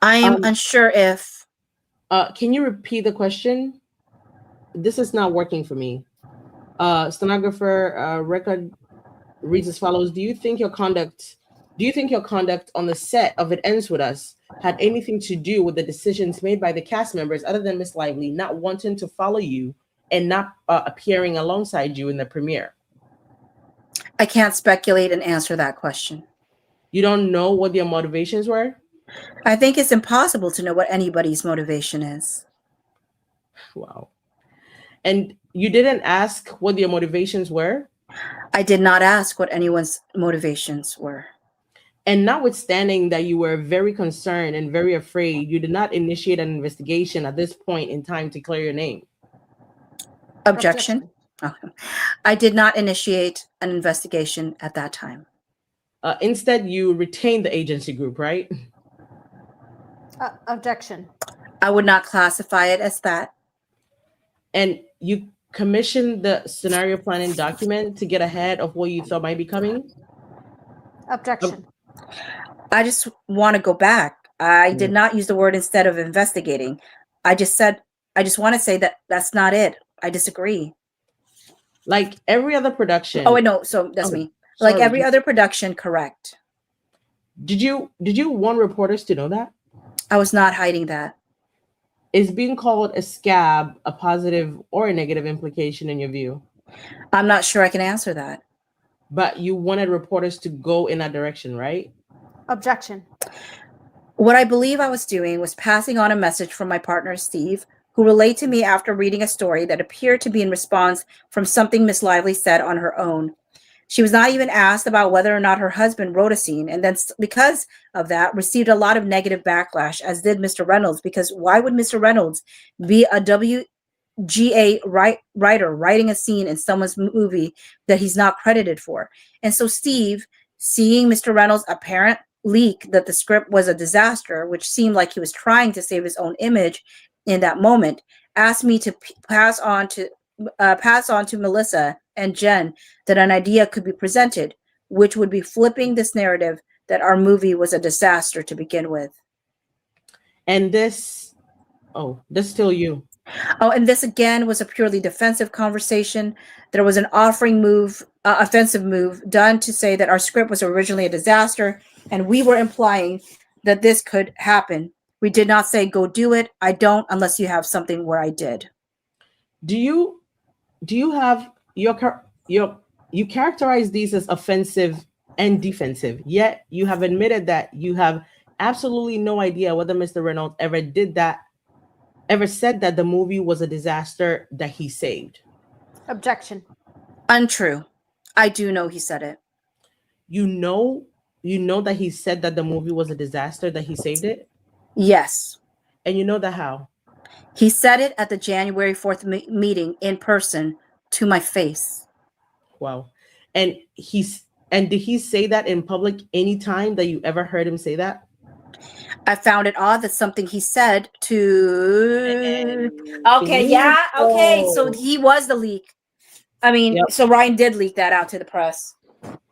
I am unsure if. Can you repeat the question? This is not working for me. Stenographer record reads as follows: Do you think your conduct on the set of It Ends With Us had anything to do with the decisions made by the cast members, other than Miss Lively, not wanting to follow you and not appearing alongside you in the premiere? I can't speculate and answer that question. You don't know what their motivations were? I think it's impossible to know what anybody's motivation is. Wow. And you didn't ask what their motivations were? I did not ask what anyone's motivations were. And notwithstanding that you were very concerned and very afraid, you did not initiate an investigation at this point in time to clear your name. Objection. Okay. I did not initiate an investigation at that time. Instead, you retained the agency group, right? Objection. I would not classify it as that. And you commissioned the scenario planning document to get ahead of what you thought might be coming? Objection. I just want to go back. I did not use the word instead of investigating. I just want to say that that's not it. I disagree. Like every other production. Oh, I know. So that's me. Like every other production, correct. Did you want reporters to know that? I was not hiding that. Is being called a scab a positive or a negative implication in your view? I'm not sure I can answer that. But you wanted reporters to go in that direction, right? Objection. What I believe I was doing was passing on a message from my partner, Steve, who relayed to me after reading a story that appeared to be in response from something Miss Lively said on her own. She was not even asked about whether or not her husband wrote a scene, and then because of that, received a lot of negative backlash, as did Mr. Reynolds, because why would Mr. Reynolds be a WGA writer writing a scene in someone's movie that he's not credited for? And so Steve, seeing Mr. Reynolds' apparent leak that the script was a disaster, which seemed like he was trying to save his own image in that moment, asked me to pass on to Melissa and Jen that an idea could be presented, which would be flipping this narrative that our movie was a disaster to begin with. And this still you. Oh, and this again was a purely defensive conversation. There was an offensive move done to say that our script was originally a disaster, and we were implying that this could happen. We did not say, go do it. I don't, unless you have something where I did. Do you have you characterize these as offensive and defensive, yet you have admitted that you have absolutely no idea whether Mr. Reynolds ever said that the movie was a disaster that he saved? Objection. Untrue. I do know he said it. You know that he said that the movie was a disaster that he saved it? Yes. And you know that how? He said it at the January 4th meeting in person to my face. Wow. And did he say that in public any time that you ever heard him say that? I found it odd that something he said to... Okay, yeah, okay. So he was the leak. I mean, yep. So Ryan did leak that out to the press.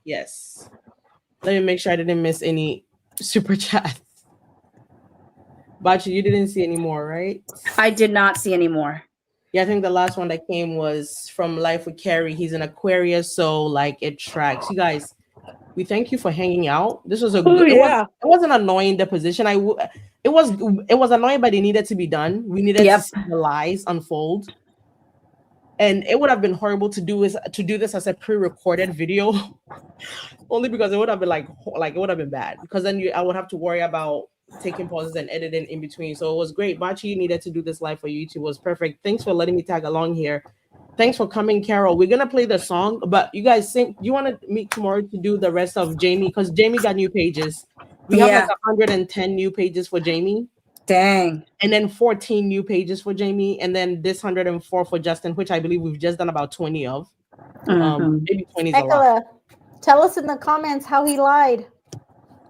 Yes. Let me make sure I didn't miss any super chats. Bocce, you didn't see any more, right? I did not see any more. Yeah, I think the last one that came was from Life with Carrie. He's an Aquarius, so like it tracks. You guys, we thank you for hanging out. This was a good. It was an annoying deposition. It was annoying, but it needed to be done. We needed to see the lies unfold. And it would have been horrible to do this as a pre-recorded video, only because it would have been like it would have been bad, because then I would have to worry about taking pauses and editing in between. So it was great. Bocce needed to do this live for you. It was perfect. Thanks for letting me tag along here. Thanks for coming, Karol. We're gonna play the song, but you guys think you want to meet tomorrow to do the rest of Jamie, because Jamie got new pages. We have like 110 new pages for Jamie. Dang. And then 14 new pages for Jamie, and then this 104 for Justin, which I believe we've just done about 20 of. Maybe 20 is a lot. Tell us in the comments how he lied.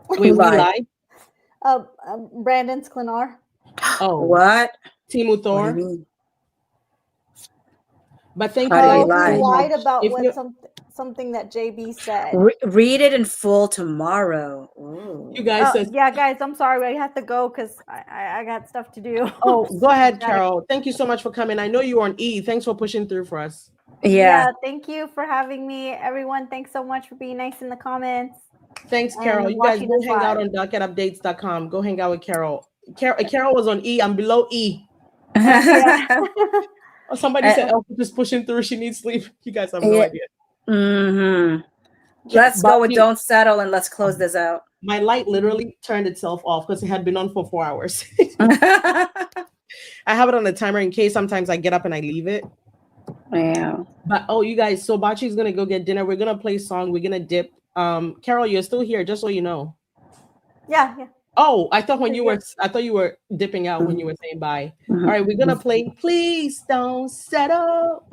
Wait, we lied? Brandon Sklenar. Oh, what? Timu Thor. But thank you. He lied about something that JB said. Read it in full tomorrow. Ooh. You guys said, yeah, guys, I'm sorry, I have to go because I got stuff to do. Oh, go ahead, Karol. Thank you so much for coming. I know you were on E. Thanks for pushing through for us. Yeah. Thank you for having me, everyone. Thanks so much for being nice in the comments. Thanks, Karol. You guys go hang out on docketupdates.com. Go hang out with Karol. Karol was on E. I'm below E. Somebody said Elf is pushing through. She needs sleep. You guys have no idea. Mm-hmm. Let's go with Don't Settle and let's close this out. My light literally turned itself off because it had been on for 4 hours. I have it on the timer in case sometimes I get up and I leave it. Yeah. But you guys, so Bocce's gonna go get dinner. We're gonna play a song. We're gonna dip. Karol, you're still here, just so you know. Yeah. Oh, I thought you were dipping out when you were saying bye. All right, we're gonna play Please Don't Settle.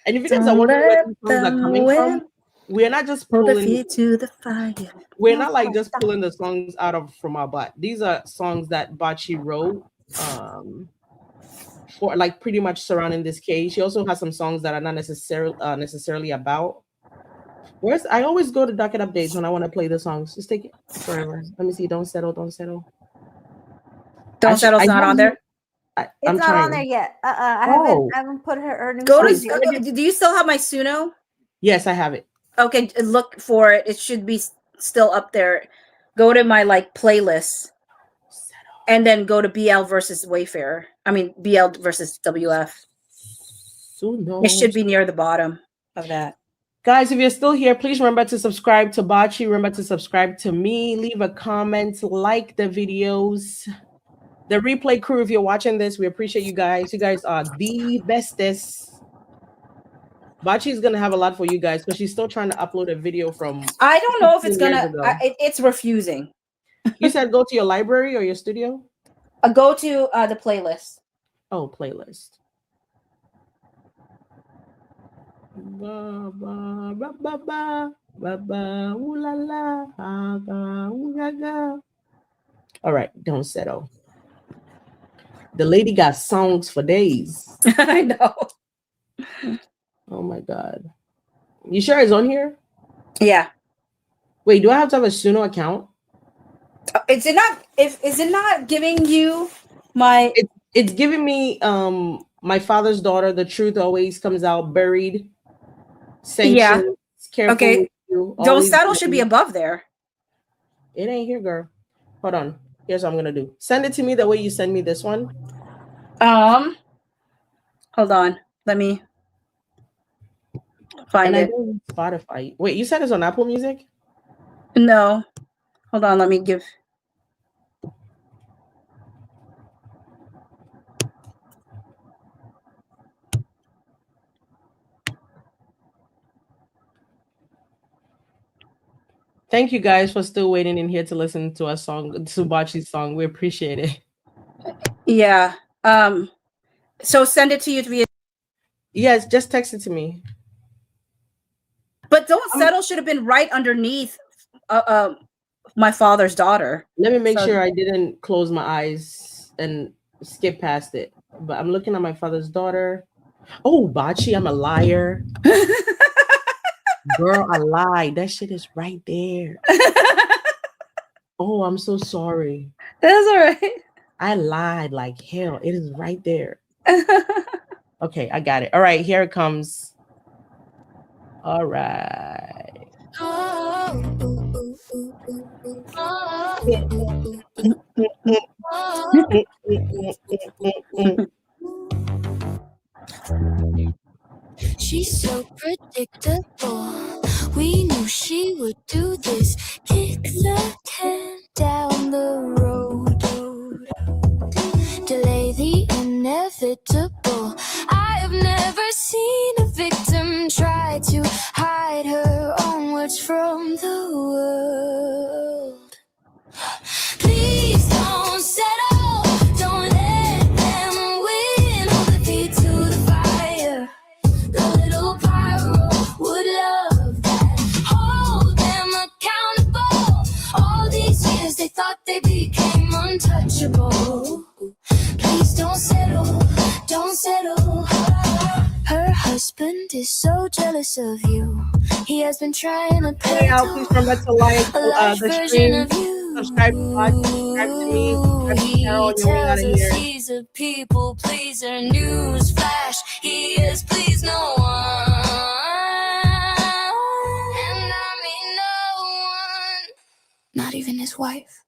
And if you guys are wondering where these songs are coming from, we're not just Hold the pulling feet to the fire. We're not like just pulling the songs out of from our butt. These are songs that Bocce wrote for like pretty much surrounding this case. She also has some songs that are not necessarily about. I always go to docket updates when I want to play the songs. Just take it forever. Let me see. Don't settle. Don't settle. Settle's not on there. It's not on there yet. I haven't put her earnings. Do you still have my Suno? Yes, I have it. Okay, look for it. It should be still up there. Go to my like playlist, and then go to BL versus Wayfarer. I mean BL versus WF. It should be near the bottom of that. Guys, if you're still here, please remember to subscribe to Bocce. Remember to subscribe to me. Leave a comment. Like the videos. The replay crew, if you're watching this, we appreciate you guys. You guys are the bestest. Bocce is gonna have a lot for you guys because she's still trying to upload a video from. I don't know if it's gonna. It's refusing. You said go to your library or your studio. Go to the playlist. Oh, playlist. Ba ba ba ba ba ba ba ooh la la ga ooh ga ga. All right, don't settle. The lady got songs for days. I know. Oh my god. You sure it's on here? Yeah. Wait, do I have to have a Suno account? Is it not giving you my it's giving me My Father's Daughter, The Truth Always Comes Out, Buried, Sanctions, yeah. Careful Okay. Don't Settle should be above there. It ain't here, girl. Hold on. Here's what I'm gonna do. Send it to me the way you send me this one. Hold on. Let me find it. Spotify. Wait, you said it's on Apple Music? No. Hold on. Let me give. Thank you guys for still waiting in here to listen to our song, to Bocce's song. We appreciate it. Yeah. So send it to you via. Yes, just text it to me. But Don't Settle should have been right underneath My Father's Daughter. Let me make sure I didn't close my eyes and skip past it. But I'm looking at My Father's Daughter. Oh, Bocce, I'm a liar. Girl, I lied. That shit is right there. Oh, I'm so sorry. That's all right. I lied like hell. It is right there. Okay, I got it. All right, here it comes. All right. She's so predictable. We knew she would do this. Kick the can down the road. Delay the inevitable. I have never seen a victim try to hide her own words from the world. Please don't settle. Don't let them win. Hold the feet to the fire. The little pyro would love that. Hold them accountable. All these years they thought they became untouchable. Please don't settle, don't settle. Her husband is so jealous of you. He has been trying to pay Please remember to like the stream. Subscribe to me. Subscribe to Karol. He tells us he's a people pleaser. Newsflash, he is pleased no one. And I mean no one, not even his wife.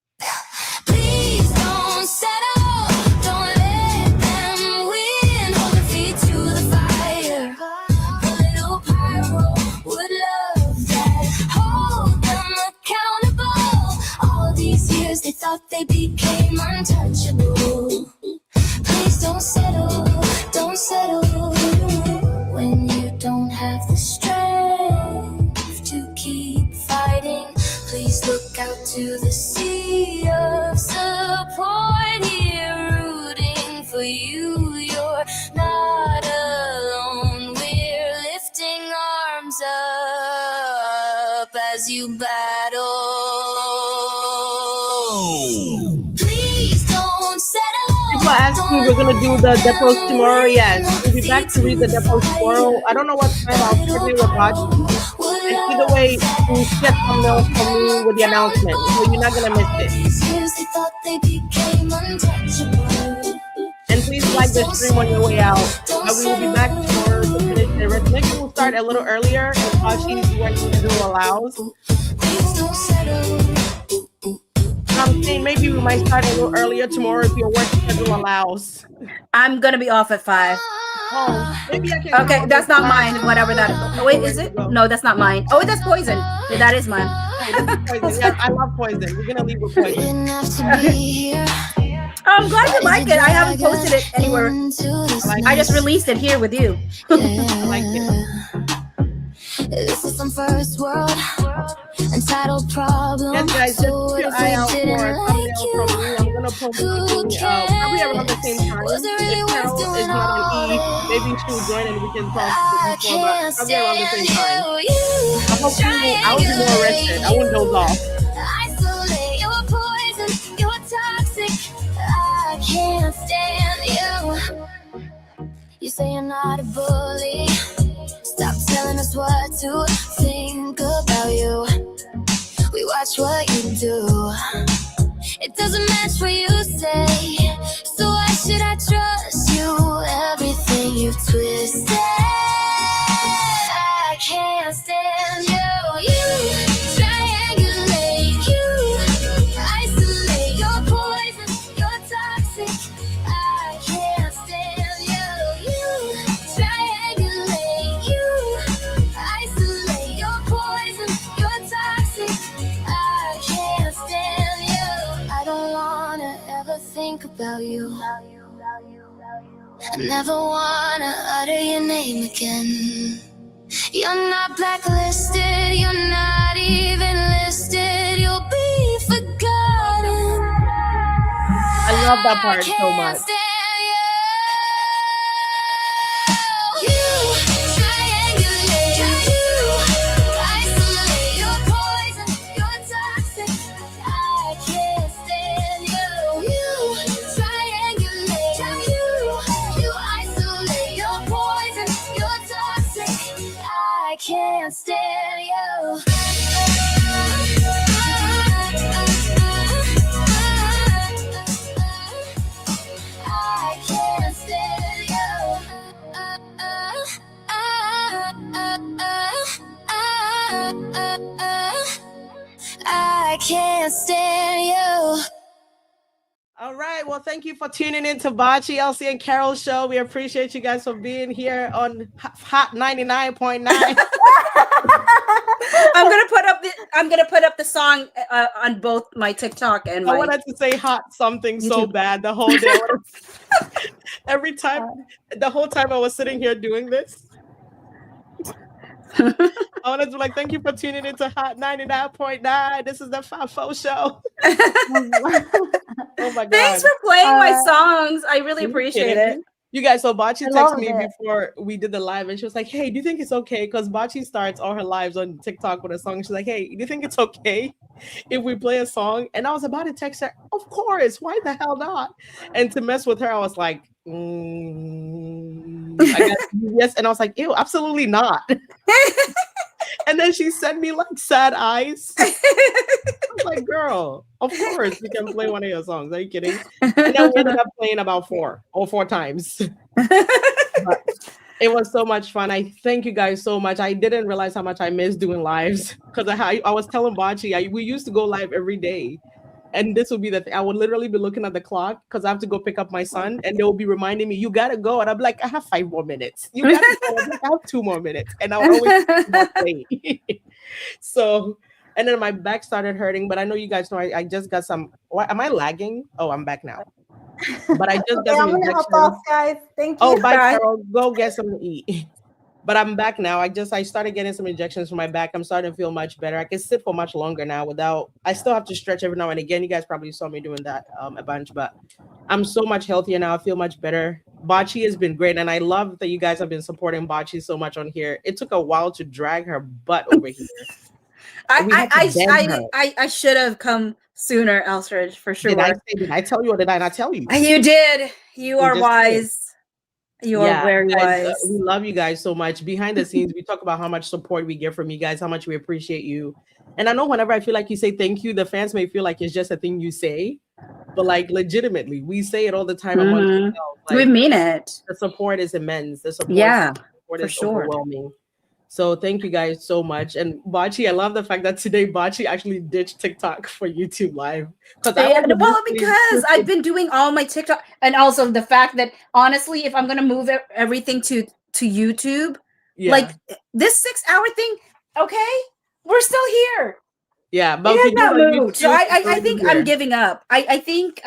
Please don't settle. Don't let them win. Hold their feet to the fire. The little pyro would love that. Hold them accountable. All these years they thought they became untouchable. Please don't settle. Don't settle. When you don't have the strength to keep fighting, please look out to the sea of support here, rooting for you. You're not alone. We're lifting arms up. you battle. Please don't settle. People are asking if we're gonna do the depots tomorrow. Yes, we'll be back to read the depots tomorrow. I don't know what time I'll coordinate with Bocce. And either way, you get thumbnails from me with the announcement, so you're not gonna miss it. And please like the stream on your way out. We will be back tomorrow to finish the rest. Maybe we'll start a little earlier if Bocce's work schedule allows. I'm saying maybe we might start a little earlier tomorrow if your work schedule allows. I'm gonna be off at 5. Oh, maybe I can. Okay, that's not mine. Whatever that is. Oh, wait, is it? No, that's not mine. Oh, that's Poison. Yeah, that is mine. Hey, Poison. Yeah, I love Poison. We're gonna leave with Poison. I'm glad you like it. I haven't posted it anywhere. I just released it here with you. I like it. This is some first world entitled problem. Yes, guys, just keep your eye out for a thumbnail from me. I'm gonna post it probably around the same time. If Karol is not on E, maybe she'll join and we can talk before, but probably around the same time. I hope I'll be more rested. I won't doze off. Isolate your poison, you're toxic. I can't stand you. You say you're not a bully. Stop telling us what to think about you. We watch what you do. It doesn't match what you say. So why should I trust you? Everything you've twisted. I can't stand you. You triangulate. You isolate. Your poison. You're toxic. I can't stand you. You triangulate. You isolate. Your poison. You're toxic. I can't stand you. I don't wanna ever think about you. I never wanna utter your name again. You're not blacklisted, you're not even listed. You'll be forgotten. I love that part so much. Can't stand you. I can't stand you. I can't stand you. All right. Well, thank you for tuning in to Bocce, LC, and Karol show. We appreciate you guys for being here on Hot 99.9. I'm gonna put up the song on both my TikTok and my. I wanted to say hot something YouTube. So bad the whole day. Every time, the whole time I was sitting here doing this. I wanted to thank you for tuning into Hot 99.9. This is the FAFO show. Oh my God. Thanks for playing my songs. I really appreciate it. You guys, so Bocce texted me before we did the live and she was like, hey, do you think it's okay? Because Bocce starts all her lives on TikTok with a song. She's like, hey, do you think it's okay if we play a song? And I was about to text her, of course, why the hell not? And to mess with her, I was like, I guess yes. And I was like, ew, absolutely not. And then she sent me sad eyes. I was like, girl, of course you can play one of your songs. Are you kidding? And then we ended up playing about four times. But it was so much fun. I thank you guys so much. I didn't realize how much I missed doing lives because I was telling Bocce, we used to go live every day. And this would be the thing. I would literally be looking at the clock because I have to go pick up my son, and they will be reminding me, "You gotta go," and I'm like, "I have 5 more minutes." You gotta go. I'm like, I have 2 more minutes, and I would always play. So, and then my back started hurting. But I know you guys know I just got some. What, am I lagging? Oh, I'm back now. But I just got some injections. Hop off, guys. Thank you. Oh, bye, Karol. Go get something to eat. But I'm back now. I started getting some injections for my back. I'm starting to feel much better. I can sit for much longer now I still have to stretch every now and again. You guys probably saw me doing that a bunch, but I'm so much healthier now. I feel much better. Bocce has been great. And I love that you guys have been supporting Bocce so much on here. It took a while to drag her butt over here. I should have come sooner, Elstridge, for sure. Did I tell you or did I not tell you? You did. You are wise. You are very wise. We love you guys so much. Behind the scenes, we talk about how much support we get from you guys, how much we appreciate you. And I know whenever I feel like you say thank you, the fans may feel like it's just a thing you say, but like legitimately, we say it all the time. We mean it. The support is immense. The support, is overwhelming. So thank you guys so much. And Bocce, I love the fact that today Bocce actually ditched TikTok for YouTube Live. Because I've been doing all my TikTok, and also the fact that honestly, if I'm gonna move everything to YouTube, like this 6-hour thing, okay, we're still here. Yeah, but it has not moved. So I think I'm giving up. I think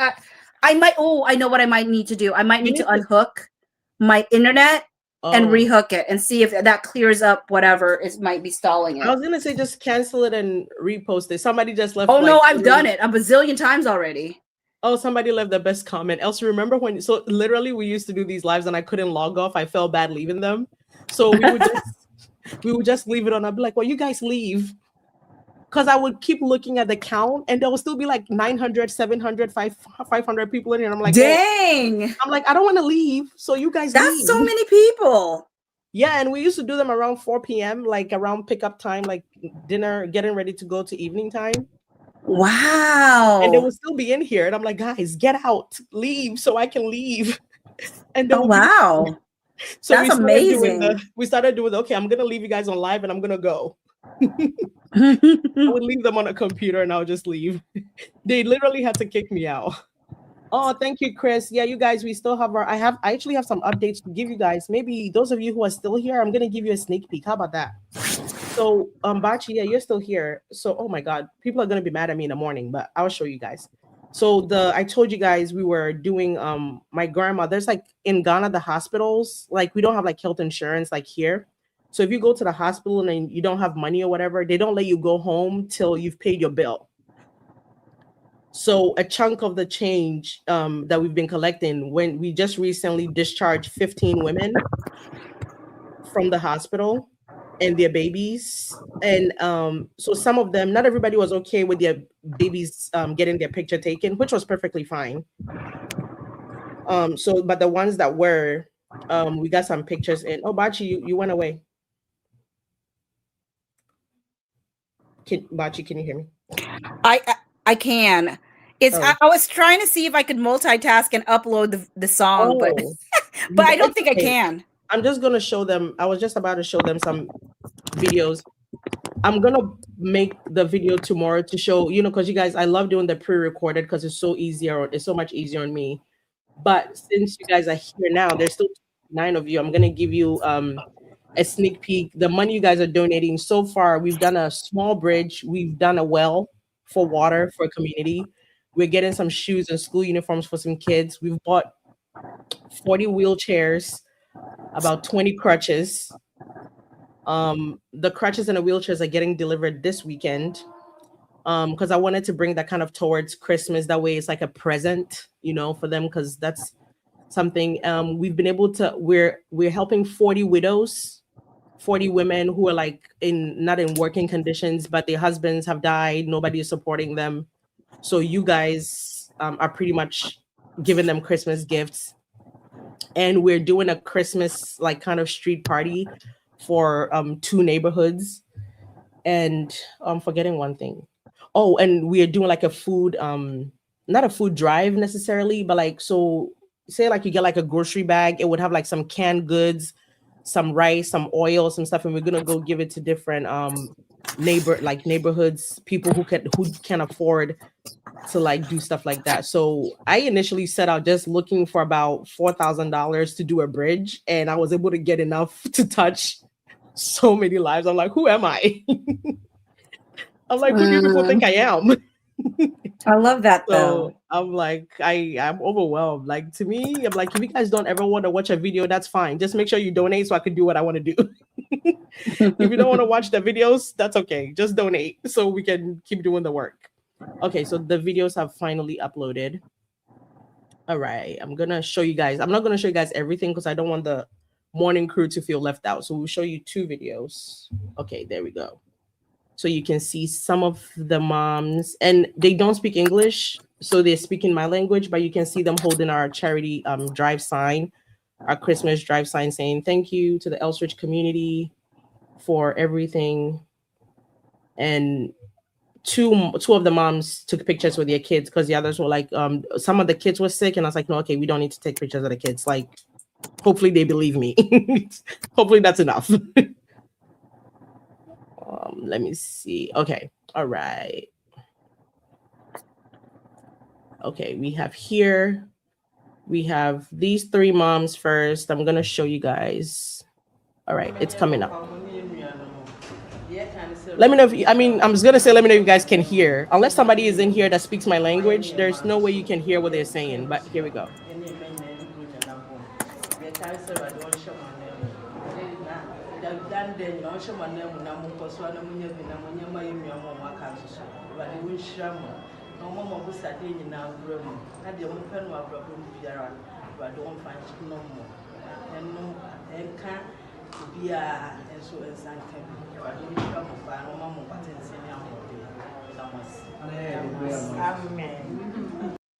I might. Oh, I know what I might need to do. I might need to unhook my internet. And rehook it and see if that clears up whatever might be stalling it. I was gonna say just cancel it and repost it. Somebody just left. Oh no, I've done it a bazillion times already. Oh, somebody left the best comment. Elsie, remember when? So literally, we used to do these lives and I couldn't log off. I felt bad leaving them, so we would just leave it on. I'd be like, "Well, you guys leave," because I would keep looking at the count and there will still be like 900, 700, 500 people in here. And I'm like, dang. Oh. I'm like, I don't want to leave. So you guys That's so many people. Yeah. And we used to do them around 4 p.m., like around pickup time, like dinner, getting ready to go to evening time. Wow. And they will still be in here. And I'm like, guys, get out, leave so I can leave. And wow. So that's amazing. We started doing, okay, I'm going to leave you guys on live and I'm going to go. I would leave them on a computer and I'll just leave. They literally had to kick me out. Oh, thank you, Chris. Yeah, you guys, we still have I actually have some updates to give you guys. Maybe those of you who are still here, I'm gonna give you a sneak peek. How about that? So Bocce, yeah, you're still here. So oh my god, people are gonna be mad at me in the morning, but I'll show you guys. So I told you guys we were doing my grandma, there's like in Ghana, the hospitals, like we don't have like health insurance like here. So if you go to the hospital and you don't have money or whatever, they don't let you go home till you've paid your bill. So a chunk of the change that we've been collecting, when we just recently discharged 15 women from the hospital and their babies. And so some of them, not everybody was okay with their babies getting their picture taken, which was perfectly fine. But the ones that were, we got some pictures in. Oh, Bocce, you went away. Bocce, can you hear me? I can. I was trying to see if I could multitask and upload the song, but I don't think I can. I'm just gonna show them. I was just about to show them some videos. I'm gonna make the video tomorrow to show, because you guys, I love doing the pre-recorded because it's so easier. It's so much easier on me. But since you guys are here now, there's still 9 of you. I'm gonna give you a sneak peek. The money you guys are donating so far, we've done a small bridge. We've done a well for water for a community. We're getting some shoes and school uniforms for some kids. We've bought 40 wheelchairs, about 20 crutches. The crutches and the wheelchairs are getting delivered this weekend because I wanted to bring that kind of towards Christmas. That way it's like a present, for them, because that's something we've been able to, we're helping 40 widows, 40 women who are like not in working conditions, but their husbands have died. Nobody is supporting them. So you guys are pretty much giving them Christmas gifts. And we're doing a Christmas like kind of street party for 2 neighborhoods. And I'm forgetting one thing. Oh, and we are doing like a food, not a food drive necessarily, but like, so say like you get like a grocery bag, it would have like some canned goods, some rice, some oil, some stuff. And we're going to go give it to different neighborhoods, people who can afford to like do stuff like that. So I initially set out just looking for about $4,000 to do a bridge, and I was able to get enough to touch so many lives. I'm like, who am I? I'm like, who do people think I am? I love that though. I'm like, I'm overwhelmed. Like, to me, I'm like, if you guys don't ever want to watch a video, that's fine. Just make sure you donate so I can do what I want to do. If you don't want to watch the videos, that's okay. Just donate so we can keep doing the work. Okay, so the videos have finally uploaded. All right, I'm gonna show you guys. I'm not gonna show you guys everything because I don't want the morning crew to feel left out. So we'll show you 2 videos. Okay, there we go. So you can see some of the moms, and they don't speak English, so they're speaking my language, but you can see them holding our charity drive sign, our Christmas drive sign, saying thank you to the Ellsridge community for everything. And two of the moms took pictures with their kids because the others were like, some of the kids were sick, and I was like, no, okay, we don't need to take pictures of the kids. Like, hopefully they believe me. Hopefully that's enough. Let me see. Okay. All right. Okay. We have here, we have these three moms first. I'm going to show you guys. All right. It's coming up. Let me know if you, I mean, I'm just going to say, let me know if you guys can hear. Unless somebody is in here that speaks my language, there's no way you can hear what they're saying. But here we go.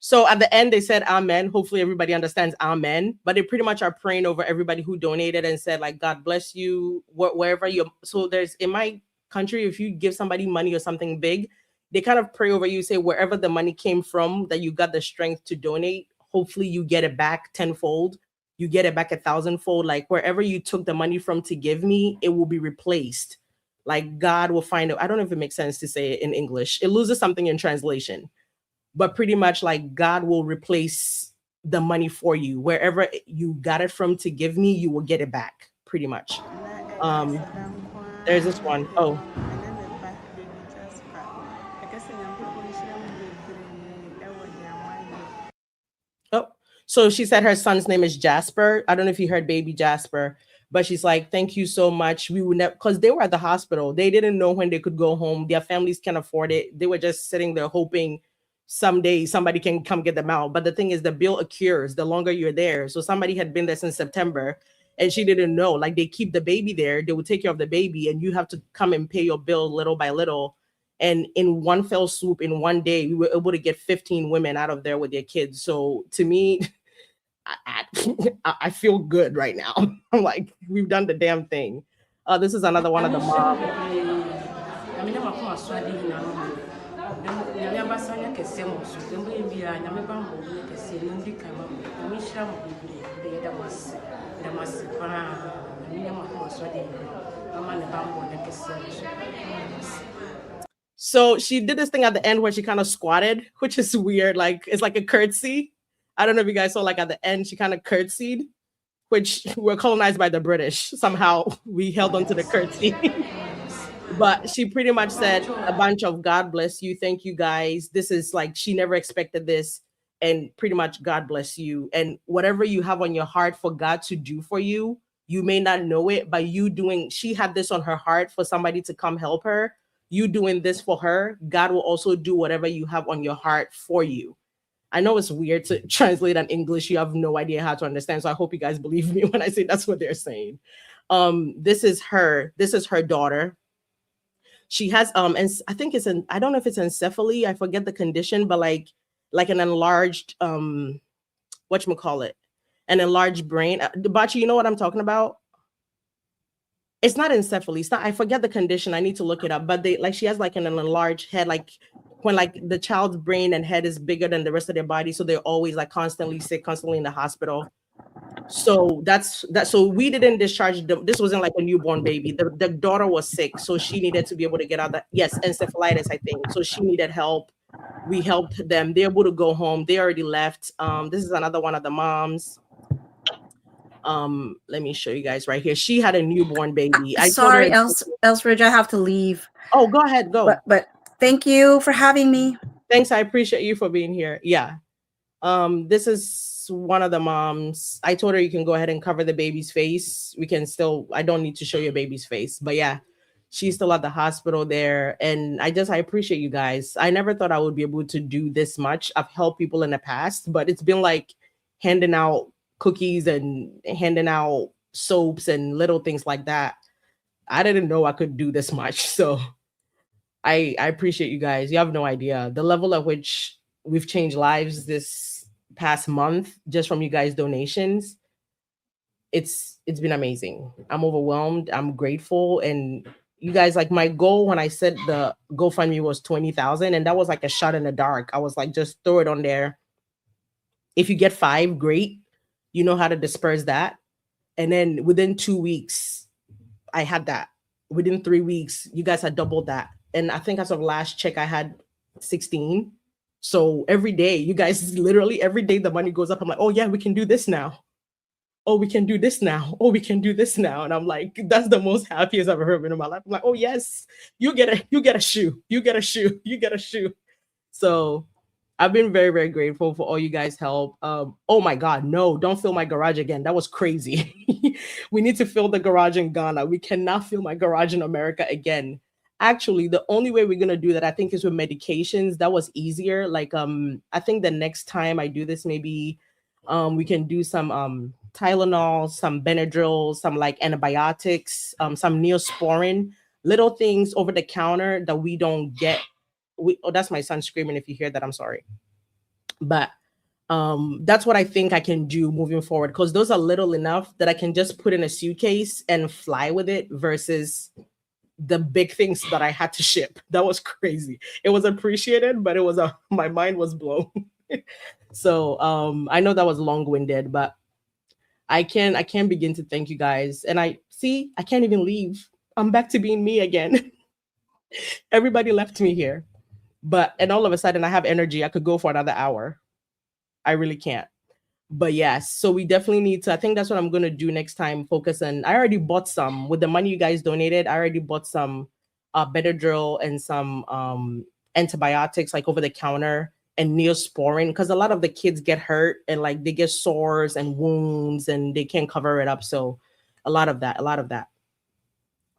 So at the end, they said amen. Hopefully everybody understands amen. But they pretty much are praying over everybody who donated and said, like, God bless you, wherever you're. So there's, in my country, if you give somebody money or something big, they kind of pray over you, say wherever the money came from, that you got the strength to donate. Hopefully you get it back tenfold. You get it back 1,000-fold. Like wherever you took the money from to give me, it will be replaced. Like God will find it. I don't know if it makes sense to say it in English. It loses something in translation. But pretty much like God will replace the money for you. Wherever you got it from to give me, you will get it back, pretty much. There's this one. Oh. Oh, so she said her son's name is Jasper. I don't know if you heard baby Jasper, but she's like, thank you so much. We would never, because they were at the hospital. They didn't know when they could go home. Their families can't afford it. They were just sitting there hoping someday somebody can come get them out. But the thing is, the bill accrues the longer you're there. So somebody had been there since September and she didn't know. Like they keep the baby there. They will take care of the baby and you have to come and pay your bill little by little. And in one fell swoop, in one day, we were able to get 15 women out of there with their kids. So to me, I feel good right now. I'm like, we've done the damn thing. This is another one of the moms. So she did this thing at the end where she kind of squatted, which is weird. Like it's like a curtsy. I don't know if you guys saw, like at the end, she kind of curtsied, which we're colonized by the British. Somehow we held on to the curtsy. But she pretty much said a bunch of God bless you. Thank you guys. This is like, she never expected this. And pretty much God bless you. And whatever you have on your heart for God to do for you, you may not know it, but you doing, she had this on her heart for somebody to come help her. You doing this for her, God will also do whatever you have on your heart for you. I know it's weird to translate in English. You have no idea how to understand. So I hope you guys believe me when I say that's what they're saying. This is her daughter. She has, and I think it's I don't know if it's encephaly. I forget the condition, but like an enlarged, whatchamacallit, an enlarged brain. Bocce, you know what I'm talking about? It's not encephaly. It's not, I forget the condition. I need to look it up, but she has like an enlarged head, like when like the child's brain and head is bigger than the rest of their body. So they're always like constantly sick, constantly in the hospital. So that's that. So we didn't discharge them. This wasn't like a newborn baby. The daughter was sick. So she needed to be able to get out yes, encephalitis, I think. So she needed help. We helped them. They're able to go home. They already left. This is another one of the moms. Let me show you guys right here. She had a newborn baby. Sorry, Ellsridge, I have to leave. Oh, go ahead, go. But thank you for having me. Thanks, I appreciate you for being here. Yeah. This is one of the moms. I told her you can go ahead and cover the baby's face. We can still, I don't need to show your baby's face, but yeah, she's still at the hospital there. And I appreciate you guys. I never thought I would be able to do this much. I've helped people in the past, but it's been like handing out cookies and handing out soaps and little things like that. I didn't know I could do this much. So I appreciate you guys. You have no idea the level at which we've changed lives this past month just from you guys' donations. It's been amazing. I'm overwhelmed. I'm grateful. And you guys, like, my goal when I said the GoFundMe was 20,000, and that was like a shot in the dark. I was like, just throw it on there. If you get 5, great. You know how to disperse that. And then within 2 weeks, I had that. Within 3 weeks, you guys had doubled that. And I think as of last check, I had 16. So every day, you guys, literally every day the money goes up. I'm like, oh yeah, we can do this now. Oh, we can do this now. Oh, we can do this now. And I'm like, that's the most happiest I've ever been in my life. I'm like, oh yes, you get a shoe, you get a shoe, you get a shoe. So I've been very, very grateful for all you guys' help. Oh my God, no, don't fill my garage again. That was crazy. We need to fill the garage in Ghana. We cannot fill my garage in America again. Actually, the only way we're gonna do that, I think, is with medications. That was easier. Like, I think the next time I do this, maybe we can do some Tylenol, some Benadryl, some like antibiotics, some Neosporin, little things over the counter that we don't get. Oh, that's my son screaming. If you hear that, I'm sorry. But that's what I think I can do moving forward, because those are little enough that I can just put in a suitcase and fly with it versus the big things that I had to ship. That was crazy. It was appreciated, but it was my mind was blown. So I know that was long-winded, but I can't begin to thank you guys. And I can't even leave. I'm back to being me again. Everybody left me here. And all of a sudden I have energy. I could go for another hour. I really can't. But yes, so we definitely need to, I think that's what I'm going to do next time. Focus on, I already bought some with the money you guys donated. I already bought some Benadryl and some antibiotics, like over the counter, and Neosporin, because a lot of the kids get hurt and like they get sores and wounds and they can't cover it up. So a lot of that.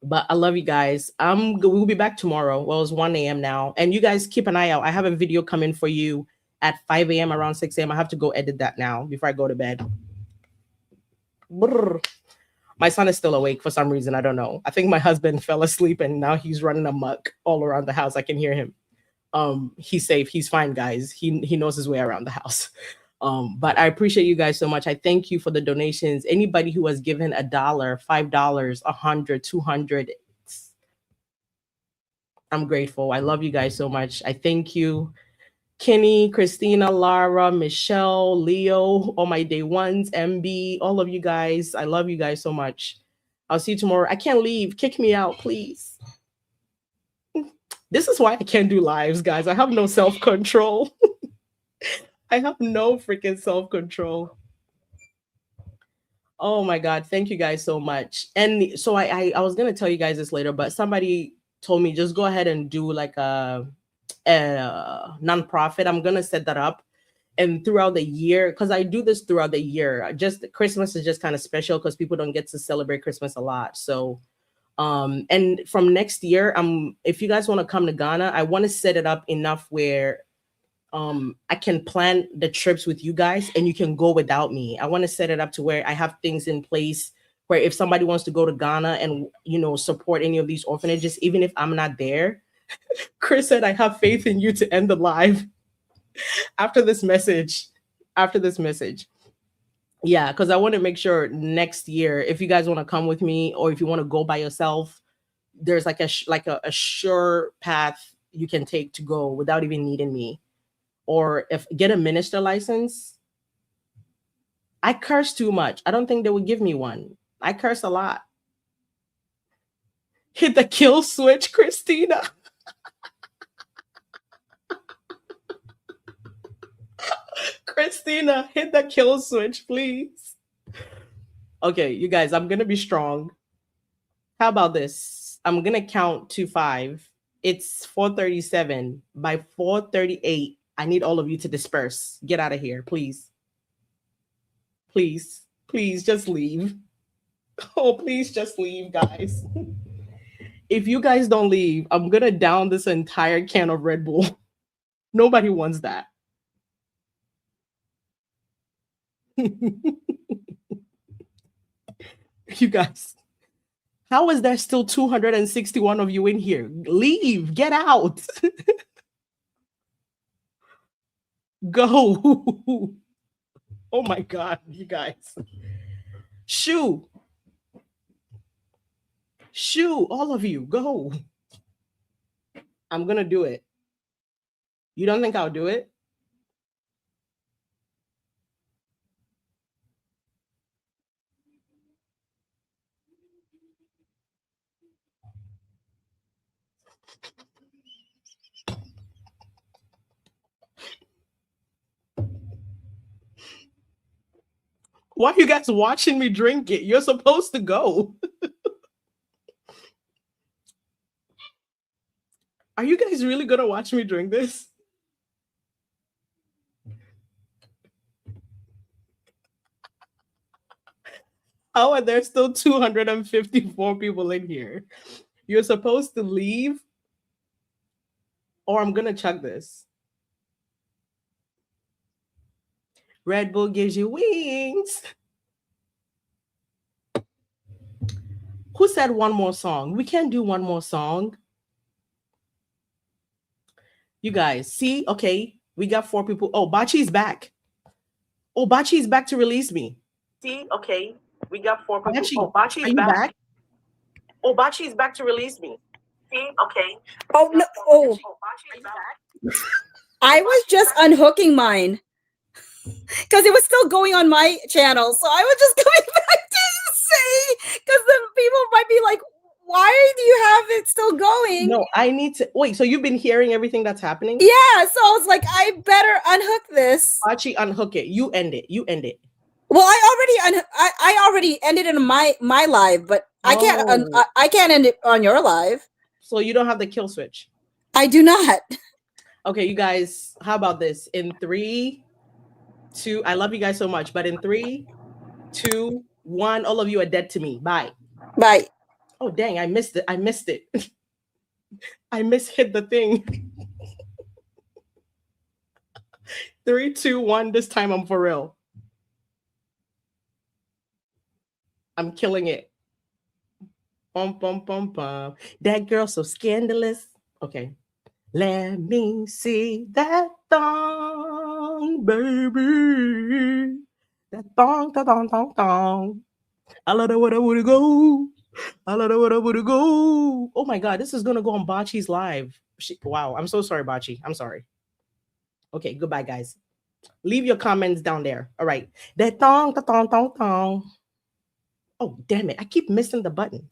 But I love you guys. We'll be back tomorrow. Well, it's 1 a.m. now. And you guys keep an eye out. I have a video coming for you at 5 a.m. around 6 a.m. I have to go edit that now before I go to bed. Brr. My son is still awake for some reason. I don't know. I think my husband fell asleep and now he's running amok all around the house. I can hear him. He's safe. He's fine, guys. He knows his way around the house. But I appreciate you guys so much. I thank you for the donations. Anybody who has given $1, $5, $100, $200, I'm grateful. I love you guys so much. I thank you. Kenny, Christina, Lara, Michelle, Leo, all my day ones, MB, all of you guys. I love you guys so much. I'll see you tomorrow. I can't leave. Kick me out, please. This is why I can't do lives, guys. I have no self-control. I have no freaking self-control. Oh my God. Thank you guys so much. And so I was going to tell you guys this later, but somebody told me just go ahead and do like a nonprofit. I'm going to set that up. And throughout the year, because I do this throughout the year, just Christmas is just kind of special because people don't get to celebrate Christmas a lot. So and from next year, if you guys want to come to Ghana, I want to set it up enough where I can plan the trips with you guys and you can go without me. I want to set it up to where I have things in place where if somebody wants to go to Ghana and, you know, support any of these orphanages, even if I'm not there, Chris said, I have faith in you to end the live after this message. Yeah, because I want to make sure next year, if you guys want to come with me or if you want to go by yourself, there's like a sure path you can take to go without even needing me. Or if get a minister license. I curse too much. I don't think they would give me one. I curse a lot. Hit the kill switch, Christina. Christina, hit the kill switch, please. Okay, you guys, I'm going to be strong. How about this? I'm going to count to 5. It's 4:37. By 4:38, I need all of you to disperse. Get out of here, please. Please, please just leave. Oh, please just leave, guys. If you guys don't leave, I'm going to down this entire can of Red Bull. Nobody wants that. You guys, How is there still 261 of you in here? Leave, get out. Go. Oh my God, you guys. Shoo, all of you, go. I'm gonna do it. You don't think I'll do it? Why are you guys watching me drink it? You're supposed to go. Are you guys really gonna watch me drink this? How are there still 254 people in here? You're supposed to leave, or I'm gonna chug this. Red Bull gives you wings. Who said one more song? We can't do one more song. You guys, see? Okay, we got 4 people. Oh, Bocce's back. Oh, Bocce's back to release me. See? Okay, we got 4 people. Bocce, oh, Bocce's back. Oh, Bocce's back to release me. See? Okay. Oh, no. Oh. I was just unhooking mine because it was still going on my channel. So I was just coming back to say, because then people might be like, why do you have it still going? No, I need to wait. So you've been hearing everything that's happening? Yeah. So I was like, I better unhook this. Bocce, unhook it. You end it. You end it. Well, I already ended it in my live, but I can't end it on your live. So you don't have the kill switch? I do not. Okay, you guys, how about this? In 3, 2, I love you guys so much, but in 3, 2, 1, all of you are dead to me. Bye. Bye. Oh, dang, I missed it. I hit the thing. 3, 2, 1, this time I'm for real. I'm killing it. Bum, bum, bum, bum. That girl so scandalous. Okay. Let me see that thong, baby. That thong, da, thong, thong, thong. I love where I would go. I love where I would go. Oh my God, this is gonna go on Bocce's live. Wow, I'm so sorry, Bocce. I'm sorry. Okay, goodbye, guys. Leave your comments down there. All right. That thong, da, thong, thong, thong. Oh, damn it. I keep missing the button.